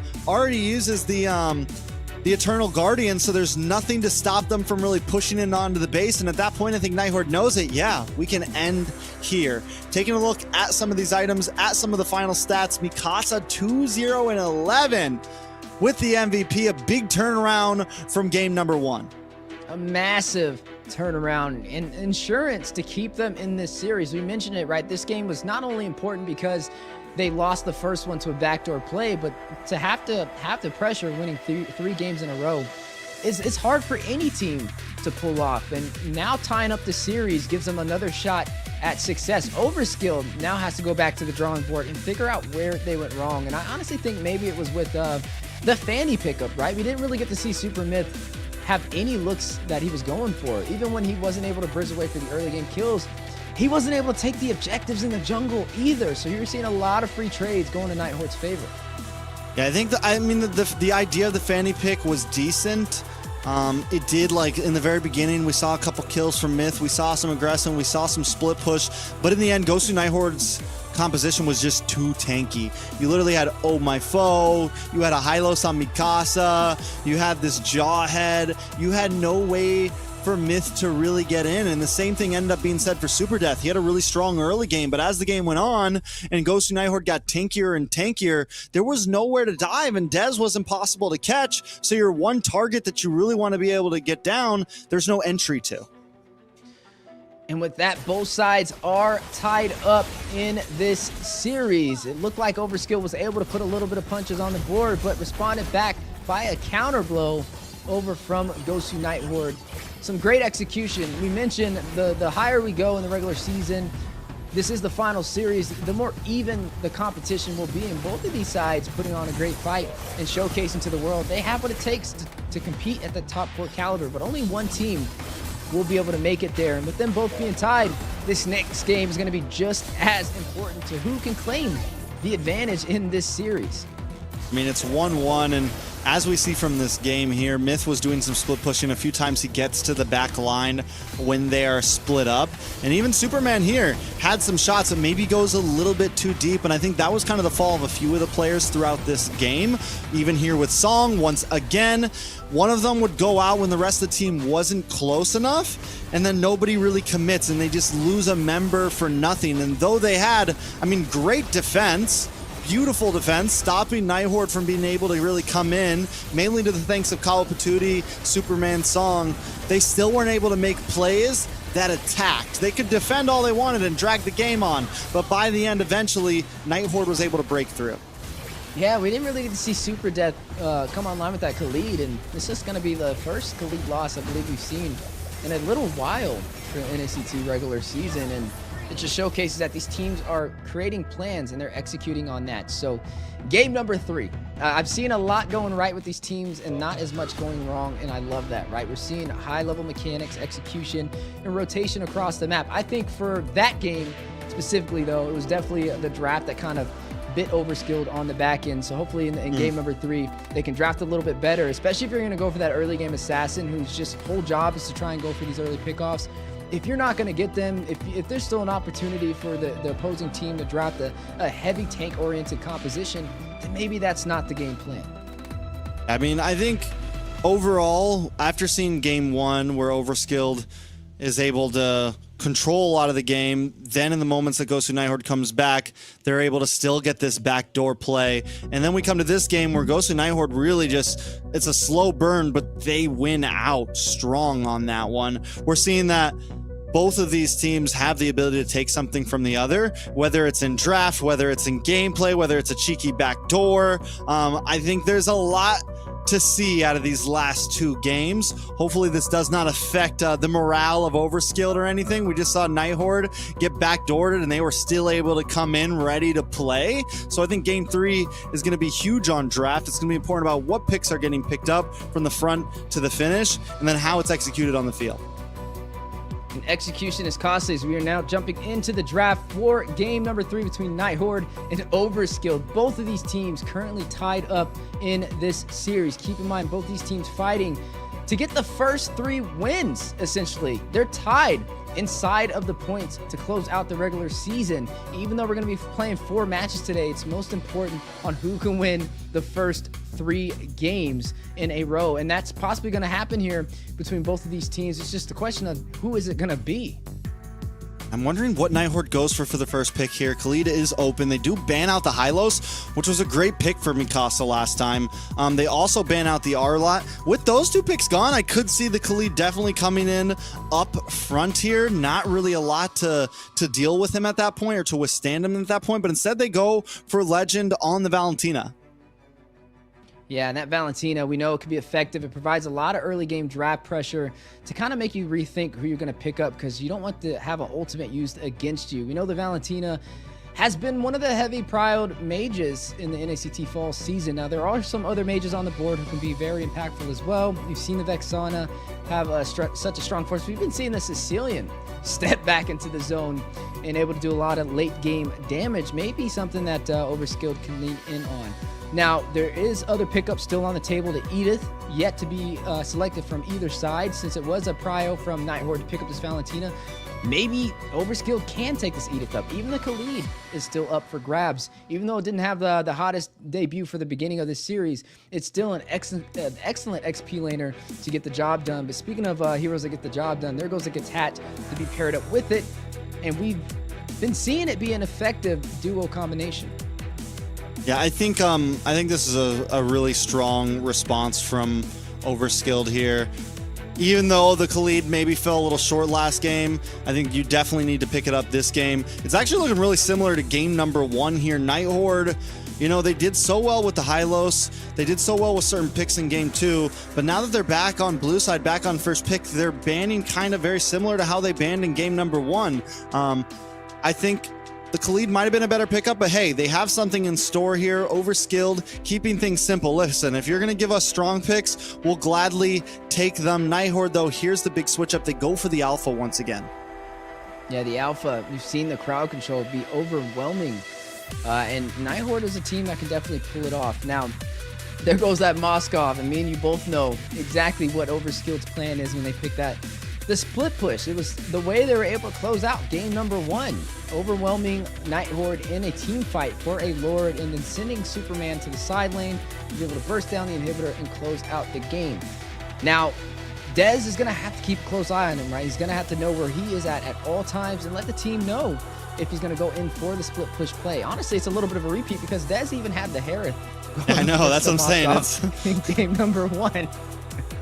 Eternal Guardian, so there's nothing to stop them from really pushing it onto the base. And at that point, I think Night Horde knows it. Yeah, we can end here. Taking a look at some of these items, at some of the final stats, Mikasa 2-0-11 with the MVP, a big turnaround from game number 1. A massive turnaround and insurance to keep them in this series. We mentioned it, right? This game was not only important because they lost the first one to a backdoor play, but to have the pressure of winning three games in a row it's hard for any team to pull off. And now tying up the series gives them another shot at success. Overskilled now has to go back to the drawing board and figure out where they went wrong. And I honestly think maybe it was with the Fanny pickup, right? We didn't really get to see Super Myth have any looks that he was going for. Even when he wasn't able to bridge away for the early game kills, he wasn't able to take the objectives in the jungle either. So you're seeing a lot of free trades going to Night Horde's favor. Yeah, I think the idea of the Fanny pick was decent. It did, like, in the very beginning, we saw a couple kills from Myth, we saw some aggression, we saw some split push, but in the end, Gosu Night Horde's composition was just too tanky. You literally had Oh My Foe, you had a Hylos on Mikasa, you had this Jawhead, you had no way for Myth to really get in, and the same thing ended up being said for Super Death. He had a really strong early game, but as the game went on and Gosu Night Horde got tankier and tankier, there was nowhere to dive, and Dez was impossible to catch, so your one target that you really want to be able to get down, there's no entry to. And with that, both sides are tied up in this series. It looked like Overskill was able to put a little bit of punches on the board, but responded back by a counter blow over from Gosu Night Horde. Some great execution. We mentioned the higher we go in the regular season, this is the final series, the more even the competition will be. And both of these sides putting on a great fight and showcasing to the world they have what it takes to compete at the top 4 caliber, but only one team will be able to make it there. And with them both being tied, this next game is going to be just as important to who can claim the advantage in this series. I mean, it's 1-1, and as we see from this game here, Myth was doing some split pushing. A few times he gets to the back line when they are split up. And even Superman here had some shots that maybe goes a little bit too deep, and I think that was kind of the fall of a few of the players throughout this game. Even here with Song, once again, one of them would go out when the rest of the team wasn't close enough, and then nobody really commits, and they just lose a member for nothing. And though they had, I mean, great defense, beautiful defense, stopping Night Horde from being able to really come in, mainly to the thanks of Kawapatuti, Superman, Song, they still weren't able to make plays that attacked. They could defend all they wanted and drag the game on, but by the end, eventually, Night Horde was able to break through. Yeah, we didn't really get to see Super Death come online with that Khalid, and this is going to be the first Khalid loss I believe we've seen in a little while for NACT regular season, and it just showcases that these teams are creating plans and they're executing on that. So game number 3. I've seen a lot going right with these teams and not as much going wrong, and I love that, right? We're seeing high-level mechanics, execution, and rotation across the map. I think for that game specifically, though, it was definitely the draft that kind of bit Overskilled on the back end. So hopefully in game number 3, they can draft a little bit better, especially if you're going to go for that early game assassin whose just whole job is to try and go for these early pickoffs. if you're not going to get them, if there's still an opportunity for the opposing team to draft a heavy tank-oriented composition, then maybe that's not the game plan. I mean, I think overall, after seeing game 1 where Overskilled is able to control a lot of the game, then in the moments that Gosu Nighthorde comes back, they're able to still get this backdoor play. And then we come to this game where Gosu Nighthorde really just, it's a slow burn, but they win out strong on that one. We're seeing that both of these teams have the ability to take something from the other, whether it's in draft, whether it's in gameplay, whether it's a cheeky backdoor. I think there's a lot to see out of these last 2 games. Hopefully this does not affect the morale of Overskilled or anything. We just saw Nighthorde get backdoored and they were still able to come in ready to play. So I think game 3 is going to be huge on draft. It's going to be important about what picks are getting picked up from the front to the finish, and then how it's executed on the field. And execution is costly, as we are now jumping into the draft for game number 3 between Nighthorde and Overskilled. Both of these teams currently tied up in this series. Keep in mind, both these teams fighting to get the first 3 wins, essentially. They're tied inside of the points to close out the regular season. Even though we're going to be playing 4 matches today, it's most important on who can win the first 3 games in a row. And that's possibly going to happen here between both of these teams. It's just a question of who is it going to be. I'm wondering what Nighthorde goes for the first pick here. Khalid is open. They do ban out the Hylos, which was a great pick for Mikasa last time. They also ban out the Arlot. With those 2 picks gone, I could see the Khalid definitely coming in up front here. Not really a lot to deal with him at that point or to withstand him at that point, but instead they go for Legend on the Valentina. Yeah, and that Valentina, we know it can be effective. It provides a lot of early game draft pressure to kind of make you rethink who you're going to pick up, because you don't want to have an ultimate used against you. We know the Valentina has been one of the heavy prioed mages in the NACT Fall season. Now, there are some other mages on the board who can be very impactful as well. You've seen the Vexana have such a strong force. We've been seeing the Sicilian step back into the zone and able to do a lot of late game damage. Maybe something that Overskilled can lean in on. Now, there is other pickups still on the table. The Edith, yet to be selected from either side, since it was a prio from Nighthorde to pick up this Valentina. Maybe Overskilled can take this Edith up. Even the Khalid is still up for grabs. Even though it didn't have the hottest debut for the beginning of this series, it's still an excellent XP laner to get the job done. But speaking of heroes that get the job done, there goes a Hat to be paired up with it. And we've been seeing it be an effective duo combination. Yeah, I think this is a really strong response from Overskilled here. Even though the Khalid maybe fell a little short last game, I think you definitely need to pick it up this game. It's actually looking really similar to game number 1 here. Nighthorde, you know, they did so well with the Hylos. They did so well with certain picks in game 2, but now that they're back on blue side, back on first pick, they're banning kind of very similar to how they banned in game number 1. I think the Khalid might have been a better pickup, but hey, they have something in store here. Overskilled, keeping things simple. Listen, if you're going to give us strong picks, we'll gladly take them. Nighthorde, though, here's the big switch up. They go for the Alpha once again. Yeah, the Alpha, you've seen the crowd control be overwhelming. And Nighthorde is a team that can definitely pull it off. Now, there goes that Moskov, and me and you both know exactly what Overskilled's plan is when they pick that. The split push, it was the way they were able to close out game number 1. Overwhelming Nighthorde in a team fight for a Lord, and then sending Superman to the side lane to be able to burst down the inhibitor and close out the game. Now, Dez is going to have to keep a close eye on him, right? He's going to have to know where he is at all times and let the team know if he's going to go in for the split push play. Honestly, it's a little bit of a repeat because Dez even had the Harith. I know, that's what I'm saying. It's in game number 1.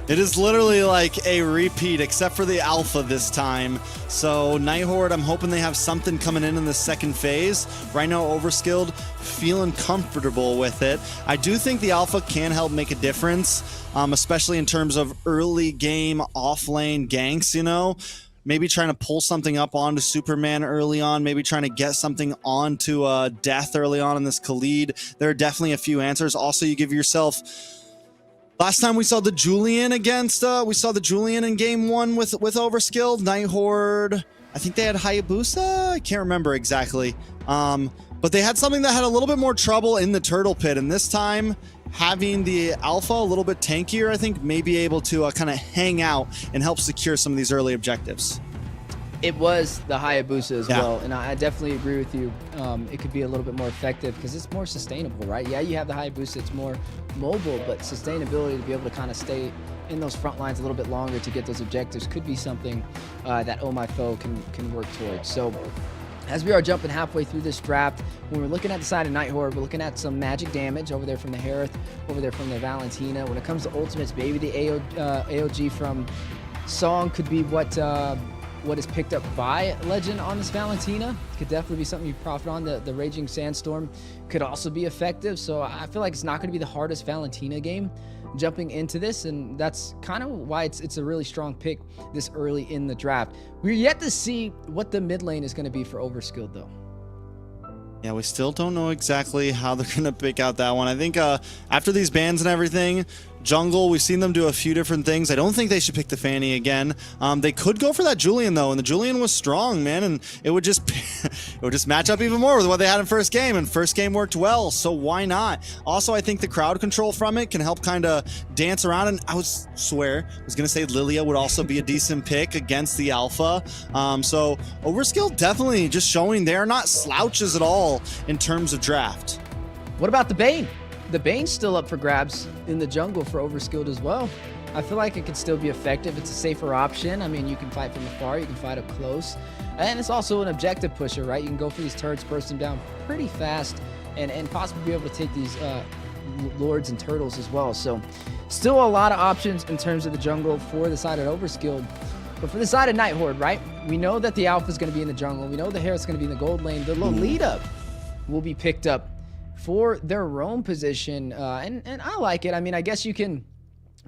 It is literally like a repeat, except for the Alpha this time. So Nighthorde, I'm hoping they have something coming in the second phase. Right now, Overskilled, feeling comfortable with it. I do think the Alpha can help make a difference, especially in terms of early game off-lane ganks, you know? Maybe trying to pull something up onto Superman early on, maybe trying to get something onto Death early on in this Khalid. There are definitely a few answers. Also, you give yourself... Last time we saw the Julian in game 1 with Overskilled. Nighthorde, I think they had Hayabusa. I can't remember exactly. But they had something that had a little bit more trouble in the Turtle Pit. And this time, having the Alpha a little bit tankier, I think, may be able to kind of hang out and help secure some of these early objectives. It was the Hayabusa as Yeah. well, and I definitely agree with you. It could be a little bit more effective because it's more sustainable, right? Yeah, you have the Hayabusa, it's more mobile, but sustainability to be able to kind of stay in those front lines a little bit longer to get those objectives could be something that Oh My Foe can work towards. So as we are jumping halfway through this draft, when we're looking at the side of Night Horde, we're looking at some magic damage over there from the Harith, over there from the Valentina. When it comes to ultimates, maybe the AOG from Song could be what is picked up by Legend on this Valentina. Could definitely be something you profit on. The Raging Sandstorm could also be effective. So I feel like it's not going to be the hardest Valentina game jumping into this, and that's kind of why it's a really strong pick this early in the draft. We're yet to see what the mid lane is going to be for Overskilled, though. Yeah, we still don't know exactly how they're going to pick out that one. I think after these bans and everything, jungle, we've seen them do a few different things. I don't think they should pick the Fanny again. They could go for that Julian, though, and the Julian was strong, man, and it would just match up even more with what they had in first game, and first game worked well, so why not? Also, I think the crowd control from it can help kind of dance around, and I was going to say Lilia would also be a decent pick against the Alpha. So Overskilled definitely just showing they're not slouches at all in terms of draft. What about the Bane? The Bane's still up for grabs in the jungle for Overskilled as well. I feel like it could still be effective. It's a safer option. I mean, you can fight from afar, you can fight up close, and it's also an objective pusher, right? You can go for these turrets, burst them down pretty fast, and possibly be able to take these lords and turtles as well. So still a lot of options in terms of the jungle for the side of Overskilled. But for the side of Night Horde, right? We know that the Alpha is going to be in the jungle. We know the Harith's going to be in the gold lane. The Lolita will be picked up for their roam position, and I like it. I mean, I guess you can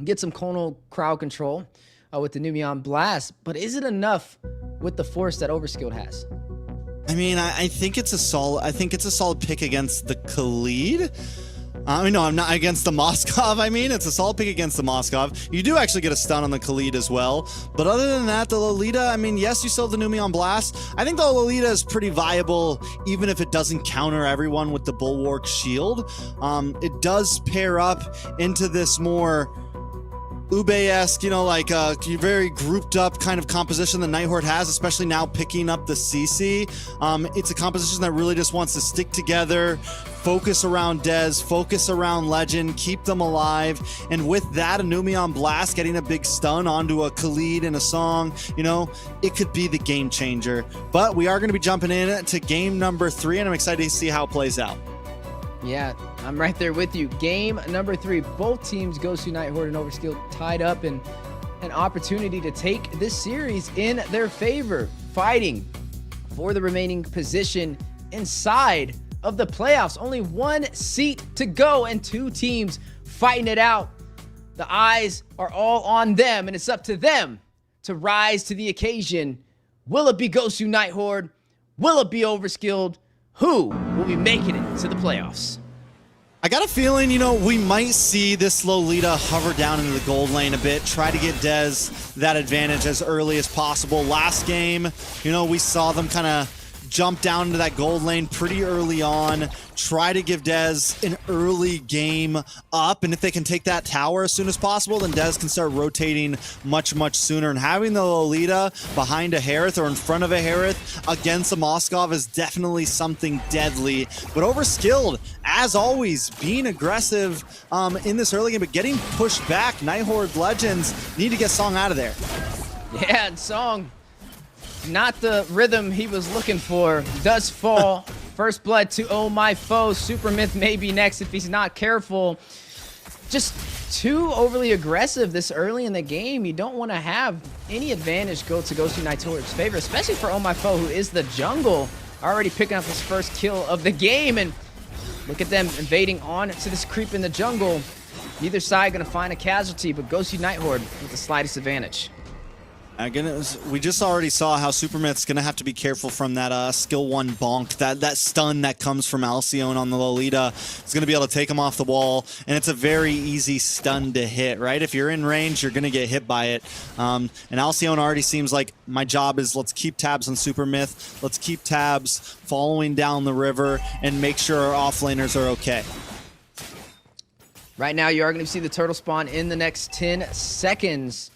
get some crowd control with the Numion Blast, but is it enough with the force that Overskilled has? I mean, I think it's a solid pick against the Khalid. No, I'm not against the Moskov. I mean, it's a solid pick against the Moskov. You do actually get a stun on the Khalid as well. But other than that, the Lolita, I mean, yes, you still have the Numion Blast. I think the Lolita is pretty viable, even if it doesn't counter everyone with the Bulwark Shield. It does pair up into this more Ube-esque, you know, like very grouped up kind of composition that Night Horde has, especially now picking up the CC. It's a composition that really just wants to stick together, focus around Dez, focus around Legend, keep them alive. And with that, a Numion Blast getting a big stun onto a Khalid in a Song, you know, it could be the game changer. But we are going to be jumping in to game number 3, and I'm excited to see how it plays out. Yeah, I'm right there with you. Game number 3, both teams, Gosu, Night Horde, and Overskilled, tied up in an opportunity to take this series in their favor, fighting for the remaining position inside of the playoffs. Only one seat to go, and 2 teams fighting it out. The eyes are all on them, and it's up to them to rise to the occasion. Will it be Gosu, Night Horde? Will it be Overskilled? Who will be making it to the playoffs? I got a feeling, you know, we might see this Lolita hover down into the gold lane a bit, try to get Dez that advantage as early as possible. Last game, you know, we saw them kind of jump down into that gold lane pretty early on, try to give Dez an early game up, and if they can take that tower as soon as possible, then Dez can start rotating much, much sooner. And having the Lolita behind a Harith or in front of a Harith against a Moskov is definitely something deadly. But Overskilled, as always, being aggressive in this early game, but getting pushed back. Night Horde Legends need to get Song out of there. Yeah, and Song, not the rhythm he was looking for, does fall. First blood to Oh My Foe. Super Myth may be next if he's not careful. Just too overly aggressive this early in the game. You don't want to have any advantage go to Gosu Night Horde's favor, especially for Oh My Foe, who is the jungle, already picking up his first kill of the game. And look at them invading on to this creep in the jungle. Neither side going to find a casualty, but Gosu Night Horde with the slightest advantage. We just already saw how Supermyth's going to have to be careful from that skill 1 bonk. That stun that comes from Alcyone on the Lolita is going to be able to take him off the wall, and it's a very easy stun to hit, right? If you're in range, you're going to get hit by it. And Alcyone already seems like my job is let's keep tabs on Supermyth, let's keep tabs following down the river, and make sure our offlaners are okay. Right now, you are going to see the turtle spawn in the next 10 seconds.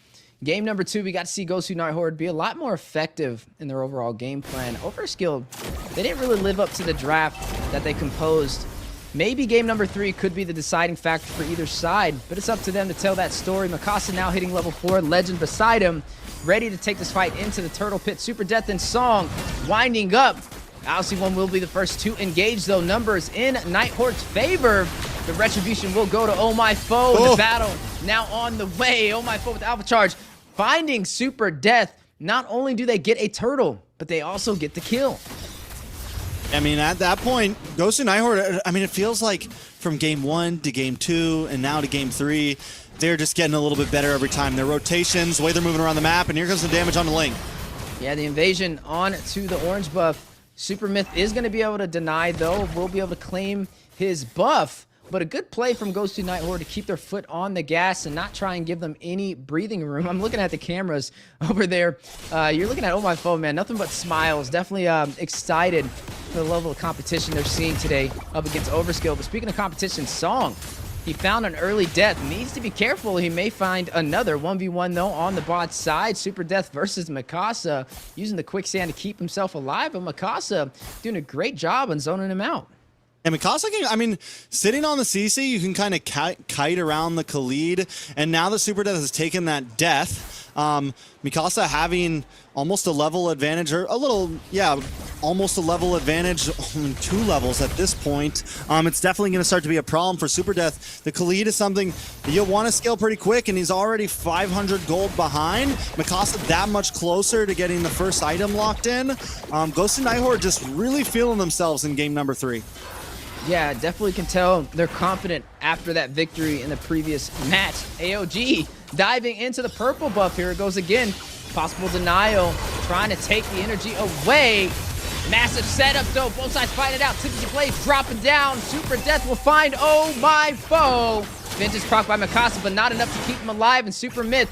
Game number 2, we got to see Gosu NACT Horde be a lot more effective in their overall game plan. Overskilled, they didn't really live up to the draft that they composed. Maybe game number 3 could be the deciding factor for either side, but it's up to them to tell that story. Mikasa now hitting level 4, Legend beside him, ready to take this fight into the Turtle Pit. Super Death and Song winding up. LC1 will be the first to engage, though. Numbers in NACT Horde's favor. The retribution will go to Oh My Foe. The battle now on the way. Oh My Foe with Alpha Charge finding Super Death. Not only do they get a turtle, but they also get the kill. I mean, at that point, Gosu NACT Horde, I mean, it feels like from game 1 to game 2 and now to game 3, they're just getting a little bit better every time. Their rotations, the way they're moving around the map, and here comes the damage on the link. Yeah, the invasion on to the orange buff. Super Myth is going to be able to deny, though. Will be able to claim his buff. But a good play from Gosu NACT Horde to keep their foot on the gas and not try and give them any breathing room. I'm looking at the cameras over there. You're looking at Oh My Foe, man. Nothing but smiles. Definitely excited for the level of competition they're seeing today up against Overskilled. But speaking of competition, Song, he found an early death. Needs to be careful. He may find another 1v1, though, on the bot side. Super Death versus Mikasa, using the quicksand to keep himself alive. But Mikasa doing a great job on zoning him out. And Mikasa, I mean, sitting on the CC, you can kind of kite around the Khalid. And now that Super Death has taken that death, Mikasa having almost a level advantage, or a little, yeah, almost a level advantage on 2 levels at this point. It's definitely going to start to be a problem for Super Death. The Khalid is something that you'll want to scale pretty quick, and he's already 500 gold behind. Mikasa that much closer to getting the first item locked in. Gosu NACT Horde just really feeling themselves in game number 3. Yeah, definitely can tell they're confident after that victory in the previous match. AOG diving into the purple buff. Here it goes again. Possible denial, trying to take the energy away. Massive setup, though. Both sides fight it out. Tipsy Blaze dropping down. Super Death will find Oh My Foe. Vengeance proc by Mikasa, but not enough to keep him alive. And Super Myth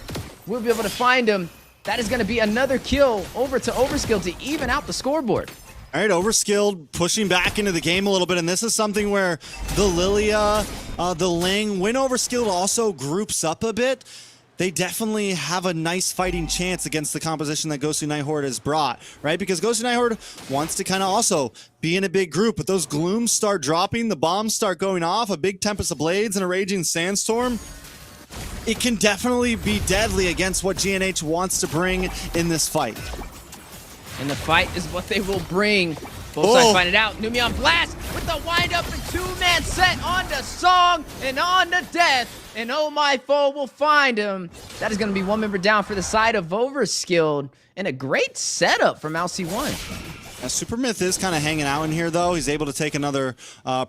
will be able to find him. That is going to be another kill over to Overskilled to even out the scoreboard. All right, Overskilled pushing back into the game a little bit, and this is something where the Lilia, the Ling, when Overskilled also groups up a bit, they definitely have a nice fighting chance against the composition that Gosu NACT Horde has brought, right? Because Gosu NACT Horde wants to kind of also be in a big group, but those glooms start dropping, the bombs start going off, a big Tempest of Blades and a Raging Sandstorm. It can definitely be deadly against what GNH wants to bring in this fight. And the fight is what they will bring. Both sides find it out. Numion Blast with the wind up and 2-man set on the Song and on the Death. And Oh My Foe will find him. That is going to be 1 member down for the side of Overskilled. And a great setup from LC1. Now, Super Myth is kind of hanging out in here, though. He's able to take another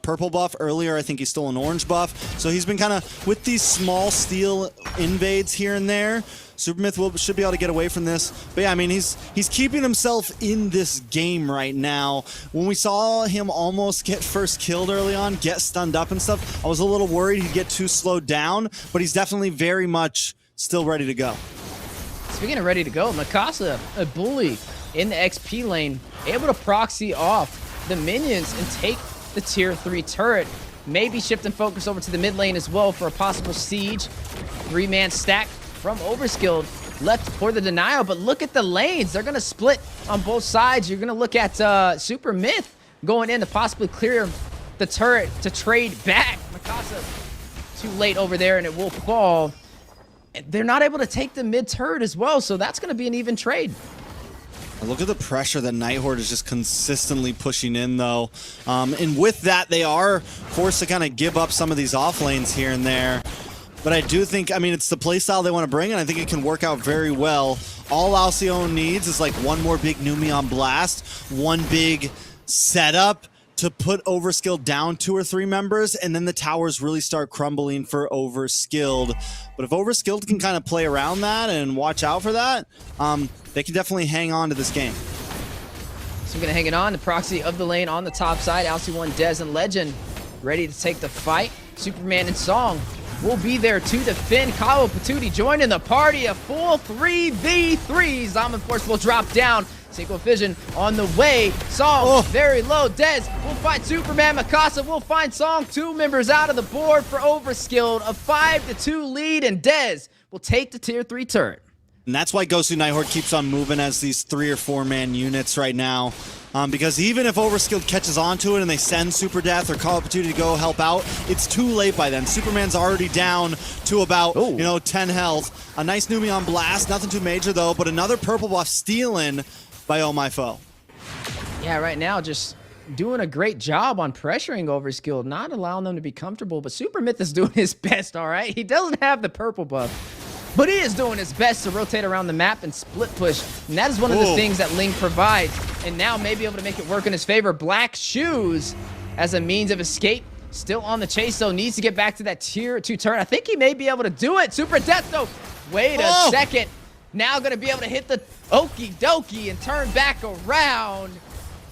purple buff. Earlier, I think he stole an orange buff. So he's been kind of, with these small steal invades here and there, Super Myth should be able to get away from this. But yeah, I mean, he's keeping himself in this game right now. When we saw him almost get first killed early on, get stunned up and stuff, I was a little worried he'd get too slowed down, but he's definitely very much still ready to go. Speaking of ready to go, Mikasa, a bully in the XP lane, able to proxy off the minions and take the tier 3 turret. Maybe shifting focus over to the mid lane as well for a possible siege. 3-man stack from Overskilled left for the denial, but look at the lanes. They're going to split on both sides. You're going to look at Super Myth going in to possibly clear the turret to trade back. Mikasa too late over there, and it will fall. They're not able to take the mid turret as well, so that's going to be an even trade. Look at the pressure that NACT Horde is just consistently pushing in, though. And with that, they are forced to kind of give up some of these off lanes here and there. But I do think, I mean, it's the playstyle they want to bring, and I think it can work out very well. All Alcyon needs is like one more big Numion Blast, one big setup to put Overskilled down 2 or 3 members, and then the towers really start crumbling for Overskilled. But if Overskilled can kind of play around that and watch out for that, they can definitely hang on to this game. So we're going to hang it on. The proxy of the lane on the top side. LC1, Dez, and Legend ready to take the fight. Superman and Song will be there to defend. Kawa Patootie joining the party. A full 3v3. Zaman Force will drop down. Synchro Fission on the way. Song very low. Dez will find Superman. Mikasa will find Song. 2 members out of the board for Overskilled. A 5-2 lead, and Dez will take the tier 3 turret. And that's why Gosu Nighthorde keeps on moving as these 3 or 4 man units right now. Because even if Overskilled catches onto it and they send Super Death or Call Opportunity to go help out, it's too late by then. Superman's already down to about, 10 health. A nice Numeon Blast, nothing too major though, but another purple buff stealing by Oh My Foe. Yeah, right now just doing a great job on pressuring Overskilled, not allowing them to be comfortable, but Super Myth is doing his best, all right? He doesn't have the purple buff, but he is doing his best to rotate around the map and split push, and that is one of the things that Ling provides, and now may be able to make it work in his favor. Black Shoes as a means of escape, still on the chase, though, needs to get back to that tier 2 turn. I think he may be able to do it. Super Death, though, wait a second. Now gonna be able to hit the okie dokie and turn back around.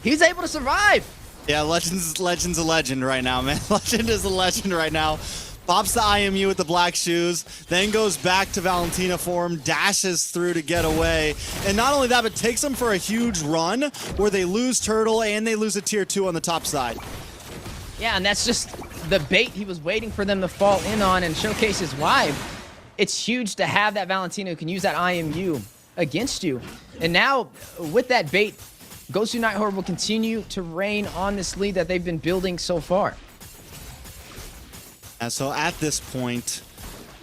He's able to survive. Yeah, Legend's a legend right now, man. Legend is a legend right now. Pops the IMU with the Black Shoes, then goes back to Valentina form, dashes through to get away. And not only that, but takes them for a huge run where they lose Turtle and they lose a tier 2 on the top side. Yeah, and that's just the bait he was waiting for them to fall in on and showcase his why. It's huge to have that Valentina who can use that IMU against you. And now, with that bait, Gosu Nighthorde will continue to reign on this lead that they've been building so far. And so at this point,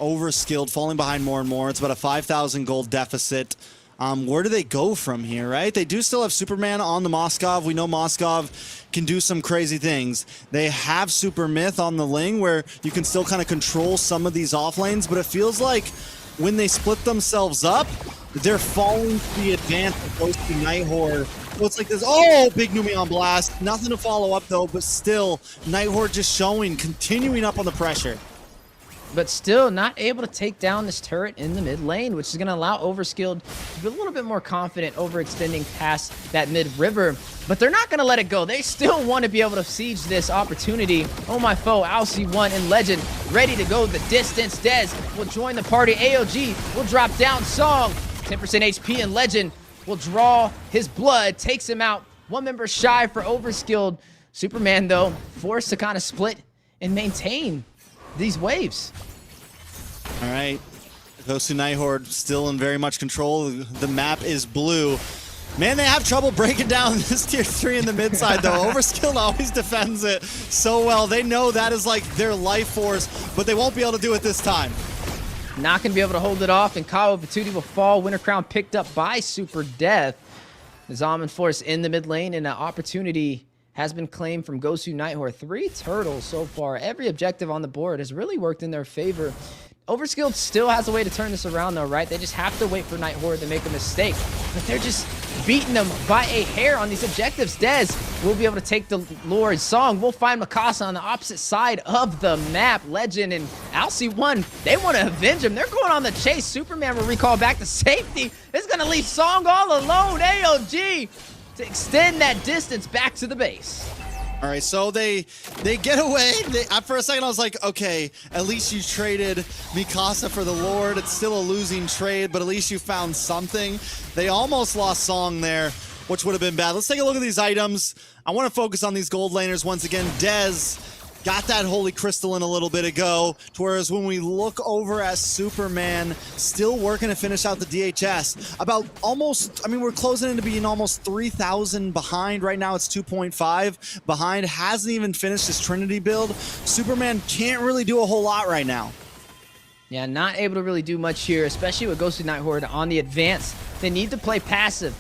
Overskilled, falling behind more and more. It's about a 5,000 gold deficit. Where do they go from here, right? They do still have Superman on the Moskov. We know Moskov can do some crazy things. They have Super Myth on the Ling where you can still kind of control some of these off lanes, but it feels like when they split themselves up, they're falling to the advance of Gosu Nighthorde. So it's like this, big Numeon Blast. Nothing to follow up though, but still, Nighthorde just showing, continuing up on the pressure. But still not able to take down this turret in the mid lane, which is going to allow Overskilled to be a little bit more confident overextending past that mid river. But they're not going to let it go. They still want to be able to siege this opportunity. Oh My Foe, Alcy1 and Legend ready to go the distance. Dez will join the party. AOG will drop down Song. 10% HP and Legend will draw his blood, takes him out. 1 member shy for Overskilled. Superman, though, forced to kind of split and maintain these waves. All right, Gosu Nighthorde still in very much control. The map is blue. Man, they have trouble breaking down this tier 3 in the mid side, though. Overskilled always defends it so well. They know that is like their life force, but they won't be able to do it this time. Not going to be able to hold it off, and Kawa Batuti will fall. Winter Crown picked up by Super Death. The Zaman Force in the mid lane, and an opportunity has been claimed from Gosu Nighthorde. 3 turtles so far. Every objective on the board has really worked in their favor. Overskilled still has a way to turn this around, though, right? They just have to wait for Nighthorde to make a mistake. But they're just beating them by a hair on these objectives. Dez will be able to take the Lord. Song will find Mikasa on the opposite side of the map. Legend and Alcy1, they want to avenge him. They're going on the chase. Superman will recall back to safety. It's going to leave Song all alone. AOG to extend that distance back to the base. All right, so they get away. For a second, I was like, okay, at least you traded Mikasa for the Lord. It's still a losing trade, but at least you found something. They almost lost Song there, which would have been bad. Let's take a look at these items. I want to focus on these gold laners once again. Dez got that Holy Crystal in a little bit ago, whereas when we look over at Superman, still working to finish out the DHS. About almost, I mean, we're closing into being almost 3,000 behind. Right now it's 2.5 behind. Hasn't even finished his Trinity build. Superman can't really do a whole lot right now. Yeah, not able to really do much here, especially with Gosu Nighthorde on the advance. They need to play passive.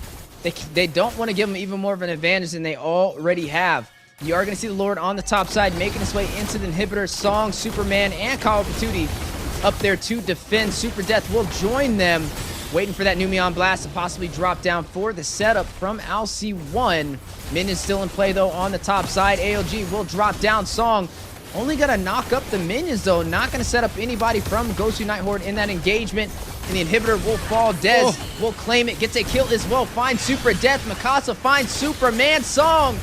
They don't want to give them even more of an advantage than they already have. You are going to see the Lord on the top side, making his way into the inhibitor. Song, Superman, and Call of Duty up there to defend. Super Death will join them, waiting for that Numeon Blast to possibly drop down for the setup from Alcy1. Minions still in play, though, on the top side. AOG will drop down. Song only going to knock up the minions, though. Not going to set up anybody from Gosu Nighthorde in that engagement. And the inhibitor will fall. Dez will claim it, gets a kill as well. Finds Super Death. Mikasa finds Superman. Song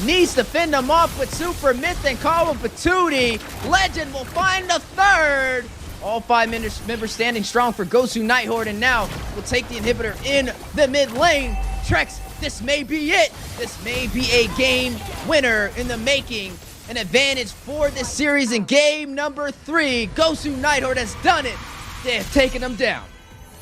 needs to fend him off with Super Myth and Call of Batuti. Legend will find the third. All 5 members standing strong for Gosu Nighthorde, and now will take the inhibitor in the mid lane. Trex, this may be it. This may be a game winner in the making. An advantage for this series in game number 3. Gosu Nighthorde has done it. They have taken them down.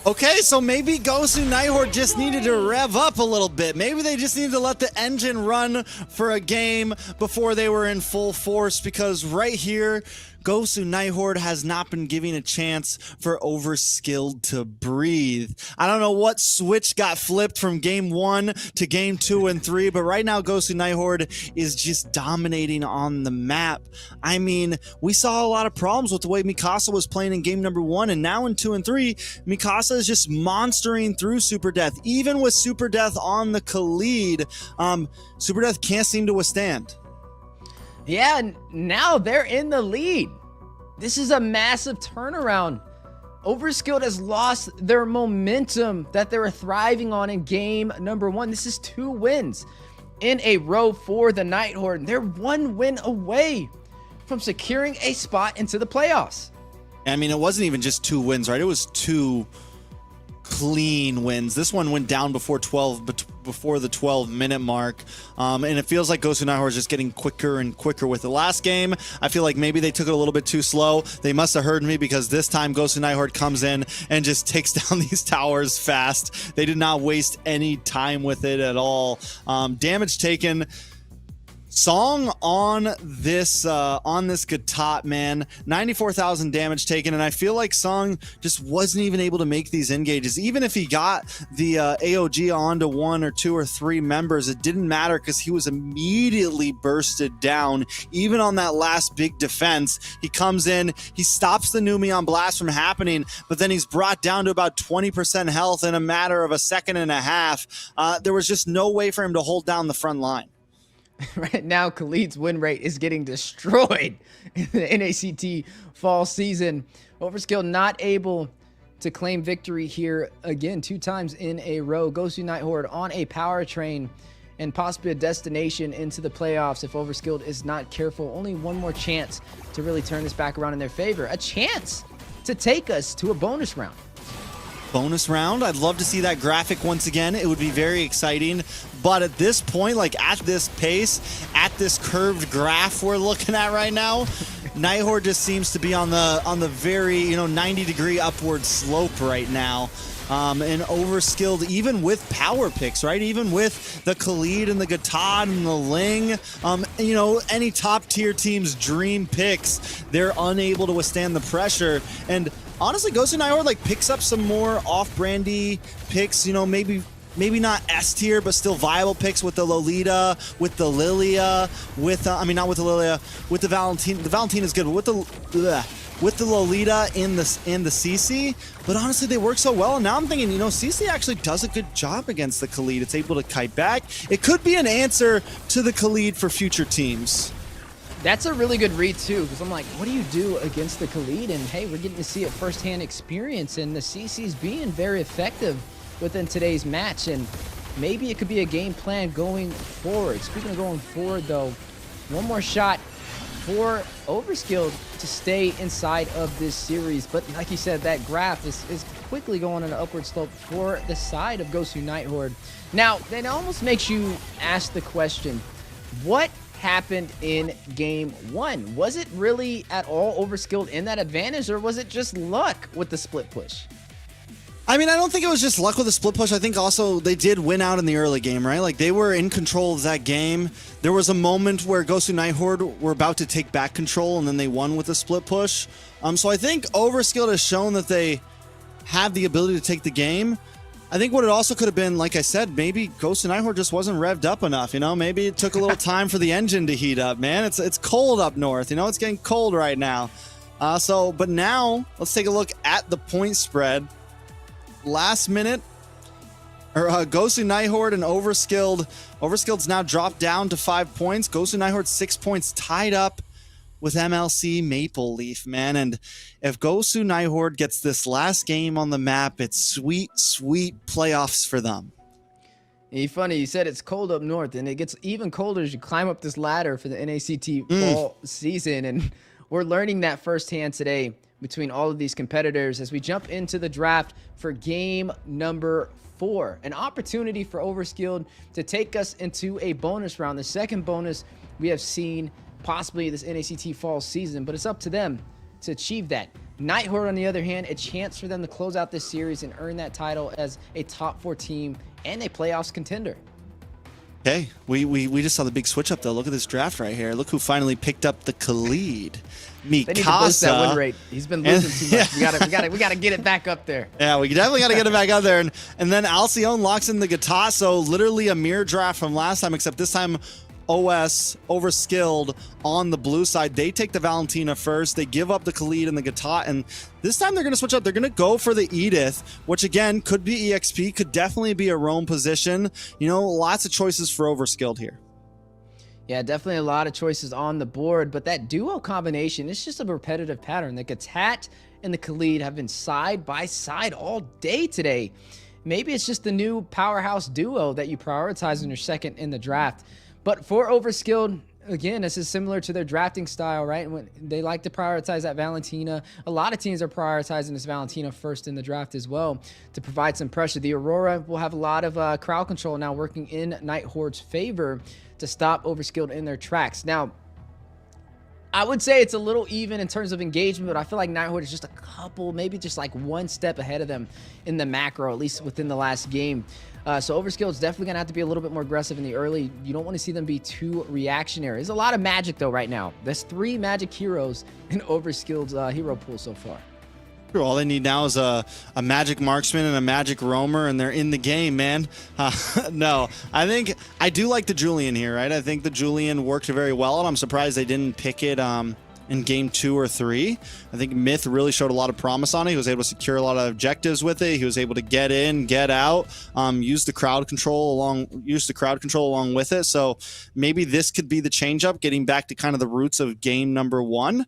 Okay, so maybe Gosu Nighthorde just needed to rev up a little bit. Maybe they just needed to let the engine run for a game before they were in full force, because right here, Gosu Nighthorde has not been giving a chance for Overskilled to breathe. I don't know what switch got flipped from game 1 to game 2 and 3, but right now Gosu Nighthorde is just dominating on the map. I mean, we saw a lot of problems with the way Mikasa was playing in game number 1, and now in 2 and 3, Mikasa is just monstering through Super Death. Even with Super Death on the Khalid, Super Death can't seem to withstand. Yeah, now they're in the lead. This is a massive turnaround. Overskilled has lost their momentum that they were thriving on in game number 1. This is 2 wins in a row for the Nighthorde. They're 1 win away from securing a spot into the playoffs. I mean, it wasn't even just 2 wins, right? It was 2 clean wins. This one went down before the 12-minute mark, and it feels like Gosu Nighthorde is just getting quicker and quicker with the last game. I feel like maybe they took it a little bit too slow. They must have heard me, because this time Gosu Nighthorde comes in and just takes down these towers fast. They did not waste any time with it at all. Damage taken. Song on this Gatot, man, 94,000 damage taken, and I feel like Song just wasn't even able to make these engages. Even if he got the AOG onto 1 or 2 or 3 members, it didn't matter, because he was immediately bursted down. Even on that last big defense, he comes in, he stops the Numeon Blast from happening, but then he's brought down to about 20% health in a matter of a second and a half. There was just no way for him to hold down the front line. Right now, Khalid's win rate is getting destroyed in the NACT fall season. Overskilled not able to claim victory here again 2 times in a row. Gosu Nighthorde on a power train and possibly a destination into the playoffs if Overskilled is not careful. Only one more chance to really turn this back around in their favor. A chance to take us to a bonus round. Bonus round. I'd love to see that graphic once again. It would be very exciting. But at this point, like at this pace, at this curved graph we're looking at right now, Nighthorde just seems to be on the very 90-degree upward slope right now. And Overskilled, even with power picks, right? Even with the Khalid and the Gatot and the Ling, any top tier team's dream picks, they're unable to withstand the pressure. And honestly, Gosu Nighthorde picks up some more off-brandy picks, maybe not S tier, but still viable picks with the Lolita, with the Lilia, with not with the Lilia, with the Valentine. The Valentine is good, but with the Lolita in the CC. But honestly, they work so well, and now I'm thinking, CC actually does a good job against the Khalid. It's able to kite back. It could be an answer to the Khalid for future teams. That's a really good read too, because I'm like, what do you do against the Khalid? And hey, we're getting to see a firsthand experience, and the CC's being very effective within today's match, and maybe it could be a game plan going forward. Speaking of going forward though, one more shot for Overskilled to stay inside of this series. But like you said, that graph is quickly going on an upward slope for the side of Gosu Nighthorde. Now, that almost makes you ask the question, what happened in game 1? Was it really at all Overskilled in that advantage, or was it just luck with the split push? I mean, I don't think it was just luck with the split push. I think also they did win out in the early game, right? They were in control of that game. There was a moment where Gosu Nighthorde were about to take back control, and then they won with a split push. So I think Overskilled has shown that they have the ability to take the game. I think what it also could have been, like I said, maybe Gosu Nighthorde just wasn't revved up enough. Maybe it took a little time for the engine to heat up, man. It's cold up north. It's getting cold right now. But now let's take a look at the point spread. Last minute, Gosu Nighthorde and Overskilled. Overskilled's now dropped down to 5 points. Gosu Nighthorde 6 points, tied up with MLC Maple Leaf, man. And if Gosu Nighthorde gets this last game on the map, it's sweet, sweet playoffs for them. It's funny, you said it's cold up north, and it gets even colder as you climb up this ladder for the NACT fall season. And we're learning that firsthand today between all of these competitors as we jump into the draft for game number 4. An opportunity for Overskilled to take us into a bonus round. The second bonus we have seen possibly this NACT fall season, but it's up to them to achieve that. Night Horde, on the other hand, a chance for them to close out this series and earn that title as a top 4 team and a playoffs contender. Okay, we just saw the big switch up though. Look at this draft right here. Look who finally picked up the Khalid. Mikasa. They need to boost that win rate. He's been losing too much. We gotta get it back up there. Yeah, we definitely gotta get it back up there. And then Alcyone locks in the Gatasso, literally a mirror draft from last time, except this time OS, Overskilled on the blue side. They take the Valentina first. They give up the Khalid and the Gatot, and this time they're going to switch up. They're going to go for the Edith, which again could be EXP, could definitely be a roam position. You know, lots of choices for Overskilled here. Yeah, definitely a lot of choices on the board, but that duo combination, it's just a repetitive pattern. The Gatat and the Khalid have been side by side all day today. Maybe it's just the new powerhouse duo that you prioritize when you're second in the draft. But for Overskilled, again, this is similar to their drafting style, right? When they like to prioritize that Valentina. A lot of teams are prioritizing this Valentina first in the draft as well to provide some pressure. The Aurora will have a lot of crowd control now working in Night Horde's favor to stop Overskilled in their tracks. Now, I would say it's a little even in terms of engagement, but I feel like Night Horde is just a couple, maybe just like one step ahead of them in the macro, at least within the last game. So Overskilled is definitely going to have to be a little bit more aggressive in the early. You don't want to see them be too reactionary. There's a lot of magic, though, right now. There's 3 magic heroes in Overskilled's hero pool so far. All they need now is a magic marksman and a magic roamer, and they're in the game, man. No, I do like the Julian here, right? I think the Julian worked very well, and I'm surprised they didn't pick it in game 2 or 3. I think Myth really showed a lot of promise on it. He was able to secure a lot of objectives with it. He was able to get in, get out, use the crowd control along with it. So maybe this could be the change up, getting back to kind of the roots of game number 1.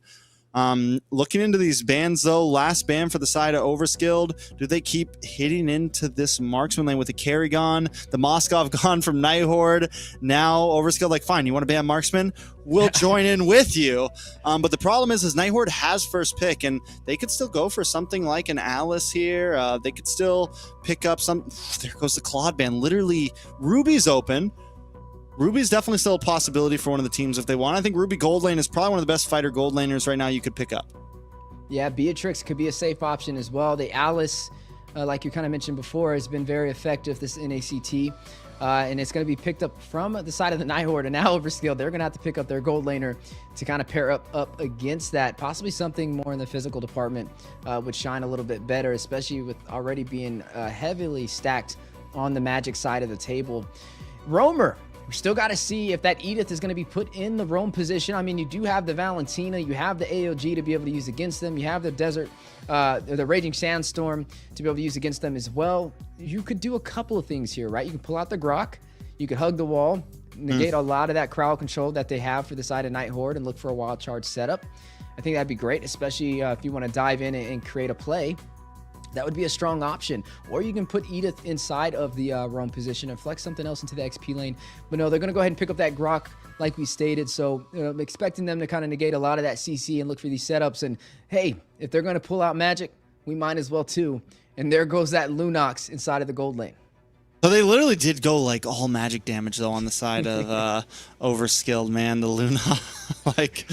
Looking into these bans though, last ban for the side of Overskilled, do they keep hitting into this marksman lane with the Kerrigan, the Moskov gone from Night Horde? Now Overskilled like, fine, you want to ban marksman? We'll join in with you. But the problem is Night Horde has first pick, and they could still go for something like an Alice here. They could still pick up some, there goes the Claude ban. Literally, Ruby's open. Ruby's definitely still a possibility for one of the teams if they want. I think Ruby gold lane is probably one of the best fighter gold laners right now you could pick up. Yeah, Beatrix could be a safe option as well. The Alice, like you kind of mentioned before, has been very effective this NACT. And it's going to be picked up from the side of the Night Horde, and now Overskilled, they're going to have to pick up their gold laner to kind of pair up against that. Possibly something more in the physical department would shine a little bit better, especially with already being heavily stacked on the magic side of the table. Roamer. We still got to see if that Edith is going to be put in the roam position. I mean, you do have the Valentina, you have the AOG to be able to use against them, you have the Desert, the Raging Sandstorm to be able to use against them as well. You could do a couple of things here, right? You can pull out the Grok, you could hug the wall, negate a lot of that crowd control that they have for the side of Night Horde and look for a wild charge setup. I think that'd be great, especially if you want to dive in and create a play. That would be a strong option. Or you can put Edith inside of the roam position and flex something else into the XP lane. But no, they're going to go ahead and pick up that Grok like we stated. So I'm expecting them to kind of negate a lot of that CC and look for these setups. And hey, if they're going to pull out magic, we might as well too. And there goes that Lunox inside of the gold lane. So they literally did go like all magic damage though on the side of Overskilled, man. The Luna, like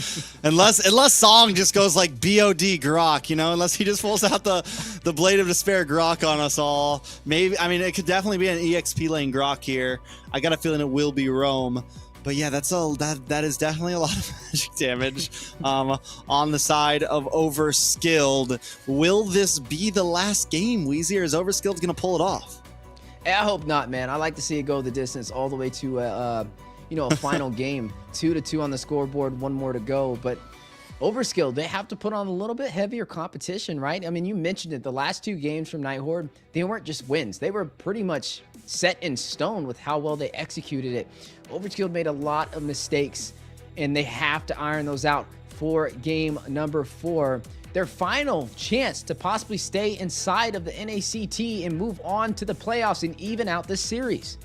unless Song just goes like BOD Grok, you know, unless he just pulls out the Blade of Despair Grok on us all. Maybe, I mean, it could definitely be an EXP lane Grok here. I got a feeling it will be Roam. But yeah, that is definitely a lot of magic damage on the side of Overskilled. Will this be the last game, Weezy, or is Overskilled going to pull it off? I hope not, man. I like to see it go the distance all the way to a final game. 2-2 on the scoreboard, 1 more to go. But Overskilled, they have to put on a little bit heavier competition, right? I mean, you mentioned it. The last 2 games from Night Horde, they weren't just wins. They were pretty much set in stone with how well they executed it. Overskilled made a lot of mistakes, and they have to iron those out for game number 4. Their final chance to possibly stay inside of the NACT and move on to the playoffs and even out this series.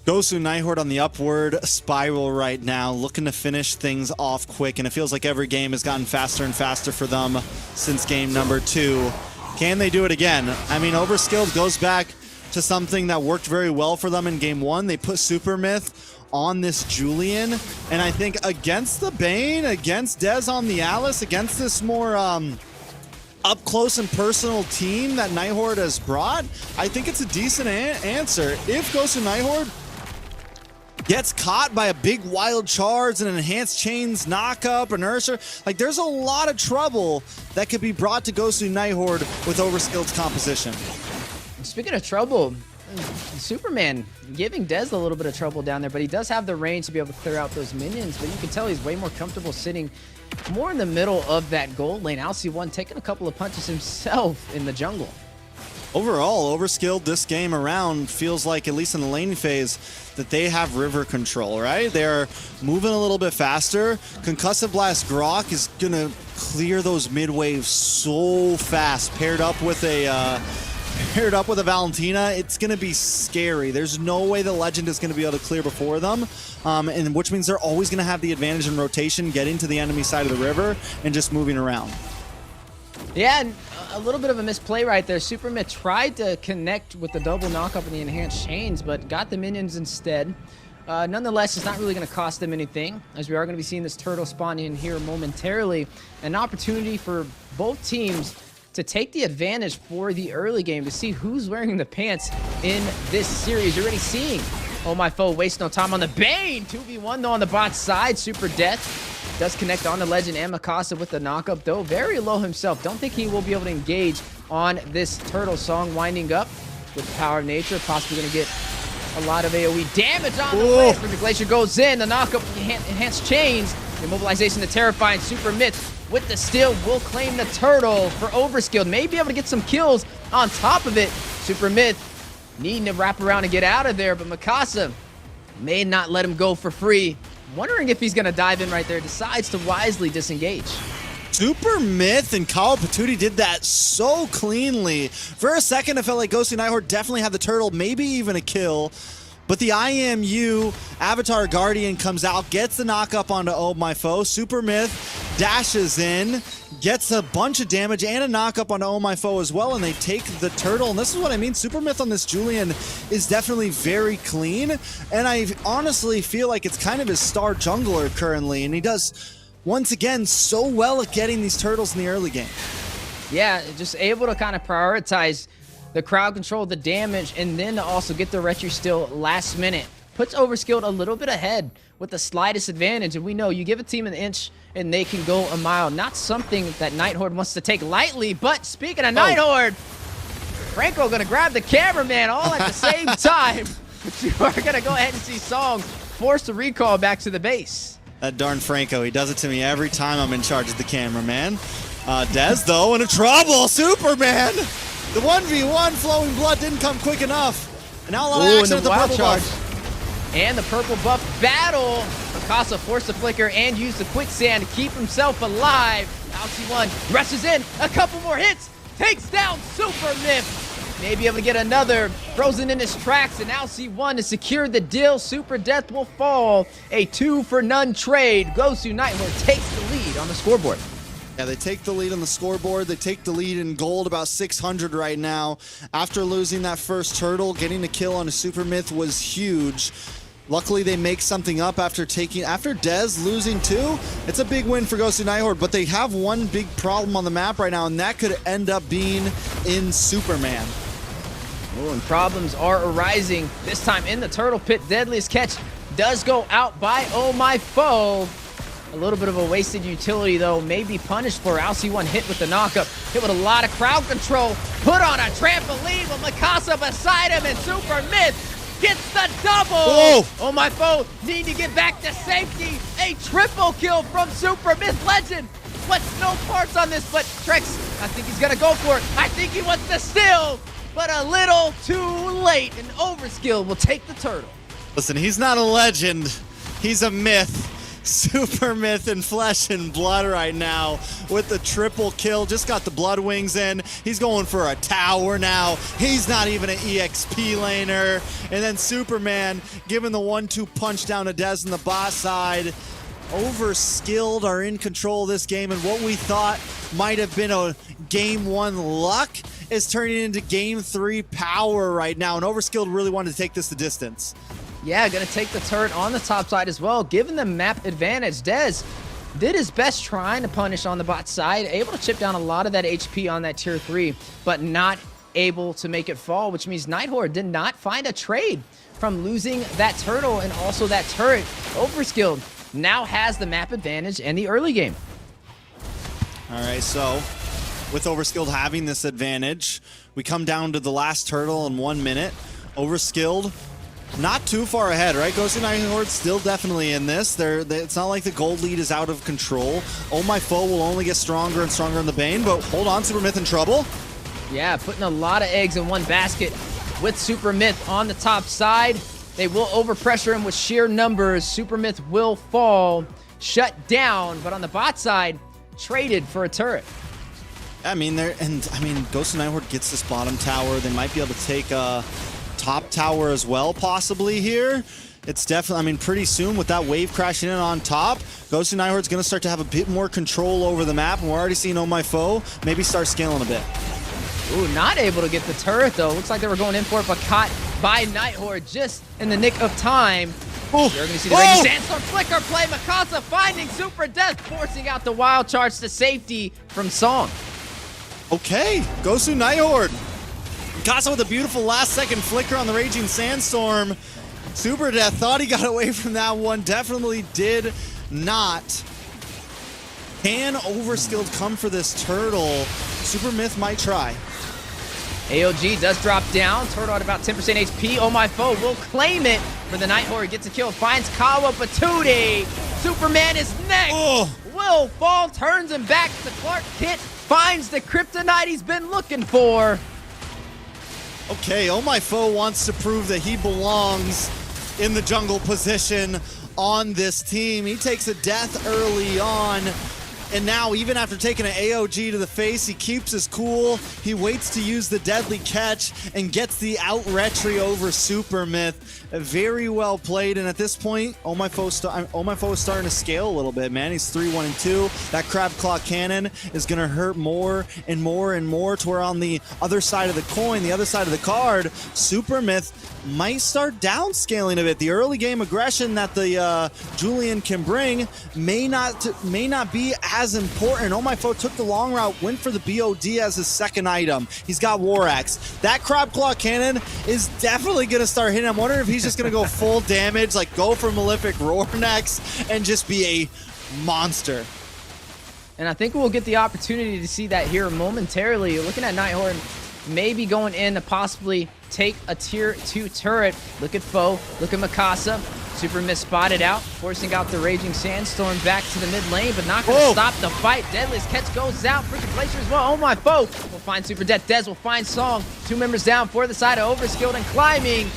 Gosu Night Horde on the upward spiral right now, looking to finish things off quick, and it feels like every game has gotten faster and faster for them since game number 2. Can they do it again? I mean, Overskilled goes back to something that worked very well for them in game 1. They put Super Myth on this Julian, and I think against the Bane, against Dez on the Alice, against this more up close and personal team that Nighthorde has brought, I think it's a decent answer. If Gosu Nighthorde gets caught by a big wild charge and enhanced chains knockup, inertia, like there's a lot of trouble that could be brought to Gosu Nighthorde with Overskilled's composition. Speaking of trouble, Superman giving Dez a little bit of trouble down there, but he does have the range to be able to clear out those minions, but you can tell he's way more comfortable sitting more in the middle of that gold lane. LC1 taking a couple of punches himself in the jungle. Overall, Overskilled this game around feels like, at least in the laning phase, that they have river control, right? They're moving a little bit faster. Concussive Blast Grok is going to clear those mid waves so fast, paired up with a Valentina. It's going to be scary. There's no way the Legend is going to be able to clear before them, and which means they're always going to have the advantage in rotation, getting to the enemy side of the river and just moving around. Yeah, and a little bit of a misplay right there. Supermid tried to connect with the double knockup and the enhanced chains, but got the minions instead. Nonetheless, it's not really going to cost them anything, as we are going to be seeing this turtle spawn in here momentarily. An opportunity for both teams to take the advantage for the early game, to see who's wearing the pants in this series. You're already seeing Oh My Foe waste no time on the Bane. 2v1 though on the bot side. Super Death does connect on the Legend and Mikasa with the knockup, though very low himself. Don't think he will be able to engage on this turtle song. Winding up with the power of nature, possibly going to get a lot of AoE damage on the way. The Glacier goes in, the knockup, enhanced chains, the immobilization, the terrifying Super Myth with the steal will claim the turtle for Overskilled. May be able to get some kills on top of it. Super Myth needing to wrap around and get out of there, but Mikasa may not let him go for free. Wondering if he's going to dive in right there. Decides to wisely disengage. Super Myth and Kyle Patootie did that so cleanly. For a second, I felt like Gosu Nighthorde definitely had the turtle, maybe even a kill. But the IMU Avatar Guardian comes out, gets the knockup onto Oh My Foe. Super Myth dashes in, gets a bunch of damage and a knockup onto Oh My Foe as well, and they take the turtle. And this is what I mean, Super Myth on this Julian is definitely very clean, and I honestly feel like it's kind of his star jungler currently, and he does, once again, so well at getting these turtles in the early game. Yeah, just able to kind of prioritize the crowd control, the damage, and then to also get the retro steal last minute. Puts Overskilled a little bit ahead with the slightest advantage, and we know you give a team an inch and they can go a mile. Not something that Nighthorde wants to take lightly, but speaking of Nighthorde, Franco gonna grab the cameraman all at the same time. You are gonna go ahead and see Song forced to recall back to the base. That darn Franco, he does it to me every time I'm in charge of the cameraman. Dez, though, in a trouble. Superman! The 1v1 flowing blood didn't come quick enough. And now a lot of action with the purple buff. And the purple buff battle. Mikasa forced the flicker and used the quicksand to keep himself alive. LC1 rushes in, a couple more hits, takes down Super Myth. May be able to get another, frozen in his tracks, and LC1 to secure the deal. Super Death will fall. A 2-for-none trade. Gosu Nighthorde takes the lead on the scoreboard. Yeah, they take the lead on the scoreboard. They take the lead in gold, about 600 right now. After losing that first turtle, getting a kill on a Super Myth was huge. Luckily, they make something up after Dez losing two. It's a big win for Gosu Nighthorde, but they have one big problem on the map right now, and that could end up being in Superman. Oh, and problems are arising. This time in the turtle pit, deadliest catch does go out by Oh My Foe. A little bit of a wasted utility, though, may be punished for. LC1 hit with the knockup. Hit with a lot of crowd control. Put on a trampoline with Mikasa beside him, and Super Myth gets the double. Whoa. Oh My Foe need to get back to safety. A triple kill from Super Myth. Legend wants no parts on this, but Trex, I think he's going to go for it. I think he wants to steal, but a little too late, and Overskilled will take the turtle. Listen, he's not a legend. He's a myth. Super Myth in flesh and blood right now with the triple kill. Just got the blood wings in. He's going for a tower now. He's not even an EXP laner. And then Superman giving the 1-2 punch down to Dez on the bot side. Overskilled are in control of this game, and what we thought might have been a game 1 luck is turning into game 3 power right now, and Overskilled really wanted to take this the distance. Yeah, gonna take the turret on the top side as well, giving them map advantage. Dez did his best trying to punish on the bot side, able to chip down a lot of that HP on that tier 3, but not able to make it fall, which means Night Horde did not find a trade from losing that turtle and also that turret. Overskilled now has the map advantage in the early game. All right, so with Overskilled having this advantage, we come down to the last turtle in 1 minute. Overskilled, not too far ahead, right? Gosu Night Horde still definitely in this. It's not like the gold lead is out of control. Oh My Foe will only get stronger and stronger in the Bane, but hold on, Super Myth in trouble. Yeah, putting a lot of eggs in one basket with Super Myth on the top side. They will overpressure him with sheer numbers. Super Myth will fall, shut down, but on the bot side, traded for a turret. I mean, Gosu Night Horde gets this bottom tower. They might be able to take a top tower as well, possibly here. It's definitely, I mean, pretty soon with that wave crashing in on top, Gosu Night Horde's going to start to have a bit more control over the map, and we're already seeing Oh My Foe maybe start scaling a bit. Ooh, not able to get the turret, though. Looks like they were going in for it, but caught by Night Horde just in the nick of time. Ooh. You're going to see the Raging Sandstorm flicker play. Mikasa finding Super Death, forcing out the wild charge to safety from Song. Okay, Gosu Night Horde. Mikasa with a beautiful last-second flicker on the Raging Sandstorm. Super Death thought he got away from that one. Definitely did not. Can Overskilled come for this turtle? Super Myth might try. AOG does drop down. Turtle at about 10% HP. Oh My Foe will claim it for the Night Horde. Gets a kill. Finds Kawa Patootie. Superman is next. Will fall. Turns him back to Clark Kent. Finds the kryptonite he's been looking for. Okay, Oh My Foe wants to prove that he belongs in the jungle position on this team. He takes a death early on. And now, even after taking an AOG to the face, he keeps his cool. He waits to use the deadly catch and gets the out-retry over Super Myth. Very well played. And at this point, Oh My Foe is starting to scale a little bit, man. He's 3-1-2. That Crab Claw Cannon is going to hurt more and more and more, to where on the other side of the coin, the other side of the card, Super Myth might start downscaling a bit. The early game aggression that the Julian can bring may not be as important. Oh My Foe took the long route, went for the BOD as his second item. He's got War Axe. That Crab Claw Cannon is definitely going to start hitting. I'm wondering if he's just going to go full damage, like go for Malefic Roar next, and just be a monster. And I think we'll get the opportunity to see that here momentarily. You're looking at Night Horde maybe going in to possibly take a tier 2 turret. Look at Foe, look at Mikasa. Super Myth spotted out, forcing out the Raging Sandstorm back to the mid lane, but not going to stop the fight. Deadliest catch goes out. Freaking Glacier as well. Oh My Foe will find Super Death. Dez will find Song. 2 members down for the side of Overskilled and climbing.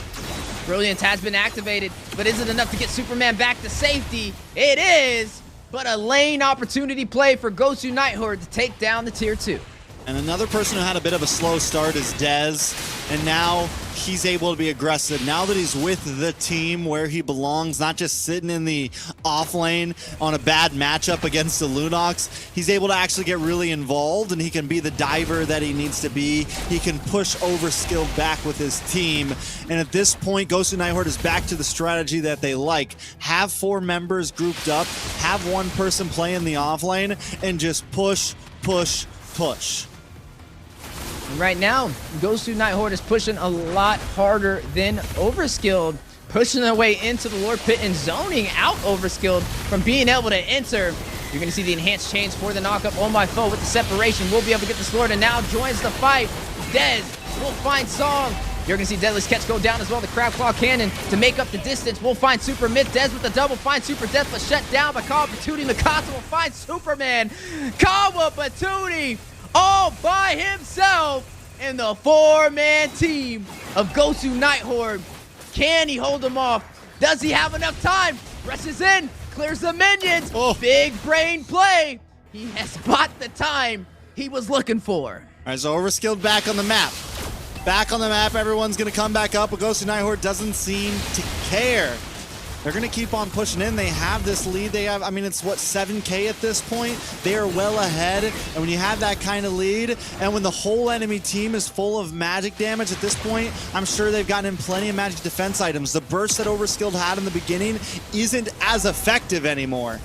Brilliance has been activated, but is it enough to get Superman back to safety? It is, but a lane opportunity play for Gosu Night Horde to take down the tier 2. And another person who had a bit of a slow start is Dez, and now he's able to be aggressive. Now that he's with the team where he belongs, not just sitting in the off lane on a bad matchup against the Lunox, he's able to actually get really involved, and he can be the diver that he needs to be. He can push Overskilled back with his team. And at this point, Gosu Night Horde is back to the strategy that they like. Have 4 members grouped up, have 1 person play in the off lane, and just push, push, push. Right now, Gosu Night Horde is pushing a lot harder than Overskilled, pushing their way into the Lord Pit and zoning out Overskilled from being able to enter. You're going to see the enhanced chains for the knockup. Oh My Foe with the separation will be able to get this Lord, and now joins the fight. Dez will find Song. You're going to see Deadliest Catch go down as well. The Crab Claw Cannon to make up the distance. We'll find Super Myth. Dez with the double. Find Super Death, but shut down by Kawa Patootie. Mikasa will find Superman. Kawa Patootie all by himself in the 4-man team of Gosu Night Horde. Can he hold him off? Does he have enough time? Rushes in, clears the minions. Big brain play. He has bought the time he was looking for. All right, so Overskilled back on the map. Back on the map, everyone's going to come back up, but Gosu Night Horde doesn't seem to care. They're going to keep on pushing in. They have this lead. They have, I mean, it's what, 7K at this point? They are well ahead. And when you have that kind of lead, and when the whole enemy team is full of magic damage at this point, I'm sure they've gotten in plenty of magic defense items. The burst that Overskilled had in the beginning isn't as effective anymore.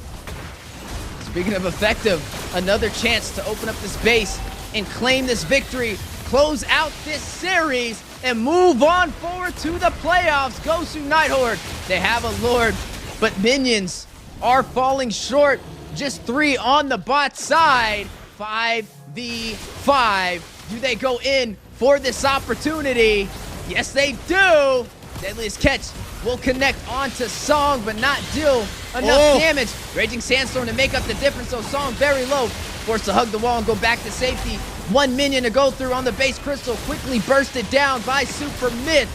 Speaking of effective, another chance to open up this base and claim this victory, close out this series, and move on forward to the playoffs. Gosu Night Horde, they have a Lord, but minions are falling short. Just 3 on the bot side. 5v5. Do they go in for this opportunity? Yes, they do. Deadliest Catch will connect onto Song, but not deal enough damage. Raging Sandstorm to make up the difference, so Song very low. Forced to hug the wall and go back to safety. 1 minion to go through on the base crystal. Quickly bursted down by Super Myth.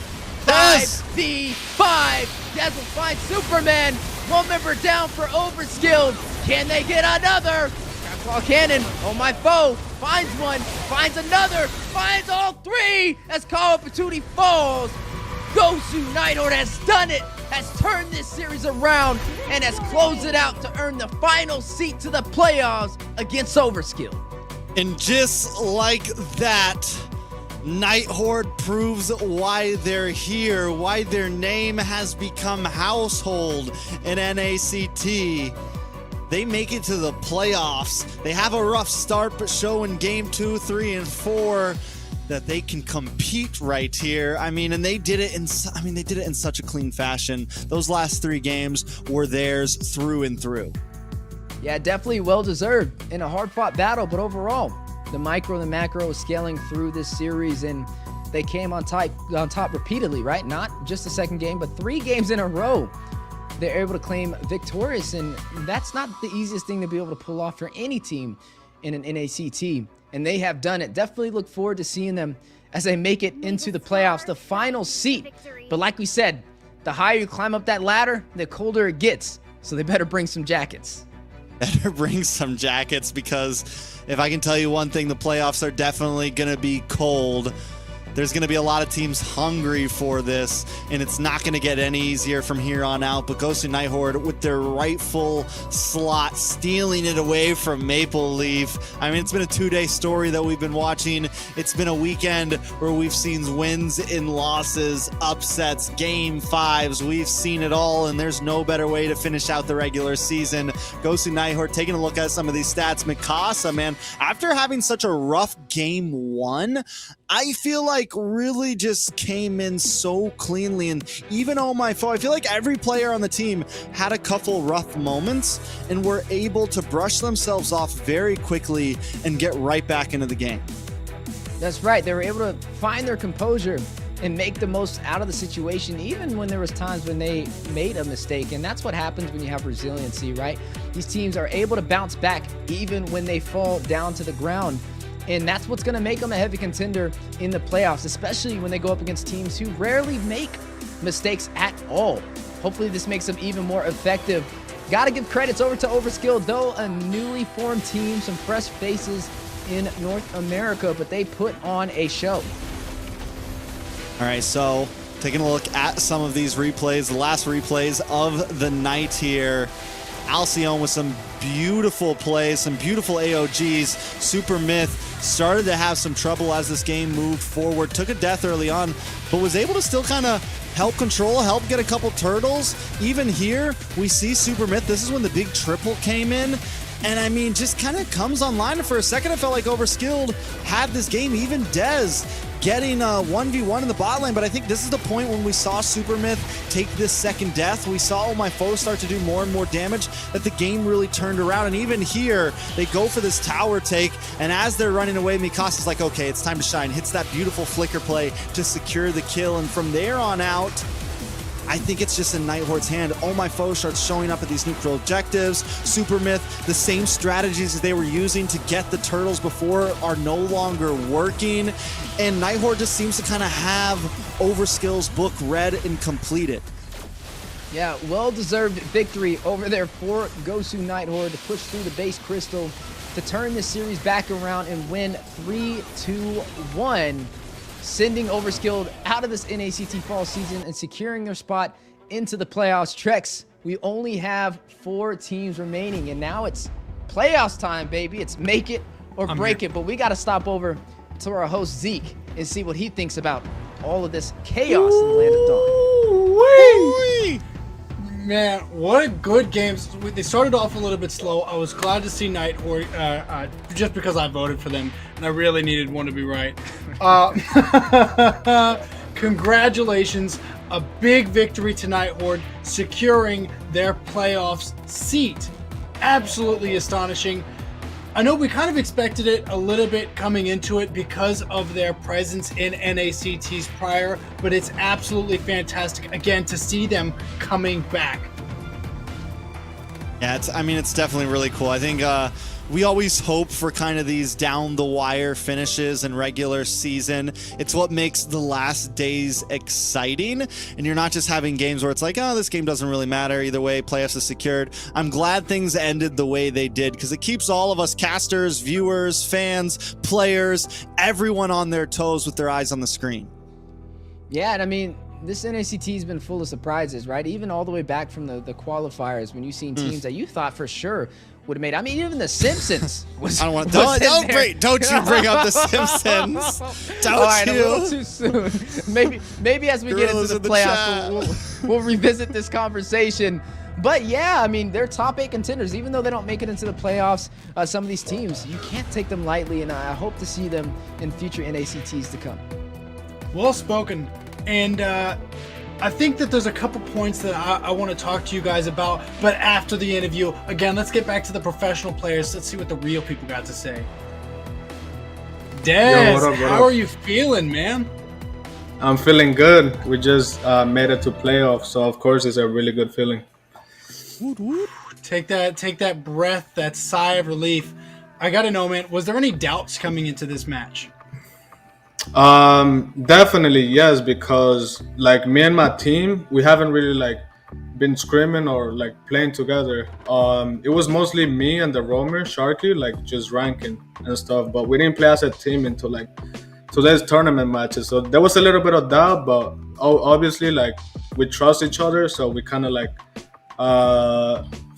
5v5. Dazzle finds Superman. 1 member down for Overskilled. Can they get another? Claw Cannon, oh my foe, finds one, finds another, finds all 3 as Call Opportunity falls. Gosu Night Horde has done it, has turned this series around, and has closed it out to earn the final seat to the playoffs against Overskilled. And just like that, Night Horde proves why they're here, why their name has become household in NACT. They make it to the playoffs. They have a rough start, but show in game 2, 3, and 4 that they can compete right here. I mean, and they did it in such a clean fashion. Those last 3 games were theirs through and through. Yeah, definitely well-deserved in a hard-fought battle, but overall, the micro and the macro scaling through this series, and they came on top repeatedly, right? Not just the second game, but 3 games in a row. They're able to claim victorious, and that's not the easiest thing to be able to pull off for any team in an NACT, and they have done it. Definitely look forward to seeing them as they make it into the playoffs, the final seat. But like we said, the higher you climb up that ladder, the colder it gets, so they better bring some jackets. Better bring some jackets, because if I can tell you one thing, the playoffs are definitely going to be cold. There's going to be a lot of teams hungry for this, and it's not going to get any easier from here on out. But Gosu Night Horde, with their rightful slot, stealing it away from Maple Leaf. I mean, it's been a 2-day story that we've been watching. It's been a weekend where we've seen wins and losses, upsets, game 5s. We've seen it all, and there's no better way to finish out the regular season. Gosu Night Horde, taking a look at some of these stats. Mikasa, man, after having such a rough game 1, I feel like really just came in so cleanly, and even on my phone, I feel like every player on the team had a couple rough moments and were able to brush themselves off very quickly and get right back into the game. That's right. They were able to find their composure and make the most out of the situation, even when there was times when they made a mistake. And that's what happens when you have resiliency, right? These teams are able to bounce back even when they fall down to the ground. And that's what's going to make them a heavy contender in the playoffs, especially when they go up against teams who rarely make mistakes at all. Hopefully this makes them even more effective. Got to give credits over to Overskilled, though a newly formed team, some fresh faces in North America, but they put on a show. All right, so taking a look at some of these replays, the last replays of the night here. Alcyon with some beautiful plays, some beautiful AOGs. Super Myth started to have some trouble as this game moved forward. Took a death early on, but was able to still kind of help control, help get a couple turtles. Even here, we see Super Myth. This is when the big triple came in. And I mean, just kind of comes online. And for a second, it felt like Overskilled had this game. Even Dez getting a 1v1 in the bot lane, but I think this is the point when we saw Super Myth take this second death. We saw all my foes start to do more and more damage, that the game really turned around. And even here, they go for this tower take, and as they're running away, Mikasa's like, okay, it's time to shine. Hits that beautiful flicker play to secure the kill, and from there on out, I think it's just in Night Horde's hand. All my foes starts showing up at these neutral objectives. Super Myth, the same strategies that they were using to get the turtles before are no longer working. And Night Horde just seems to kind of have Overskill's book read and completed. Yeah, well-deserved victory over there for Gosu Night Horde to push through the base crystal to turn this series back around and win 3-2-1. Sending Overskilled out of this NACT fall season and securing their spot into the playoffs. Trex, we only have 4 teams remaining, and now it's playoffs time, baby. It's make it or break it, but we got to stop over to our host Zeke and see what he thinks about all of this chaos in the Land of Dawn. Man, what a good game. They started off a little bit slow. I was glad to see Night Horde, just because I voted for them, and I really needed one to be right. Congratulations. A big victory tonight, Horde, securing their playoffs seat. Absolutely astonishing. I know we kind of expected it a little bit coming into it because of their presence in NACTs prior, but it's absolutely fantastic, again, to see them coming back. Yeah, it's definitely really cool. I think we always hope for kind of these down-the-wire finishes in regular season. It's what makes the last days exciting, and you're not just having games where it's like, oh, this game doesn't really matter. Either way, playoffs is secured. I'm glad things ended the way they did because it keeps all of us casters, viewers, fans, players, everyone on their toes with their eyes on the screen. Yeah, and I mean, this NACT has been full of surprises, right? Even all the way back from the qualifiers when you've seen teams that you thought for sure would have made. I mean, even the Simpsons was. I don't want. Don't you bring up the Simpsons? Don't all right, you? A little too soon. Maybe as we get into the playoffs, we'll revisit this conversation. But yeah, I mean, they're top 8 contenders. Even though they don't make it into the playoffs, some of these teams, you can't take them lightly, and I hope to see them in future NACTs to come. Well spoken. And I think that there's a couple points that I want to talk to you guys about, but after the interview. Again, let's get back to the professional players. Let's see what the real people got to say. Dez, how are you feeling, man? I'm feeling good. We just made it to playoffs, so of course it's a really good feeling. Take that breath, that sigh of relief. I gotta know, man, was there any doubts coming into this match? Definitely yes, because like me and my team, we haven't really like been screaming or like playing together. It was mostly me and the roamer Sharky, like just ranking and stuff, but we didn't play as a team until like today's tournament matches. So there was a little bit of doubt, but obviously like we trust each other, so we kind of like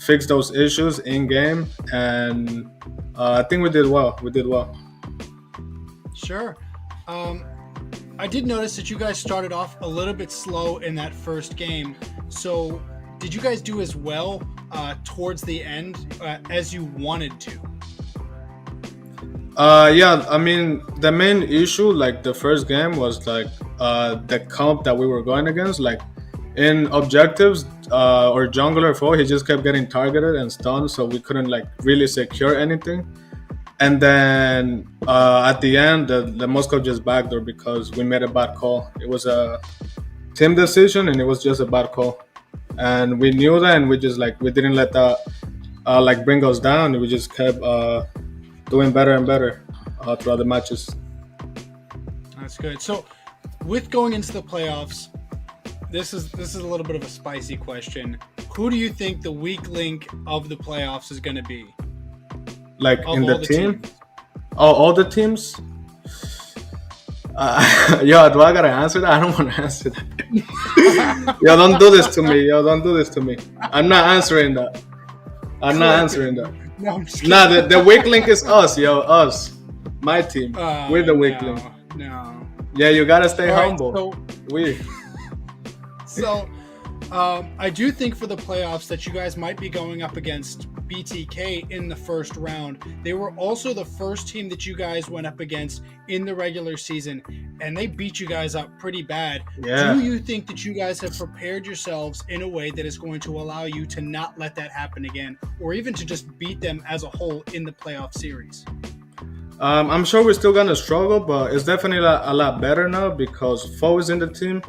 fix those issues in game, and I think we did well. Sure. I did notice that you guys started off a little bit slow in that first game. So did you guys do as well towards the end as you wanted to? Yeah, I mean, the main issue like the first game was like the comp that we were going against. Like in objectives, or jungler 4, he just kept getting targeted and stunned, so we couldn't like really secure anything. And then at the end, the Moscow just backdoored because we made a bad call. It was a team decision, and it was just a bad call. And we knew that, and we just like we didn't let that like bring us down. We just kept doing better and better throughout the matches. That's good. So, with going into the playoffs, this is a little bit of a spicy question. Who do you think the weak link of the playoffs is going to be? Like of in the team? teams? Oh, all the teams? Yo, do I gotta answer that? I don't want to answer that. Yo, don't do this to me. I'm not answering that. No, I'm just kidding. Nah, the weak link is us, us. My team. We're the weak link. No. Yeah, you gotta stay humble. So, I do think for the playoffs that you guys might be going up against BTK in the first round. They were also the first team that you guys went up against in the regular season, and they beat you guys up pretty bad. Yeah. Do you think that you guys have prepared yourselves in a way that is going to allow you to not let that happen again, or even to just beat them as a whole in the playoff series? I'm sure we're still gonna struggle, but it's definitely a lot better now because Fo is in the team.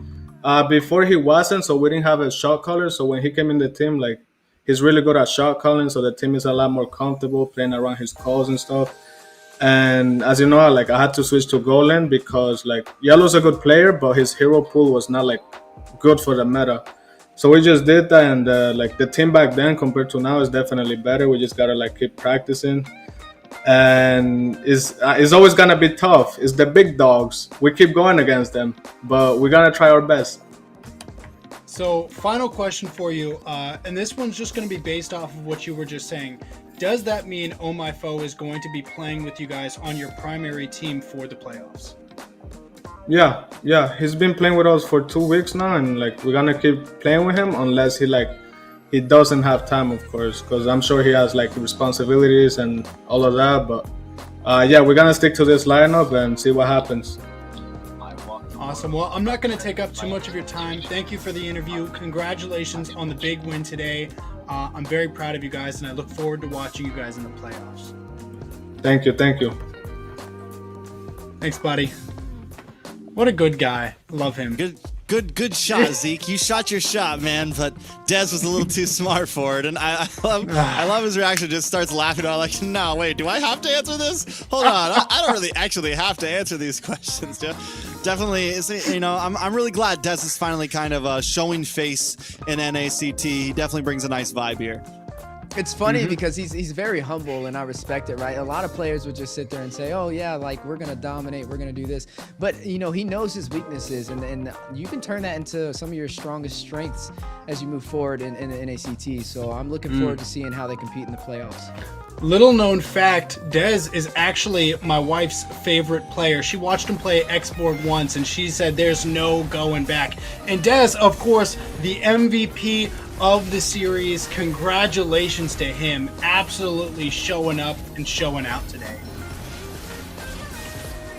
Before he wasn't, so we didn't have a shot caller. So when he came in the team, like he's really good at shot calling, so the team is a lot more comfortable playing around his calls and stuff. And as you know, like I had to switch to goal lane because like Yellow's a good player, but his hero pool was not like good for the meta. So we just did that, and like the team back then compared to now is definitely better. We just gotta like keep practicing, and it's always gonna be tough. It's the big dogs. We keep going against them, but we're gonna try our best. So, final question for you, and this one's just going to be based off of what you were just saying. Does that mean Oh My Foe is going to be playing with you guys on your primary team for the playoffs? Yeah. He's been playing with us for 2 weeks now, and like we're gonna keep playing with him unless he like he doesn't have time, of course, because I'm sure he has like responsibilities and all of that. But yeah, we're gonna stick to this lineup and see what happens. Awesome. Well, I'm not going to take up too much of your time. Thank you for the interview. Congratulations on the big win today. I'm very proud of you guys, and I look forward to watching you guys in the playoffs. Thank you. Thank you. Thanks, buddy. What a good guy. Love him. Good shot, Zeke. You shot your shot, man, but Dez was a little too smart for it. And I love his reaction. Just starts laughing. I'm like, no, wait, do I have to answer this? Hold on. I don't really actually have to answer these questions, dude. Definitely, you know, I'm really glad Dez is finally kind of showing face in NACT. He definitely brings a nice vibe here. It's funny because he's very humble, and I respect it, right? A lot of players would just sit there and say, oh yeah, like we're gonna dominate, we're gonna do this, but you know, he knows his weaknesses, and you can turn that into some of your strongest strengths as you move forward in NACT. So I'm looking forward to seeing how they compete in the playoffs. Little known fact, Dez is actually my wife's favorite player. She watched him play X-Board once, and she said there's no going back. And Dez, of course, the MVP of the series. Congratulations to him. Absolutely showing up and showing out today.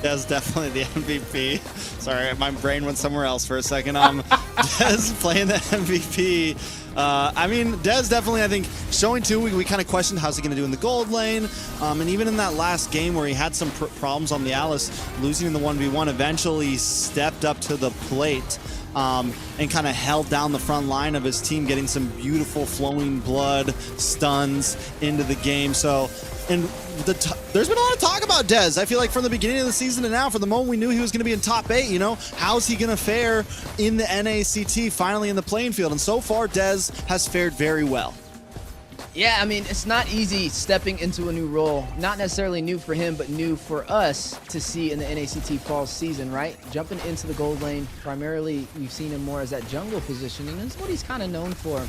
Dez definitely the MVP. Sorry, my brain went somewhere else for a second. Dez playing the MVP. I mean, Dez definitely, I think, showing too, we kind of questioned how's he going to do in the gold lane. And even in that last game where he had some problems on the Alice, losing in the 1v1, eventually stepped up to the plate and kind of held down the front line of his team, getting some beautiful flowing blood stuns into the game. So, and there's been a lot of talk about Dez. I feel like from the beginning of the season to now, from the moment we knew he was going to be in top 8, you know, how's he going to fare in the NACT finally in the playing field? And so far, Dez has fared very well. Yeah, I mean, it's not easy stepping into a new role. Not necessarily new for him, but new for us to see in the NACT fall season, right? Jumping into the gold lane, primarily you've seen him more as that jungle positioning. That's what he's kind of known for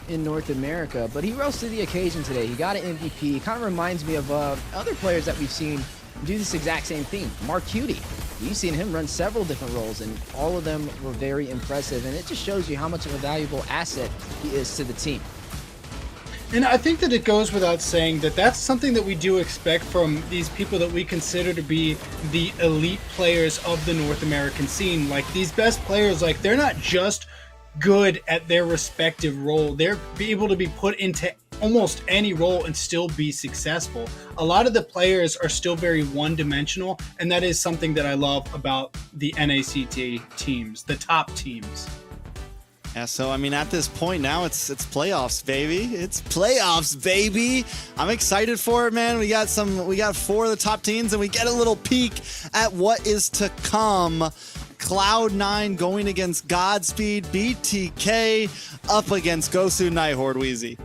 in North America. But he rose to the occasion today. He got an MVP. It kind of reminds me of other players that we've seen do this exact same thing. Mark Cutie. You've seen him run several different roles, and all of them were very impressive. And it just shows you how much of a valuable asset he is to the team. And I think that it goes without saying that that's something that we do expect from these people that we consider to be the elite players of the North American scene. Like, these best players, like, they're not just good at their respective role. They're able to be put into almost any role and still be successful. A lot of the players are still very one-dimensional, and that is something that I love about the NACT teams, the top teams. Yeah, so I mean, at this point now, it's playoffs, baby. It's playoffs, baby. I'm excited for it, man. We got 4 of the top teams, and we get a little peek at what is to come. Cloud9 going against Godspeed, BTK up against Gosu, Horde, Wheezy.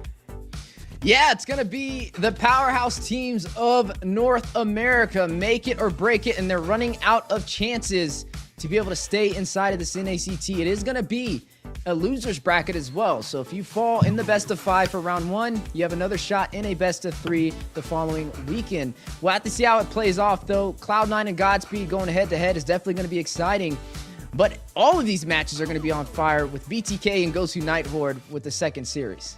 Yeah, it's going to be the powerhouse teams of North America. Make it or break it, and they're running out of chances to be able to stay inside of this NACT. It is going to be a loser's bracket as well. So if you fall in the best of 5 for round 1, you have another shot in a best of 3 the following weekend. We'll have to see how it plays off, though. Cloud9 and Godspeed going head-to-head is definitely going to be exciting. But all of these matches are going to be on fire with BTK and Gosu Horde with the second series.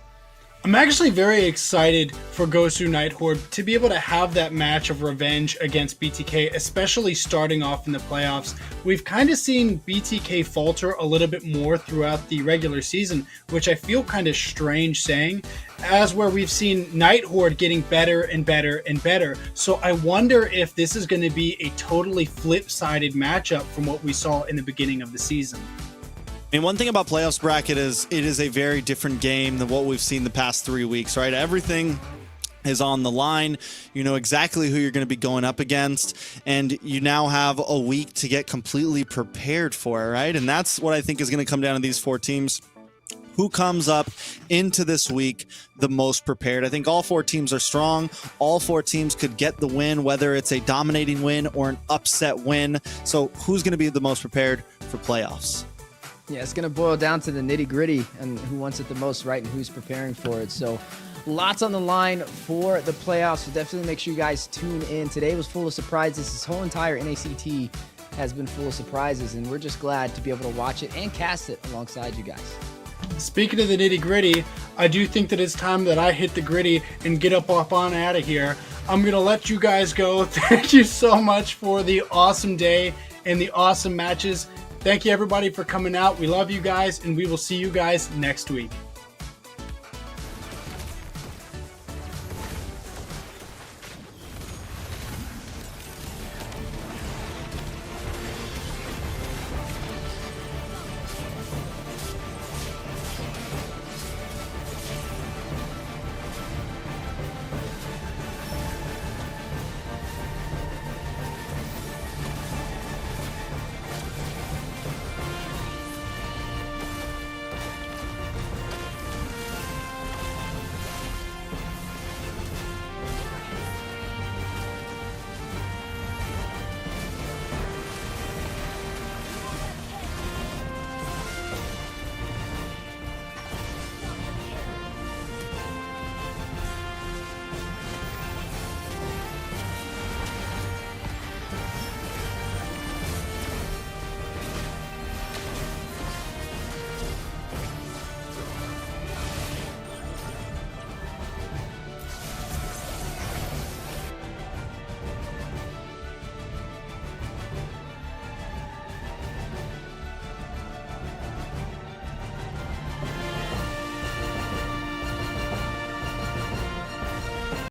I'm actually very excited for Gosu Horde to be able to have that match of revenge against BTK, especially starting off in the playoffs. We've kind of seen BTK falter a little bit more throughout the regular season, which I feel kind of strange saying, as where we've seen Horde getting better and better and better. So I wonder if this is going to be a totally flip-sided matchup from what we saw in the beginning of the season. I mean, one thing about playoffs bracket is it is a very different game than what we've seen the past 3 weeks, right? Everything is on the line. You know exactly who you're going to be going up against, and you now have a week to get completely prepared for it, right? And that's what I think is going to come down to these 4 teams. Who comes up into this week the most prepared? I think all 4 teams are strong. All 4 teams could get the win, whether it's a dominating win or an upset win. So who's going to be the most prepared for playoffs? Yeah, it's going to boil down to the nitty-gritty and who wants it the most, right, and who's preparing for it. So lots on the line for the playoffs, so definitely make sure you guys tune in. Today was full of surprises. This whole entire NACT has been full of surprises, and we're just glad to be able to watch it and cast it alongside you guys. Speaking of the nitty-gritty, I do think that it's time that I hit the gritty and get up on out of here. I'm going to let you guys go. Thank you so much for the awesome day and the awesome matches. Thank you everybody for coming out. We love you guys, and we will see you guys next week.